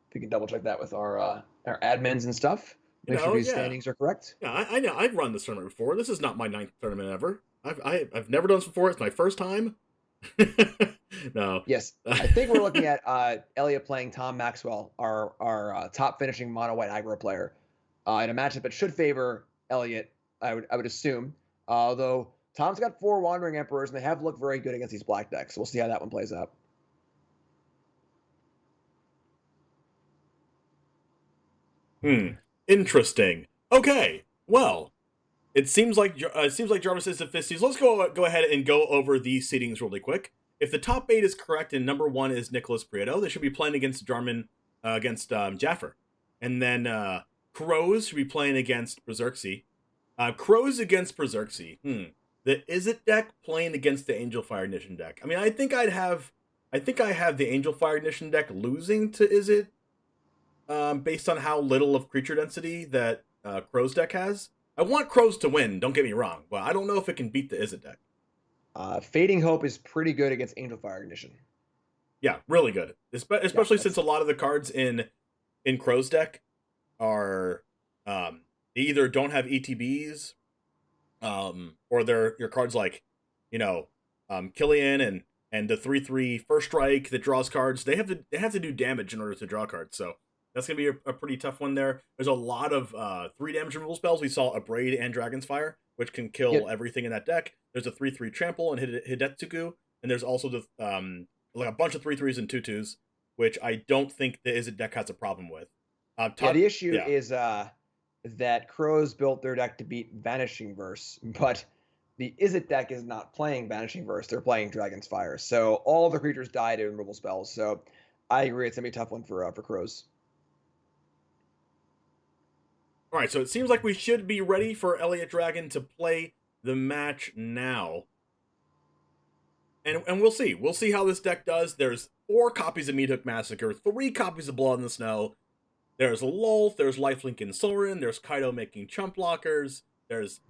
If we can double check that with our admins and stuff. Make sure these standings are correct. Yeah, I know. I've run this tournament before. This is not my 9th tournament ever. I've never done this before. It's my first time. No. Yes, I think we're looking at Elliot playing Tom Maxwell, our top finishing mono white aggro player, in a matchup that should favor Elliot. I would assume. Although Tom's got 4 Wandering Emperors, and they have looked very good against these black decks. So we'll see how that one plays out. Interesting. Okay. Well, it seems like Jarvis is the 5th seed. So let's go ahead and go over these seedings really quick. If the top 8 is correct and number 1 is Nicholas Prieto, they should be playing against Jaffer. And then Crokeyz should be playing against Berserksy. Crokeyz against Berserksy. The Izzet deck playing against the Angel Fire Ignition deck. I mean, I think I have the Angel Fire Ignition deck losing to Izzet, based on how little of creature density that Crokeyz deck has. I want Crokeyz to win, don't get me wrong, but I don't know if it can beat the Izzet deck. Fading Hope is pretty good against Angel Fire Ignition. Yeah, really good. Especially since a lot of the cards in Crokeyz deck are they either don't have ETBs, or they're your cards like, Killian and the 3/3 First Strike that draws cards. They have to do damage in order to draw cards. So that's gonna be a pretty tough one there. There's a lot of 3 damage removal spells. We saw Abrade and Dragon's Fire, which can kill everything in that deck. There's a 3/3 Trample and Hidetsugu, and there's also the like a bunch of 3/3s and 2/2s, which I don't think the Izzet deck has a problem with. The issue is that Crokeyz built their deck to beat Vanishing Verse, but the Izzet deck is not playing Vanishing Verse. They're playing Dragon's Fire. So all the creatures die to removal spells. So I agree, it's going to be a tough one for Crokeyz. All right, so it seems like we should be ready for Elliot Dragon to play the match now. And we'll see. We'll see how this deck does. There's 4 copies of Meathook Massacre, 3 copies of Blood in the Snow. There's Lolth, there's Lifelink and Sorin, there's Kaido making chump blockers, there's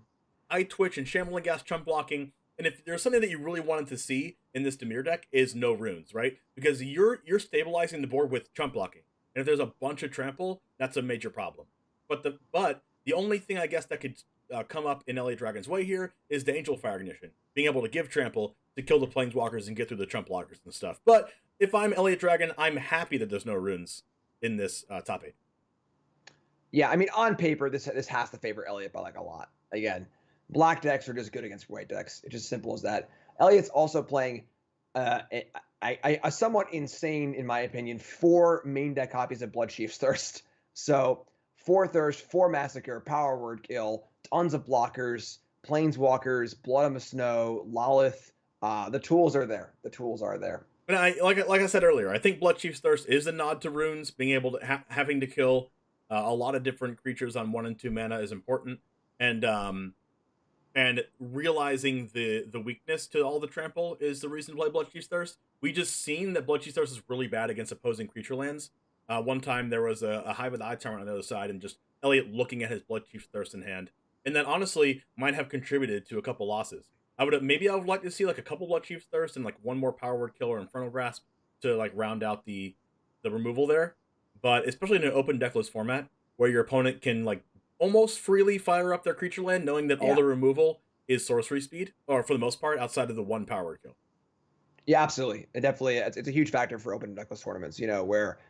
Eye Twitch and Shambling Gas chump blocking. And if there's something that you really wanted to see in this Dimir deck is no runes, right? Because you're stabilizing the board with chump blocking. And if there's a bunch of trample, that's a major problem. But the only thing I guess that could come up in Elliot Dragon's way here is the Angel Fire Ignition, being able to give trample to kill the Planeswalkers and get through the chump blockers and stuff. But if I'm Elliot Dragon, I'm happy that there's no runes in this top 8. Yeah, I mean, on paper, this has to favor Elliot by like a lot. Again, black decks are just good against white decks. It's just simple as that. Elliot's also playing a somewhat insane, in my opinion, 4 main deck copies of Bloodchief's Thirst. So 4 Thirst, 4 Massacre, Power Word Kill, tons of blockers, Planeswalkers, Blood on the Snow, Lolith. The tools are there. The tools are there. And like I said earlier, I think Bloodchief's Thirst is a nod to runes. Being able to having to kill a lot of different creatures on 1 and 2 mana is important, and realizing the weakness to all the trample is the reason to play Bloodchief's Thirst. We just seen that Bloodchief's Thirst is really bad against opposing creature lands. One time there was a Hive of the Eye Tower on the other side, and just Elliot looking at his Bloodchief's Thirst in hand, and that honestly might have contributed to a couple losses. I would like to see like a couple Bloodchief's Thirst and like 1 more Power Word Kill or Infernal Grasp to like round out the removal there. But especially in an open decklist format where your opponent can like almost freely fire up their creature land, knowing that all the removal is sorcery speed, or for the most part, outside of the 1 Power Word Kill. Yeah, absolutely. It's a huge factor for open decklist tournaments, where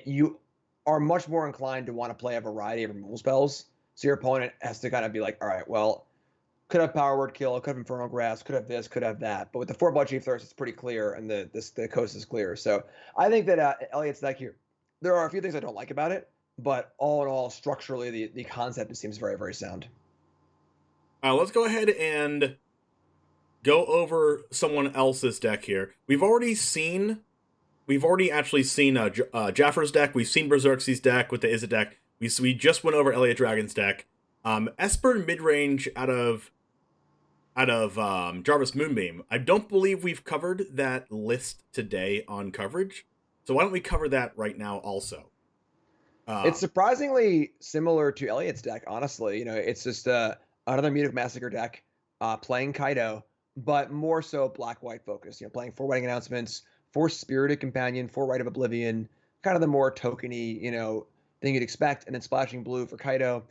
you are much more inclined to want to play a variety of removal spells. So your opponent has to kind of be like, all right, well, could have Power Word Kill, could have Infernal Grasp, could have this, could have that. But with the 4 Bloodchief Thirst, it's pretty clear, and the coast is clear. So I think that Elliot's deck here, there are a few things I don't like about it, but all in all, structurally, the concept seems very, very sound. Let's go ahead and go over someone else's deck here. We've already actually seen Jaffer's deck. We've seen Berserksy's deck with the Izzet deck. We just went over Elliot Dragon's deck. Esper mid-range out of Jarvis Moonbeam. I don't believe we've covered that list today on coverage, so why don't we cover that right now also? It's surprisingly similar to Elliot's deck, honestly. It's just another Munich Massacre deck playing Kaido, but more so black-white focus. Playing 4 Wedding Announcements, 4 Spirited Companion, 4 Rite of Oblivion, kind of the more tokeny, thing you'd expect, and then splashing blue for Kaido.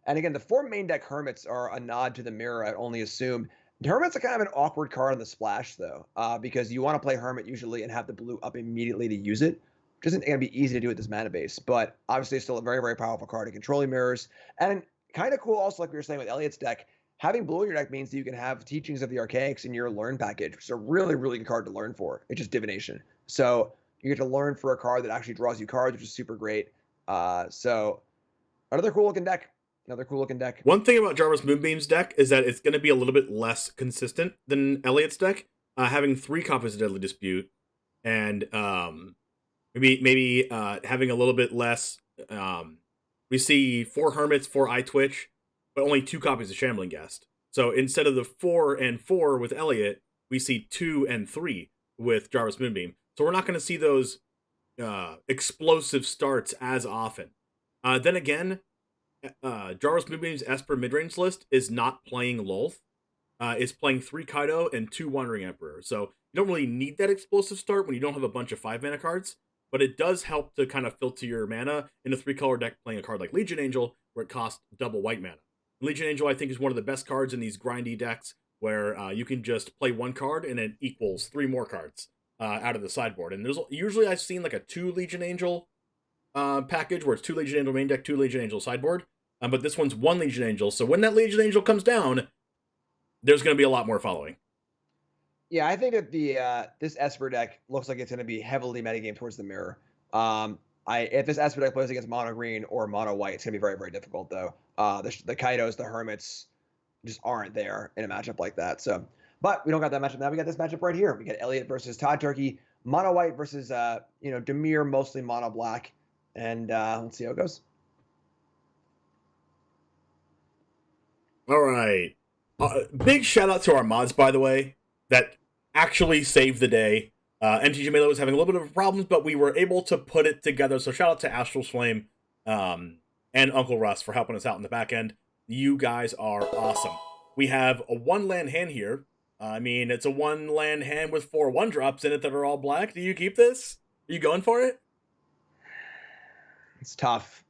And again, the 4 main deck Hermits are a nod to the mirror, I'd only assume. Hermit's are kind of an awkward card on the splash, though, because you want to play Hermit usually and have the blue up immediately to use it. Which isn't going to be easy to do with this mana base, but obviously it's still a very, very powerful card to controlling mirrors. And kind of cool also, like we were saying with Elliot's deck, having blue in your deck means that you can have Teachings of the Archaics in your learn package, which is a really, really good card to learn for. It's just divination. So you get to learn for a card that actually draws you cards, which is super great. So another cool looking deck. One thing about Jarvis Moonbeam's deck is that it's going to be a little bit less consistent than Elliot's deck, having 3 copies of Deadly Dispute, and maybe having a little bit less. We see 4 Hermits, 4 Eye Twitch, but only 2 copies of Shambling Guest. So instead of the 4 and 4 with Elliot, we see 2 and 3 with Jarvis Moonbeam. So we're not going to see those explosive starts as often. Then again, Jarvis Moonbeam's Esper midrange list is not playing Lolth. It's playing 3 Kaido and 2 Wandering Emperor. So you don't really need that explosive start when you don't have a bunch of 5 mana cards. But it does help to kind of filter your mana in a 3-color deck playing a card like Legion Angel, where it costs double white mana. Legion Angel, I think, is one of the best cards in these grindy decks, where you can just play 1 card and it equals 3 more cards out of the sideboard. And there's usually I've seen like a 2 Legion Angel package, where it's 2 Legion Angel main deck, 2 Legion Angel sideboard. But this one's 1 Legion Angel, so when that Legion Angel comes down, there's going to be a lot more following. Yeah, I think that this Esper deck looks like it's going to be heavily metagame towards the mirror. If this Esper deck plays against mono green or mono white, it's going to be very, very difficult, though. The Kaidos, the Hermits just aren't there in a matchup like that. So, but we don't got that matchup now. We got this matchup right here. We got Elliot versus Todd Turkey, mono white versus Demir, mostly mono black. And let's see how it goes. All right. Big shout out to our mods, by the way, that actually saved the day. MTG Melee was having a little bit of problems, but we were able to put it together. So shout out to Astral's Flame and Uncle Russ for helping us out in the back end. You guys are awesome. We have a 1-land hand here. I mean, it's a 1-land hand with 4 1-drops in it that are all black. Do you keep this? Are you going for it? It's tough.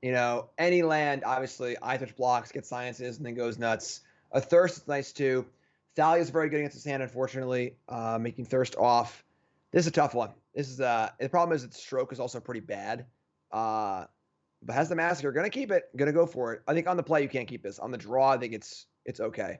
Any land, obviously, Eye Twitch blocks, gets sciences, and then goes nuts. A Thirst is nice, too. Thalia is very good against his hand, unfortunately, making Thirst off. This is a tough one. The problem is its stroke is also pretty bad. But has the Massacre, gonna keep it, gonna go for it. I think on the play you can't keep this. On the draw, I think it's okay.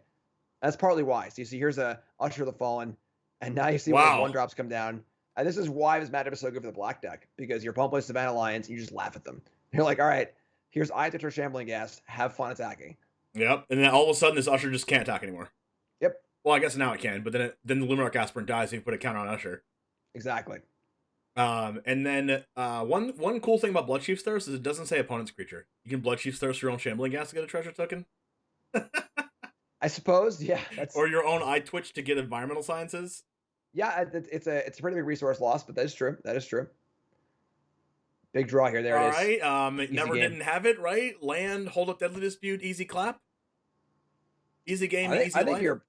That's partly why. So you see, here's a Usher of the Fallen, and now you see when 1-drops come down. And this is why this matchup is so good for the black deck, because your opponent plays Savannah Lions, and you just laugh at them. You're like, all right, here's Eye Twitch or Shambling Gas. Have fun attacking. Yep, and then all of a sudden this Usher just can't attack anymore. Yep. Well, I guess now it can, but then the Luminarch Aspirant dies, so you put a counter on Usher. Exactly. And then one cool thing about Bloodchief's Thirst is it doesn't say opponent's creature. You can Bloodchief's Thirst your own Shambling Gas to get a treasure token. I suppose, yeah. Or your own Eye Twitch to get environmental sciences. Yeah, it's a pretty big resource loss, but that is true. Big draw here. There it is. All right. Never game. Didn't have it, right? Land, hold up Deadly Dispute, easy clap. Easy game, easy life.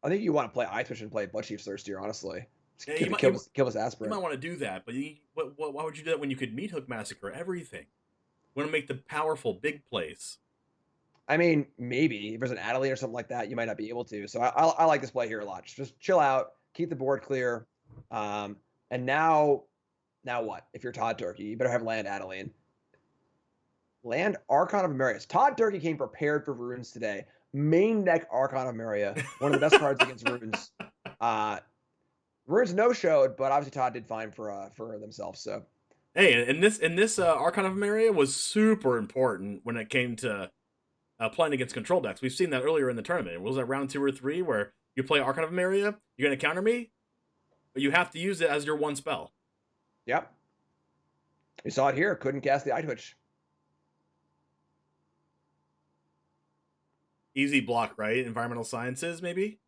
I think you want to play Eye Twitch and play Bloodchief's Thirst here, honestly. Yeah, kill this Aspirant. You might want to do that, but why would you do that when you could Meat Hook Massacre everything? You want to make the powerful big plays. I mean, maybe if there's an Adelaide or something like that, you might not be able to. So I like this play here a lot. Just chill out, keep the board clear. And now what? If you're Todd Turkey, you better have land Adelaide. Land Archon of Marius. Todd Turkey came prepared for runes today. Main deck Archon of Maria, one of the best cards against runes. Runes no-showed, but obviously Todd did fine for themselves. So hey, and this Archon of Maria was super important when it came to playing against control decks. We've seen that earlier in the tournament. Was that round 2 or 3 where you play Archon of Maria, you're going to counter me, but you have to use it as your one spell. Yep. You saw it here. Couldn't cast the Eye Twitch. easy block, right? Environmental sciences, maybe?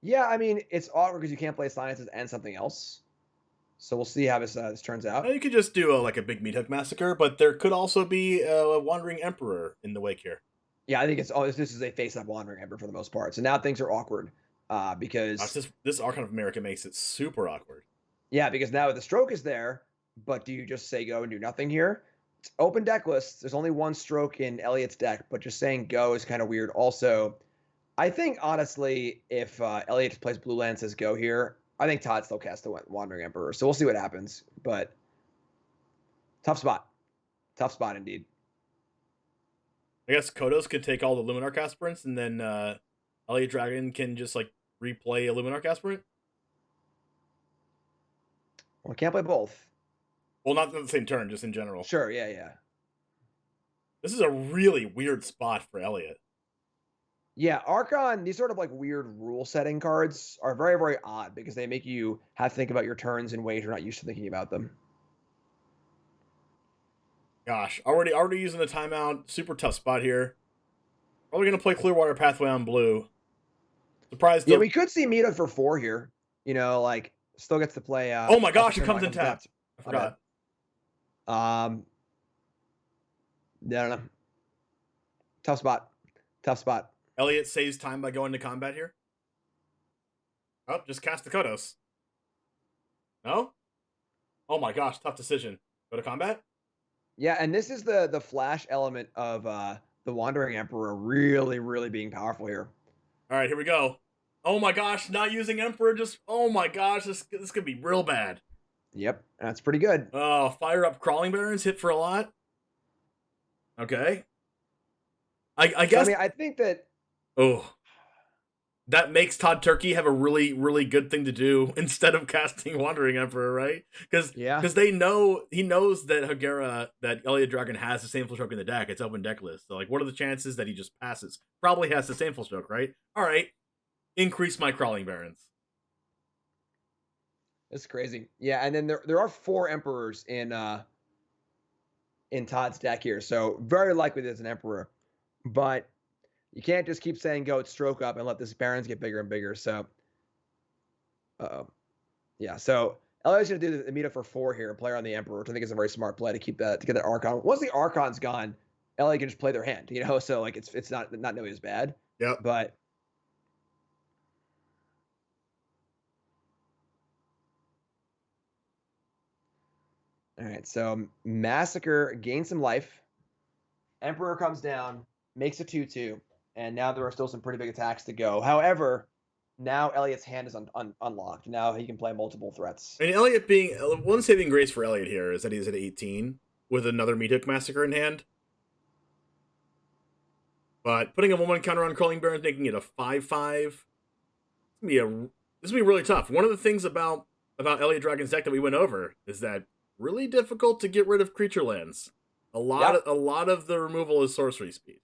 Yeah, I mean, it's awkward because you can't play sciences and something else. So we'll see how this turns out. You could just do like a big meat hook massacre, but there could also be a wandering emperor in the wake here. Yeah, I think it's this is a face-up wandering emperor for the most part. So now things are awkward because This Archon of America makes it super awkward. yeah, because now the stroke is there, but do you just say go and do nothing here? It's open deck list. There's only one stroke in Elliot's deck, but just saying go is kind of weird. Also, I think honestly, if Elliot plays blue land says go here, I think Todd still casts the Wandering Emperor. So we'll see what happens. But tough spot indeed. I guess Kodos could take all the Luminarch aspirants, and then Elliot Dragon can just like replay a Luminarch aspirant. Well, can't play both. Well, not at the same turn, just in general. Sure, yeah. This is a really weird spot for Elliot. Yeah, Archon, these sort of like weird rule setting cards are very, very odd because they make you have to think about your turns in ways you're not used to thinking about them. Gosh, already using the timeout. Super tough spot here. Probably going to play Clearwater Pathway on blue. Surprised. Yeah, we could see Mito for 4 here. You know, like still gets to play. Oh my gosh, it comes in tapped. I forgot. I don't know. Tough spot. Elliot saves time by going to combat here. Oh, just cast the Kodos. No? Oh my gosh, tough decision. Go to combat? Yeah, and this is the flash element of the Wandering Emperor really, really being powerful here. All right, here we go. Oh my gosh, not using Emperor, oh my gosh, this could be real bad. Yep, that's pretty good. Oh, fire up Crawling Barons, hit for a lot. Okay. I guess. I mean, I think that. Oh. That makes Todd Turkey have a really, really good thing to do instead of casting Wandering Emperor, right? Because he knows that Elliot Dragon has the same full stroke in the deck. It's open deck list. So, like, what are the chances that he just passes? Probably has the same full stroke, right? All right. Increase my Crawling Barons. It's crazy. Yeah, and then there are 4 Emperors in Todd's deck here. So very likely there's an Emperor. But you can't just keep saying go stroke up and let this Barons get bigger and bigger. So, yeah. So Elliot's gonna do the meetup for 4 here, player on the Emperor, which I think is a very smart play to get that Archon. Once the Archon's gone, Elliot can just play their hand, you know. So like it's not nearly as bad. Yeah. But all right. So Massacre gains some life. Emperor comes down, makes a 2/2. And now there are still some pretty big attacks to go. However, now Elliot's hand is unlocked. Now he can play multiple threats. And Elliot being one saving grace for Elliot here is that he's at 18 with another Meat Hook Massacre in hand. But putting a 1/1 counter on Crawling Barons, making it a 5/5, this is gonna be really tough. One of the things about Elliot Dragon's deck that we went over is that really difficult to get rid of creature lands. A lot of the removal is sorcery speed.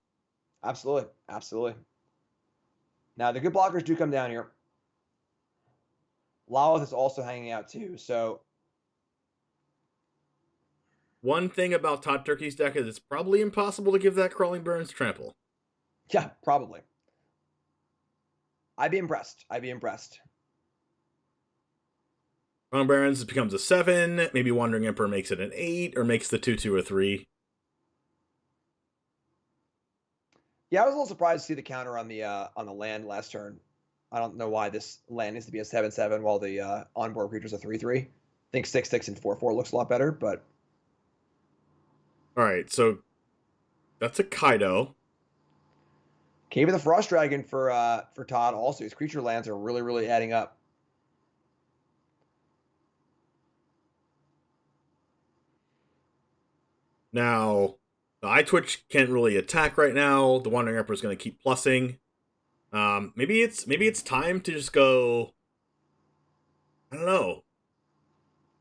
Absolutely. Now, the good blockers do come down here. Lawith is also hanging out too, so. One thing about Todd Turkey's deck is it's probably impossible to give that Crawling Barons trample. Yeah, probably. I'd be impressed. Crawling Barons becomes a 7. Maybe Wandering Emperor makes it an 8, or makes the 2/2 a 3. Yeah, I was a little surprised to see the counter on the land last turn. I don't know why this land needs to be a 7/7 while the onboard creature's a 3/3. I think 6/6 and 4/4 looks a lot better, but. All right, so that's a Kaido. Cave of the Frost Dragon for Todd also. His creature lands are really, really adding up. Now, the iTwitch can't really attack right now. The Wandering Emperor is going to keep plussing. Maybe it's time to just go. I don't know.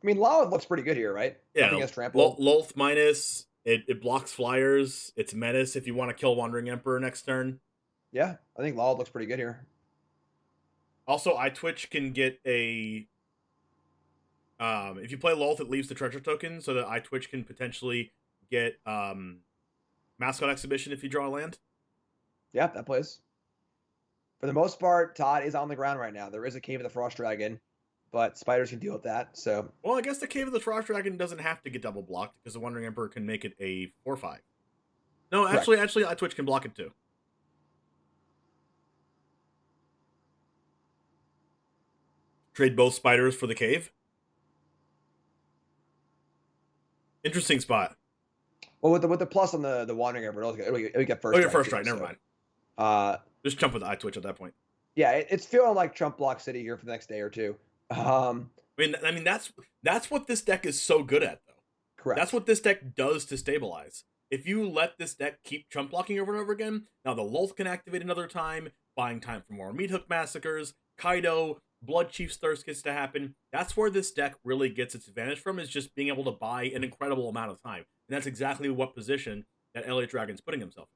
I mean, Lawith looks pretty good here, right? Yeah. Nothing has trample. Lolth minus. It blocks flyers. It's menace if you want to kill Wandering Emperor next turn. Yeah, I think Lawith looks pretty good here. Also, iTwitch can get a. If you play Lolth, it leaves the treasure token, so that iTwitch can potentially get Mascot Exhibition if you draw a land. Yeah, that plays. For the most part, Todd is on the ground right now. There is a Cave of the Frost Dragon, but spiders can deal with that. So, well, I guess the Cave of the Frost Dragon doesn't have to get double blocked because the Wandering Emperor can make it a 4/5. No, correct. actually, Twitch can block it too. Trade both spiders for the cave. Interesting spot. Well, with the plus on the Wandering Emperor, it'll get first. Oh, your first strike. Never mind. Just jump with iTwitch at that point. Yeah, it's feeling like Trump Block City here for the next day or two. I mean that's what this deck is so good at, though. Correct. That's what this deck does to stabilize. If you let this deck keep Trump blocking over and over again, now the Lolth can activate another time, buying time for more Meat Hook Massacres, Kaido, Blood Chief's Thirst gets to happen. That's where this deck really gets its advantage from, is just being able to buy an incredible amount of time. And that's exactly what position that Elliot Dragon's putting himself in.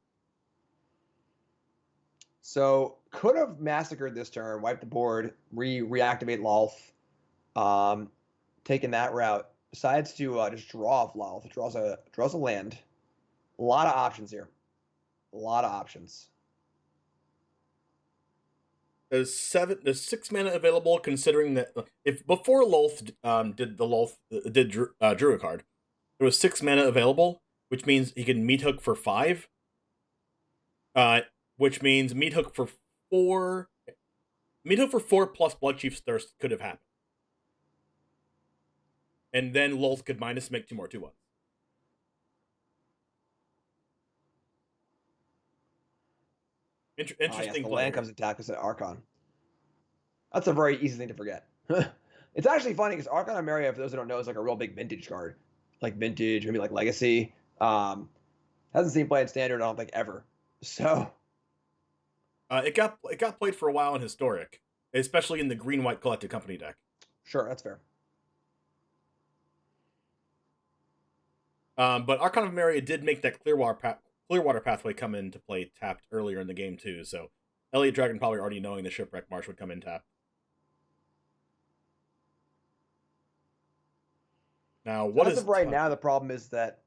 So could have massacred this turn, wiped the board, reactivate Lolth, taking that route. Decides to just draw off Lolth. Draws a land. A lot of options here. A lot of options. There's 6 mana available, considering that if before Lolth did drew a card, there was 6 mana available, which means he can Meat Hook for 5. Which means Meat Hook for 4. Meat Hook for 4 plus Blood Chief's Thirst could have happened. And then Lolth could minus make 2 more 2/1s. Interesting. The land comes attack instead of Archon. That's a very easy thing to forget. It's actually funny because Archon of Maria, for those who don't know, is like a real big vintage card. Like vintage, maybe like Legacy. Hasn't seen played standard, I don't think, ever. So it got played for a while in Historic, especially in the green-white Collected Company deck. Sure, that's fair. But Archon of Maria did make that Clearwater pathway come into play tapped earlier in the game too, so Elliot Dragon probably already knowing the Shipwreck Marsh would come in tapped. Now, as of right now, the problem is that,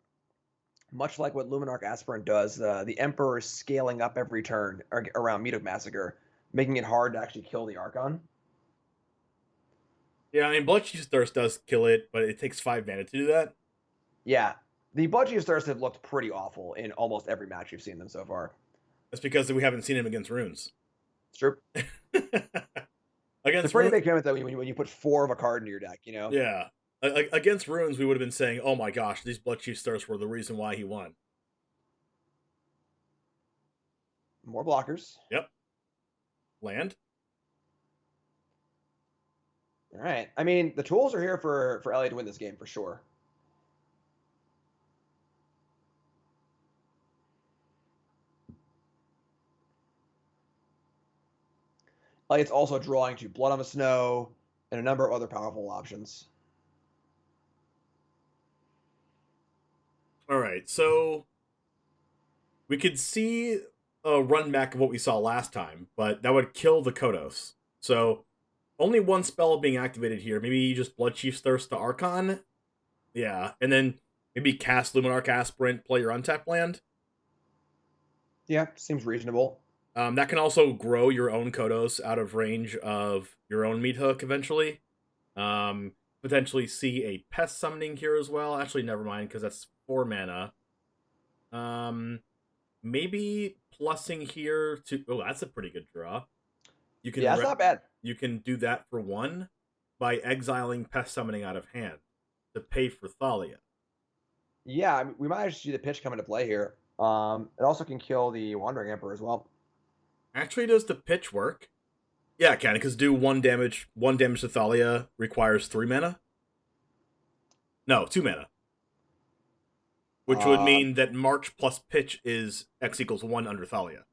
much like what Luminarch Aspirant does, the Emperor is scaling up every turn around Meat Hook Massacre, making it hard to actually kill the Archon. Yeah, I mean, Blood Chief's Thirst does kill it, but it takes 5 mana to do that. Yeah, the Blood Chief's Thirst have looked pretty awful in almost every match you've seen them so far. That's because we haven't seen him against runes. It's true. Against it's a pretty big commitment, though, when you put 4 of a card into your deck, you know? Yeah. Against runes, we would have been saying, oh my gosh, these Blood Chief's Thirst were the reason why he won. More blockers. Yep. Land. All right. I mean, the tools are here for Elliot to win this game, for sure. Elliot's also drawing to Blood on the Snow and a number of other powerful options. All right, so we could see a run back of what we saw last time, but that would kill the Kodos. So only one spell being activated here. Maybe just Blood Chief's Thirst to Archon. Yeah, and then maybe cast Luminarch Aspirant, play your untap land. Yeah, seems reasonable. That can also grow your own Kodos out of range of your own Meat Hook eventually. Potentially see a Pest Summoning here as well. Actually, never mind, because that's 4 mana. Maybe plussing here to... Oh, that's a pretty good draw. You can that's not bad. You can do that for 1 by exiling Pest Summoning out of hand to pay for Thalia. Yeah, I mean, we might actually see the pitch come into play here. It also can kill the Wandering Emperor as well. Actually, does the pitch work? Yeah, it can, because do 1 damage. 1 damage to Thalia requires 3 mana? No, 2 mana. Which would mean that March plus pitch is X equals 1 under Thalia.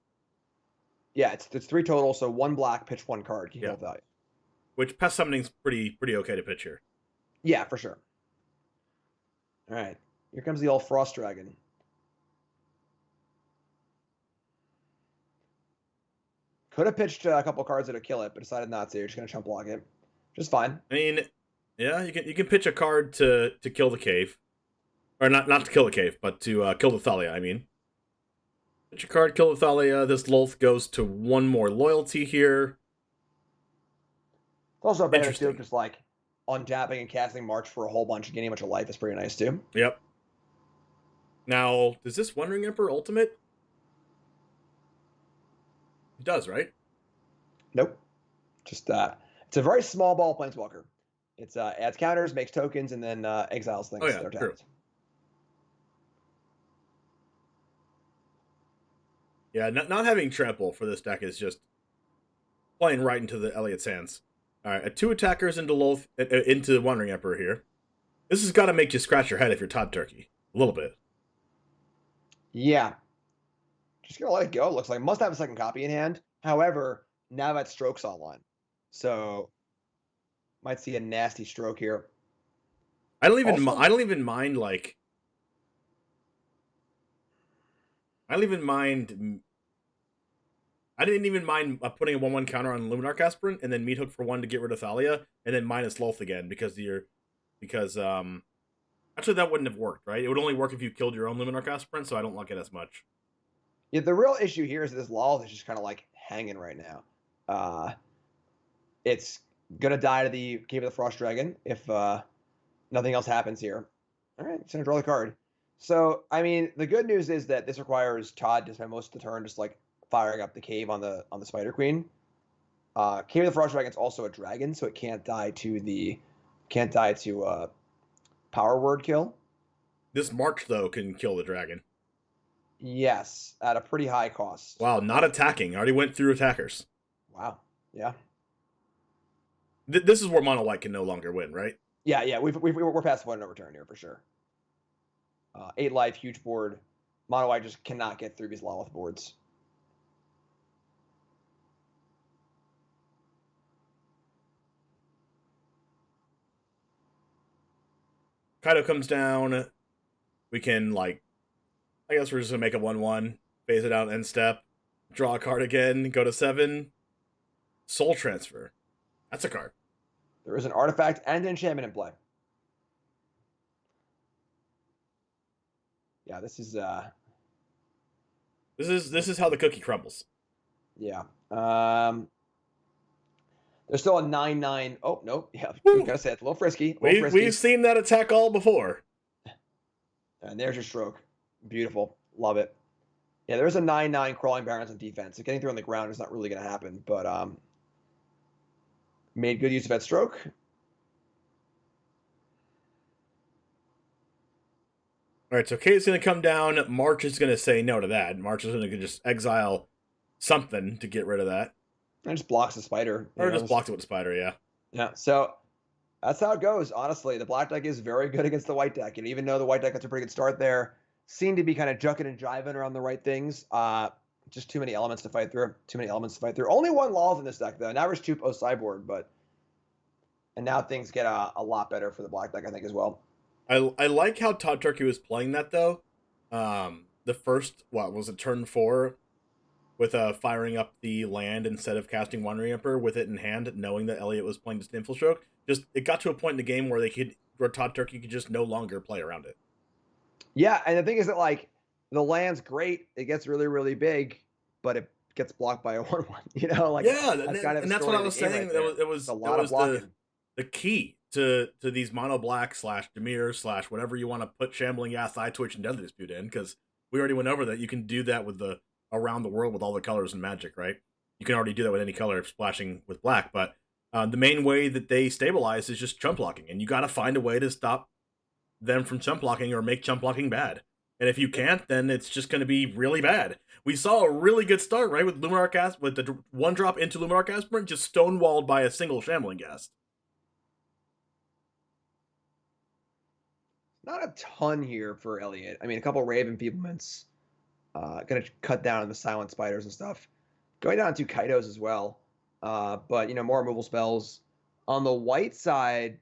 Yeah, it's 3 total, so 1 black, pitch 1 card, can kill Thalia. Which Pest Summoning's pretty okay to pitch here. Yeah, for sure. All right, here comes the old Frost Dragon. Could have pitched a couple cards that would kill it, but decided not to. You're just going to chump block it. Just fine. I mean, yeah, you can pitch a card to kill the cave. Or not to kill the cave, but to kill the Thalia, I mean. Put your card, kill Thalia. This Lolth goes to one more loyalty here. It's also better too, Interesting. just like untapping and casting March for a whole bunch and gaining a bunch of life is pretty nice too. Yep. Now, does this Wandering Emperor ultimate? It does, right? Nope. Just it's a very small ball planeswalker. It's adds counters, makes tokens, and then exiles things that are true. tapped. Yeah, not having trample for this deck is just playing right into the Elliot's hands. All right, 2 attackers into Lolth, into the Wandering Emperor here. This has got to make you scratch your head if you're Todd Turkey. A little bit. Yeah. Just gonna let it go. It looks like must have a second copy in hand. However, now that Stroke's online, so might see a nasty Stroke here. I don't even mind like. I didn't even mind putting a 1/1 counter on Luminarch Aspirant and then Meat Hook for 1 to get rid of Thalia and then minus Lolth again because actually that wouldn't have worked, right? It would only work if you killed your own Luminarch Aspirant, so I don't like it as much. Yeah, the real issue here is that this Lolth is just kind of like hanging right now. It's gonna die to the Cave of the Frost Dragon if nothing else happens here. All right, it's gonna draw the card. So, I mean, the good news is that this requires Todd to spend most of the turn just like firing up the cave on the Spider Queen. Cave of the Frost Dragon is also a dragon, so it can't die to power word kill. This March though can kill the dragon. Yes, at a pretty high cost. Wow, not attacking. Already went through attackers. Wow. Yeah. This is where Mono White can no longer win, right? Yeah. We're past 1 overturn here for sure. 8 life, huge board. Mono White just cannot get through these Lolth boards. Kaido comes down. We can, like, I guess we're just going to make a 1/1, phase it out end step, draw a card again, go to 7. Soul Transfer. That's a card. There is an artifact and an enchantment in play. Yeah, this is This is how the cookie crumbles. Yeah. There's still a 9/9. Oh, nope. Yeah, we gotta say it's a little frisky. We've seen that attack all before. And there's your Stroke. Beautiful. Love it. Yeah, there's a 9/9 Crawling Barrens on defense. So getting through on the ground is not really gonna happen, but made good use of that Stroke. All right, so Kate's going to come down. March is going to say no to that. March is going to just exile something to get rid of that. And just blocks the Spider. Or just blocks it with the Spider, yeah. Yeah, so that's how it goes, honestly. The black deck is very good against the white deck. And even though the white deck gets a pretty good start there, seem to be kind of jucking and jiving around the right things. Just too many elements to fight through. Only 1 Lolth in this deck, though. Now there's 2 post sideboard, and now things get a lot better for the black deck, I think, as well. I like how Todd Turkey was playing that, though. The first, turn 4, with firing up the land instead of casting Wandering Emperor with it in hand, knowing that Elliot was playing just Infil Stroke. Just, it got to a point in the game where Todd Turkey could just no longer play around it. Yeah, and the thing is that, like, the land's great. It gets really, really big, but it gets blocked by a 1/1. Like, yeah, and that's what I was saying. Right, it was a lot of blocking. The key to these mono black / Demir / whatever you want to put Shambling Gas, Eye Twitch, and Deadly Dispute in, because we already went over that. You can do that with the around the world with all the colors in Magic, right? You can already do that with any color splashing with black, but the main way that they stabilize is just chump blocking, and you got to find a way to stop them from chump blocking or make chump blocking bad. And if you can't, then it's just going to be really bad. We saw a really good start, right, with Luminarch with the 1-drop into Luminarch Aspirant, just stonewalled by a single Shambling Ghast. Not a ton here for Elliot. I mean, a couple Raven Enfeeblements. Gonna cut down on the Silent Spiders and stuff. Going down to Kodos as well. But, more removal spells. On the white side,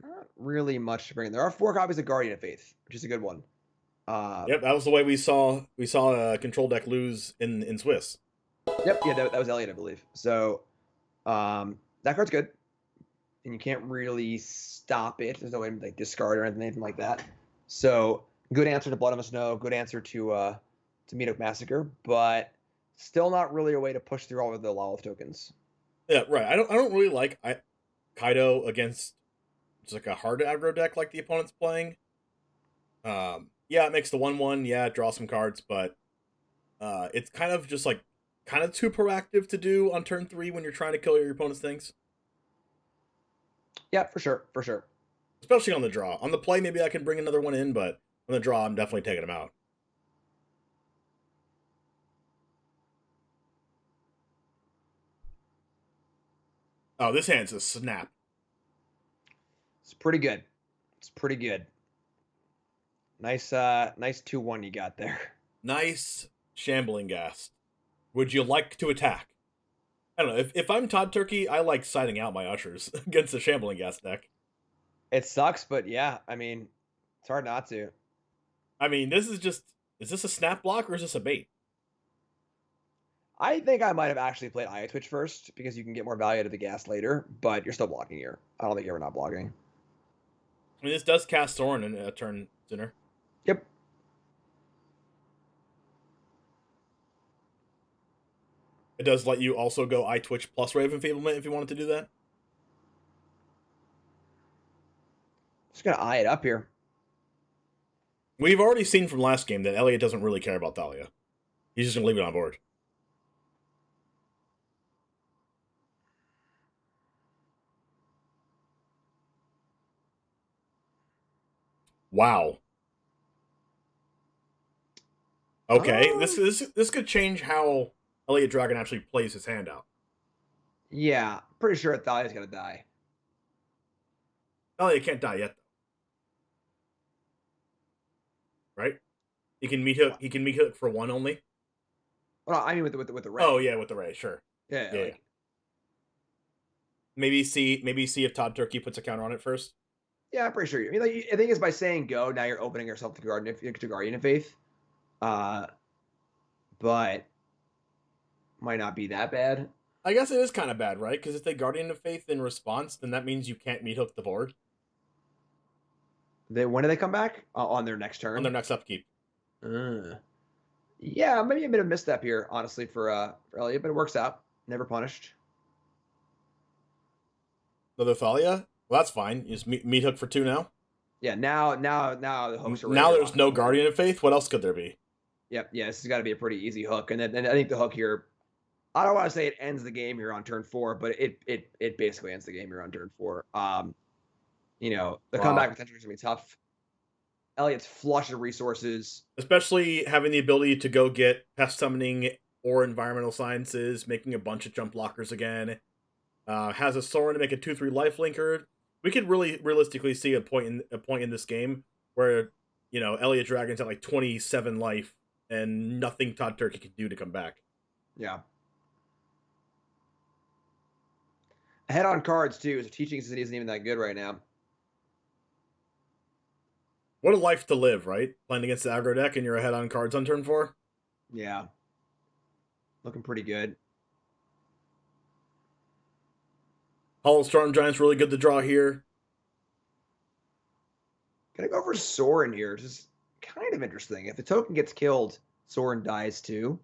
not really much to bring in. There are 4 copies of Guardian of Faith, which is a good one. Yep, that was the way we saw a control deck lose in Swiss. Yep, yeah, that was Elliot, I believe. So that card's good, and you can't really stop it. There's no way to like discard or anything like that. So good answer to Blood on the Snow. Good answer to to Meat Hook Massacre, but still not really a way to push through all of the Lolith tokens. Yeah, right. I don't really like Kaido against just like a hard aggro deck like the opponent's playing. Yeah, it makes the 1/1. Yeah, draw some cards, but it's kind of just like kind of too proactive to do on turn 3 when you're trying to kill your opponent's things. Yeah, for sure, for sure. Especially on the draw. On the play, maybe I can bring another one in, but on the draw, I'm definitely taking them out. Oh, this hand's a snap. It's pretty good. It's pretty good. Nice 2/1 you got there. Nice Shambling Ghast. Would you like to attack? I don't know. If I'm Todd Turkey, I like siding out my Ushers against the Shambling Ghast deck. It sucks, but yeah, I mean, it's hard not to. I mean, is this a snap block or is this a bait? I think I might have actually played Eye Twitch first because you can get more value out of the gas later, but you're still blocking here. I don't think you're not blocking. I mean, this does cast Sorin in a turn sooner. Yep. It does let you also go Eye Twitch plus Raven Feeblement if you wanted to do that. Just gonna eye it up here. We've already seen from last game that Elliot doesn't really care about Thalia. He's just gonna leave it on board. Wow. Okay, this could change how Elliot Dragon actually plays his hand out. Yeah, pretty sure Thalia's gonna die. Elliot can't die yet, though. Right? He can meet hook. He can meet hook for 1 only. Well, no, I mean with the ray. Oh yeah, with the ray, sure. Yeah. Yeah. Like, Maybe see if Todd Turkey puts a counter on it first. yeah, I'm pretty sure. I mean, like, I think it's by saying go. Now you're opening yourself to Guardian of Faith. But might not be that bad. I guess it is kind of bad, right? Because if they Guardian of Faith in response, then that means you can't meet hook the board. When do they come back? On their next turn? On their next upkeep. Yeah, maybe a bit of misstep here, honestly, for Elliot, but it works out. Never punished. Another Thalia? Well, that's fine. You just meet hook for 2 now? Yeah, now the hooks are now there's no Guardian of Faith? What else could there be? Yep, yeah, this has got to be a pretty easy hook. And I think the hook here, I don't want to say it ends the game here on turn 4, but it basically ends the game here on turn 4. The comeback potential is going to be tough. Elliot's flush of resources. Especially having the ability to go get Pest Summoning or Environmental Sciences, making a bunch of jump blockers again. Has a Sorin to make a 2/3 lifelinker. We could really realistically see a point in this game where, Elliot Dragon's at like 27 life and nothing Todd Turkey can do to come back. Yeah. Ahead on cards, too, so Teaching City isn't even that good right now. What a life to live, right? Playing against the aggro deck and you're ahead on cards on turn 4. Yeah. Looking pretty good. Hollow Storm Giant's really good to draw here. Gonna go for Sorin here. Just kind of interesting. If the token gets killed, Sorin dies too.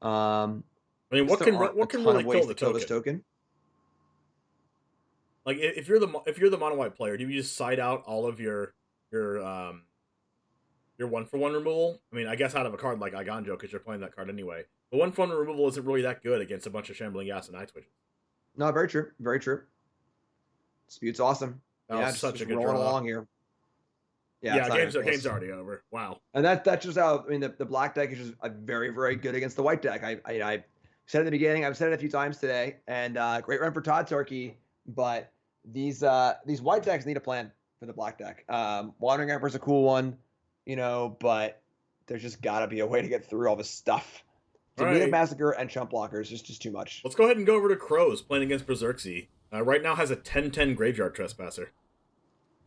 I mean, what can really kill the token? This token? Like if you're the mono white player, do you just side out all of your 1/1 removal? I mean, I guess out of a card like Iganjo because you're playing that card anyway. But 1/1 removal isn't really that good against a bunch of Shambling Ghast and Eye Twitches. No, very true. Very true. Dispute's awesome. That was such a good rolling draw. along here. Yeah, game's already over. Wow. And that's just how, I mean, the black deck is just very, very good against the white deck. I said at the beginning, I've said it a few times today, and great run for Todd Turkey, but these white decks need a plan for the black deck. Wandering Emperor's a cool one, but there's just got to be a way to get through all this stuff. Right. Massacre and Chump Blockers is just too much. Let's go ahead and go over to Crows playing against Berserksy. Right now has a 10/10 Graveyard Trespasser.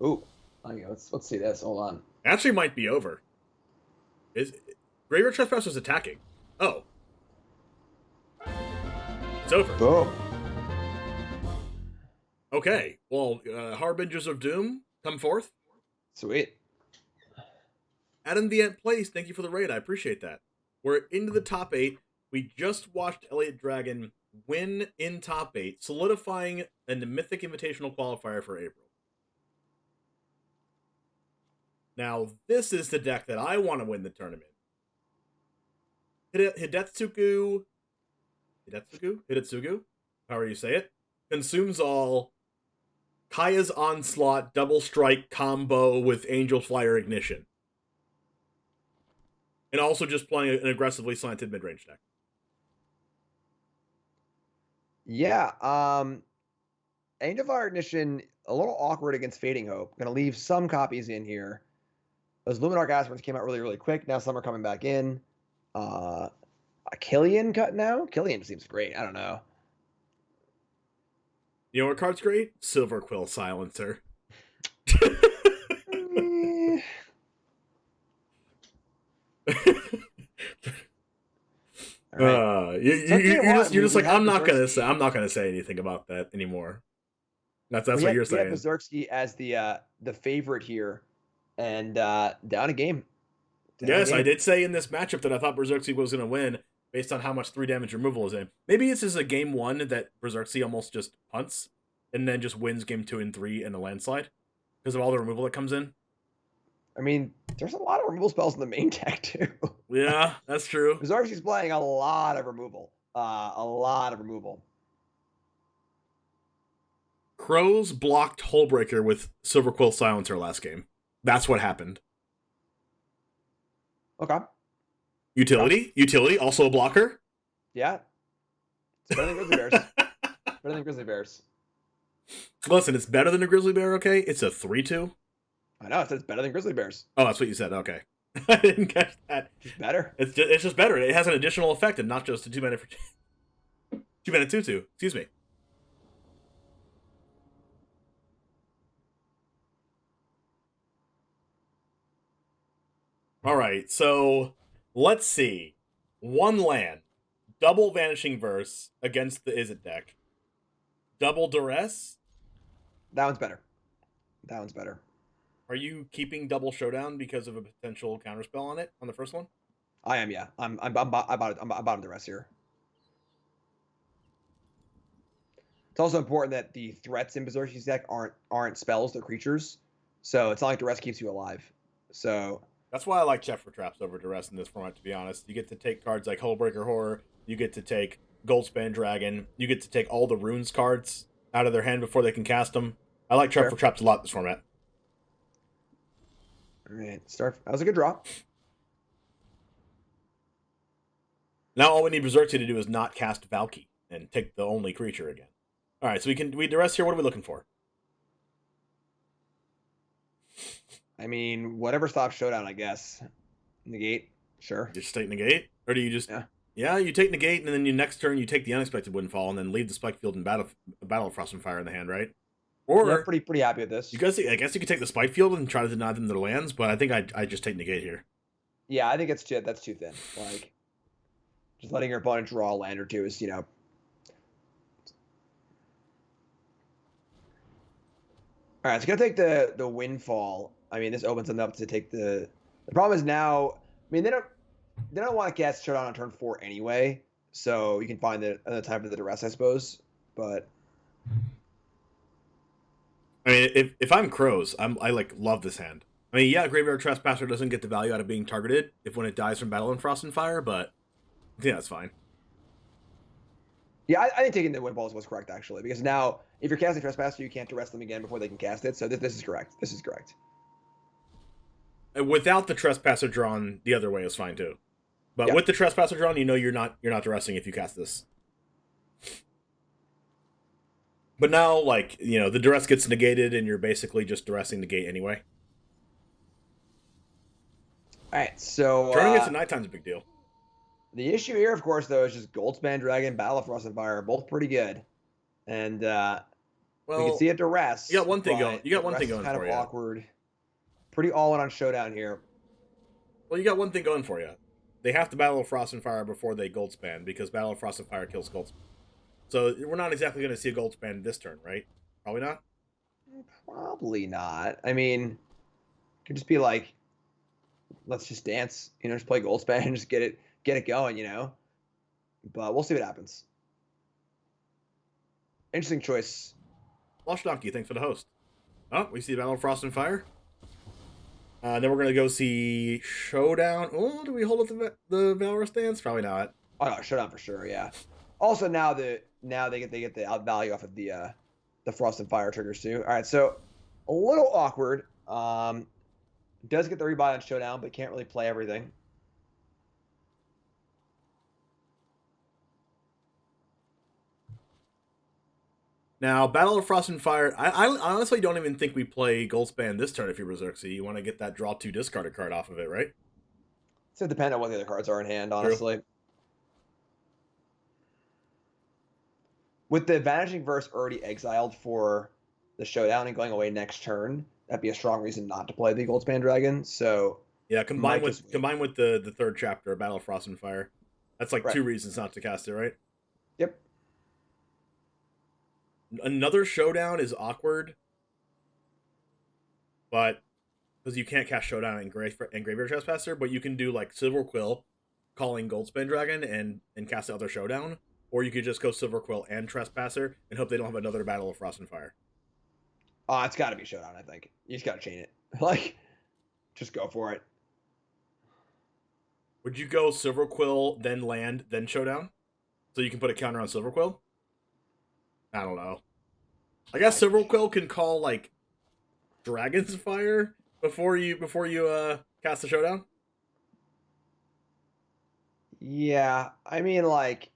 Ooh. Okay, let's see this. Hold on. Actually might be over. Graveyard Trespasser's attacking. Oh. It's over. Boom. Okay. Well, Harbingers of Doom, come forth. Sweet. Adam the Ant Place, thank you for the raid. I appreciate that. We're into the top 8. We just watched Elliott Dragon win in top 8, solidifying a Mythic Invitational qualifier for April. Now, this is the deck that I want to win the tournament. Hidetsugu, however you say it, consumes all, Kaya's Onslaught, double strike combo with Angel Flyer Ignition. And also just playing an aggressively slanted mid-range deck. Yeah, Angel Flyer Ignition, a little awkward against Fading Hope. Going to leave some copies in here. Those Luminarch Aspirants came out really, really quick. Now some are coming back in. A Killian cut now? Killian seems great. I don't know. You know what card's great? Silver Quill Silencer. You're just like, I'm not gonna say anything about that anymore. That's what you're saying. We have Berserksky as the favorite here, and down a game. I did say in this matchup that I thought Berserksky was gonna win based on how much 3 damage removal is in. Maybe this is a game 1 that Berserksky almost just punts and then just wins game 2 and 3 in a landslide because of all the removal that comes in. I mean, there's a lot of removal spells in the main deck, too. Yeah, that's true. Berserksky's playing a lot of removal. Crows blocked Hullbreaker with Silver Quill Silencer last game. That's what happened. Okay. Utility, also a blocker? Yeah. It's better than Grizzly Bears. Listen, it's better than a Grizzly Bear, okay? It's a 3-2. I know, it says better than Grizzly Bears. Oh, that's what you said, okay. I didn't catch that. It's better. It's just better. It has an additional effect and not just a 2-mana 2-mana 2-2. Excuse me. Alright, so let's see. 1 land. Double Vanishing Verse against the Izzet deck. Double Duress? That one's better. Are you keeping Double Showdown because of a potential counterspell on it on the first one? I am, yeah. I'm bottom Duress here. It's also important that the threats in Berserk's deck aren't spells, they're creatures. So it's not like Duress keeps you alive. So that's why I like Cheffer Traps over Duress in this format, to be honest. You get to take cards like Hullbreaker Horror, you get to take Goldspan Dragon, you get to take all the runes cards out of their hand before they can cast them. I like Cheffer Traps a lot in this format. All right, that was a good draw. Now all we need Berserksky to do is not cast Valky and take the only creature again. All right, so we Duress here. What are we looking for? I mean, whatever stops Showdown, I guess. Negate, sure. You just take Negate? Or do you just... Yeah, you take Negate, and then you next turn you take the Unexpected Windfall, and then leave the Spike Field and Battle of Frost and Fire in the hand, right? Or... Yeah, pretty happy with this. I guess you could take the Spike Field and try to deny them their lands, but I think I just take Negate here. Yeah, I think that's too thin. Like, just letting your opponent draw a land or two is, you know... All right, it's going to take the Windfall. I mean, this opens them up to take the problem is now, I mean, they don't want to cast Showdown on turn 4 anyway, so you can find the time for the Duress, I suppose. But I mean, if I'm Crows, I love this hand. I mean, yeah, Graveyard Trespasser doesn't get the value out of being targeted when it dies from Battle and Frost and Fire, but I think that's fine. Yeah, I think taking the Windfalls was correct, actually, because now if you're casting Trespasser, you can't Duress them again before they can cast it, so this is correct. This is correct. Without the Trespasser drawn, the other way is fine too. But with the Trespasser drawn, you know you're not Duressing if you cast this. But now, like, you know, the Duress gets negated, and you're basically just Duressing the gate anyway. All right, so turning it to nighttime's a big deal. The issue here, of course, though, is just Goldspan Dragon, Battle of Frost and Fire, both pretty good, and we can see a Duress. You got one thing going. You got one thing going kind for of you. Awkward. Pretty all in on Showdown here. Well, you got one thing going for you. They have to Battle of Frost and Fire before they Goldspan, because Battle of Frost and Fire kills Goldspan. So we're not exactly going to see a Goldspan this turn, right? Probably not? Probably not. I mean, it could just be like, let's just dance. You know, just play Goldspan and just get get it going, But we'll see what happens. Interesting choice. Lush Donkey, thanks for the host. Oh, we see Battle of Frost and Fire. Then we're gonna go see Showdown. Oh, do we hold up the Valor stance? Probably not. Oh no, Showdown for sure. Yeah. Also, now they get the value off of the Frost and Fire triggers too. All right, so a little awkward. Does get the rebuy on Showdown, but can't really play everything. Now, Battle of Frost and Fire, I honestly don't even think we play Goldspan this turn if you're Berserksy. You want to get that draw 2 discarded card off of it, right? So it depends on what the other cards are in hand, honestly. True. With the Vanishing Verse already exiled for the Showdown and going away next turn, that'd be a strong reason not to play the Goldspan Dragon. So yeah, combined with the third chapter, Battle of Frost and Fire. That's like 2 reasons not to cast it, right? Yep. Another Showdown is awkward, but because you can't cast Showdown and Graveyard Trespasser, but you can do like Silver Quill, calling Goldspan Dragon and cast the other Showdown, or you could just go Silver Quill and Trespasser and hope they don't have another Battle of Frost and Fire. It's got to be Showdown, I think. You just got to chain it. Like, just go for it. Would you go Silver Quill, then land, then Showdown? So you can put a counter on Silver Quill? I don't know. I guess Silver Quill can call like Dragon's Fire before you cast the Showdown. Yeah, I mean, like,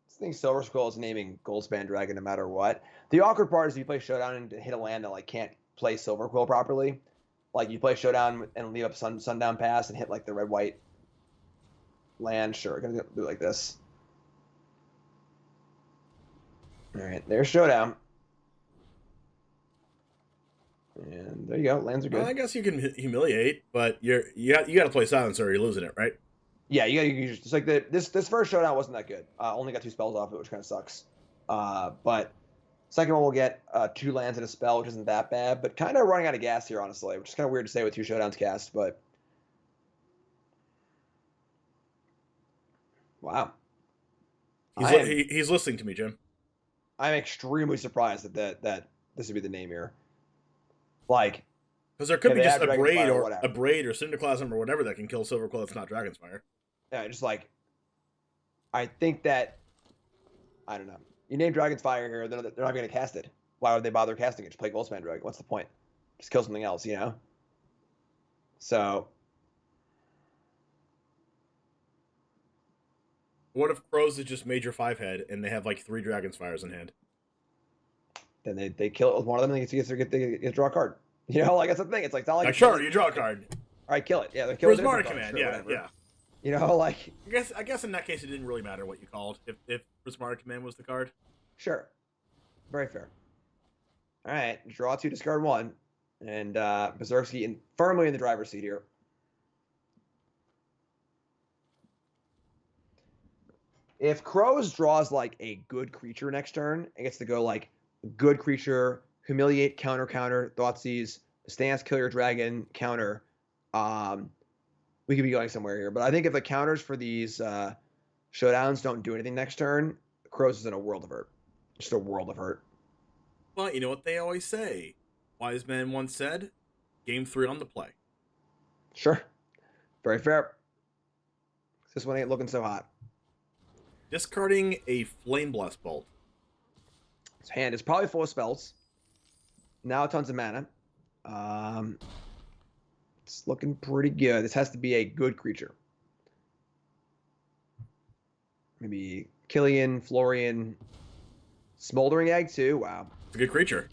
I think Silver Quill is naming Goldspan Dragon no matter what. The awkward part is if you play Showdown and hit a land that like can't play Silver Quill properly. Like you play Showdown and leave up Sundown Pass and hit like the red-white land. Sure, gonna do it like this. All right, there's Showdown. And there you go. Lands are good. Well, I guess you can humiliate, but you got to play Silence or you're losing it, right? Yeah, you just like this first Showdown wasn't that good. Only got 2 spells off it, which kind of sucks. But second one will get 2 lands and a spell, which isn't that bad. But kind of running out of gas here, honestly, which is kind of weird to say with 2 Showdowns cast. But wow, he's listening to me, Jim. I'm extremely surprised that this would be the name here. Like, because there could be just a braid or Cinderclasm or whatever that can kill Silver Quill. That's not Dragon's Fire. Yeah, just like I think that I don't know. You name Dragon's Fire here, they're not going to cast it. Why would they bother casting it? Just play Goldspan Dragon. What's the point? Just kill something else, So. What if Crows is just Major 5-head and they have like 3 Dragon's Fires in hand? Then they kill it with one of them and they get to draw a card. Like that's the thing. It's like, it's not like sure, you draw a card. All right, kill it. Yeah, they're killing Prismatic Command. Sure, yeah. Like I guess in that case it didn't really matter what you called if Prismatic Command was the card. Sure, very fair. All right, draw 2, discard 1, and Berserksky firmly in the driver's seat here. If Crows draws like a good creature next turn, it gets to go like good creature, humiliate, counter, Thoughtseize, stance, kill your dragon, counter. We could be going somewhere here. But I think if the counters for these Showdowns don't do anything next turn, Crows is in a world of hurt. Just a world of hurt. Well, you know what they always say. Wise man once said, game 3 on the play. Sure. Very fair. This one ain't looking so hot. Discarding a Flame Blast Bolt. His hand is probably full of spells. Now tons of mana. It's looking pretty good. This has to be a good creature. Maybe Killian, Florian, Smoldering Egg too. Wow. It's a good creature.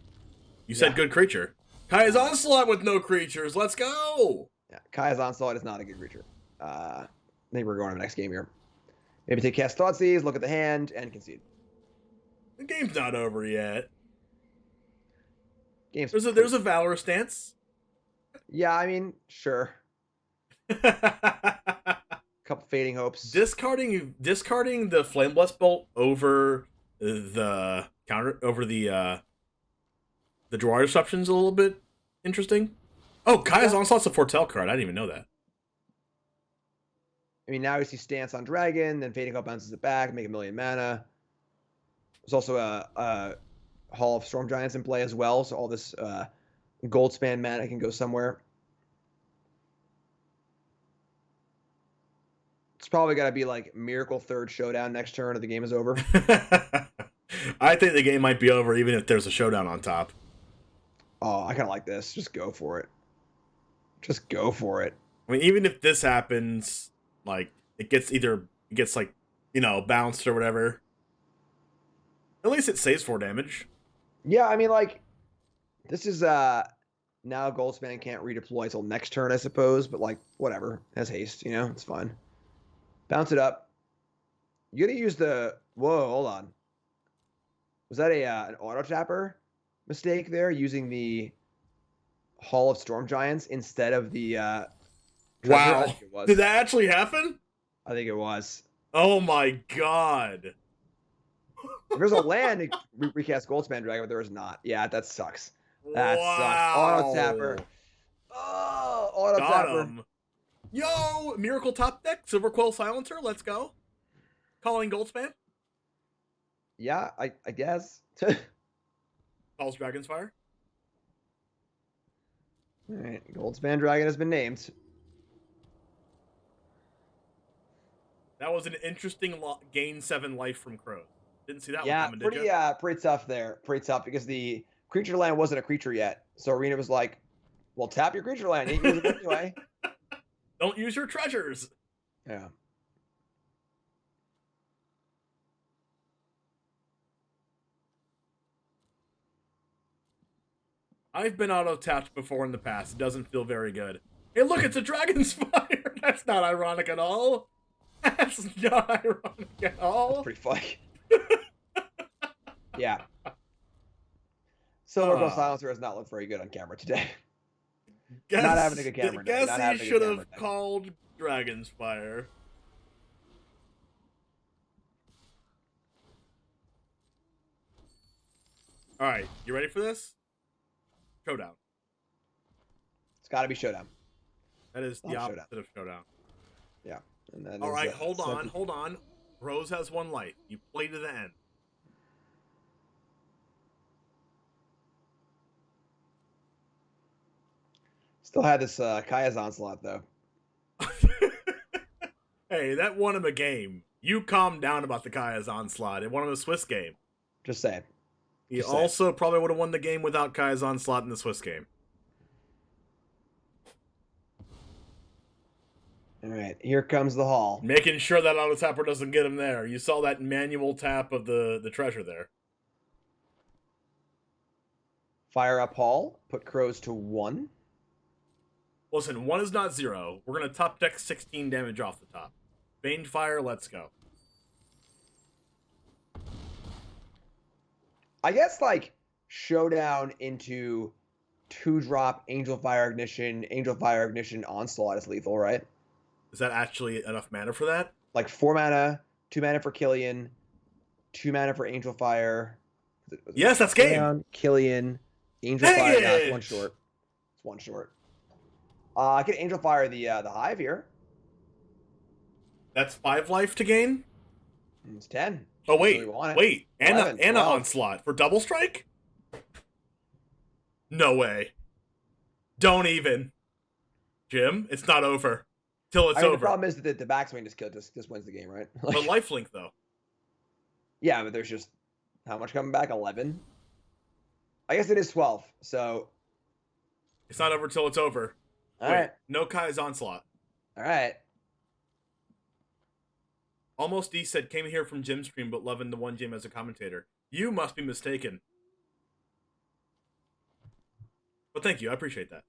You said good creature. Kaya's Onslaught with no creatures. Let's go. Yeah, Kaya's Onslaught is not a good creature. Maybe we're going to the next game here. Maybe take cast Thoughtseize, look at the hand, and concede. The game's not over yet. There's a Valor stance. Yeah, I mean, sure. Couple fading hopes. Discarding the Flame Blast Bolt over the counter the draw disruption's a little bit interesting. Oh, Kaya's Onslaught's a Foretell card. I didn't even know that. I mean, now you see Stance on Dragon, then Fading Call bounces it back, make 1,000,000 mana. There's also a Hall of Storm Giants in play as well, so all this Goldspan mana can go somewhere. It's probably got to be like Miracle Third Showdown next turn or the game is over. I think the game might be over even if there's a showdown on top. Oh, I kind of like this. Just go for it. Just go for it. I mean, even if this happens, like, it gets like, you know, bounced or whatever. At least it saves 4 damage. Yeah, I mean, like, this is, now Goldspan can't redeploy till next turn, I suppose, but, like, whatever. It has haste, you know? It's fine. Bounce it up. You gotta use the... Whoa, hold on. Was that an auto-tapper mistake there, using the Hall of Storm Giants instead of the... Wow. Did that actually happen? I think it was. Oh my god. If there's a land, recast Goldspan Dragon, but there is not. Yeah, that sucks. That sucks. Auto-tapper. Oh, auto-tapper. Yo, Miracle top deck, Silver Quill Silencer, let's go. Calling Goldspan. Yeah, I guess. Calls Dragon's Fire. Alright, Goldspan Dragon has been named. That was an interesting gain 7 life from Crows. Didn't see that one coming, pretty, did you? Pretty tough there. Pretty tough because the creature land wasn't a creature yet. So Arena was like, well, tap your creature land. You can use it anyway. Don't use your treasures. Yeah. I've been auto-tapped before in the past. It doesn't feel very good. Hey, look, it's a Dragon's Fire. That's not ironic at all. That's not ironic at all. That's pretty funny. Yeah. Silver Quill Silencer has not looked very good on camera today. Not having a good camera day. Guess he should have called Dragon's Fire. All right, you ready for this? Showdown. It's got to be Showdown. That is the opposite of Showdown. Yeah. All right, hold on. Rose has 1 life. You play to the end. Still had this Kaya's Onslaught, though. Hey, that won him a game. You calm down about the Kaya's Onslaught. It won him a Swiss game. Just saying. He also probably would have won the game without Kaya's Onslaught in the Swiss game. All right, here comes the Hall. Making sure that auto-tapper doesn't get him there. You saw that manual tap of the treasure there. Fire up Hall. Put Crows to 1. Listen, 1 is not 0. We're going to top deck 16 damage off the top. Baned Fire, let's go. I guess, like, Showdown into 2-drop Angel Fire Ignition Onslaught is lethal, right? Is that actually enough mana for that? Like 4 mana, 2 mana for Killian, 2 mana for Angel Fire. Yes, that's game. Killian, Angel Fire. No, it's 1 short. It's 1 short. I get Angel Fire the Hive here. That's 5 life to gain? It's 10. Oh, wait. And an Onslaught for double strike? No way. Don't even. Jim, it's not over. Till it's over. The problem is that the backswing just wins the game, right? But lifelink, though. Yeah, but there's just... How much coming back? 11? I guess it is 12, so... It's not over till it's over. All right. No Kai's Onslaught. All right. Almost D said, came here from Jim's stream, but loving the 1 Jim as a commentator. You must be mistaken. But thank you. I appreciate that.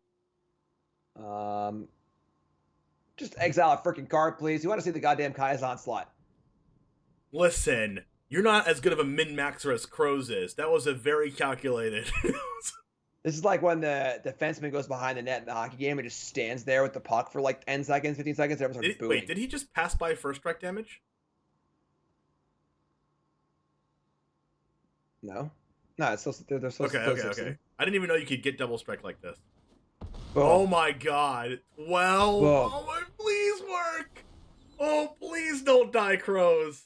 Just exile a freaking card, please. You want to see the goddamn Kaya's Onslaught. Listen, you're not as good of a min-maxer as Crows is. That was a very calculated... This is like when the defenseman goes behind the net in the hockey game and just stands there with the puck for like 10 seconds, 15 seconds, and everyone's booing. Wait, did he just pass by first strike damage? No. No, it's still, they're still Okay. I didn't even know you could get double strike like this. Boom. Oh my god. Well, Boom. oh my, please work. Oh, please don't die, Crows.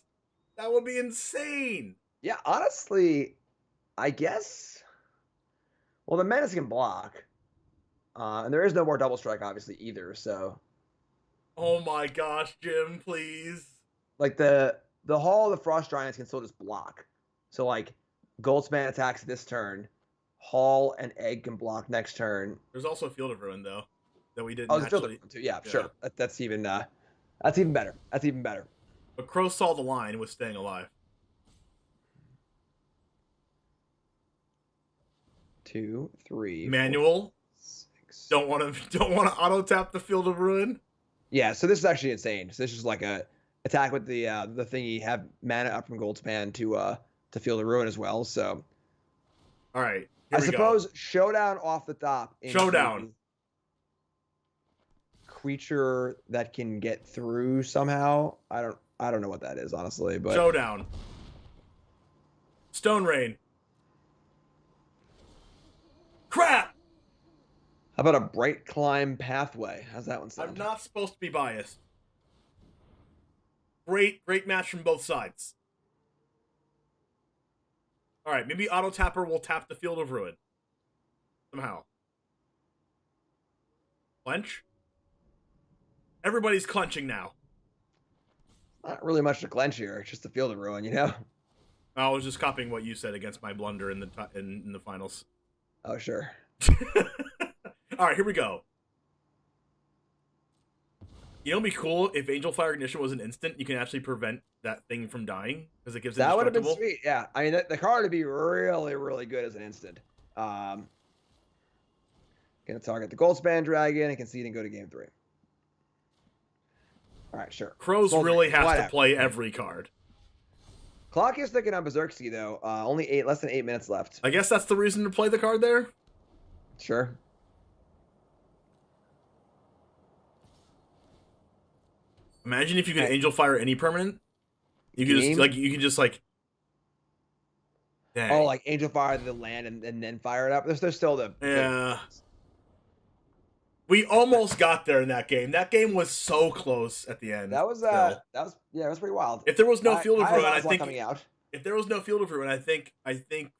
That would be insane. Yeah, honestly, I guess. Well, the Menace can block. And there is no more double strike, obviously, either. So, Oh my gosh, Jim, please. like the Hall of the Frost Giants can still just block. So like, Goldspan attacks this turn. Hall and Egg can block next turn. There's also a Field of Ruin though that we didn't. Oh, there's actually... Field of Ruin too. Yeah, sure. That's even better. That's even better. But Crow saw the line with staying alive. 2, 3. Manual. 4, 6. Don't want to auto tap the Field of Ruin. Yeah, so this is actually insane. So this is like a attack with the thingy, have mana up from Goldspan to Field of Ruin as well. So, all right, I suppose Showdown off the top. Showdown. Creature that can get through somehow. I don't know what that is, honestly, but Showdown. Stone Rain. Crap! How about a Bright Climb Pathway? How's that one sound? I'm not supposed to be biased. Great match from both sides. All right, maybe Auto Tapper will tap the Field of Ruin. Somehow. Clench? Everybody's clenching now. Not really much to clench here. It's just the Field of Ruin, you know? I was just copying what you said against my blunder in the finals. Oh, sure. All right, here we go. You know, it'd be cool if Angel Fire Ignition was an instant. You can actually prevent that thing from dying because it gives it. That would have been sweet. Yeah, I mean, the card would be really, really good as an instant. Gonna target the Goldspan Dragon and concede and go to game 3. All right, sure. Crows really has to play every card. Clock is ticking on Berserksky though. Only less than 8 minutes left. I guess that's the reason to play the card there. Sure. Imagine if you could Angel Fire any permanent. You could just like. Dang. Oh, like Angel Fire the land and then fire it up. There's still the. Yeah. We almost got there in that game. That game was so close at the end. That was it was pretty wild. If there was no Field of Ruin, I think coming out. If there was no Field of Ruin, I think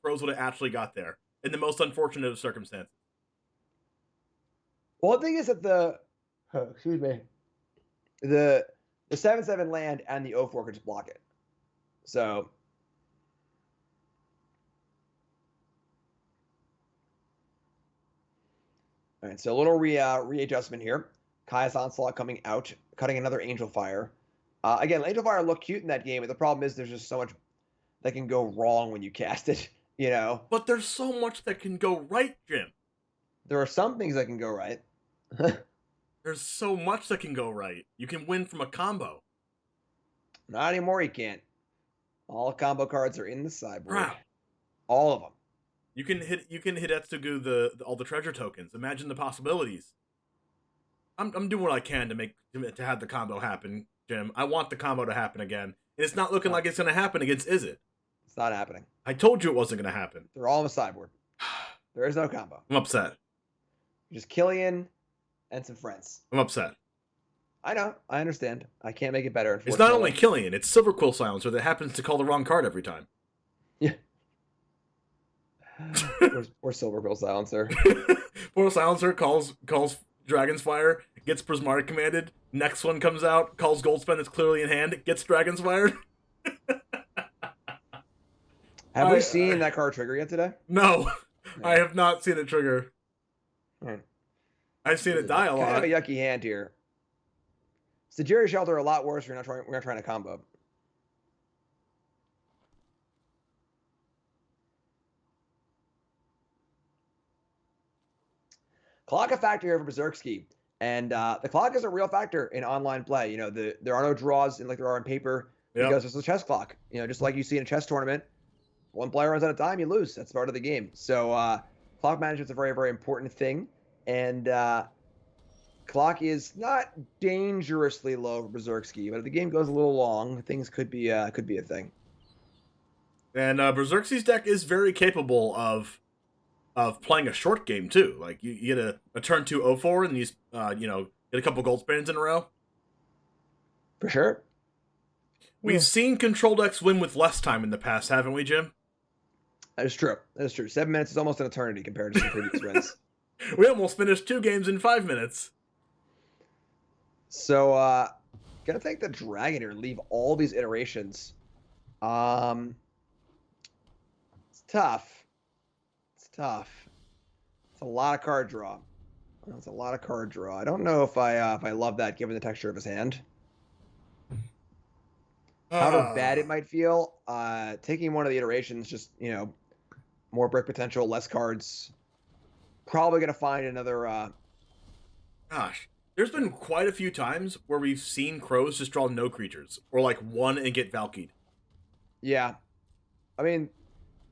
Crows would have actually got there in the most unfortunate of circumstances. Well, the thing is that the 7/7 land and the 0/4 could just block it. So. All right, so a little readjustment here. Kai's Onslaught coming out, cutting another Angel Fire. Again, Angel Fire looked cute in that game, but the problem is there's just so much that can go wrong when you cast it, you know? But there's so much that can go right, Jim. There are some things that can go right. There's so much that can go right. You can win from a combo. Not anymore, you can't. All combo cards are in the sideboard. Wow. All of them. You can hit Etsugu all the treasure tokens. Imagine the possibilities. I'm doing what I can to have the combo happen, Jim. I want the combo to happen again. And it's not looking like it's gonna happen against Izzet. It's not happening. I told you it wasn't gonna happen. They're all in the sideboard. There is no combo. I'm upset. Just Killian and some friends. I'm upset. I know. I understand. I can't make it better. It's not only Killian, it's Silver Quill Silencer that happens to call the wrong card every time. Yeah. or Silver Quill Silencer. Poor Silencer calls Dragon's Fire, gets Prismatic commanded. Next one comes out, calls Goldspan that's clearly in hand, gets Dragon's Fire. Have we seen that card trigger yet today? No, I have not seen it trigger. Right. I've seen it die a lot. Kind of a yucky hand here. Jerry Shelter a lot worse. We're not trying to combo. Clock a factor here for Berserksky. And the clock is a real factor in online play. You know, there are no draws like there are in paper because it's a chess clock. You know, just like you see in a chess tournament, one player runs out of time, you lose. That's part of the game. So clock management is a very, very important thing. And clock is not dangerously low for Berserksky, but if the game goes a little long, things could be a thing. And Berserksky's deck is very capable of playing a short game too. Like you get a turn 2 0/4 and you get a couple Goldspans in a row. For sure. We've seen Control decks win with less time in the past, haven't we, Jim? That is true. That is true. 7 minutes is almost an eternity compared to some previous wins. We almost finished 2 games in 5 minutes. So, gonna take the dragon here and leave all these iterations. It's tough. It's tough. It's a lot of card draw. It's a lot of card draw. I don't know if I love that given the texture of his hand. However bad it might feel, taking one of the iterations, just, you know, more brick potential, less cards. Probably gonna find another. Gosh, there's been quite a few times where we've seen Crows just draw no creatures, or like one and get Valkyed. Yeah, I mean,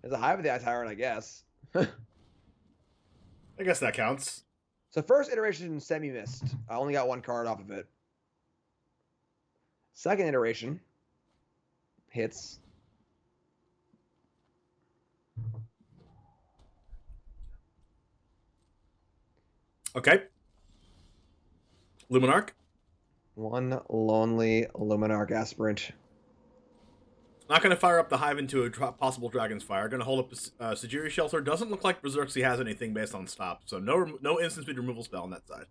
there's a Hive of the Eye Tyrant, I guess. I guess that counts. So first iteration semi-missed. I only got 1 card off of it. Second iteration hits. Okay. Luminarch. 1 lonely Luminarch aspirant. Not going to fire up the Hive into a possible Dragon's Fire. Going to hold up a Sajiri Shelter. Doesn't look like Berserksy has anything based on stop, so no instant speed removal spell on that side.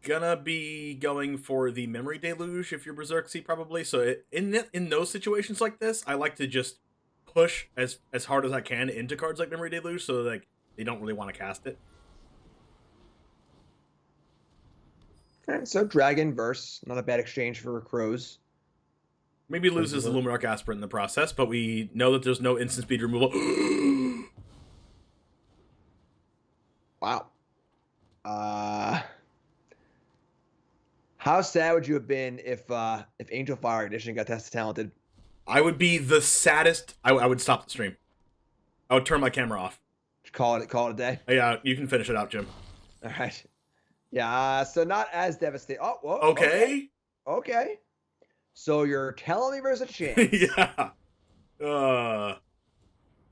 Gonna be going for the Memory Deluge if you're Berserksy, probably. So in those situations like this, I like to just push as hard as I can into cards like Memory Deluge, so like they don't really want to cast it. Okay, so Dragon verse, not a bad exchange for Crows. Maybe loses the Luminarch Aspirant in the process, but we know that there's no instant speed removal. Wow. How sad would you have been if Angel Fire Edition got tested talented? I would be the saddest. I would stop the stream. I would turn my camera off. Call it a day. Yeah, you can finish it out, Jim. All right. Yeah. So not as devastating. Oh, whoa, okay. Okay. So you're telling me there's a chance? Yeah.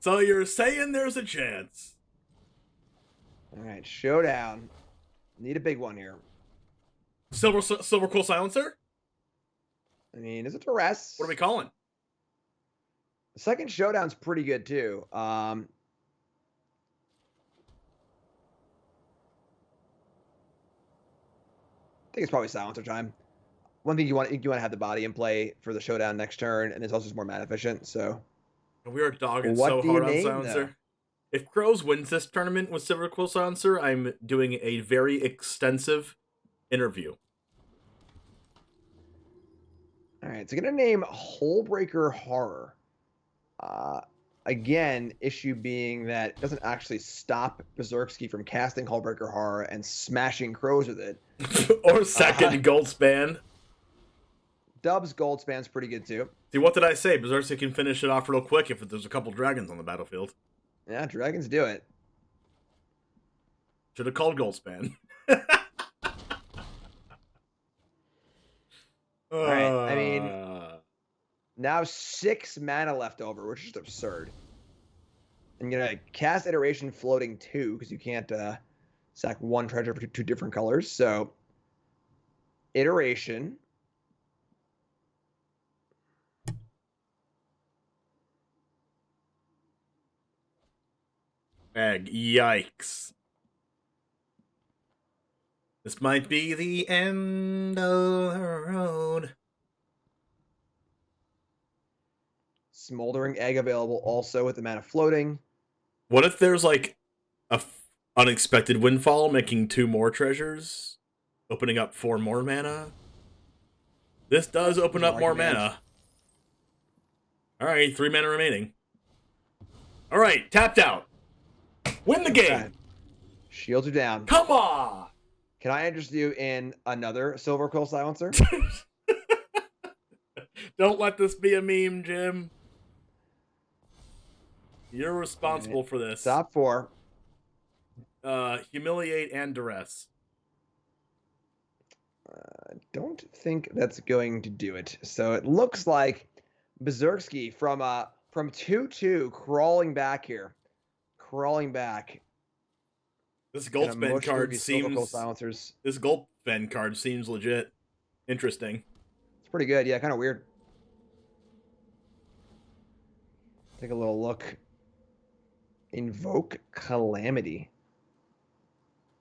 So you're saying there's a chance? All right. Showdown. Need a big one here. Silver Quill Silencer? I mean, is it Duress? What are we calling? The second showdown's pretty good too. I think it's probably Silencer time. One thing you want to have the body in play for the showdown next turn, and it's also just more mana efficient. So we are dogging so hard on Silencer. Though? If Crows wins this tournament with Silver Quill Silencer, I'm doing a very extensive interview. All right, so I'm gonna name Hullbreaker Horror. Again, issue being that it doesn't actually stop Berserksky from casting Hullbreaker Horror and smashing Crows with it. Or second Goldspan. Dub's Goldspan's pretty good too. See, what did I say? Berserksky can finish it off real quick if there's a couple dragons on the battlefield. Yeah, dragons do it. Should have called Goldspan. All right, I mean, now 6 mana left over, which is just absurd. I'm gonna cast Iteration floating 2 because you can't sack 1 treasure for 2 different colors. So, Iteration. Yikes. This might be the end of the road. Smoldering Egg available also with the mana floating. What if there's like a unexpected windfall making 2 more treasures? Opening up 4 more mana? This does open up more mana. Alright, 3 mana remaining. Alright, tapped out. Win the game! Okay. Shields are down. Come on! Can I interest you in another Silver Quill Silencer? Don't let this be a meme, Jim. You're responsible for this. Top 4. Humiliate and Duress. Don't think that's going to do it. So it looks like Berserksky from 2-2 crawling back here. Crawling back. This Goldspan card seems. Silencers. This Goldspan card seems legit. Interesting. It's pretty good. Yeah, kind of weird. Take a little look. Invoke Calamity.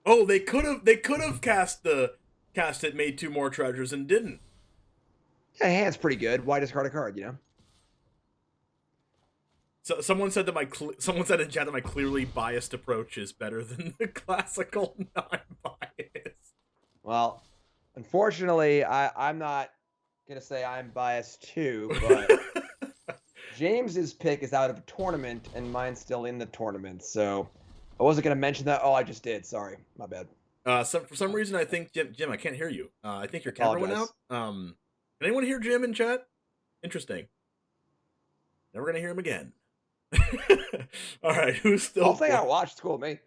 Oh, they could have cast it, made 2 more treasures and didn't. Yeah, hand's pretty good. Why discard a card, you know? So someone said someone said in chat that my clearly biased approach is better than the classical non-biased. Well, unfortunately, I'm not gonna say I'm biased too, but James's pick is out of a tournament and mine's still in the tournament, so I wasn't gonna mention that. Oh, I just did. Sorry, my bad. For some reason, I think Jim, I can't hear you. I think your camera went out. Apologize. Can anyone hear Jim in chat? Interesting. Never gonna hear him again. All right, who's still? Whole thing I watched. It's cool with me.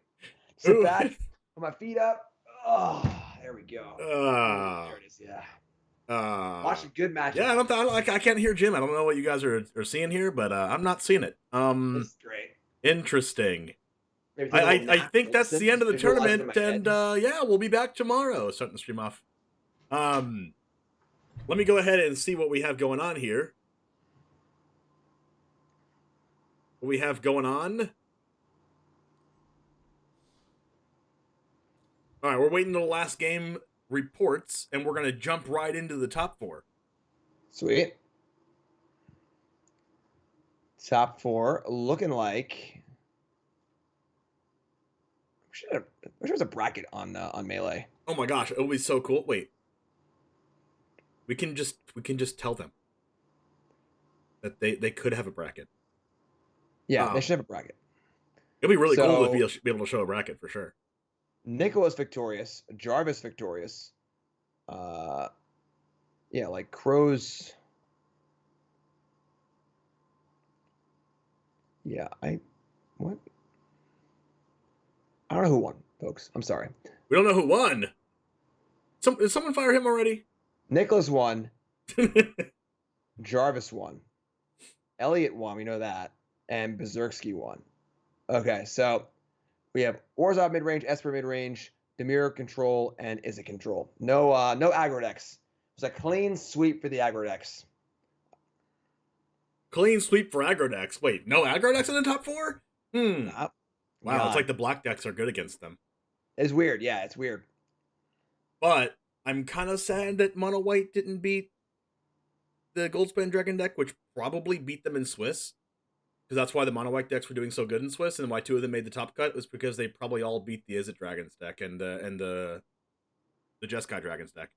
Sit back, put my feet up. Oh, there we go. There it is. Yeah. Watch a good match. Yeah, I can't hear Jim. I don't know what you guys are seeing here, but I'm not seeing it. This is great. Interesting. I think that's the end of the tournament, and yeah, we'll be back tomorrow. Starting the stream off. Let me go ahead and see what we have going on here. What we have going on. All right, we're waiting till the last game reports, and we're going to jump right into the top 4. Sweet. Top 4 looking like. I wish there was a bracket on Melee. Oh my gosh, it would be so cool. Wait. We can just tell them that they could have a bracket. Yeah, they should have a bracket. It'd be really cool to be able to show a bracket for sure. Nicholas victorious, Jarvis victorious. Yeah, like Crows. Yeah, what? I don't know who won, folks. I'm sorry. We don't know who won. Did someone fire him already? Nicholas won. Jarvis won. Elliot won. We know that. And Berserksky won. Okay, so we have Orzhov mid-range, Esper mid-range, Demir control, and Izzet control. No aggro decks. It's a clean sweep for the aggro decks. Clean sweep for aggro decks. Wait, no aggro decks in the top 4? Wow, God. It's like the black decks are good against them. It's weird. Yeah, it's weird. But I'm kind of sad that Mono White didn't beat the Goldspan Dragon deck, which probably beat them in Swiss. Because that's why the Mono White decks were doing so good in Swiss, and why 2 of them made the top cut was because they probably all beat the Izzet Dragons deck and the Jeskai Dragons deck.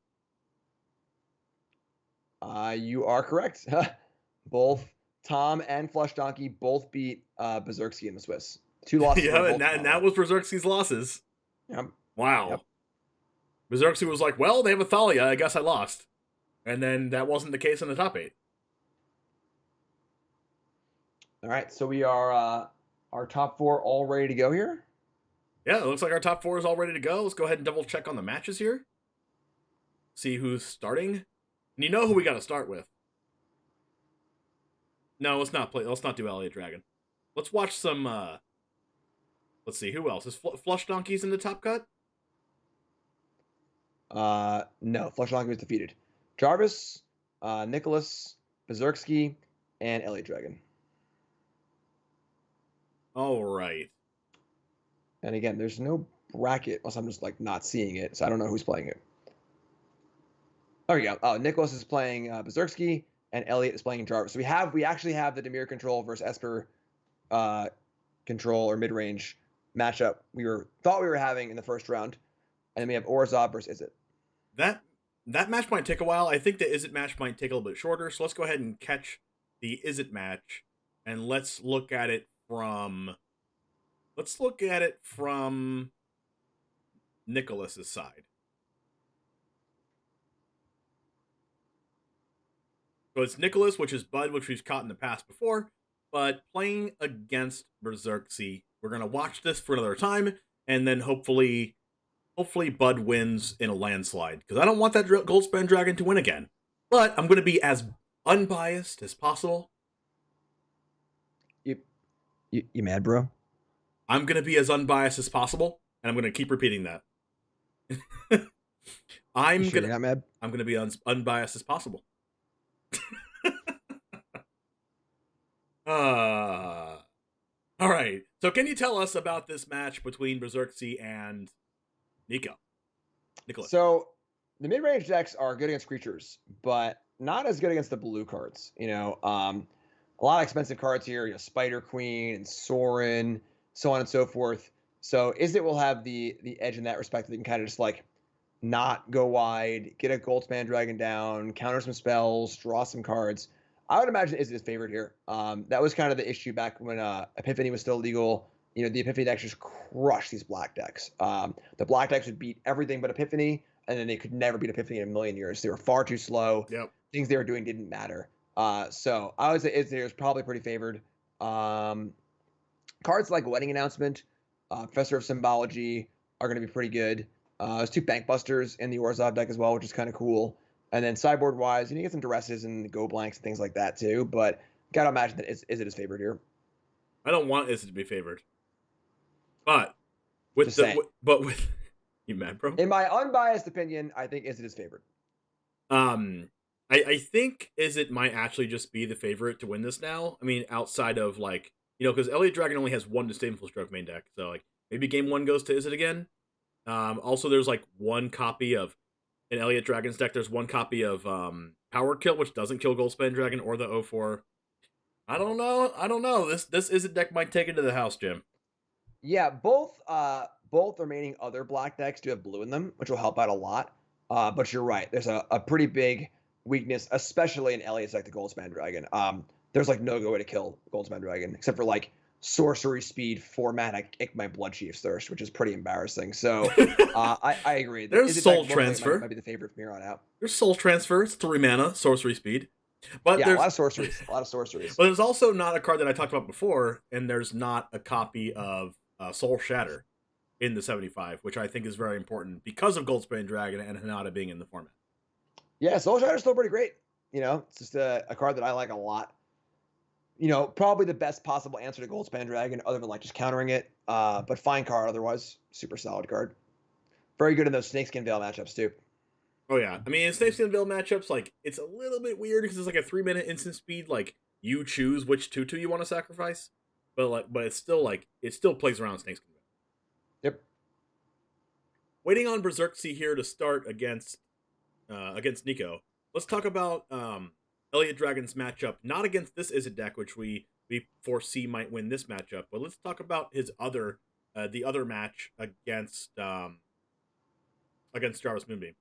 You are correct. Both Tom and Flush Donkey both beat Berserksky in the Swiss. 2 losses. Yeah, and that was Berserksky's losses. Yep. Wow. Yep. Berserksky was like, well, they have a Thalia, I guess I lost. And then that wasn't the case in the top 8. All right, so we are our top 4 all ready to go here? Yeah, it looks like our top 4 is all ready to go. Let's go ahead and double check on the matches here. See who's starting. And you know who we got to start with. No, let's not do Elliot Dragon. Let's watch some, let's see, who else? Is Flush Donkeys in the top cut? No, Flush Donkey was defeated. Jarvis, Nicholas, Berserksky, and Elliot Dragon. All right. And again, there's no bracket unless I'm just like not seeing it, so I don't know who's playing it. There we go. Oh, Nicholas is playing Berserksky, and Elliot is playing Jarvis. So we actually have the Demir control versus Esper control or mid-range matchup thought we were having in the first round, and then we have Orzhov versus Izzet. That match might take a while. I think the Izzet match might take a little bit shorter. So let's go ahead and catch the Izzet match, and let's look at it from Nicholas's side. So it's Nicholas, which is Bud, which we've caught in the past before, but playing against Berserksky. We're gonna watch this for another time, and then hopefully Bud wins in a landslide, because I don't want that Goldspan Dragon to win again. But I'm gonna be as unbiased as possible. You mad, bro? I'm gonna be as unbiased as possible, and I'm gonna keep repeating that. I'm You sure gonna you're not mad? I'm gonna be unbiased as possible. Uh, all right. So, can you tell us about this match between Berserksy and Nicholas? So the mid-range decks are good against creatures, but not as good against the blue cards. A lot of expensive cards here. Spider Queen and Sorin, so on and so forth. So Izzet will have the edge in that respect. That you can kind of just like not go wide, get a Goldspan Dragon down, counter some spells, draw some cards. I would imagine Izzet is favored here. That was kind of the issue back when Epiphany was still legal. The Epiphany decks just crushed these black decks. The black decks would beat everything but Epiphany, and then they could never beat Epiphany in a million years. They were far too slow. Yep. Things they were doing didn't matter. So I would say Izzet is probably pretty favored. Cards like Wedding Announcement, Professor of Symbology are going to be pretty good. There's 2 Bank Busters in the Orzhov deck as well, which is kind of cool. And then sideboard wise, you get some duresses and go blanks and things like that too. But gotta imagine that Izzet is favored here. I don't want Izzet to be favored, but with you mad, bro? In my unbiased opinion, I think Izzet is favored. I think Izzet might actually just be the favorite to win this now. I mean, outside of because Elliot Dragon only has 1 Disdainful Stroke main deck, so maybe game 1 goes to Izzet again. Also, there's 1 copy of in Elliot Dragon's deck. There's 1 copy of Power Kill, which doesn't kill Goldspan Dragon or the 0/4. I don't know. This Izzet deck might take it to the house, Jim. Yeah, both remaining other black decks do have blue in them, which will help out a lot. But you're right. There's a pretty big weakness, especially in Elliot's deck, the Goldspan Dragon. There's no good way to kill Goldspan Dragon except for sorcery speed 4 mana Ickmite Bloodchief's Thirst, which is pretty embarrassing. So I agree. There's Soul Transfer. Might be the favorite from here on out. There's Soul Transfer. It's 3 mana sorcery speed. But yeah, there's a lot of sorceries. But there's also not a card that I talked about before, and there's not a copy of Soul Shatter in the 75, which I think is very important because of Goldspan Dragon and Hinata being in the format. Yeah, Soul Shatter's still pretty great. It's just a card that I like a lot. Probably the best possible answer to Goldspan Dragon, other than just countering it. But fine card otherwise. Super solid card. Very good in those Snakeskin Veil matchups too. Oh yeah, I mean in Snakeskin Veil matchups, it's a little bit weird because it's a 3-minute instant speed. You choose which 2/2 you want to sacrifice, but it's still it still plays around Snakeskin Veil. Yep. Waiting on Berserksy here to start against Nico. Let's talk about Elliot Dragon's matchup, not against this Izzet deck, which we foresee might win this matchup, but let's talk about his the other match against Jarvis Moonbeam.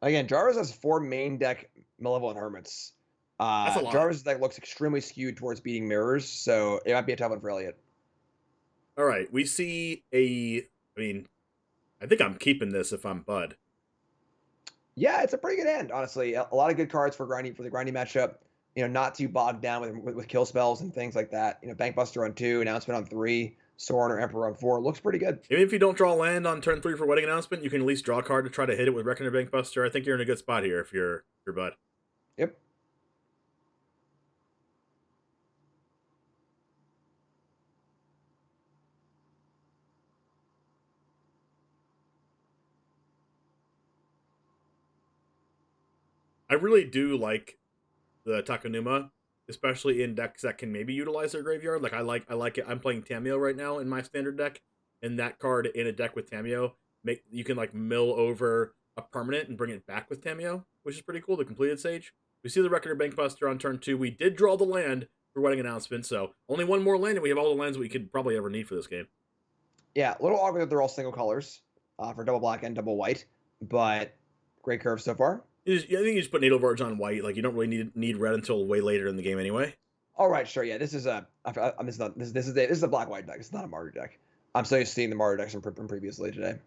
Again, Jarvis has 4 main deck Malevolent Hermits. That's a lot. Jarvis' deck looks extremely skewed towards beating mirrors, so it might be a tough one for Elliot. All right, we see I think I'm keeping this if I'm Bud. Yeah, it's a pretty good hand, honestly. A lot of good cards for the grinding matchup. Not too bogged down with kill spells and things like that. Bankbuster on 2, Announcement on 3, Sorin or Emperor on 4. Looks pretty good. Even if you don't draw land on turn 3 for Wedding Announcement, you can at least draw a card to try to hit it with Reckoner Bankbuster. I think you're in a good spot here if you're Bud. Yep. I really do like the Takenuma, especially in decks that can maybe utilize their graveyard. I like it. I'm playing Tamiyo right now in my standard deck, and that card in a deck with Tamiyo, you can mill over a permanent and bring it back with Tamiyo, which is pretty cool. The Completed Sage. We see the Reckoner Bankbuster on turn 2. We did draw the land for Wedding Announcement, so only 1 more land, and we have all the lands we could probably ever need for this game. Yeah, a little awkward that they're all single colors for double black and double white, but great curve so far. I think you just put Natal Verge on white. You don't really need red until way later in the game anyway. All right, sure. Yeah, this is a black white deck. It's not a Mardu deck. I'm so used to seeing the Mardu decks from previously today.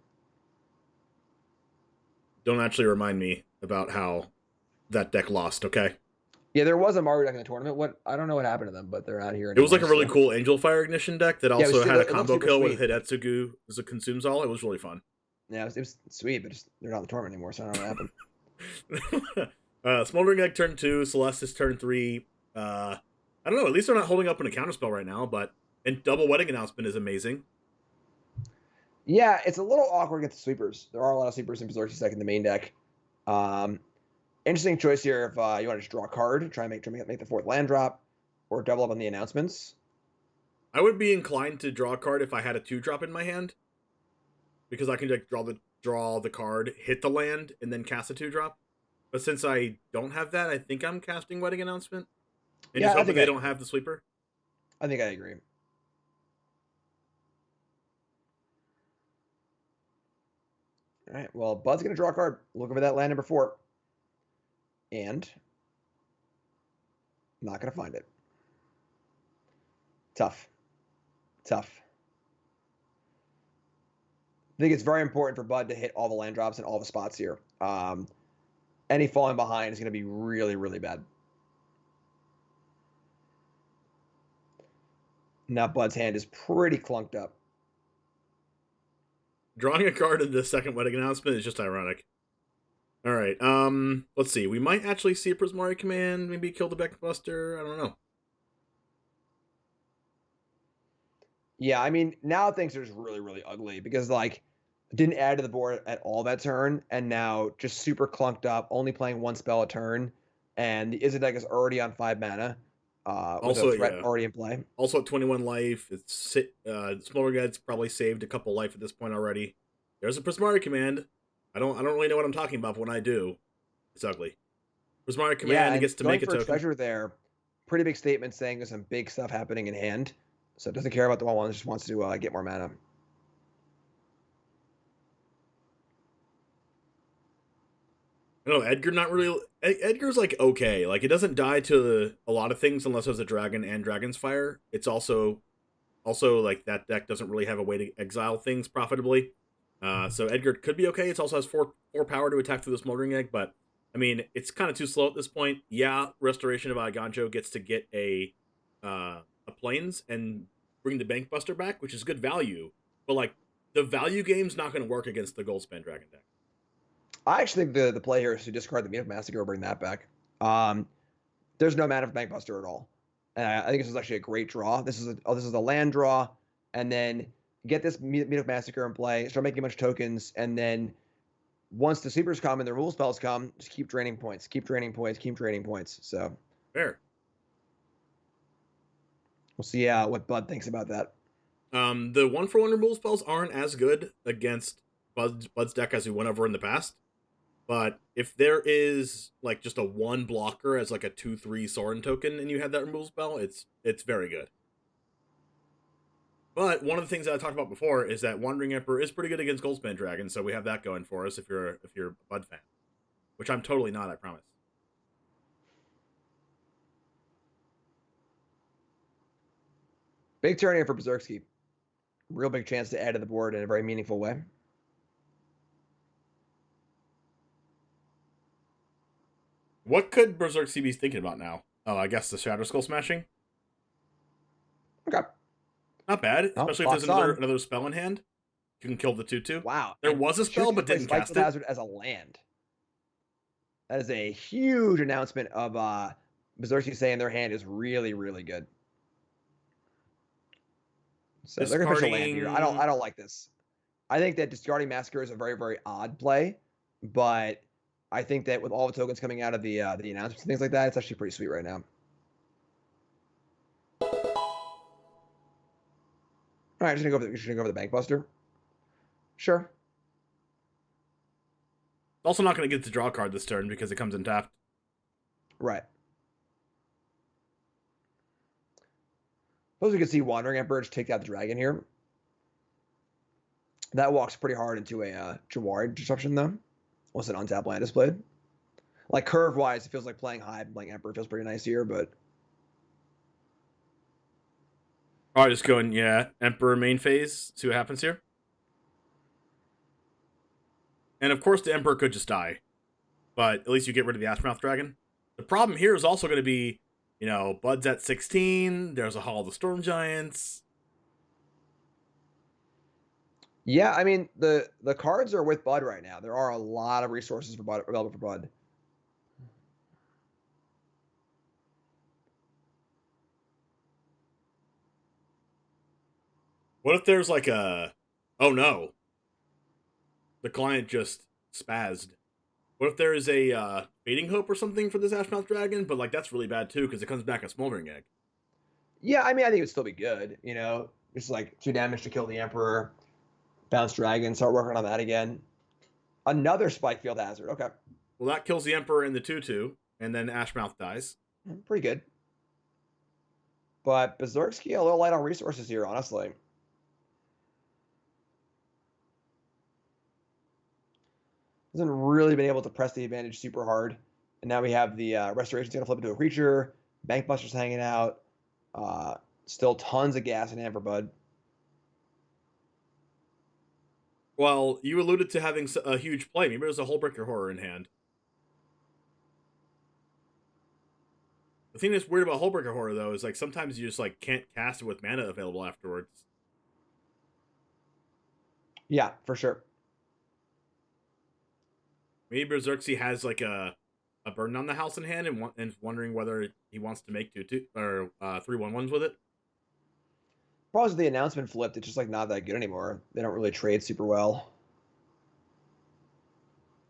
Don't actually remind me about how that deck lost. Okay. Yeah, there was a Mardu deck in the tournament. I don't know what happened to them, but they're not here It anymore. was a really cool Angel Fire Ignition deck that also had a combo kill with Hidetsugu as a consumes all. It was really fun. Yeah, it was sweet, but they're not in the tournament anymore, so I don't know what happened. Smoldering Egg turn 2, Celestis turn 3. I don't know. At least they're not holding up in a counterspell right now. And double Wedding Announcement is amazing. Yeah, it's a little awkward against the sweepers. There are a lot of sweepers in Berserk's deck in the main deck. Um, Interesting choice here if you want to just draw a card, try and make the fourth land drop, or double up on the announcements. I would be inclined to draw a card if I had a 2-drop in my hand, because I can like draw the card, hit the land, and then cast a 2-drop. But since I don't have that, I think I'm casting Wedding Announcement and just hoping they don't have the sweeper. I think I agree. All right. Well, Bud's gonna draw a card. Look over that land number 4, and not gonna find it. Tough. I think it's very important for Bud to hit all the land drops in all the spots here. Any falling behind is going to be really, really bad. Now Bud's hand is pretty clunked up. Drawing a card in the second Wedding Announcement is just ironic. All right, let's see. We might actually see a Prismari command, maybe kill the Bankbuster. I don't know. Yeah, I mean, now things are just really, really ugly because, like, didn't add to the board at all that turn, and now just super clunked up, only playing 1 spell a turn, and the Izzet deck is already on 5 mana. Also, a threat already in play. Also at 21 life, it's Smoldering Ed's probably saved a couple life at this point already. There's a Prismari command. I don't really know what I'm talking about, but when I do, it's ugly. Prismari command, it gets to make a token. Treasure there. Pretty big statement saying there's some big stuff happening in hand. So it doesn't care about the 1/1, just wants to get more mana. I don't know, Edgar not really... Edgar's like okay. Like, it doesn't die to a lot of things unless there's a dragon and Dragon's Fire. It's also like that deck doesn't really have a way to exile things profitably. So Edgar could be okay. It also has 4 power to attack through the Smoldering Egg, but I mean, it's kind of too slow at this point. Yeah, Restoration of Ganjo gets to get a Plains and bring the Bankbuster back, which is good value. But like, the value game's not going to work against the Goldspan Dragon deck. I actually think the play here is to discard the Meat of Massacre or bring that back. There's no mana for Bankbuster at all, and I think this is actually a great draw. This is a land draw, and then get this Meat of Massacre in play, start making a bunch of tokens, and then once the sweepers come and the removal spells come, just keep draining points. So fair. We'll see what Bud thinks about that. The 1-for-1 removal spells aren't as good against Bud's deck as we went over in the past. But if there is like just a 1 blocker as like a 2/3 Sorin token and you have that removal spell, it's very good. But one of the things that I talked about before is that Wandering Emperor is pretty good against Goldspan Dragon, so we have that going for us if you're a Bud fan. Which I'm totally not, I promise. Big turn here for Berserksky. Real big chance to add to the board in a very meaningful way. What could Berserksky be thinking about now? Oh, I guess the Shadow Skull smashing? Okay. Not bad, especially if there's another spell in hand. You can kill the 2/2. Wow. There was a spell, but didn't cast it. Hazard as a land. That is a huge announcement of Berserksky saying their hand is really, really good. So they're gonna push a land here. I don't like this. I think that discarding Massacre is a very, very odd play, but I think that with all the tokens coming out of the announcements and things like that, it's actually pretty sweet right now. All right, just gonna go over the Bankbuster. Sure. Also not going to get to draw a card this turn because it comes in tapped. Right. Suppose we could see Wandering Emperor just take out the dragon here. That walks pretty hard into a Jawari disruption though. Once an untapped land is played. Like curve-wise, it feels like playing Hive and playing Emperor feels pretty nice here, but... Alright, just going, Emperor main phase, see what happens here. And of course the Emperor could just die. But at least you get rid of the Aftermath Dragon. The problem here is also going to be, Bud's at 16, there's a Hall of the Storm Giants. Yeah, I mean, the cards are with Bud right now. There are a lot of resources for Bud, available for Bud. What if there's like a... Oh no. the client just spazzed. What if there is a Fading Hope or something for this Ashmouth Dragon? But like that's really bad too because it comes back a Smoldering Egg. Yeah, I mean, I think it would still be good. Just like 2 damage to kill the Emperor, bounce Dragon, start working on that again. Another Spike Field Hazard. Okay. Well, that kills the Emperor in the 2/2, and then Ashmouth dies. Pretty good. But Berserksky a little light on resources here, honestly. Hasn't really been able to press the advantage super hard. And now we have the Restoration's going to flip into a creature. Bankbuster's hanging out. Still tons of gas in hand for Bud. Well, you alluded to having a huge play. Maybe there's a Hullbreaker Horror in hand. The thing that's weird about Hullbreaker Horror, though, is like sometimes you just like can't cast it with mana available afterwards. Yeah, for sure. Maybe Berserksy has like a burden on the house in hand and wondering whether he wants to make 2/2 or 3/1/1s with it. Probably the announcement flipped. It's just like not that good anymore. They don't really trade super well.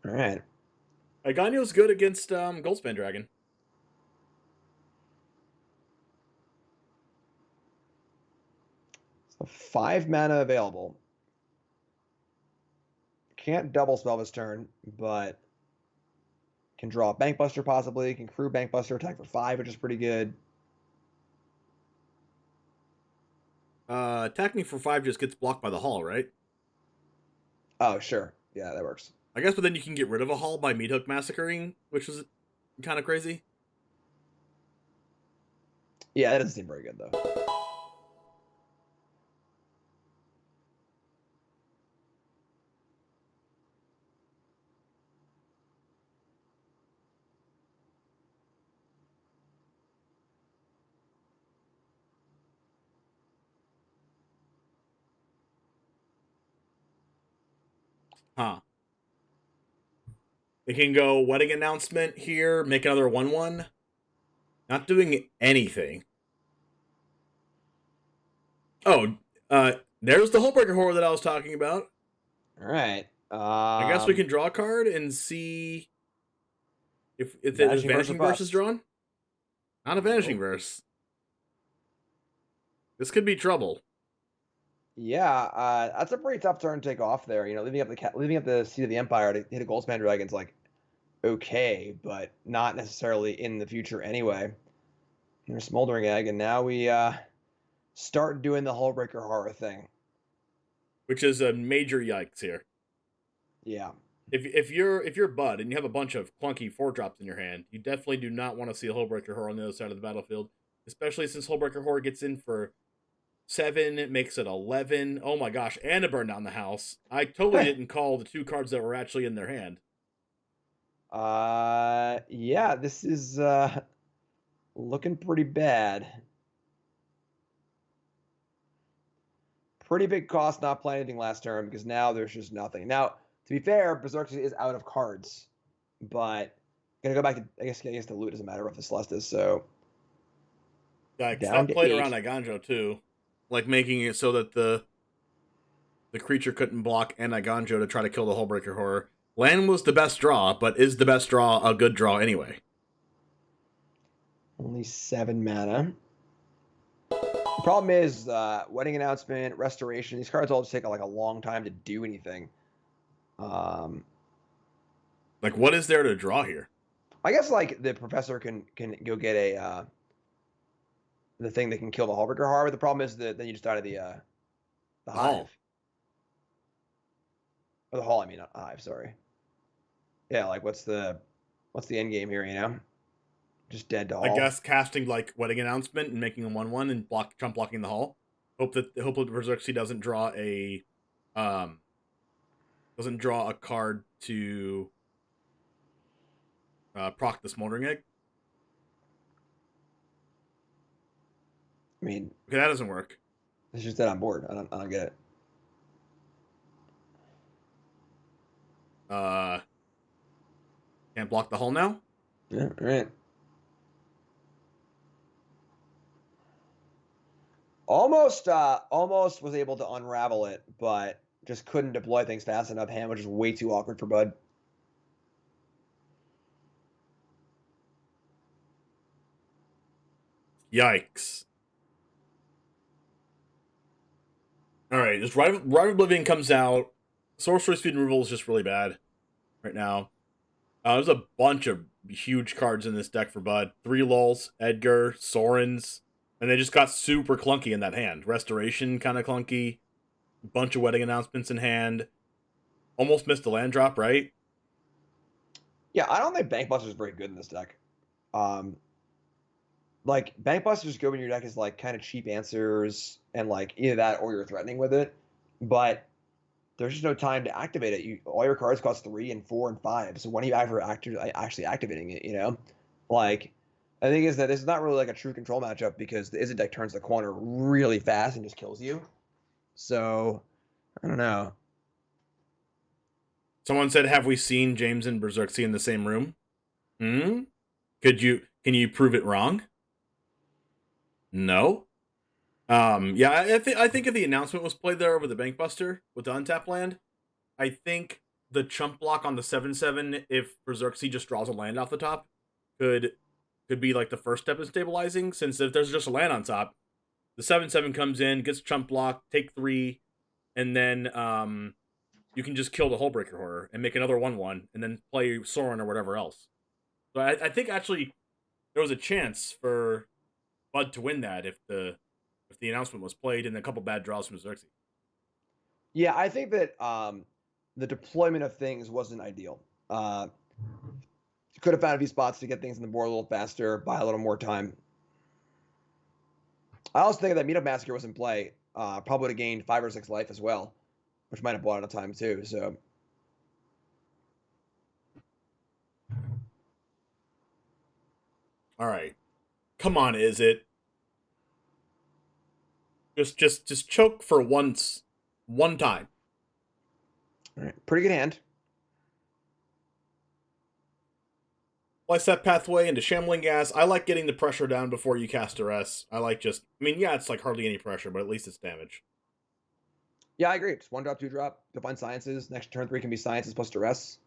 All right. Ganyo's good against Goldspan Dragon. So 5 mana available. Can't double spell this turn, but can draw a Bankbuster possibly. Can crew Bankbuster, attack for 5, which is pretty good. Attacking for 5 just gets blocked by the Hall, right? Oh, sure. Yeah, that works. I guess, but then you can get rid of a Hall by Meathook Massacring, which was kind of crazy. Yeah, that doesn't seem very good, though. Huh. It can go Wedding Announcement here, make another 1/1. Not doing anything. Oh, there's the Hullbreaker Horror that I was talking about. All right. I guess we can draw a card and see if the Vanishing Verse is drawn. Not a Vanishing Verse. This could be trouble. Yeah, that's a pretty tough turn to take off there. Leaving up the Seat of the Empire to hit a Goldspan Dragon's like okay, but not necessarily in the future anyway. Here's Smoldering Egg, and now we start doing the Hullbreaker Horror thing, which is a major yikes here. Yeah. If you're Bud and you have a bunch of clunky 4-drops in your hand, you definitely do not want to see a Hullbreaker Horror on the other side of the battlefield, especially since Hullbreaker Horror gets in for 7, it makes it 11. Oh my gosh, and a burn down the house. I totally didn't call the 2 cards that were actually in their hand. Yeah, this is looking pretty bad. Pretty big cost not playing anything last turn because now there's just nothing. Now, to be fair, Berserksy is out of cards, but gonna go back to I guess the loot doesn't matter if the Celeste is so. Like I played around Iganjo too, like making it so that the creature couldn't block and Iganjo to try to kill the Hullbreaker Horror. Land was the best draw, but is the best draw a good draw anyway? Only 7 mana. The problem is Wedding Announcement, Restoration. These cards all just take like a long time to do anything. Like what is there to draw here? I guess like the Professor can go get the thing that can kill the Hullbreaker Horror. But the problem is that then you just die to the Hive. Or the Hall, I mean, not Hive, sorry. Yeah, like what's the end game here, Just dead to Hall. I guess casting like Wedding Announcement and making a 1/1 and chump blocking the Hall. Hope that Berserksy doesn't draw a card to proc the Smoldering Egg. I mean, okay, that doesn't work. It's just dead on board. I don't get it. Can't block the Hull now? Yeah, all right. Almost was able to unravel it, but just couldn't deploy things fast enough. Hand was just way too awkward for Bud. Yikes. All right, this Rite of Oblivion comes out. Sorcery speed removal is just really bad right now. There's a bunch of huge cards in this deck for Bud. 3 lulls, Edgar, Sorens, and they just got super clunky in that hand. Restoration kind of clunky. Bunch of wedding announcements in hand. Almost missed a land drop, right? Yeah, I don't think Bankbuster is very good in this deck. Like Bankbusters go in your deck as like kind of cheap answers, and like either that or you're threatening with it. But there's just no time to activate it. All your cards cost 3 and 4 and 5. So when are you ever actually activating it? You know, like I think is that this is not really like a true control matchup because the Izzet deck turns the corner really fast and just kills you. So I don't know. Someone said, "Have we seen James and Berserksy in the same room?" Hmm. Can you prove it wrong? No. Yeah, I think if the announcement was played there over the Bankbuster with the untap land, I think the chump block on the 7/7, if Berserksy just draws a land off the top, could be like the first step in stabilizing. Since if there's just a land on top, the 7/7 comes in, gets chump block, take 3, and then you can just kill the Hullbreaker Horror and make another 1/1, and then play Sorin or whatever else. So I think actually there was a chance for Bud to win that if the announcement was played and a couple bad draws from Xerxes. Yeah, I think that the deployment of things wasn't ideal. You could have found a few spots to get things in the board a little faster, buy a little more time. I also think that Meetup Massacre was in play. Probably would have gained 5 or 6 life as well, which might have bought out time too. So. All right, come on, is it? Just choke for once, one time. All right, pretty good hand. Slice that pathway into Shambling Gas. I like getting the pressure down before you cast Duress. I mean, yeah, it's like hardly any pressure, but at least it's damage. Yeah, I agree. Just 1 drop, 2 drop. Define Sciences. Next turn 3 can be Sciences plus Duress.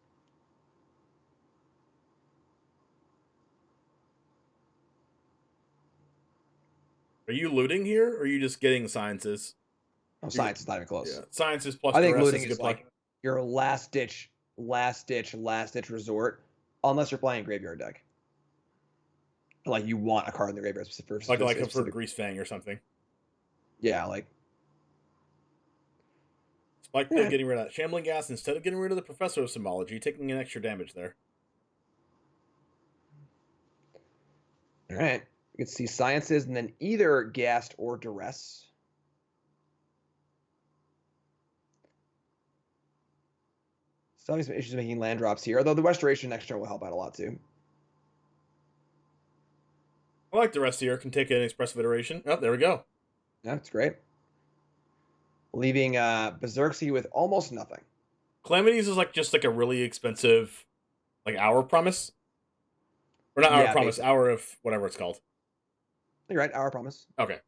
Are you looting here, or are you just getting Sciences? Oh, Science is not even close. Yeah, Sciences plus I think Duress looting is is like your last ditch resort, unless you're playing a graveyard deck. Like you want a card in the graveyard for for Grease Fang or something. Yeah, like Spike Blade getting rid of that Shambling Gas instead of getting rid of the Professor of Symbology, taking an extra damage there. All right. You can see Sciences and then either Ghast or Duress. Still having some issues making land drops here, although the Restoration next turn will help out a lot too. I like the rest here. Can take an Expressive Iteration. Oh, there we go. Yeah, that's great. Leaving Berserksy with almost nothing. Calamities is like just like a really expensive like Hour Promise. Or not Hour Promise, basically. Hour of whatever it's called. You're right, Hour Promise. Okay.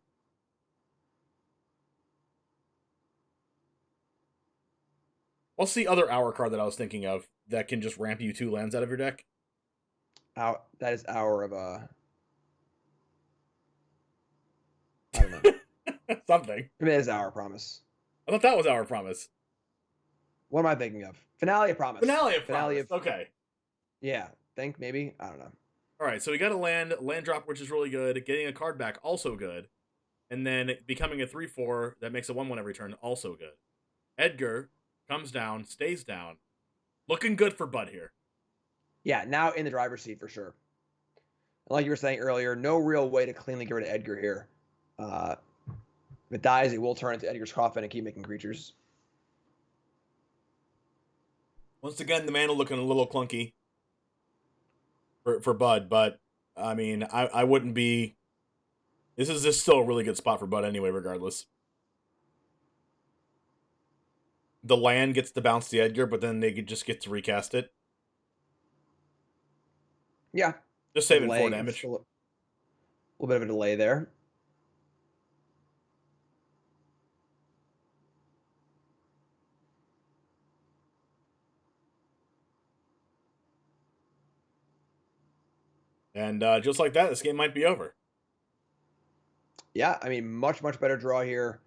What's the other Hour card that I was thinking of that can just ramp you 2 lands out of your deck? That is Hour of I don't know. Something. It is Hour Promise. I thought that was Hour Promise. What am I thinking of? Finale of Promise. Finale of Promise. Okay. Yeah, think maybe. I don't know. All right, so we got a land drop, which is really good. Getting a card back, also good. And then becoming a 3/4 that makes a 1/1 every turn, also good. Edgar comes down, stays down. Looking good for Bud here. Yeah, now in the driver's seat for sure. Like you were saying earlier, no real way to cleanly get rid of Edgar here. If it dies, it will turn into Edgar's Coffin and keep making creatures. Once again, the mana looking a little clunky for Bud, but I mean, I wouldn't be. This is just still a really good spot for Bud anyway, regardless. The land gets to bounce the Edgar, but then they could just get to recast it. Yeah. Just saving 4 damage. A little bit of a delay there. And just like that, this game might be over. Yeah, I mean, much, much better draw here.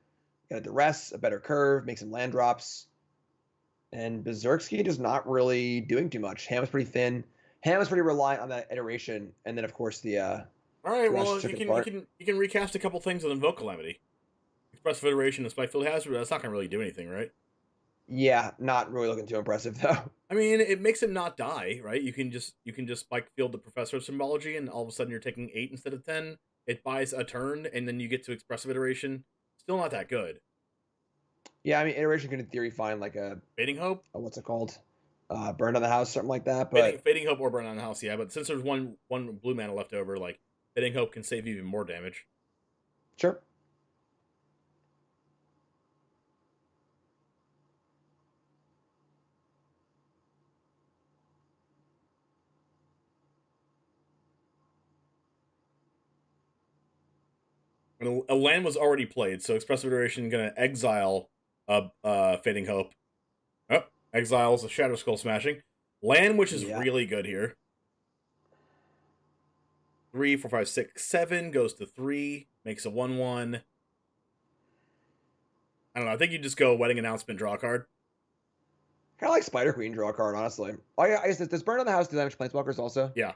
Got a duress, a better curve, make some land drops. And Berserksky just not really doing too much. Ham was pretty thin. Ham was pretty reliant on that iteration. And then, of course, the All right, duress well, took you it can apart. recast a couple things with Invoke Calamity. Expressive Iteration and Spikefield Hazard, that's not going to really do anything, right? Yeah, not really looking too impressive, though. I mean, it makes him not die, right? You can just Spikefield the Professor of Symbology, and all of a sudden you're taking 8 instead of 10. It buys a turn, and then you get to Expressive Iteration. Still not that good. Yeah, I mean, iteration could in theory find like a Fading Hope? what's it called? Burn on the house, something like that. But Fading Hope or Burn on the House, yeah. But since there's one blue mana left over, like, Fading Hope can save even more damage. sure. And a land was already played, so Expressive Iteration going to exile Fading Hope. Oh, exiles a Shadow Skull Smashing. Land, which is really good here. 3, 4, 5, 6, 7 goes to 3, makes a 1/1. I don't know. I think you just go Wedding Announcement, draw a card. Kind of like Spider Queen, draw a card, honestly. Oh yeah, I guess does Burn on the House do damage planeswalkers also? Yeah.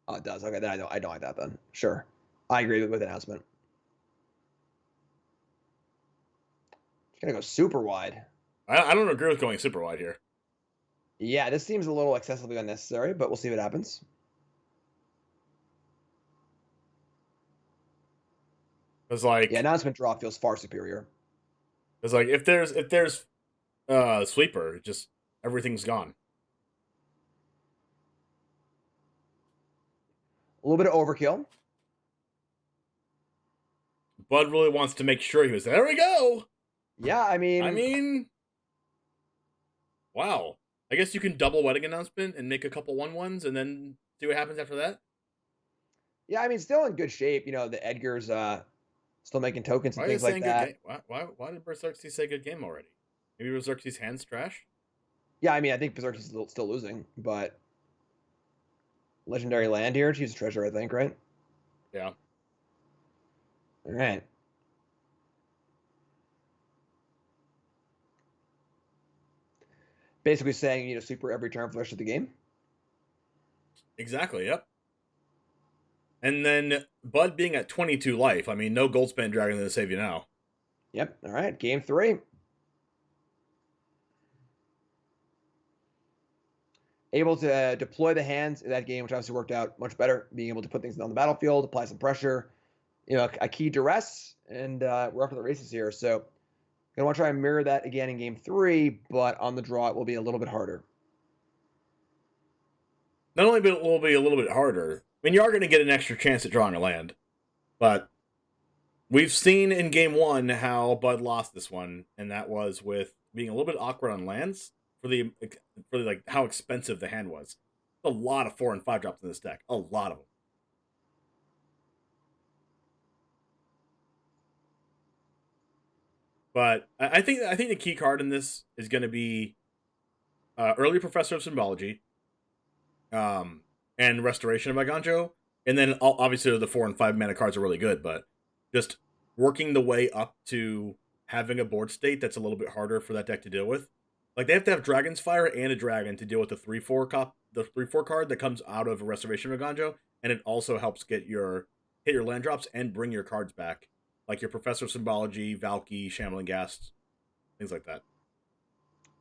Oh, it does. Okay, then I don't like that then. Sure. I agree with announcement. It's gonna go super wide. I don't agree with going super wide here. Yeah, this seems a little excessively unnecessary, but we'll see what happens. It's like, yeah, announcement draw feels far superior. It's like if there's sweeper, just everything's gone. A little bit of overkill. Bud really wants to make sure he was there. We go. Yeah, I mean, wow. I guess you can double Wedding Announcement and make a couple 1/1s and then see what happens after that. Yeah, I mean, still in good shape. You know, the Edgar's still making tokens and things like that. Why did Berserksy say good game already? Maybe Berserksy's hand's trash? Yeah, I mean, I think Berserksy's still losing, but legendary land here. She's a treasure, I think, right? Yeah. All right. Basically saying you know super every turn for the rest of the game. Exactly, yep. And then Bud being at 22 life, I mean, no Goldspan Dragon to save you now. Yep. All right. Game 3. Able to deploy the hands in that game, which obviously worked out much better. Being able to put things on the battlefield, apply some pressure, you know, a key duress, and we're up for the races here. So, gonna want to try and mirror that again in Game 3, but on the draw it will be a little bit harder. Not only will it be a little bit harder, I mean, you are going to get an extra chance at drawing a land, but we've seen in Game 1 how Bud lost this one, and that was with being a little bit awkward on lands for the like how expensive the hand was. A lot of 4 and 5 drops in this deck, a lot of them. But I think the key card in this is going to be early Professor of Symbology, and Restoration of Iganjo, and then obviously the 4 and 5 mana cards are really good, but just working the way up to having a board state that's a little bit harder for that deck to deal with. Like they have to have Dragon's Fire and a dragon to deal with the 3/4 card that comes out of Restoration of Iganjo, and it also helps hit your land drops and bring your cards back, like your Professor of Symbology, Valky, Shambling Ghast, things like that.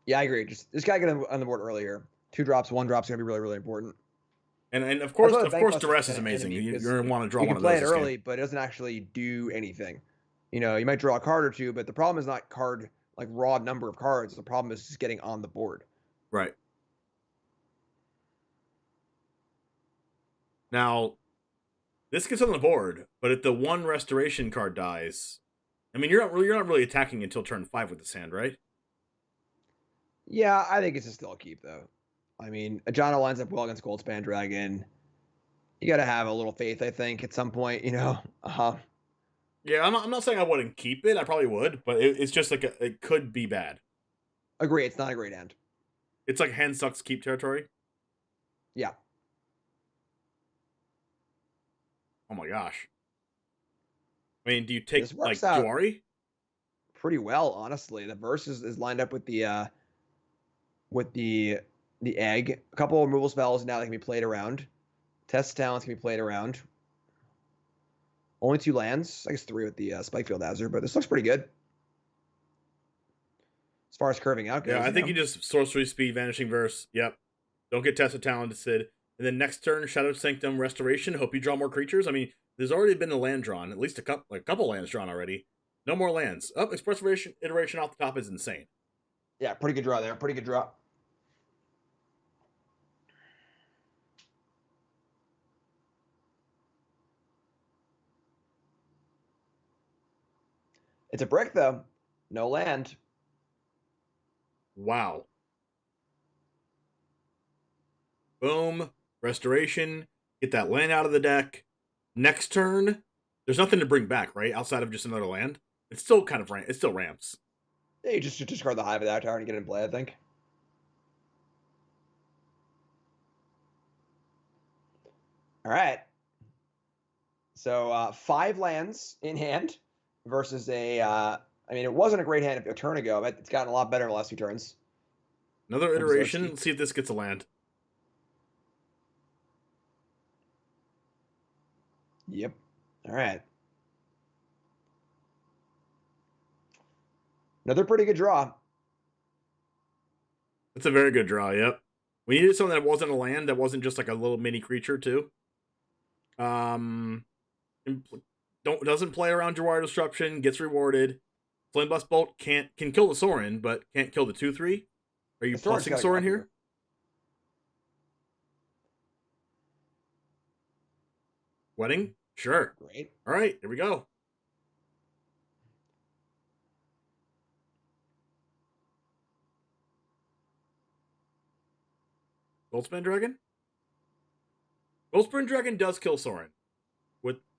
Yeah, I agree. Just this guy get on the board earlier. 2 drops, 1 drop's gonna be really, really important. And of course, duress is amazing. You're gonna want to draw one of those. You can play it early, but it doesn't actually do anything. You know, you might draw a card or two, but the problem is not card like raw number of cards. The problem is just getting on the board. Right. Now, this gets on the board, but if the 1 restoration card dies, I mean, you're not really attacking until turn 5 with this hand, right? Yeah, I think it's still a keep though. I mean, Ajano lines up well against Goldspan Dragon. You got to have a little faith, I think, at some point. You know. Yeah, I'm not saying I wouldn't keep it. I probably would, but it's just like it could be bad. Agree. It's not a great end. It's like hand sucks keep territory. Yeah. Oh my gosh. I mean, do you take This like works out Jawari? pretty well, honestly. The verse is lined up with the egg. A couple of removal spells now that can be played around. Test talents can be played around. Only 2 lands. I guess 3 with the Spikefield Hazard, but this looks pretty good. As far as curving out goes. Yeah, I think you just sorcery speed, vanishing verse. Yep. Don't get tested talented. And then next turn, Shadow Sanctum Restoration. Hope you draw more creatures. I mean, there's already been a land drawn, at least a couple lands drawn already. No more lands. Oh, Express iteration off the top is insane. Yeah, pretty good draw there. Pretty good draw. It's a brick, though. No land. Wow. Boom. Restoration. Get that land out of the deck. Next turn, there's nothing to bring back, right? Outside of just another land. It's still kind of it still ramps. Yeah, you just discard the Hive of that tower and get it in play, I think. All right. So 5 lands in hand versus I mean, it wasn't a great hand a turn ago, but it's gotten a lot better in the last few turns. Another iteration. Let's see if this gets a land. Yep. All right. Another pretty good draw. That's a very good draw, yep. We needed something that wasn't a land, that wasn't just like a little mini creature, too. Doesn't play around Jawari Disruption, gets rewarded. Flame Blast Bolt can kill the Sorin, but can't kill the 2/3. Are you plussing Sorin here? Wedding? Sure. Great. All right, here we go. Goldspan Dragon? Goldspan Dragon does kill Sorin,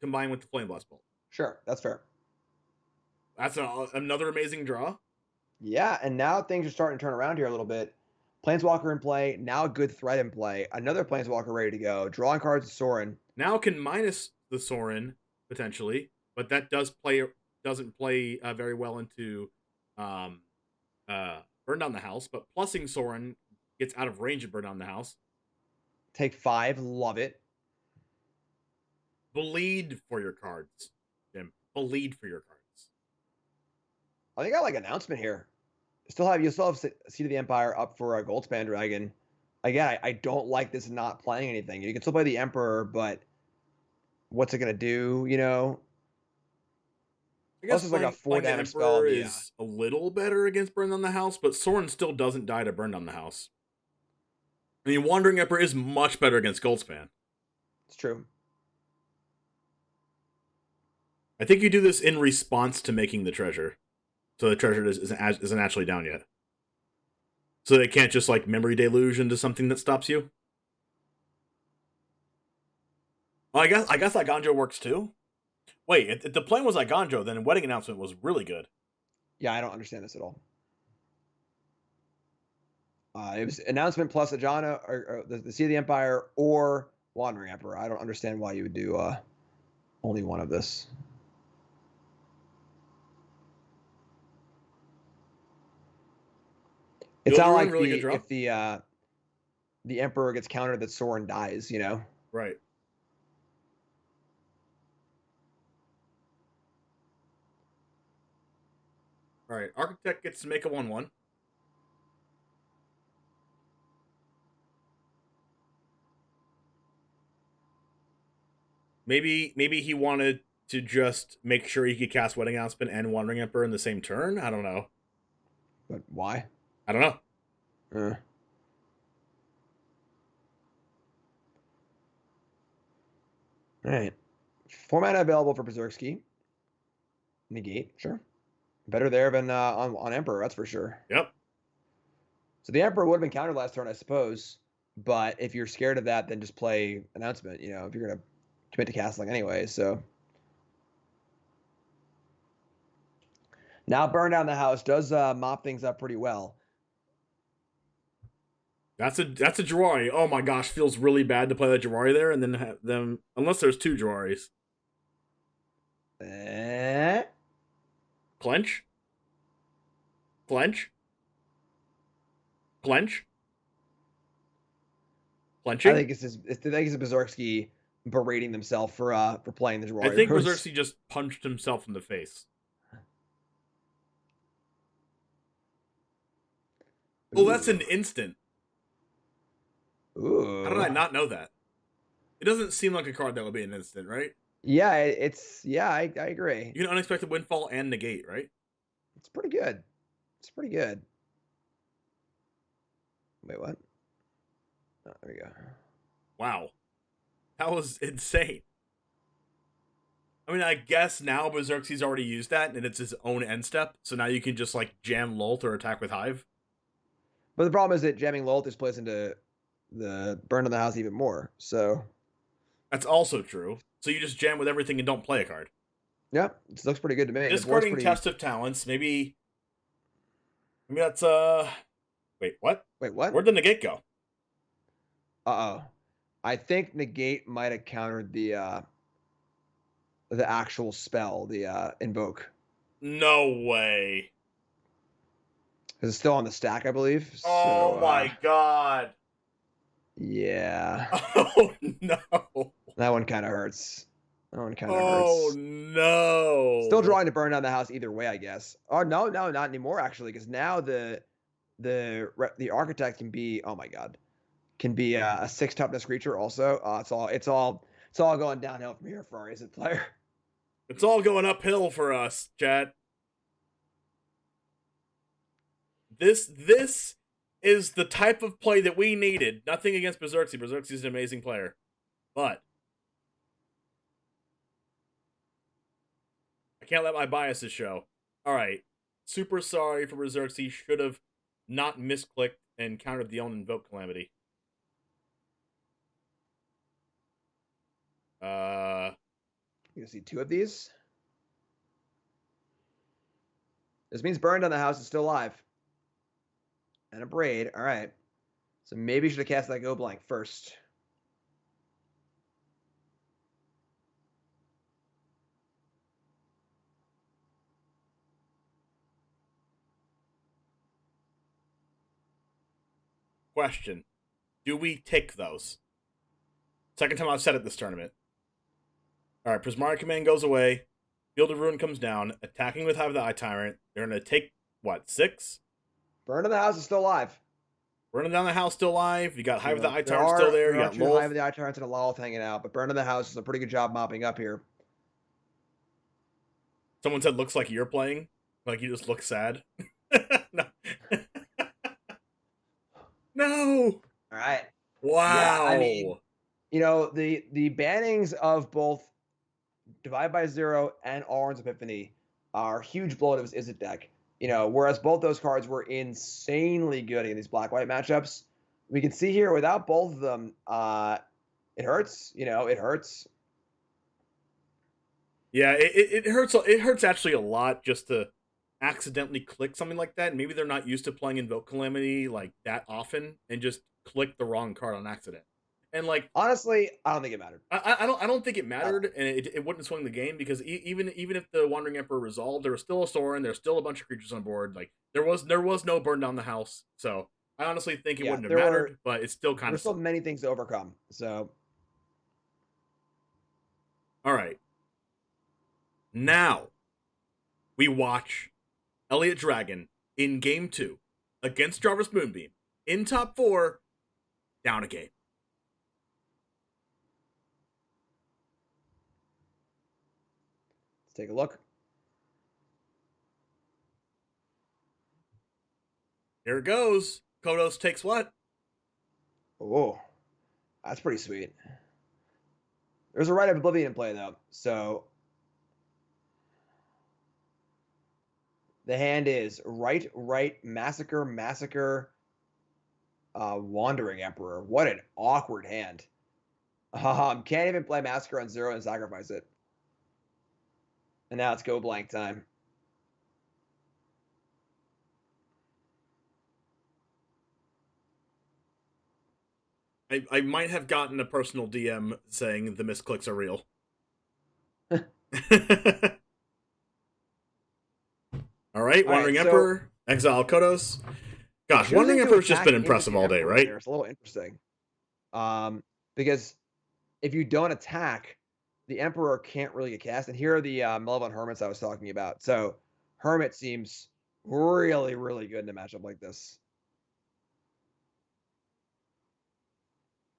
combined with the Flame Blast Bolt. Sure, that's fair. That's another amazing draw. Yeah, and now things are starting to turn around here a little bit. Planeswalker in play, now a good threat in play. Another Planeswalker ready to go. Drawing cards with Sorin. Now can minus the Sorin, potentially, but that doesn't play very well into Burn Down the House, but plussing Sorin gets out of range of Burn Down the House. Take 5, love it. Bleed for your cards, Jim. Bleed for your cards. I think I like announcement here. You still have Seed of the Empire up for a Goldspan Dragon. Again, I don't like this not playing anything. You can still play the Emperor, but what's it gonna do? You know. I guess this is like a 4 damage spell. Is a little better against Burn Down the House, but Sorin still doesn't die to Burn Down the House. I mean, Wandering Emperor is much better against Goldspan. It's true. I think you do this in response to making the treasure. So the treasure isn't actually down yet. So they can't just like Memory Deluge into something that stops you. Well, I guess Iganjo works too. Wait, if the plan was Iganjo, then Wedding Announcement was really good. Yeah, I don't understand this at all. It was Announcement plus Ajana, or the Sea of the Empire, or Wandering Emperor. I don't understand why you would do only one of this. It's not like really if the Emperor gets countered that Sorin dies, you know? Right. All right, Architect gets to make a 1/1. Maybe he wanted to just make sure he could cast Wedding Announcement and Wandering Emperor in the same turn. I don't know. But why? I don't know. All right. 4 mana available for Berserksky. Negate, sure. Better there than on Emperor, that's for sure. Yep. So the Emperor would have been countered last turn, I suppose. But if you're scared of that, then just play Announcement, you know, if you're going to commit to castling anyway, so. Now Burn Down the House does mop things up pretty well. That's a Jawari. Oh my gosh, feels really bad to play that Jawari there and then have them, unless there's 2 Jawaris. Eh? Clench? Clench? Clench? I Clenching? think it's Berserksky berating themselves for playing the I think Warriors. Berserksky just punched himself in the face. Oh, that's an instant. How did Ooh. I not know that? It doesn't seem like a card that would be an instant, right? Yeah, I agree. You can unexpected windfall and negate, right? It's pretty good. It's pretty good. Wait, what? Oh, there we go. Wow. That was insane. I mean, I guess now Berserksy's already used that, and it's his own end step, so now you can just, like, jam Lult or attack with Hive. But the problem is that jamming Lult is plays into the burn of the house even more. So That's also true. So you just jam with everything and don't play a card. yeah, it looks pretty good to me. It works Discarding pretty. Test of Talents, maybe that's, wait, what? Wait, what? Where'd the negate go? Uh-oh. I think negate might have countered the actual spell, the invoke. No way. Because it's still on the stack, I believe. Oh So, my god. yeah. Oh no. That one kind of hurts. That one kind of Oh hurts. no. Still drawing to burn down the house either way, I guess. Oh no, not anymore actually, because now the architect can be, oh my god, can be a 6 toughness creature also. It's all going downhill from here for our Izzet player. It's all going uphill for us, chat. This is the type of play that we needed. Nothing against Berserksy. Berserksy's an amazing player. But I can't let my biases show. Alright. Super sorry for Berserksy. Should have not misclicked and countered the own Invoke Calamity. You see 2 of these. This means burn down the house is still alive. And a braid. All right. So maybe you should have cast that go blank first. Question. Do we take those? Second time I've said it this tournament. Alright, Prismari Command goes away. Field of Ruin comes down. Attacking with Hive of the Eye Tyrant. They're going to take, what, 6? Burn of the house is still alive. Running down the house still alive. You got Hive of the Eye Tyrant still there. You got Hive of the Eye Tyrant and a Lolth hanging out, but Burn of the house is a pretty good job mopping up here. Someone said looks like you're playing. Like you just look sad. No. No. All right. Wow. Yeah, I mean, you know, the bannings of both Divide by Zero and Orange Epiphany are huge blow to his Izzet deck. You know, whereas both those cards were insanely good in these black-white matchups, we can see here without both of them, it hurts. You know, it hurts. Yeah, it hurts. It hurts actually a lot just to accidentally click something like that. Maybe they're not used to playing Invoke Calamity like that often, and just click the wrong card on accident. And like, honestly, I don't think it mattered. I don't think it mattered, and it wouldn't swing the game because even if the Wandering Emperor resolved, there was still a Sorin, there's still a bunch of creatures on board. Like there was no burn down the house. So I honestly think it wouldn't have mattered, but it's still kind of. There's still many things to overcome. So, all right. Now we watch Elliot Dragon in Game 2 against Jarvis Moonbeam in top 4, down a game. Let's take a look. Here it goes. Kodos takes what? Oh, that's pretty sweet. There's a Rite of Oblivion in play, though. So the hand is right, Massacre, Wandering Emperor. What an awkward hand. Can't even play Massacre on 0 and sacrifice it. And now it's go blank time. I might have gotten a personal DM saying the misclicks are real. All right, Wandering so Emperor, Exile Kodos. Gosh, Wandering Emperor's just been impressive all day, right? It's a little interesting. Because if you don't attack, the Emperor can't really get cast. And here are the Malevolent Hermits I was talking about. So Hermit seems really, really good in a matchup like this.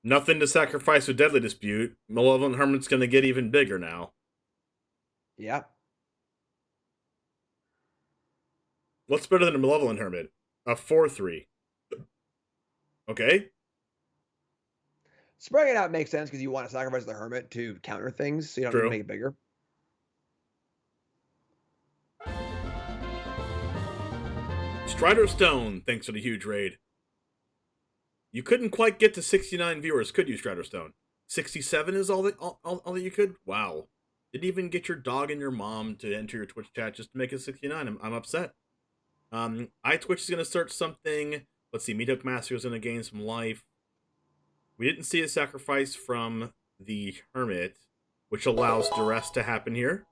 Nothing to sacrifice with Deadly Dispute. Malevolent Hermit's going to get even bigger now. Yeah. What's better than a Malevolent Hermit? A 4/3. Okay. Spreading it out makes sense because you want to sacrifice the Hermit to counter things, so you don't need to make it bigger. Strider Stone, thanks for the huge raid. You couldn't quite get to 69 viewers, could you, Strider Stone? 67 is all that you could? Wow. Didn't even get your dog and your mom to enter your Twitch chat just to make it 69. I'm upset. iTwitch is going to start something. Let's see, Meathook Master is going to gain some life. We didn't see a sacrifice from the Hermit, which allows duress to happen here.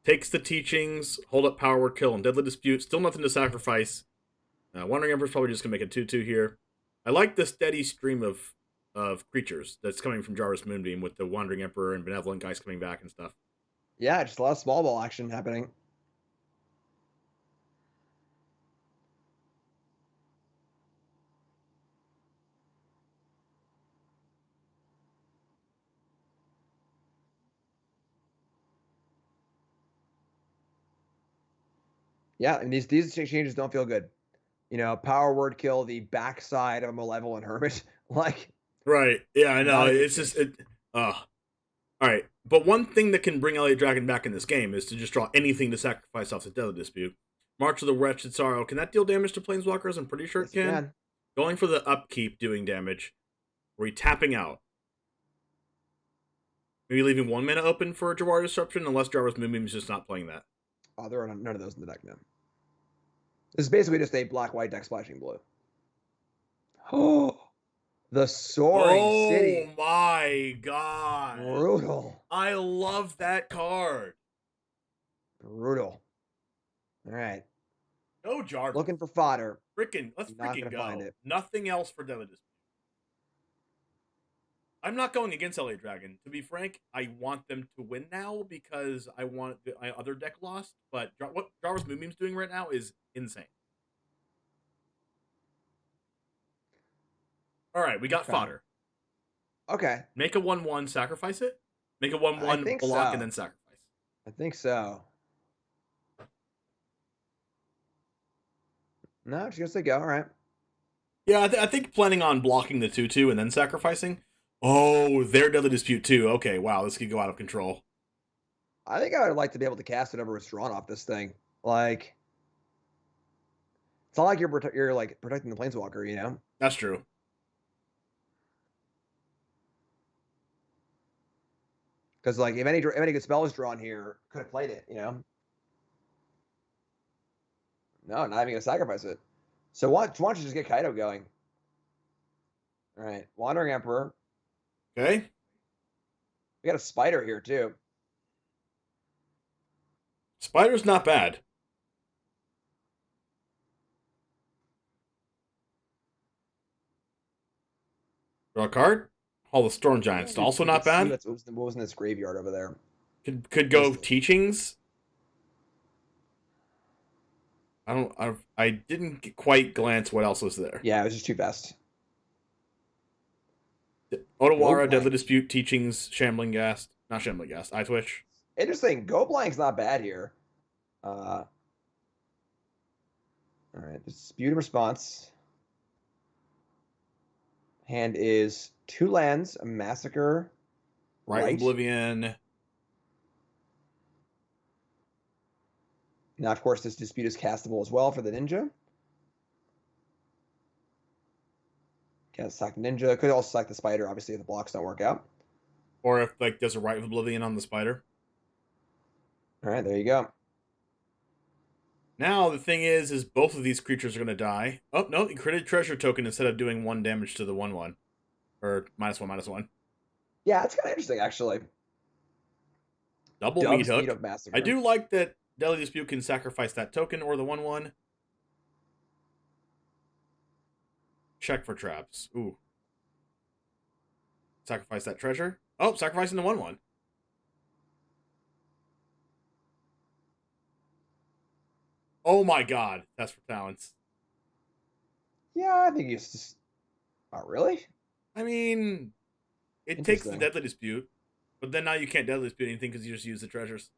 Takes the teachings, hold up power word kill, and Deadly Dispute. Still nothing to sacrifice. Wandering Emperor's probably just going to make a 2/2 here. I like the steady stream of creatures that's coming from Jarvis Moonbeam with the Wandering Emperor and Benevolent guys coming back and stuff. Yeah, just a lot of small ball action happening. Yeah, and these exchanges don't feel good. You know, power word kill, the backside of a Malevolent Hermit. Like, right. Yeah, I know. It's just all right. But one thing that can bring Elliot Dragon back in this game is to just draw anything to sacrifice off the Deadly Dispute. March of the Wretched Sorrow. Can that deal damage to Planeswalkers? I'm pretty sure it can. Going for the upkeep, doing damage. Are we tapping out? Maybe leaving 1 mana open for a Jawari Disruption, unless Jarvis Moonbeam is just not playing that. Oh, there are none of those in the deck now. This is basically just a black-white deck splashing blue. Oh, the Soaring City. Oh my god. Brutal. I love that card. Brutal. All right. Go, Jarvis. Looking for fodder. Let's freaking go. Find it. Nothing else for Deadly Dispute. I'm not going against LA Dragon. To be frank, I want them to win now because I want the other deck lost. But what Jarvis Moonbeam's doing right now is insane. All right, we got fodder. Okay. Make a 1/1, sacrifice it. Make a 1/1, block, and then sacrifice. I think so. No, she's gonna say go. All right. Yeah, I think planning on blocking the 2/2 and then sacrificing. Oh, their Deadly Dispute too. Okay, wow, this could go out of control. I think I would like to be able to cast whatever was drawn off this thing. Like, it's not like you're like protecting the Planeswalker, you know? That's true. Because like if any good spell was drawn here, could have played it, you know? No, not even gonna sacrifice it. So why don't you just get Kaido going? All right, Wandering Emperor. Okay. We got a Spider here too. Spider's not bad. Draw a card. Hall of Storm Giants. Also not bad. What was in this graveyard over there? Could go Teachings. I didn't quite glance what else was there. Yeah, it was just too fast. Otawara, Deadly Dispute, Teachings, Shambling Ghast. Not Shambling Ghast, iTwitch. Interesting. Go Blank's not bad here. All right, Dispute and Response. Hand is 2 lands, a Massacre, Right Oblivion. Now, of course, this Dispute is castable as well for the Ninja. Can't sack the Ninja. Could also sack the Spider, obviously, if the blocks don't work out. Or if, like, there's a Right of Oblivion on the Spider. All right, there you go. Now, the thing is both of these creatures are going to die. Oh, no, he created Treasure Token instead of doing 1 damage to the 1/1. Or -1/-1. Yeah, it's kind of interesting, actually. Double Dove's meat Meat hook. of Massacre. I do like that Deadly Dispute can sacrifice that token or the 1/1. Check for traps. Ooh. Sacrifice that treasure. Oh, sacrificing the 1/1. Oh my god. That's for talents. Yeah, I think he's just... Oh, really? I mean, it takes the Deadly Dispute, but then now you can't Deadly Dispute anything because you just use the treasures.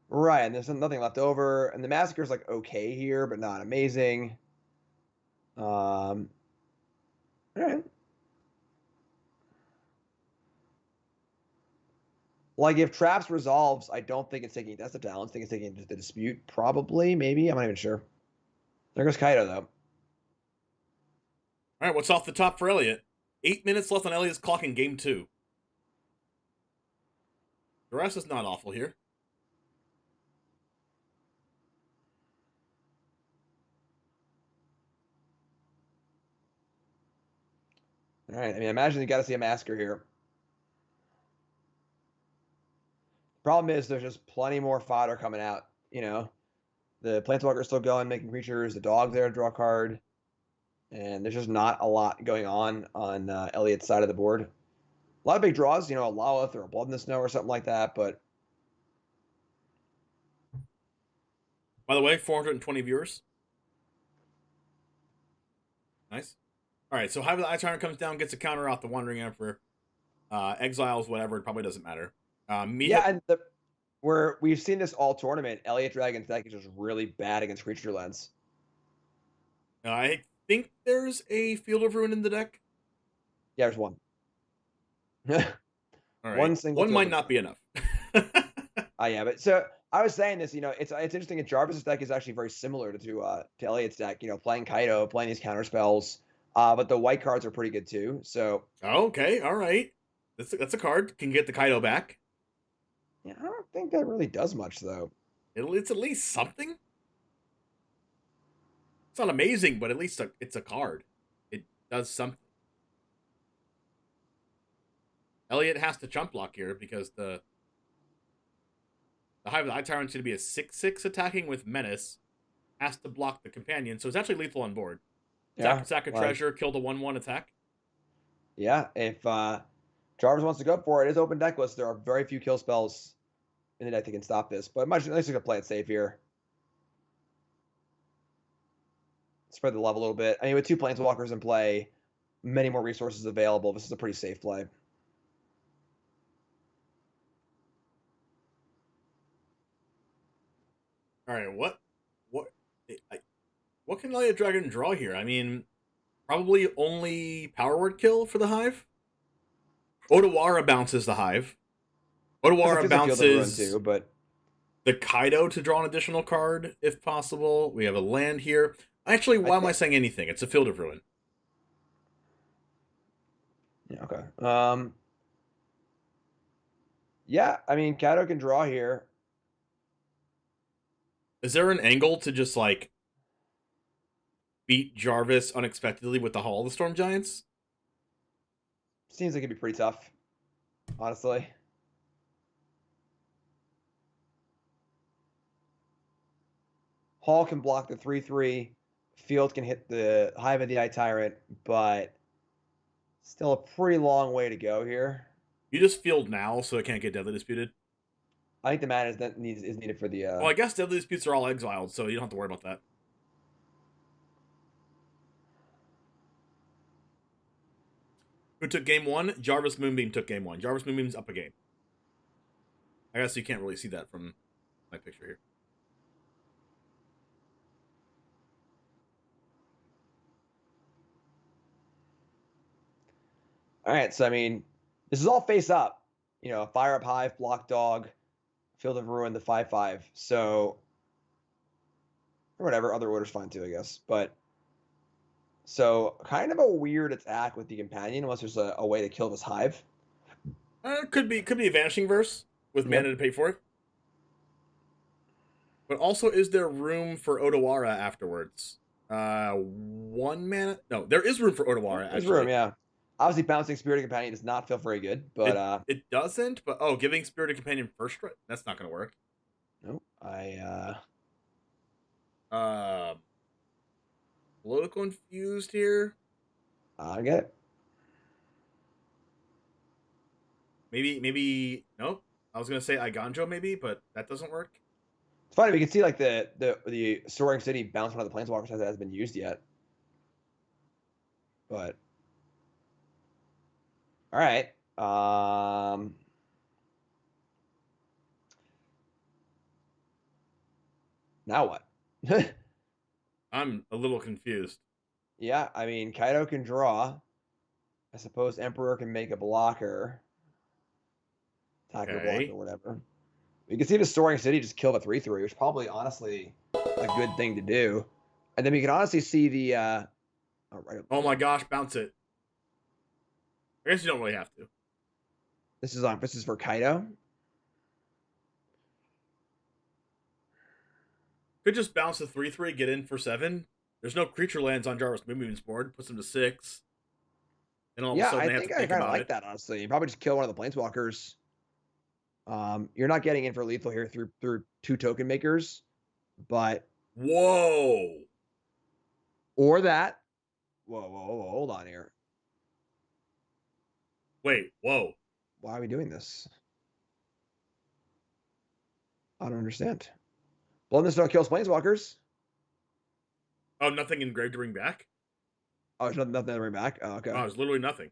Right, and there's nothing left over. And the Massacre's like okay here, but not amazing. All right. Like, if Traps resolves, I don't think it's taking Death of Talents. I think it's taking the Dispute, probably, maybe. I'm not even sure. There goes Kaido, though. All right, what's off the top for Elliot? 8 minutes left on Elliot's clock in game 2. The rest is not awful here. All right, I mean, imagine you got to see a Massacre here. Problem is, there's just plenty more fodder coming out, you know? The Planeswalker's still going, making creatures. The dog there, draw a card. And there's just not a lot going on Elliot's side of the board. A lot of big draws, you know, a Lawlith or a Blood in the Snow or something like that, but... By the way, 420 viewers. Nice. All right, so Hive of the Eye Tyrant comes down, gets a counter out the Wandering Emperor. Exiles, whatever, it probably doesn't matter. And we've seen this all tournament. Elliot Dragon's deck is just really bad against Creature Lens. I think there's a Field of Ruin in the deck. Yeah, there's one. All right. One might not be enough. Yeah, but so I was saying this, you know, it's interesting that Jarvis's deck is actually very similar to Elliot's deck, you know, playing Kaido, playing these counter spells. But the white cards are pretty good too. So okay, all right. That's a card. Can get the Kaido back. Yeah, I don't think that really does much though. It's at least something. It's not amazing, but at least it's a card. It does something. Elliot has to chump block here because the Hive of the Eye Tyrant should be a 6/6 attacking with Menace. Has to block the companion, so it's actually lethal on board. Yeah, sack a treasure, kill the 1/1 attack. Yeah, if Jarvis wants to go for it, it is open deck list. There are very few kill spells in the deck that can stop this, but much nicer to play it safe here. Spread the love a little bit. I mean, with 2 Planeswalkers in play, many more resources available, this is a pretty safe play. All right, what can Elliot Dragon draw here? I mean, probably only Power Word Kill for the Hive. Otawara bounces the Hive. Otawara bounces too, but the Kaido to draw an additional card if possible. We have a land here. Actually, why am I saying anything? It's a Field of Ruin. Yeah, okay. Yeah, I mean, Kaido can draw here. Is there an angle to just, like, beat Jarvis unexpectedly with the Hall of the Storm Giants? Seems like it'd be pretty tough, honestly. Hall can block the 3/3. Field can hit the Hive of the Eye Tyrant, but still a pretty long way to go here. You just field now, so it can't get Deadly Disputed. I think the mana is needed for the... Well, I guess Deadly Disputes are all exiled, so you don't have to worry about that. Who took game 1? Jarvis Moonbeam took game 1. Jarvis Moonbeam's up a game. I guess you can't really see that from my picture here. All right, so I mean, this is all face up. You know, Fire Up Hive, Block Dog, Field of Ruin, the 5/5. So, or whatever, other order's fine too, I guess. But, so kind of a weird attack with the Companion, unless there's a way to kill this Hive. Could be a Vanishing Verse with mana to pay for it. But also, is there room for Otawara afterwards? 1 mana? No, there is room for Otawara. There's room, yeah. Obviously, bouncing Spirited Companion does not feel very good, but It doesn't, but giving Spirited Companion first strike, that's not gonna work. nope. A little confused here. I get it. Maybe nope. I was gonna say Iganjo maybe, but that doesn't work. It's funny, we can see like the Soaring City bounce one of the Planeswalkers that hasn't been used yet. But all right. Now what? I'm a little confused. Yeah, I mean, Kaido can draw. I suppose Emperor can make a blocker. Attacker block Okay. or whatever. You can see the Soaring City just kill the 3/3, which is probably honestly a good thing to do. And then we can honestly see the Oh my gosh, bounce it. I guess you don't really have to. This is for Kaido. Could just bounce the 3/3, get in for 7. There's no creature lands on Jarvis Moonbeam's board. Puts them to 6. And all of a sudden they have to I think kind of about like it. that, honestly. You probably just kill one of the Planeswalkers. You're not getting in for lethal here through 2 token makers, but Whoa. or that. Whoa, hold on here. Wait, whoa. Why are we doing this? I don't understand. Blood in the Snow kills Planeswalkers. Oh, nothing engraved to bring back? Oh, there's nothing to bring back. Oh, okay. Oh, there's literally nothing.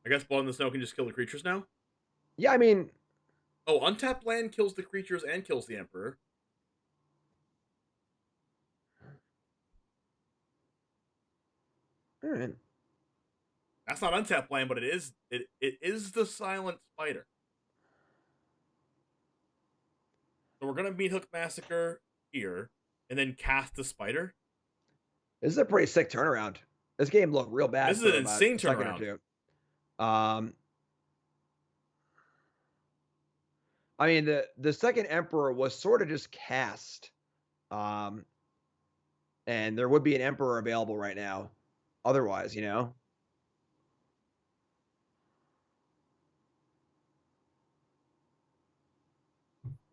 I guess Blood in the Snow can just kill the creatures now? Yeah, I mean... Oh, untapped land kills the creatures and kills the Emperor. All right. That's not untapped land, but it is the Silent Spider. So we're gonna meet Hook Massacre here, and then cast the spider. This is a pretty sick turnaround. This game looked real bad. This is an insane turnaround. I mean, the second Emperor was sort of just cast. And there would be an Emperor available right now. Otherwise, you know?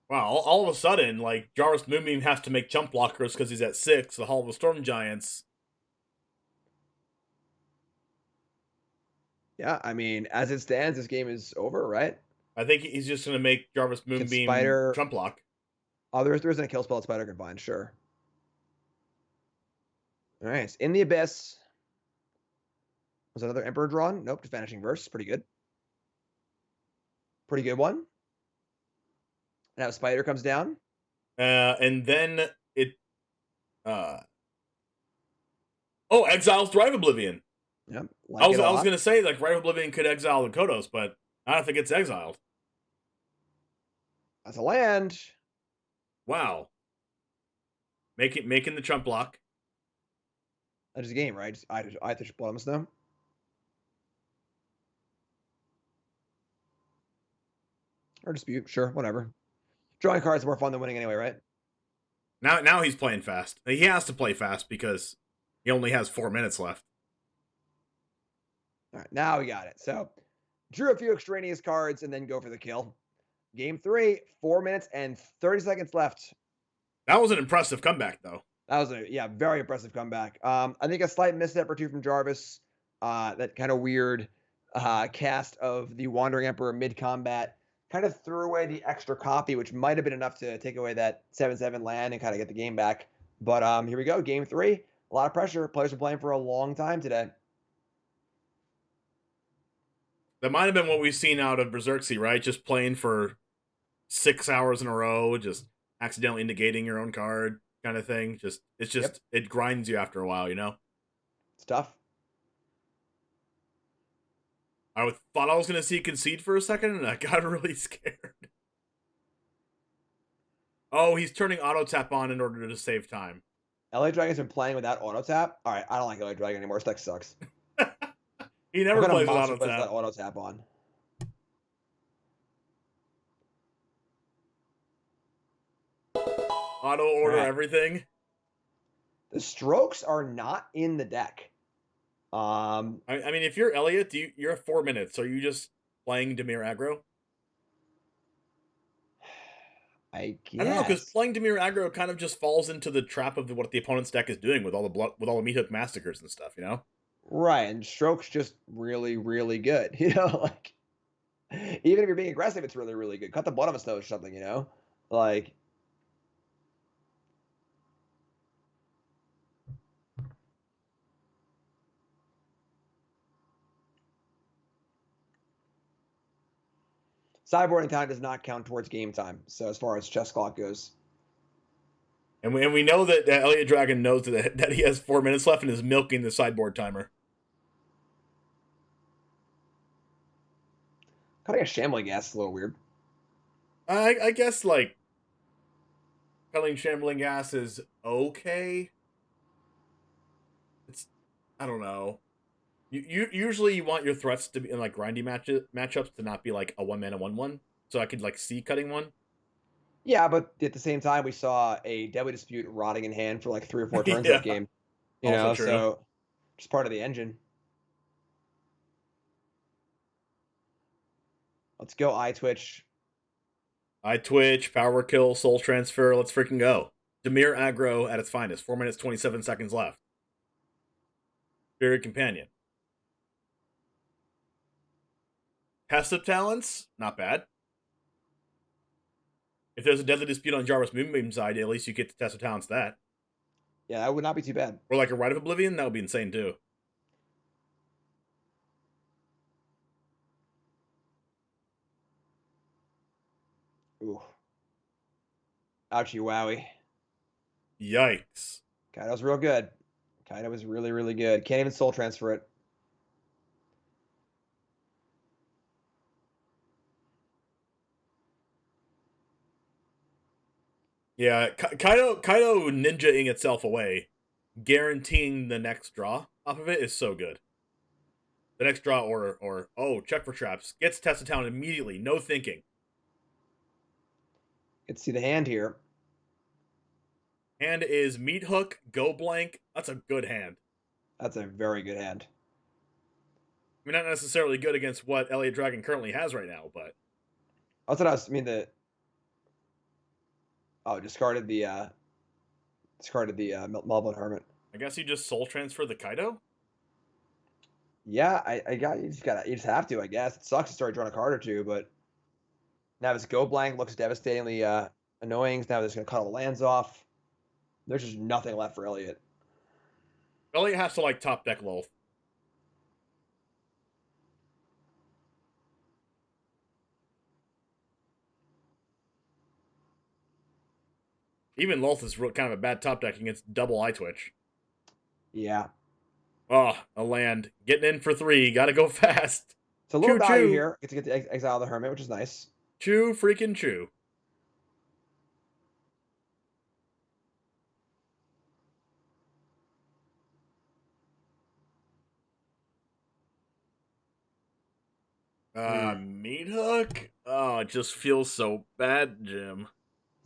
Wow, all of a sudden, like, Jarvis Moonbeam has to make jump blockers because he's at 6, the Hall of the Storm Giants. Yeah, I mean, as it stands, this game is over, right? I think he's just going to make Jarvis Moonbeam jump block. Oh, there isn't a kill spell that Spider can find, sure. All right, in the Abyss. Was another Emperor drawn? Nope, just Vanishing Verse. Pretty good. Pretty good one. And now Spider comes down. And then it... Oh, exiles Drive Oblivion. Yep. I was going to say, like, Drive Oblivion could exile the Kodos, but I don't think it's exiled. That's a land. Wow. Making the chump block. That's just a game, right? I have to Blood on the Snow. Or Dispute, sure, whatever. Drawing cards is more fun than winning anyway, right? Now he's playing fast. He has to play fast because he only has 4 minutes left. All right, now we got it. So, drew a few extraneous cards and then go for the kill. Game 3, 4 minutes and 30 seconds left. That was an impressive comeback, though. That was a very impressive comeback. I think a slight misstep or two from Jarvis. That kind of weird cast of the Wandering Emperor mid-combat kind of threw away the extra copy, which might have been enough to take away that 7/7 land and kind of get the game back. But here we go, Game 3. A lot of pressure. Players are playing for a long time today. That might have been what we've seen out of Berserksy, right? Just playing for 6 hours in a row, just accidentally negating your own card kind of thing. It grinds you after a while, you know? It's tough. I thought I was going to see concede for a second, and I got really scared. Oh, he's turning auto tap on in order to save time. LA Dragon's been playing without auto tap. All right, I don't like LA Dragon anymore. This deck sucks. He never plays with auto tap. That auto tap on. Auto order everything. The strokes are not in the deck. I mean, if you're Elliot, you're at 4 minutes, so are you just playing Dimir aggro? I I don't know, because guess. playing Dimir aggro kind of just falls into the trap of what the opponent's deck is doing with all the meat hook massacres and stuff, you know? Right, and Stroke's just really, really good. Like even if you're being aggressive, it's really, really good. Cut the butt of a stone or something, Like sideboarding time does not count towards game time. So as far as chess clock goes. And we know that Elliot Dragon knows that he has 4 minutes left and is milking the sideboard timer. Cutting a shambling gas is a little weird. I guess, like, cutting shambling gas is okay. It's, I don't know. You usually you want your threats to be in like grindy matchups to not be like a 1-mana 1/1. So I could like see cutting one. Yeah, but at the same time, we saw a Deadly Dispute rotting in hand for like 3 or 4 turns Yeah, that game. also true. So just part of the engine. Let's go eye twitch. I twitch, power kill, soul transfer. Let's freaking go. Dimir aggro at its finest. 4 minutes 27 seconds left. Spirit Companion. Test of Talents, not bad. If there's a Deadly Dispute on Jarvis Moonbeam's side, at least you get to Test of Talents that. Yeah, that would not be too bad. Or like a Rite of Oblivion, that would be insane too. Ooh. Ouchie wowie. Yikes. God, that was real good. Kind of was really, really good. Can't even soul transfer it. Yeah, Kaido ninja-ing itself away, guaranteeing the next draw off of it is so good. The next draw or oh, check for traps. Gets Test of Talent immediately, no thinking. Get to see the hand here. Hand is Meat Hook, Go Blank. That's a good hand. That's a very good hand. I mean, not necessarily good against what Elliot Dragon currently has right now, but That's what I mean, discarded the Malevolent Hermit. I guess you just soul transfer the Kaido? Yeah, you just have to, I guess. It sucks to start drawing a card or two, but now this Go Blank looks devastatingly annoying. Now there's gonna cut all the lands off. There's just nothing left for Elliot. Elliot has to like top deck Lolth. Even Lolth is kind of a bad top deck against double eye twitch. Yeah. Oh, a land. Getting in for 3. Gotta go fast. It's a little Choo value choo. here. Get to get to exile the Hermit, which is nice. Choo freaking choo. Meat Hook? Oh, it just feels so bad, Jim.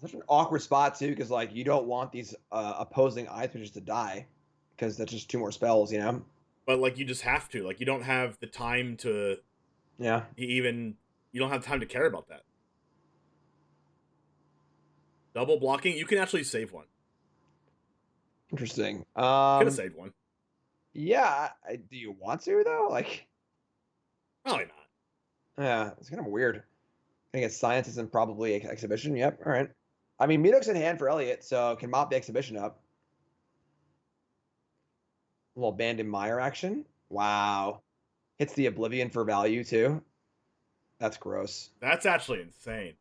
Such an awkward spot too, because like you don't want these opposing eye twitches to die, because that's just 2 more spells, But like you just have to. Like you don't have the time to Yeah. you don't have time to care about that. Double blocking, you can actually save one. Interesting. Could have saved one. Yeah. Do you want to though? Like, Probably not. yeah, it's kind of weird. I think it's Sciences and probably Exhibition. Yep. All right. I mean, Meadow's in hand for Elliot, so can mop the Exhibition up. A little Abandoned Mire action. Wow. Hits the Oblivion for value too. That's gross. That's actually insane.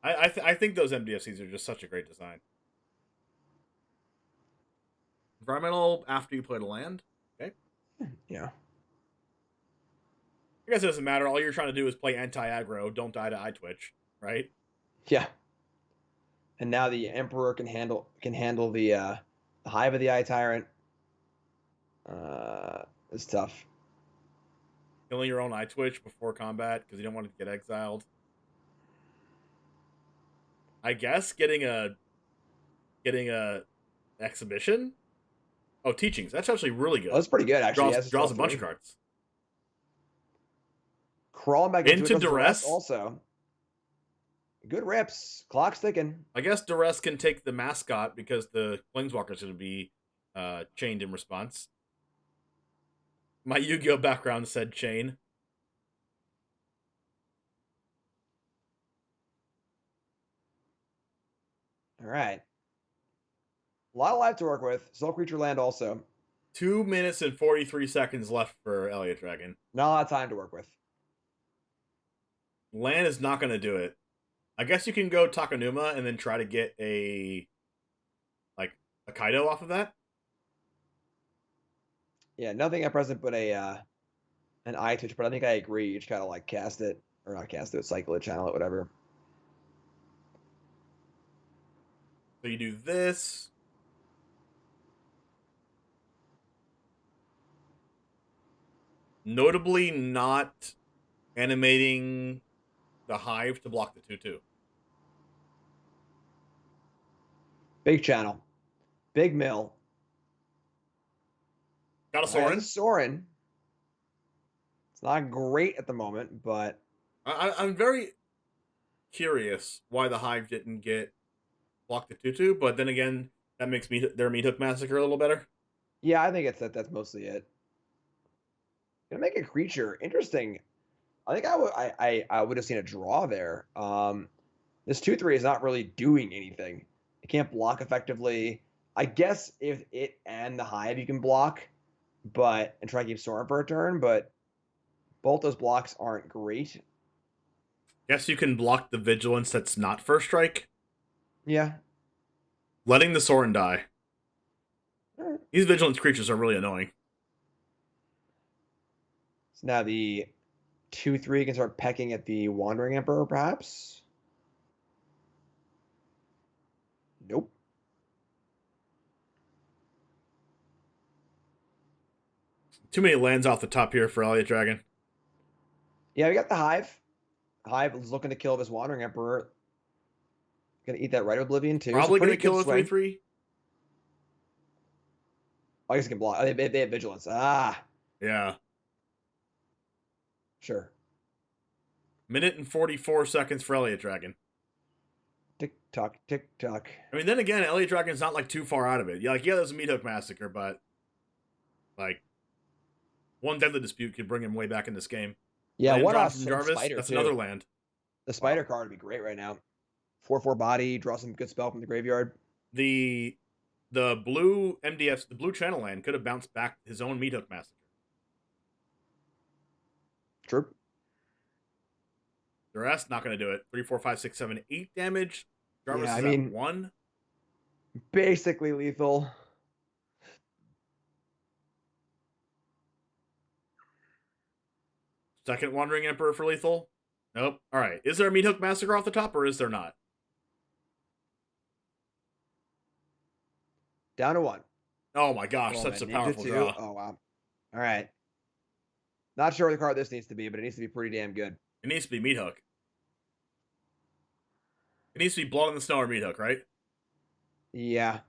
I think those MDFCs are just such a great design. Environmental after you play the land. Okay. Yeah. I guess it doesn't matter. All you're trying to do is play anti-aggro. Don't die to eye twitch, right? Yeah. And now the Emperor can handle the Hive of the Eye Tyrant. It's tough. Killing your own eye twitch before combat because you don't want to get exiled. I guess getting a exhibition. Oh, Teachings. That's actually really good. Oh, that's pretty good, actually. Draws a bunch of cards. Crawling back into Duress. Also. Good rips. Clock's ticking. I guess Duress can take the mascot because the Planeswalker's going to be chained in response. My Yu-Gi-Oh! Background said chain. All right. A lot of life to work with. Soul Creature land also. 2 minutes and 43 seconds left for Elliott Dragon. Not a lot of time to work with. Land is not going to do it. I guess you can go Takanuma and then try to get a Kaido off of that. Yeah, nothing at present but an eye twitch, but I think I agree. You just gotta like cast it, or not cast it, cycle it, channel it, whatever. So you do this. Notably not animating the Hive to block the 2/2. Big channel. Big mill. Got a Sorin. Sorin. It's not great at the moment, but I'm very curious why the Hive didn't get block the 2/2, but then again, that makes their Meat Hook Massacre a little better. Yeah, I think that's mostly it. Gonna make a creature. Interesting. I think I would have seen a draw there. This 2/3 is not really doing anything. It can't block effectively. I guess if it and the Hive you can block, and try to keep Sorin for a turn, but both those blocks aren't great. Guess you can block the Vigilance that's not first strike. Yeah. Letting the Sorin die. Right. These Vigilance creatures are really annoying. So now the 2/3 can start pecking at the Wandering Emperor, perhaps? Nope. Too many lands off the top here for Elliott Dragon. Yeah, we got the Hive. Hive is looking to kill this Wandering Emperor. Gonna eat that Rite of Oblivion too. Probably gonna kill a 3/3. I guess it can block. Oh, they have Vigilance. Ah. Yeah. Sure. Minute and 44 seconds for Elliott Dragon. Tick tock, tick tock. I mean, then again, Elliott Dragon's not like too far out of it. Yeah, there's a Meat Hook Massacre, but like one Deadly Dispute could bring him way back in this game. Yeah, land one drop off from Jarvis. That's too. another land. The Spider card would be great right now. 4/4 body, draw some good spell from the graveyard. The blue MDS, the blue channel land could have bounced back his own Meat Hook Massacre. True. Duress, not going to do it. 3, 4, 5, 6, 7, 8 damage. Jarvis Yeah, is at 1. Basically lethal. Second Wandering Emperor for lethal. Nope. All right. Is there a Meat Hook Massacre off the top, or is there not? Down to 1. Oh my gosh, such a powerful draw. Oh wow. All right. Not sure what the card this needs to be, but it needs to be pretty damn good. It needs to be Meat Hook. It needs to be Blood in the Snow or Meat Hook, right? Yeah.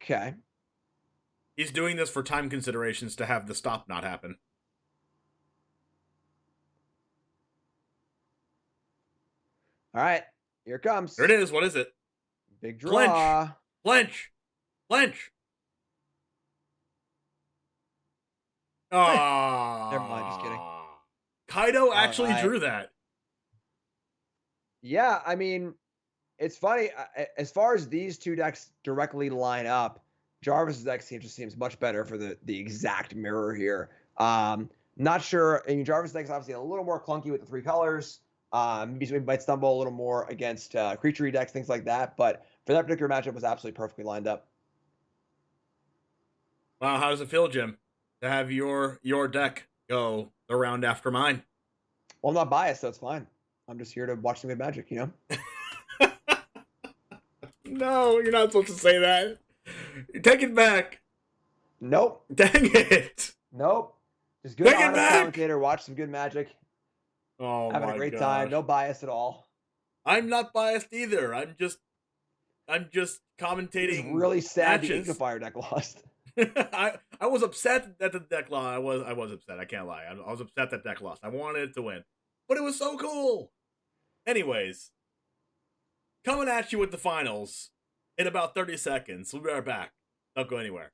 Okay. He's doing this for time considerations to have the stop not happen. All right. Here it comes. There it is. What is it? Big draw. Clench. Oh, never mind, just kidding. Kaido actually drew that. Yeah, I mean, it's funny. As far as these two decks directly line up, Jarvis's deck just seems much better for the exact mirror here. Not sure. I mean, Jarvis's deck's obviously a little more clunky with the 3 colors. Maybe we might stumble a little more against creature decks, things like that. But for that particular matchup, it was absolutely perfectly lined up. Wow, how does it feel, Jim, to have your deck go the round after mine? Well, I'm not biased, so it's fine. I'm just here to watch some good magic, you know? No, you're not supposed to say that. Take it back. Nope. Dang it. Nope. Just good honest commentator, watch some good magic. Oh, having a great time. No bias at all. I'm not biased either. I'm just It's commentating really sad the matches. Fire deck lost. I was upset that the deck lost. I was upset. I can't lie. I was upset that deck lost. I wanted it to win, but it was so cool. Anyways, coming at you with the finals in about 30 seconds. We'll be right back. Don't go anywhere.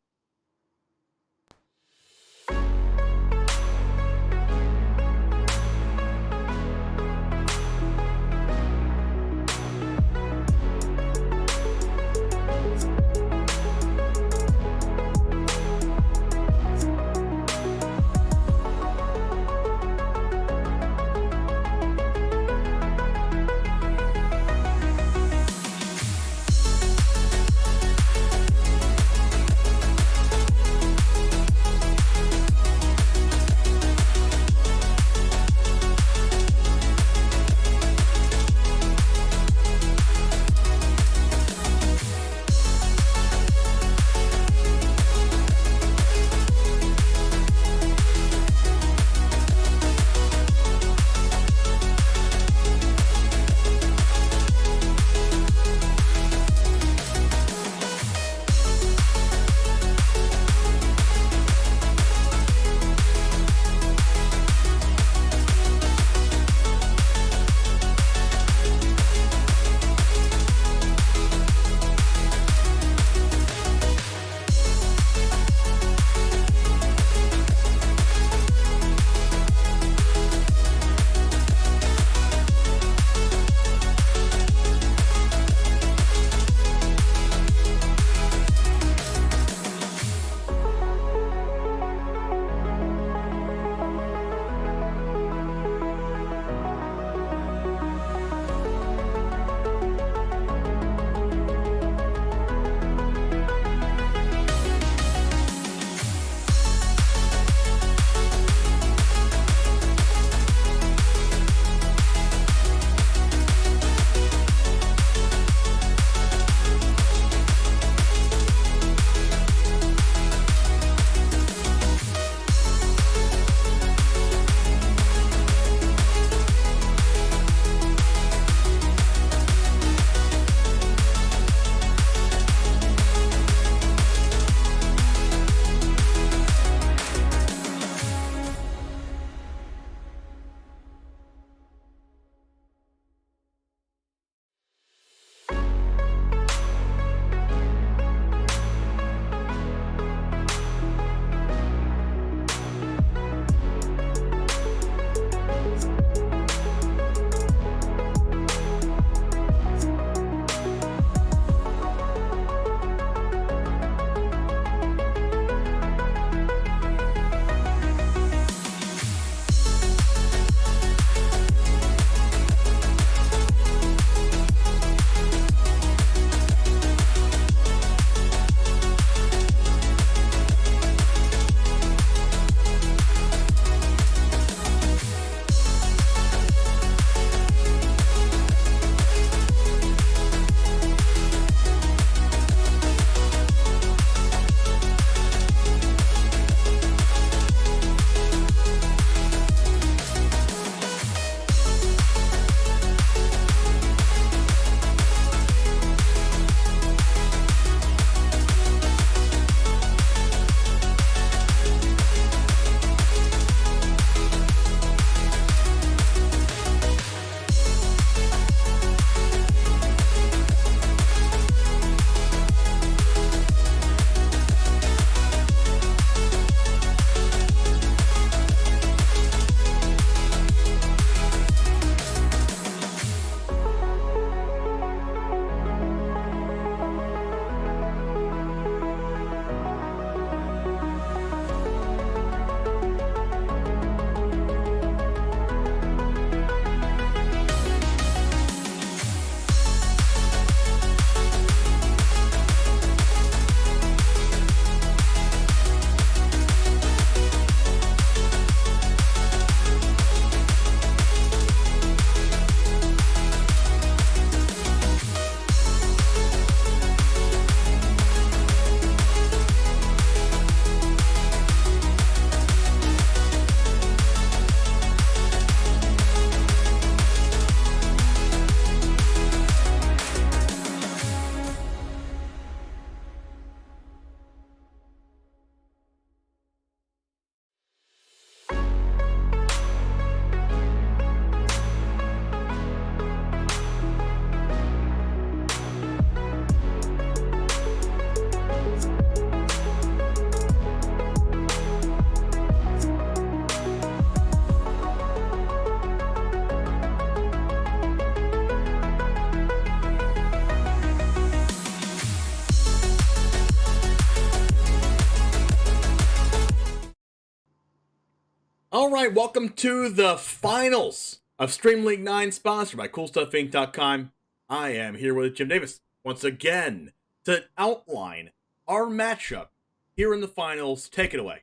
All right, welcome to the finals of Stream League 9, sponsored by CoolStuffInc.com. I am here with Jim Davis once again to outline our matchup here in the finals. Take it away.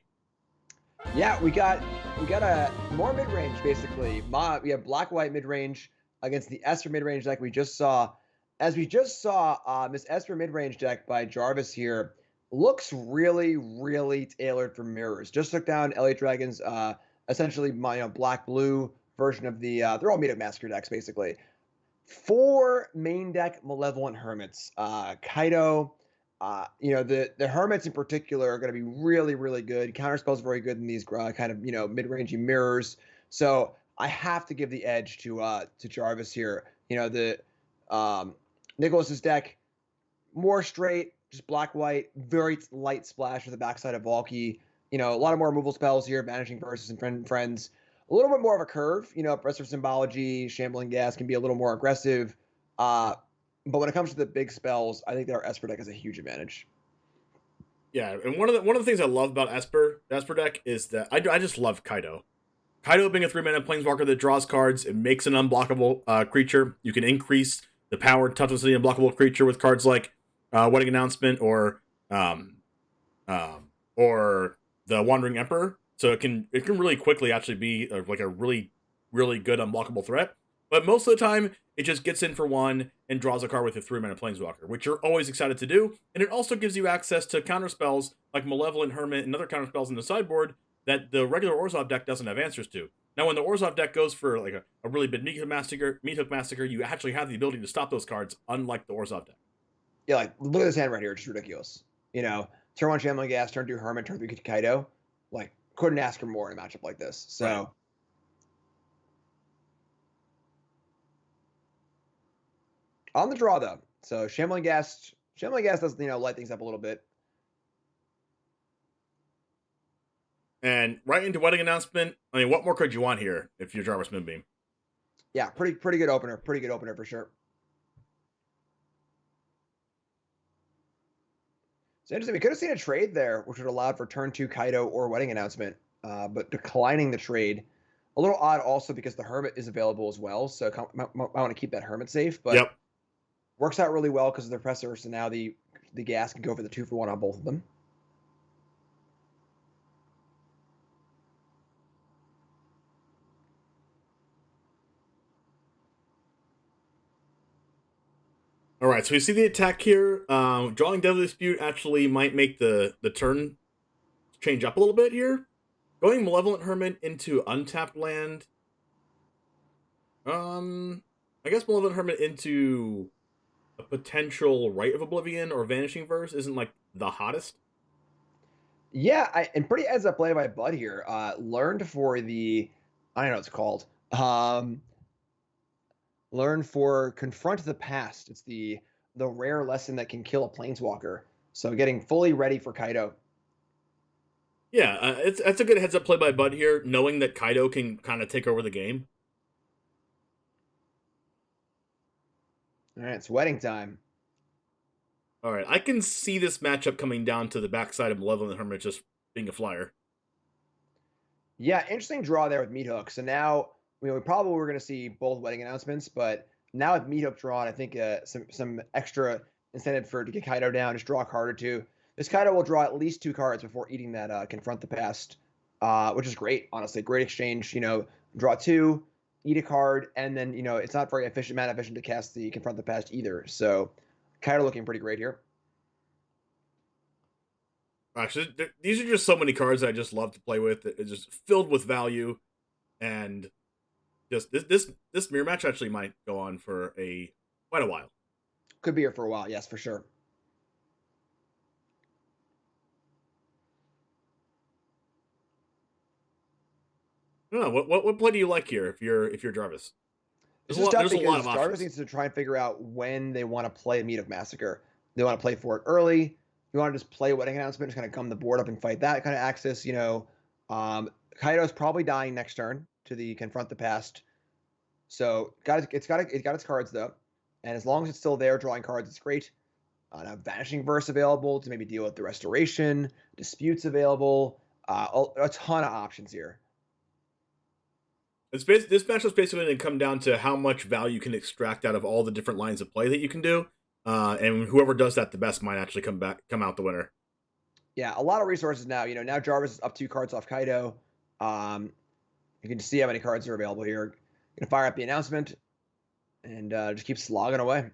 Yeah, we got a more mid-range basically. We have black-white mid-range against the Esper mid-range deck we just saw. As we just saw, this Esper mid-range deck by Jarvis here looks really, really tailored for mirrors. Just took down Elliott Dragon's essentially my black-blue version of the they're all Meetup Massacre decks basically. 4 main deck Malevolent Hermits. Kaido, the Hermits in particular are going to be really, really good. Counterspell's very good in these kind of mid-rangey mirrors. So I have to give the edge to Jarvis here. Nicholas's deck more straight, just black-white, very light splash with the backside of Valky. A lot of more removal spells here, Vanishing Verses and Friends. A little bit more of a curve. Oppressive Symbology, Shambling Gas can be a little more aggressive. But when it comes to the big spells, I think that our Esper deck has a huge advantage. Yeah, and one of the things I love about the Esper deck is that I just love Kaido. Kaido being a 3-mana planeswalker that draws cards, it makes an unblockable creature. You can increase the power and toughness of the unblockable creature with cards like Wedding Announcement or the Wandering Emperor. So it can really quickly actually be like a really, really good unblockable threat. But most of the time, it just gets in for 1 and draws a card with a 3-mana planeswalker, which you're always excited to do. And it also gives you access to counterspells like Malevolent Hermit and other counterspells in the sideboard that the regular Orzhov deck doesn't have answers to. Now, when the Orzhov deck goes for like a really big Meat Hook Massacre, you actually have the ability to stop those cards, unlike the Orzhov deck. Yeah, like look at this hand right here; it's just ridiculous. Turn 1 Shambling Gas, turn 2 Hermit, turn 3 Kaido. Like, couldn't ask for more in a matchup like this. So. Right. On the draw, though. So Shambling Gas does, light things up a little bit. And right into Wedding Announcement. I mean, what more could you want here if you're Jarvis Moonbeam? Yeah, pretty good opener. Pretty good opener for sure. It's interesting. We could have seen a trade there, which would have allowed for turn 2 Kaido or Wedding Announcement, but declining the trade. A little odd also because the Hermit is available as well, so I want to keep that Hermit safe. But yep. Works out really well because of the Oppressor, so now the gas can go for the 2-for-1 on both of them. All right, so we see the attack here. Drawing Deadly Dispute actually might make the turn change up a little bit here. Going Malevolent Hermit into untapped land. I guess Malevolent Hermit into a potential Rite of Oblivion or Vanishing Verse isn't like the hottest. Yeah, and pretty heads up play by Bud here. Learned for the, I don't know what it's called. Learn for Confront the Past. It's the rare lesson that can kill a planeswalker. So getting fully ready for Kaido. Yeah, that's a good heads up play by Bud here, knowing that Kaido can kind of take over the game. All right, it's wedding time. All right, I can see this matchup coming down to the backside of Malevolent Hermit just being a flyer. Yeah, interesting draw there with Meat Hook. So now, we probably were going to see both Wedding Announcements, but now with Meat Hook drawn, I think some extra incentive to get Kaido down, just draw a card or 2. This Kaido will draw at least 2 cards before eating that Confront the Past, which is great, honestly. Great exchange. Draw 2, eat a card, and then, it's not very mana efficient to cast the Confront the Past either. So Kaido looking pretty great here. Actually, these are just so many cards that I just love to play with. It's just filled with value, and just this mirror match actually might go on for quite a while. Could be here for a while, yes, for sure. I don't know, what play do you like here if you're Jarvis? There's a lot of options. Jarvis needs to try and figure out when they want to play Meat Hook Massacre. They want to play for it early. You want to just play Wedding Announcement, just kind of gum the board up and fight that kind of axis. Kaido's probably dying next turn to the Confront the Past. So it's got its cards though, and as long as it's still there drawing cards, it's great. Now Vanishing Verse available to maybe deal with the Restoration, Disputes available, a ton of options here. This matchup's basically going to come down to how much value you can extract out of all the different lines of play that you can do, and whoever does that the best might actually come out the winner. Yeah, a lot of resources now. Now Jarvis is up 2 cards off Kaido. You can see how many cards are available here. Gonna fire up the announcement and just keep slogging away.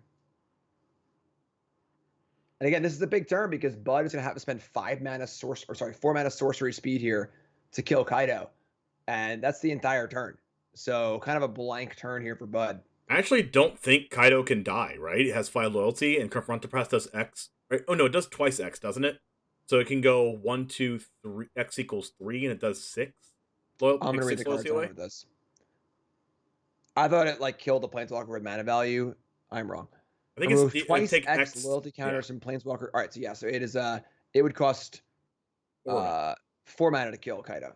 And again, this is a big turn because Bud is gonna have to spend 4 mana sorcery speed here to kill Kaido, and that's the entire turn. So kind of a blank turn here for Bud. I actually don't think Kaido can die. Right? It has 5 loyalty, and Confront the Press does X. Right? Oh no, it does twice X, doesn't it? So it can go 1, 2, 3. X equals 3, and it does 6. I'm gonna read the cards over this. I thought it like killed the Planeswalker with mana value. I'm wrong. I think it's twice X loyalty counters from Planeswalker. All right, so yeah, so it is. It would cost 4 mana to kill Kaido.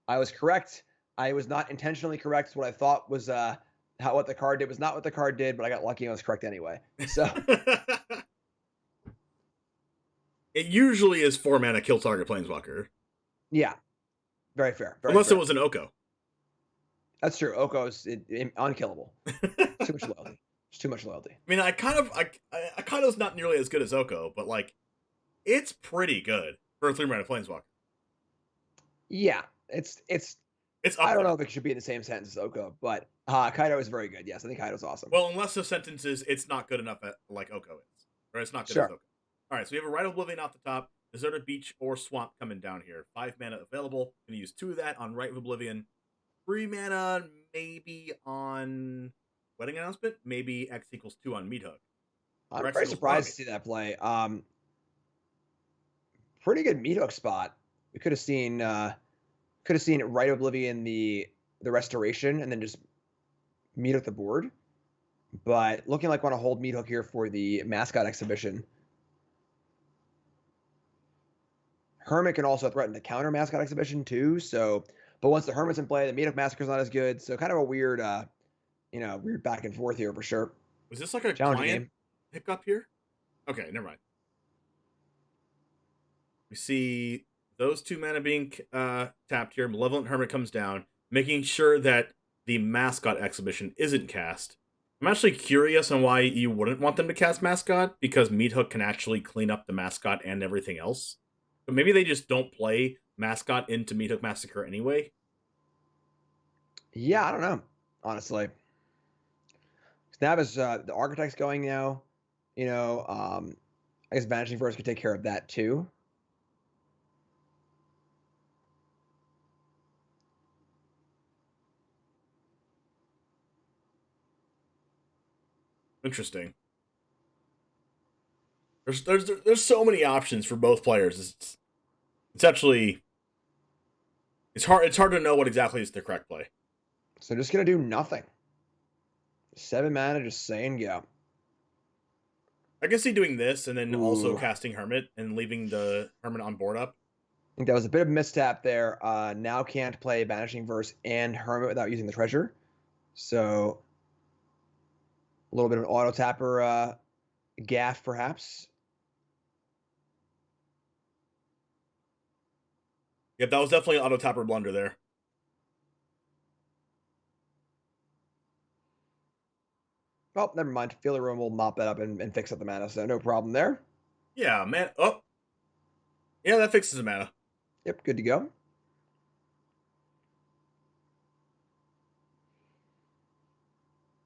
I was correct. I was not intentionally correct. What I thought was what the card did was not what the card did, but I got lucky and I was correct anyway. So it usually is 4 mana kill target Planeswalker. Yeah, very fair. Unless it was an Oko. That's true. Oko's unkillable. Too much loyalty. It's too much loyalty. I mean, Kaido's not nearly as good as Oko, but like, it's pretty good for a 3 mana Planeswalker. Yeah, it's. I don't know if it should be in the same sentence as Oko, but Kaido is very good. Yes, I think Kaido's awesome. Well, unless the sentence is it's not good enough like Oko is, or it's not good as Oko. All right, so we have a Rite of Oblivion off the top, Deserted Beach or Swamp coming down here. 5 mana available. Going to use 2 of that on Rite of Oblivion. 3 mana maybe on Wedding Announcement. Maybe X equals 2 on Meat Hook. I'm very surprised to see that play. Pretty good Meat Hook spot. We could have seen Rite of Oblivion the restoration and then just Meat Hook the board. But looking like want to hold Meat Hook here for the mascot exhibition. Hermit can also threaten to counter mascot exhibition too. So, but once the Hermit's in play, the Meat Hook Massacre's not as good. So kind of a weird, weird back and forth here for sure. Was this like a client hiccup here? Okay, never mind. We see those 2 mana being tapped here. Malevolent Hermit comes down, making sure that the mascot exhibition isn't cast. I'm actually curious on why you wouldn't want them to cast mascot, because Meat Hook can actually clean up the mascot and everything else. But maybe they just don't play mascot into Meat Hook Massacre anyway. Yeah, I don't know, honestly. Snap is the Architect's going now. I guess Vanishing Verse could take care of that too. Interesting. There's so many options for both players. It's actually hard to know what exactly is the correct play. So just gonna do nothing. 7 mana, just saying go. I can see doing this and then also casting Hermit and leaving the Hermit on board up. I think that was a bit of a misstep there. Now can't play Vanishing Verse and Hermit without using the treasure. So a little bit of an auto tapper gaff, perhaps. Yep, that was definitely an auto tapper blunder there. Oh, never mind. Feeler Room will mop that up and fix up the mana, so no problem there. Yeah, man. Oh. Yeah, that fixes the mana. Yep, good to go.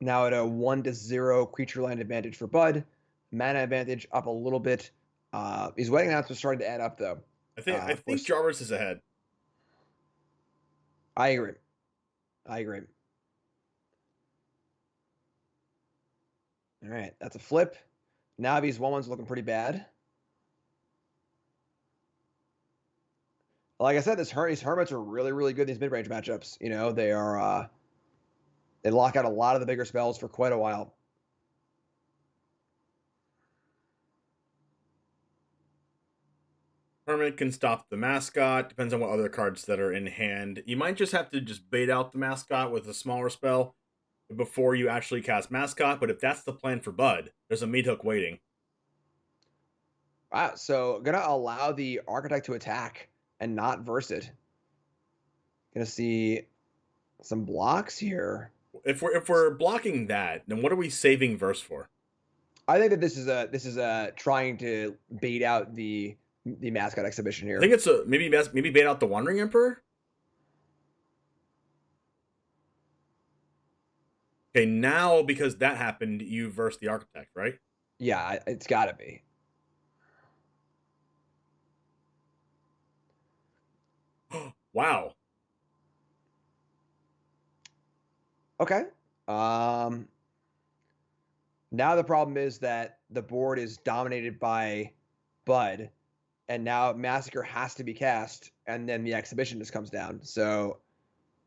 Now at a 1-0 creature line advantage for Bud. Mana advantage up a little bit. His Wedding Announcement starting to add up, though. I think Jarvis is ahead. I agree. All right, that's a flip. Navi's 1/1's looking pretty bad. Like I said, these Hermits are really, really good in these mid-range matchups. They are they lock out a lot of the bigger spells for quite a while. Hermit can stop the mascot. Depends on what other cards that are in hand. You might just have to just bait out the mascot with a smaller spell before you actually cast mascot. But if that's the plan for Bud, there's a Meat Hook waiting. Wow, so gonna allow the Architect to attack and not verse it. Gonna see some blocks here. If we're blocking that, then what are we saving verse for? I think that this is a trying to bait out the mascot exhibition here. I think it's a maybe bait out the Wandering Emperor. Okay, now because that happened, you verse the Architect, right? Yeah, it's got to be. Wow. Okay. Now the problem is that the board is dominated by Bud, and now Massacre has to be cast, and then the exhibition just comes down. So,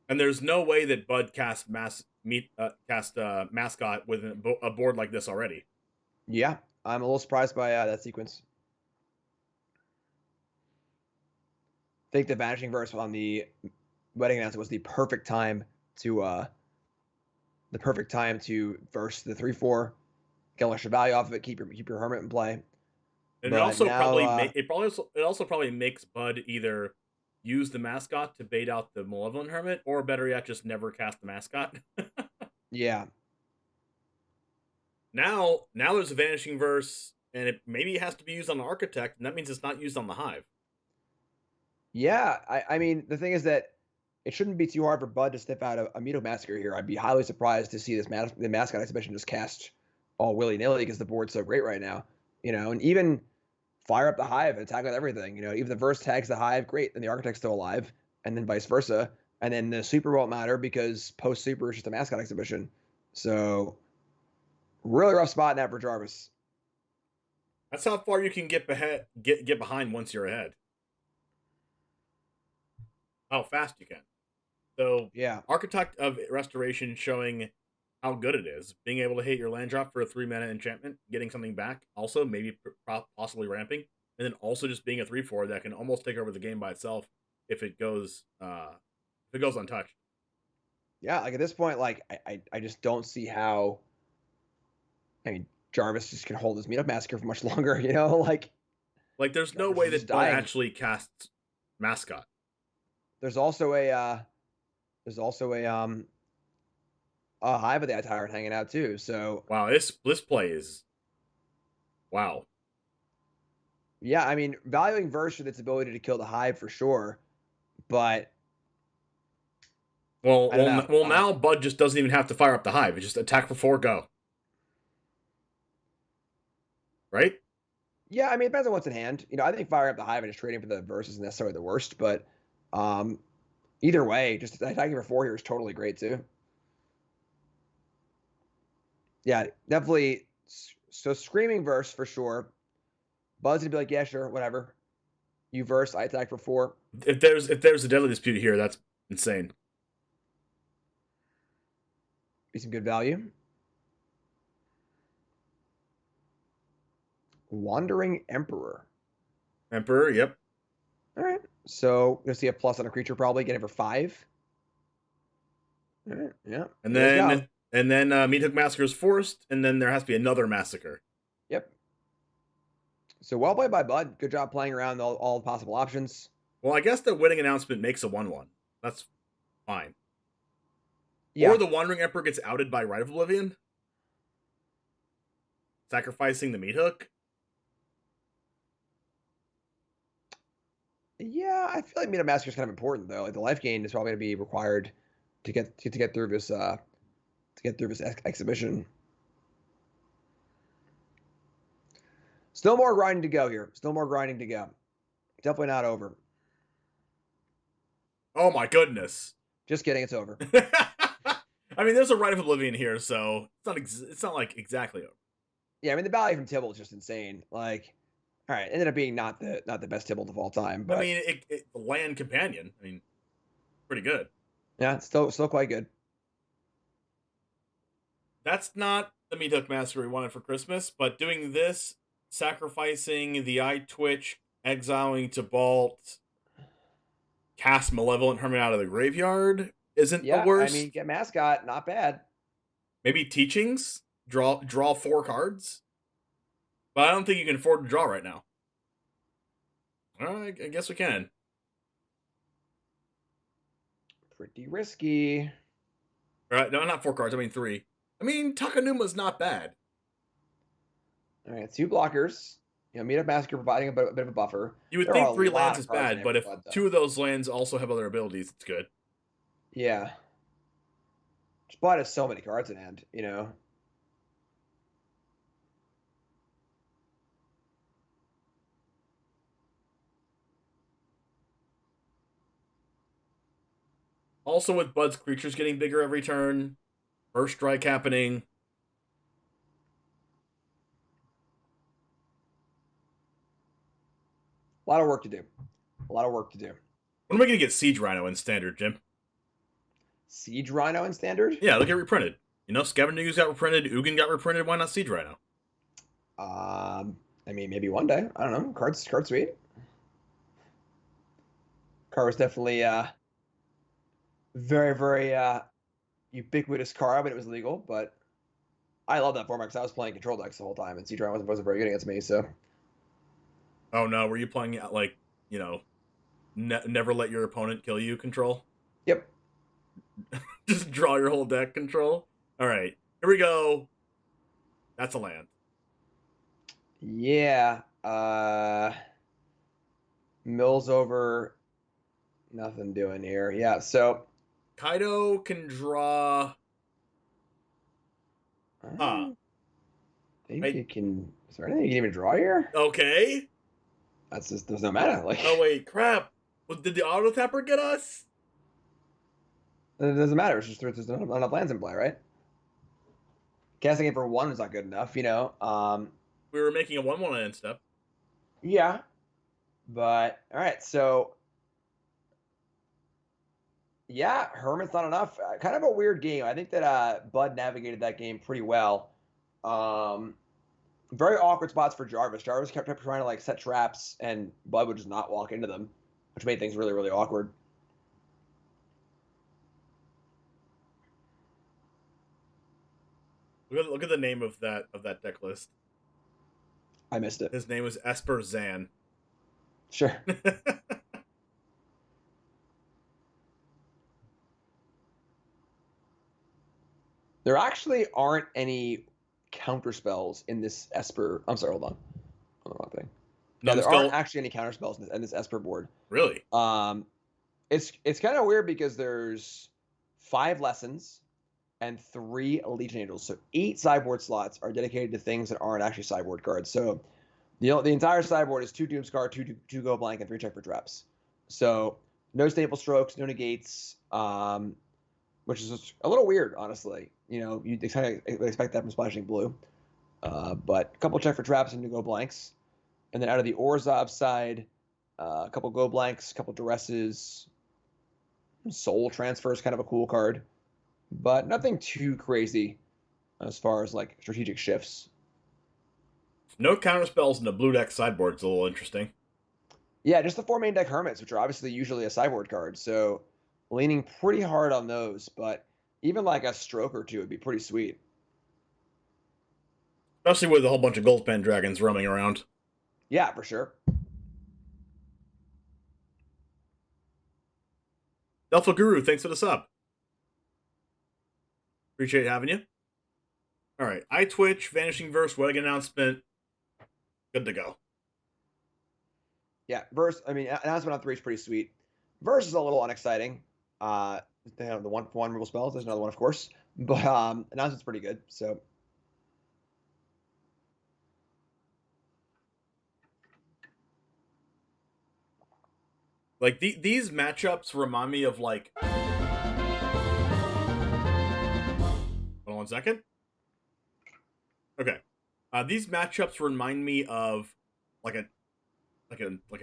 and there's no way that Bud cast mascot with a board like this already. Yeah, I'm a little surprised by that sequence. I think the Vanishing Verse on the wedding announcement was the perfect time to verse the 3/4, get extra value off of it, keep your Hermit in play. And it also probably makes Bud either use the mascot to bait out the Malevolent Hermit, or better yet, just never cast the mascot. Yeah. Now there's a Vanishing Verse, and maybe it has to be used on the Architect, and that means it's not used on the Hive. Yeah, I mean, the thing is that it shouldn't be too hard for Bud to sniff out a Meadow Massacre here. I'd be highly surprised to see the mascot exhibition just cast all willy-nilly because the board's so great right now. And even fire up the Hive and attack with everything. Even the verse tags the Hive, great, and the Architect's still alive, and then vice versa. And then the Super won't matter because post-Super is just a mascot exhibition. So, really rough spot now for Jarvis. That's how far you can get behind once you're ahead. How fast you can. So, yeah, Architect of Restoration showing how good it is. Being able to hit your land drop for a 3-mana enchantment, getting something back, also maybe possibly ramping, and then also just being a 3/4 that can almost take over the game by itself if it goes untouched. Yeah, like at this point, like I just don't see how. I mean, Jarvis just can hold his Meetup Massacre for much longer. Like there's no Jarvis way is that just Bud dying. actually casts mascot. There's also a Hive of the Tyrant hanging out too. So Wow, this play is wow. yeah, I mean, valuing Verse with its ability to kill the Hive for sure, but Well, I don't know. now Bud just doesn't even have to fire up the Hive. It just attack for 4, go. Right? Yeah, I mean, it depends on what's in hand. I think firing up the Hive and just trading for the Verse isn't necessarily the worst, but either way, just attacking for 4 here is totally great too. Yeah, definitely. So Screaming Verse for sure. Bud's gonna be like, yeah, sure, whatever. You verse, I attack for 4. If there's a Deadly Dispute here, that's insane. Be some good value. Wandering Emperor. Emperor, yep. All right. So you'll see a plus on a creature probably, get it for 5. All right, yeah. And then Meathook Massacre is forced, and then there has to be another Massacre. Yep. So well played by Bud. Good job playing around all the possible options. Well, I guess the winning announcement makes a 1/1. That's fine. Yeah. Or the Wandering Emperor gets outed by Rite of Oblivion, sacrificing the Meathook. Yeah, I feel like Meetup Massacre is kind of important though. Like the life gain is probably going to be required to get through this exhibition. Still more grinding to go here. Still more grinding to go. Definitely not over. Oh my goodness! Just kidding, it's over. I mean, there's a Rite of Oblivion here, so it's not like exactly over. Yeah, I mean the value from Tibble is just insane. Like, all right, ended up being not the best Tibble of all time, but I mean, it land companion. I mean, pretty good. Yeah, it's still quite good. That's not the Meathook Massacre we wanted for Christmas, but doing this, sacrificing the Eye Twitch, exiling to Bolt, cast Malevolent Hermit out of the graveyard isn't the worst. I mean, get Mascot, not bad. Maybe Teachings, draw 4 cards, but I don't think you can afford to draw right now. All right, I guess we can. Pretty risky. Right? No, not 4 cards. I mean 3. I mean, Takanuma's not bad. All right, 2 blockers. Meet up Massacre providing a bit of a buffer. You would There are think a 3 lot lands of is cards in bad, there but for if Bud, though. 2 of those lands also have other abilities, it's good. Yeah. Bud has so many cards in hand, Also, with Bud's creatures getting bigger every turn, first strike happening. A lot of work to do. A lot of work to do. When am I going to get Siege Rhino in Standard, Jim? Siege Rhino in Standard? Yeah, look at reprinted. Scavenger News got reprinted, Ugin got reprinted. Why not Siege Rhino? I mean, maybe one day. I don't know. Card sweet. Card was definitely very, very ubiquitous card when it was legal, but I love that format because I was playing control decks the whole time, and Siege Rhino wasn't very good against me, so. Oh no, were you playing like, never let your opponent kill you control? Yep. Just draw your whole deck control? Alright, here we go. That's a land. Yeah. Mills over. Nothing doing here. Yeah, so. Kaido can draw. I think you can. Is there anything you can even draw here? Okay. That's just, there's no mana. Like. Oh wait, crap. Did the auto tapper get us? It doesn't matter. It's just there's not enough lands in play, right? Casting it for 1 is not good enough, We were making a 1/1 land step. Yeah. But all right, so yeah, Hermit's not enough. Kind of a weird game. I think that Bud navigated that game pretty well. Very awkward spots for Jarvis. Jarvis kept trying to like set traps, and Bud would just not walk into them, which made things really, really awkward. Look at the name of that deck list. I missed it. His name was Esper Zan. Sure. There actually aren't any counter spells in this Esper. I'm sorry, hold on. On the wrong thing. No, there aren't actually any counter spells in this Esper board. Really? It's kind of weird because there's 5 lessons and 3 Legion Angels. So 8 sideboard slots are dedicated to things that aren't actually sideboard cards. So the entire sideboard is 2 Doomscar, 2 Go Blank, and 3 Check for Traps. So no Staple Strokes, no Negates, which is a little weird, honestly. You'd expect that from Splashing Blue. But a couple Check for Traps and 2 Go Blanks. And then out of the Orzhov side, a couple Go Blanks, a couple Duresses. Soul Transfer is kind of a cool card. But nothing too crazy as far as like strategic shifts. No counter spells in the blue deck sideboard is a little interesting. Yeah, just the 4 main deck Hermits, which are obviously usually a sideboard card. So leaning pretty hard on those, but even like a stroke or 2 would be pretty sweet. Especially with a whole bunch of Gold Pen Dragons roaming around. Yeah, for sure. Delpha Guru, thanks for the sub. Appreciate having you. All right, iTwitch, Vanishing Verse, wedding announcement. Good to go. Yeah, announcement on 3 is pretty sweet. Verse is a little unexciting. They have the 1/1 removal spells. There's another one, of course. But announcement's pretty good, so. Like, these matchups remind me of, like... Hold on 1 second. Okay. These matchups remind me of, like a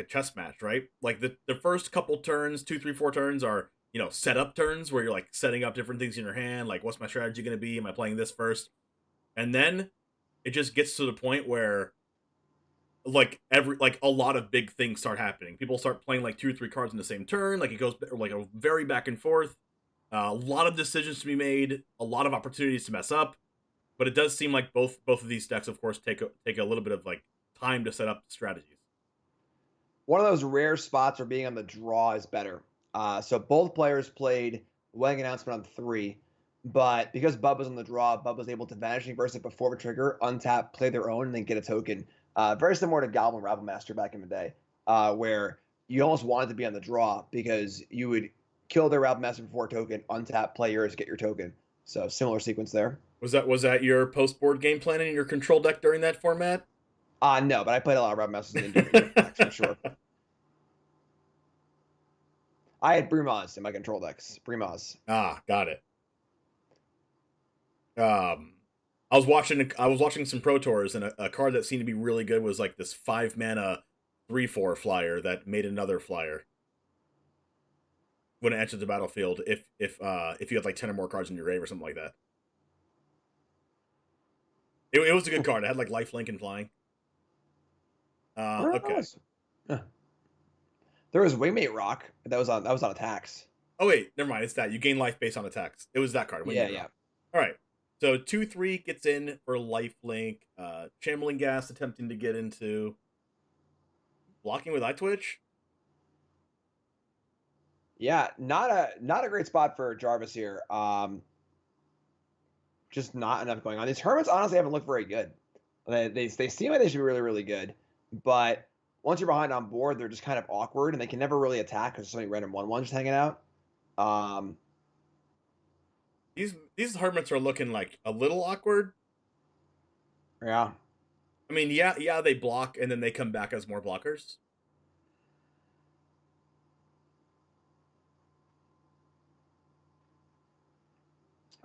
chess match, right? Like, the first couple turns, 2, 3, 4 turns are, setup turns, where you're, like, setting up different things in your hand. Like, what's my strategy going to be? Am I playing this first? And then it just gets to the point where... like a lot of big things start happening. People start playing like 2 or 3 cards in the same turn. Like, it goes like a very back and forth. A lot of decisions to be made. A lot of opportunities to mess up. But it does seem like both of these decks, of course, take a little bit of like time to set up strategies. One of those rare spots where being on the draw is better. So both players played wedding announcement on 3. But because Bub was on the draw, Bub was able to Vanishing Verse it before the trigger, untap, play their own, and then get a token. Very similar to Goblin Rabble Master back in the day, where you almost wanted to be on the draw because you would kill their Rabble Master before a token, untap, play yours, get your token. So similar sequence there. Was that your post board game planning in your control deck during that format? No, but I played a lot of Rabble Masters in different decks for sure. I had Brimaz in my control decks. Brimaz. Got it. I was watching some Pro Tours, and a card that seemed to be really good was like this 5-mana 3/4 flyer that made another flyer when it enters the battlefield. If you had like 10 or more cards in your grave or something like that. It was a good card. It had like lifelink and flying. Okay. Huh. There was Wingmate Rock that was on attacks. Oh wait, never mind. It's that you gain life based on attacks. It was that card. Yeah. All right. So 2/3 gets in for lifelink. Chamberlain Gas attempting to get into blocking with Eye Twitch. Yeah, not a great spot for Jarvis here. Just not enough going on. These Hermits honestly haven't looked very good. They seem like they should be really, really good, but once you're behind on board, they're just kind of awkward, and they can never really attack because there's so many random 1/1s just hanging out. These Hermits are looking like a little awkward. Yeah. I mean, yeah, they block, and then they come back as more blockers.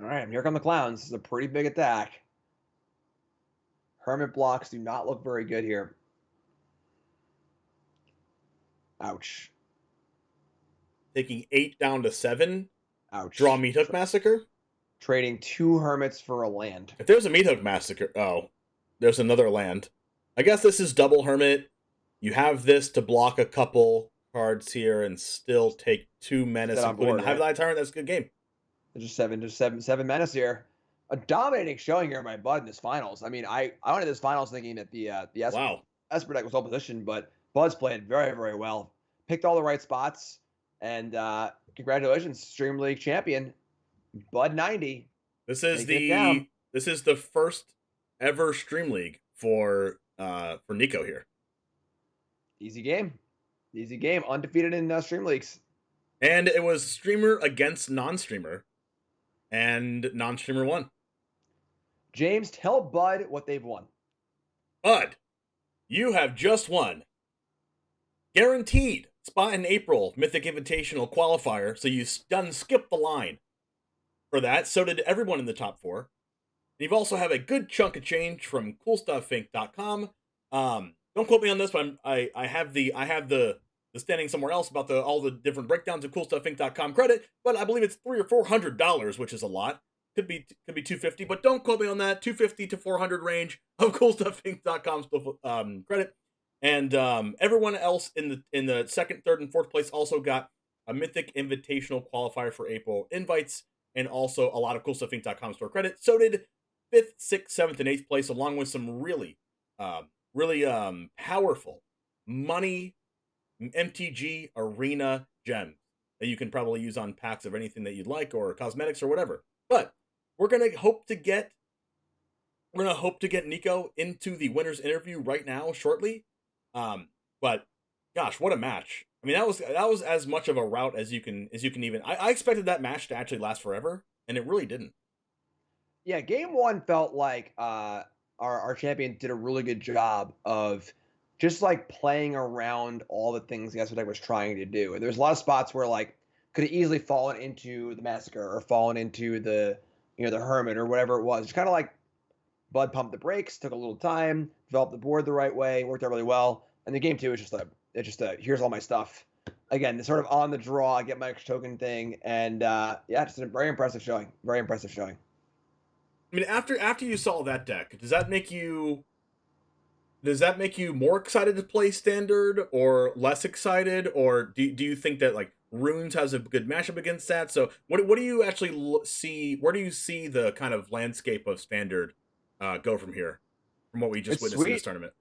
All right, here come the clowns. This is a pretty big attack. Hermit blocks do not look very good here. Ouch. Taking 8 down to 7. Ouch. Draw Meat Hook Massacre. Trading 2 Hermits for a land. If there's a Meat Hook Massacre, there's another land. I guess this is double Hermit. You have this to block a couple cards here and still take 2 menace, including the Hive Tyrant. That's a good game. Just seven menace here. A dominating showing here by Bud in his finals. I mean, I went into this finals thinking that the Esper deck was well positioned, but Bud's played very, very well. Picked all the right spots, and congratulations, Stream League champion, Bud 90. This is the first ever Stream League for Nico here. Easy game, undefeated in Stream Leagues. And it was streamer against non-streamer, and non-streamer won. James, tell Bud what they've won. Bud, you have just won. Guaranteed spot in April Mythic Invitational qualifier, so you skipped the line for that. So did everyone in the top 4. And you've also have a good chunk of change from CoolStuffInc.com. Don't quote me on this, but I have the standing somewhere else about all the different breakdowns of CoolStuffInc.com credit, but I believe it's $300 or $400, which is a lot. Could be $250, but don't quote me on that. $250 to $400 range of CoolStuffInc.com credit, and everyone else in the second, third, and fourth place also got a Mythic Invitational qualifier for April invites, and also a lot of CoolStuffInc.com store credit. So did 5th, 6th, 7th, and 8th place, along with some really powerful money MTG Arena gems that you can probably use on packs of anything that you'd like, or cosmetics or whatever. But we're gonna hope to get Nico into the winner's interview right now, shortly. But gosh, what a match! I mean, that was as much of a rout as you can even. I expected that match to actually last forever, and it really didn't. Yeah, game 1 felt like our champion did a really good job of just like playing around all the things the Esper deck was trying to do. And there's a lot of spots where like could have easily fallen into the Massacre or fallen into the Hermit or whatever it was. It's kind of like Bud pumped the brakes, took a little time, developed the board the right way, worked out really well. And the game 2 is just a here's all my stuff. Again, the sort of on the draw, get my extra token thing, and just a very impressive showing. Very impressive showing. I mean, after you saw that deck, does that make you more excited to play Standard, or less excited, or do you think that like Runes has a good matchup against that? So what do you actually see? Where do you see the kind of landscape of Standard go from here, from what we just witnessed in this tournament?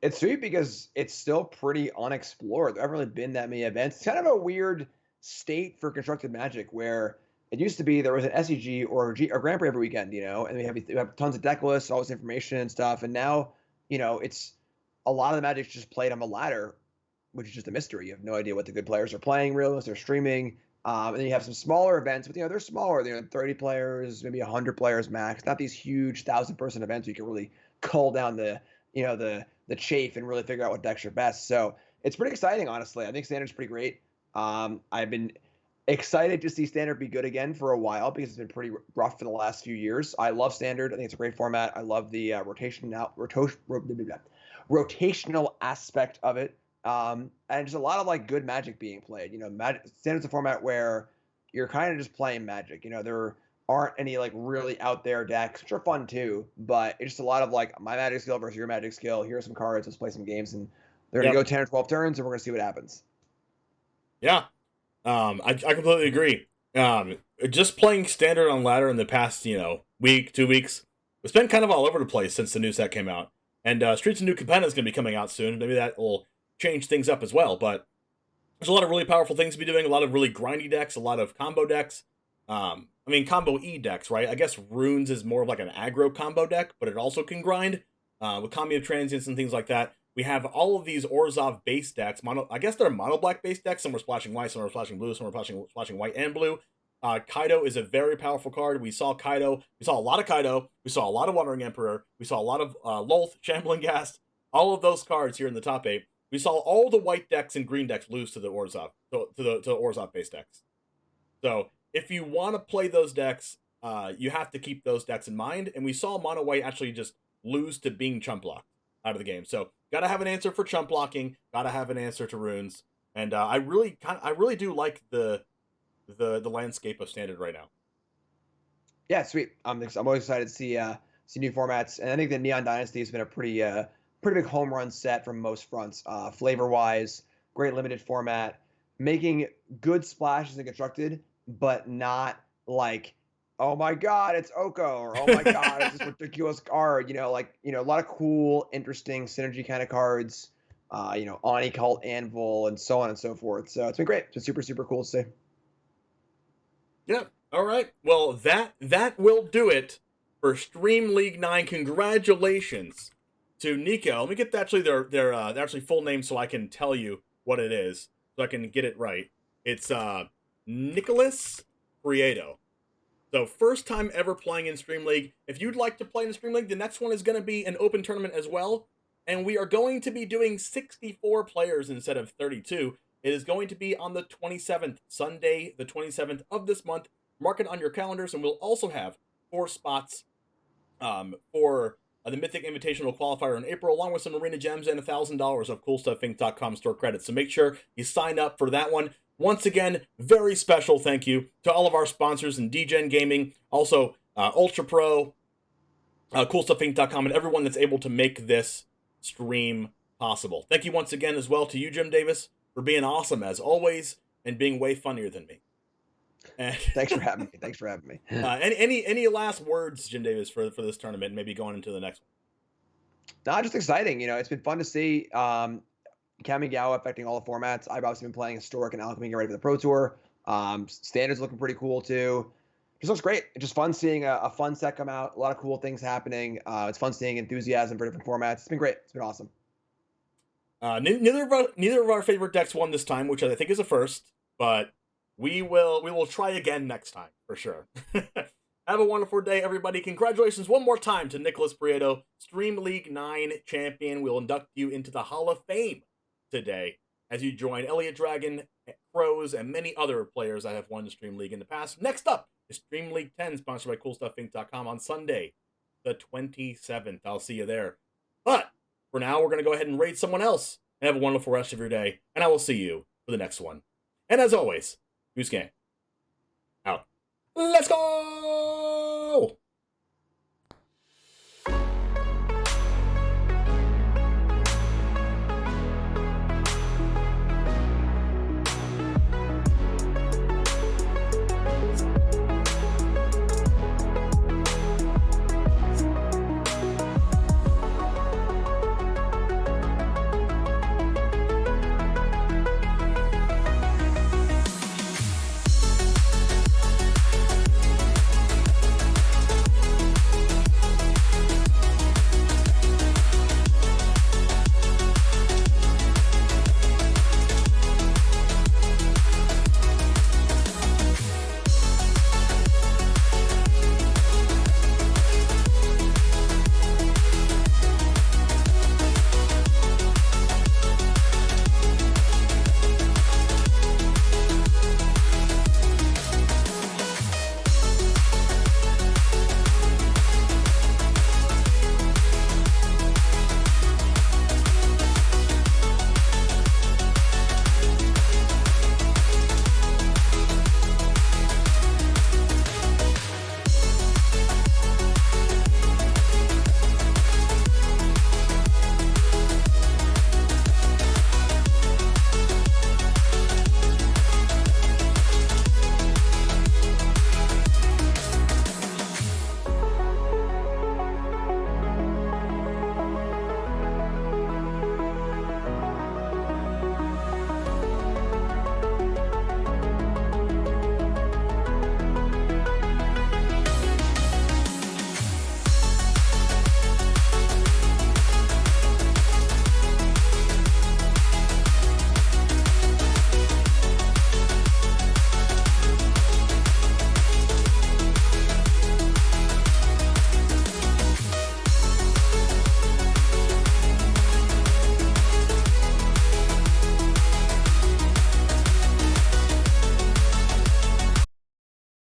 It's sweet because it's still pretty unexplored. There haven't really been that many events. It's kind of a weird state for Constructed Magic where It used to be there was an SEG or or Grand Prix every weekend, and we have tons of deck lists, all this information and stuff. And now, it's a lot of the Magic's just played on the ladder, which is just a mystery. You have no idea what the good players are playing, really, unless they're streaming. And then you have some smaller events, but they're smaller. They're 30 players, maybe 100 players max. Not these huge 1,000-person events where you can really cull down the chafe and really figure out what decks are best. So it's pretty exciting, honestly. I think Standard's pretty great. I've been excited to see Standard be good again for a while because it's been pretty rough for the last few years. I love Standard. I think it's a great format. I love the rotational aspect of it. And just a lot of like good Magic being played. Standard's a format where you're kind of just playing Magic. There aren't any like really out there decks, which are fun too, but it's just a lot of like my Magic skill versus your Magic skill. Here are some cards. Let's play some games, and they're gonna go 10 or 12 turns, and we're gonna see what happens. Yeah, I completely agree. Just playing Standard on ladder in the past, week, 2 weeks, it's been kind of all over the place since the new set came out. And Streets of New Capenna is going to be coming out soon. Maybe that will change things up as well. But there's a lot of really powerful things to be doing. A lot of really grindy decks. A lot of combo decks. Combo E decks, right? I guess Runes is more of like an aggro combo deck, but it also can grind with Kami of Transience and things like that. We have all of these Orzhov base decks. I guess they're mono black base decks. Some are splashing white, some are splashing blue, some are splashing white and blue. Kaido is a very powerful card. We saw Kaido. We saw a lot of Kaido. We saw a lot of Wandering Emperor. We saw a lot of Lolth, Shambling Ghast. All of those cards here in the top 8. We saw all the white decks and green decks lose to the Orzhov, to the Orzhov base decks. So if you want to play those decks, you have to keep those decks in mind. And we saw mono white actually just lose to being chump blocked out of the game. So gotta have an answer for chump blocking. Gotta have an answer to runes. And I really do like the landscape of Standard right now. Yeah, sweet. I'm always excited to see new formats, and I think the Neon Dynasty has been a pretty big home run set from most fronts. Flavor wise, great limited format, making good splashes and constructed, but not like, oh my god, it's Oko, or oh my god, it's this ridiculous card. A lot of cool, interesting synergy kind of cards. Ani Cult Anvil and so on and so forth. So it's been great. It's been super, super cool to see. Yeah. All right. Well, that will do it for Stream League 9. Congratulations to Nico. Let me get their actually full name so I can tell you what it is, so I can get it right. It's Nicholas Prieto. So first time ever playing in Stream League. If you'd like to play in Stream League, the next one is going to be an open tournament as well. And we are going to be doing 64 players instead of 32. It is going to be on the 27th, Sunday, the 27th of this month. Mark it on your calendars, and we'll also have 4 spots for the Mythic Invitational Qualifier in April, along with some Arena Gems and $1,000 of CoolStuffInc.com store credits. So make sure you sign up for that one. Once again, very special thank you to all of our sponsors in DGen Gaming, also Ultra Pro, CoolStuffInc.com, and everyone that's able to make this stream possible. Thank you once again as well to you, Jim Davis, for being awesome as always and being way funnier than me. Thanks for having me. Any last words, Jim Davis, for this tournament, maybe going into the next one? No, just exciting. It's been fun to see Kamigawa affecting all the formats. I've obviously been playing Historic and Alchemy, getting ready for the Pro Tour. Standard's looking pretty cool too. Just looks great. It's just fun seeing a fun set come out. A lot of cool things happening. It's fun seeing enthusiasm for different formats. It's been great. It's been awesome. Neither of our favorite decks won this time, which I think is a first, but we will try again next time for sure. Have a wonderful day, everybody. Congratulations one more time to Nicholas Prieto, Stream League 9 champion. We'll induct you into the Hall of Fame today as you join Elliot Dragon, Crows, and many other players that have won the Stream League in the past. Next up is Stream League 10, sponsored by CoolStuffInc.com on Sunday, the 27th. I'll see you there. But for now, we're going to go ahead and raid someone else and have a wonderful rest of your day, and I will see you for the next one. And as always, Goose Game out. Let's go!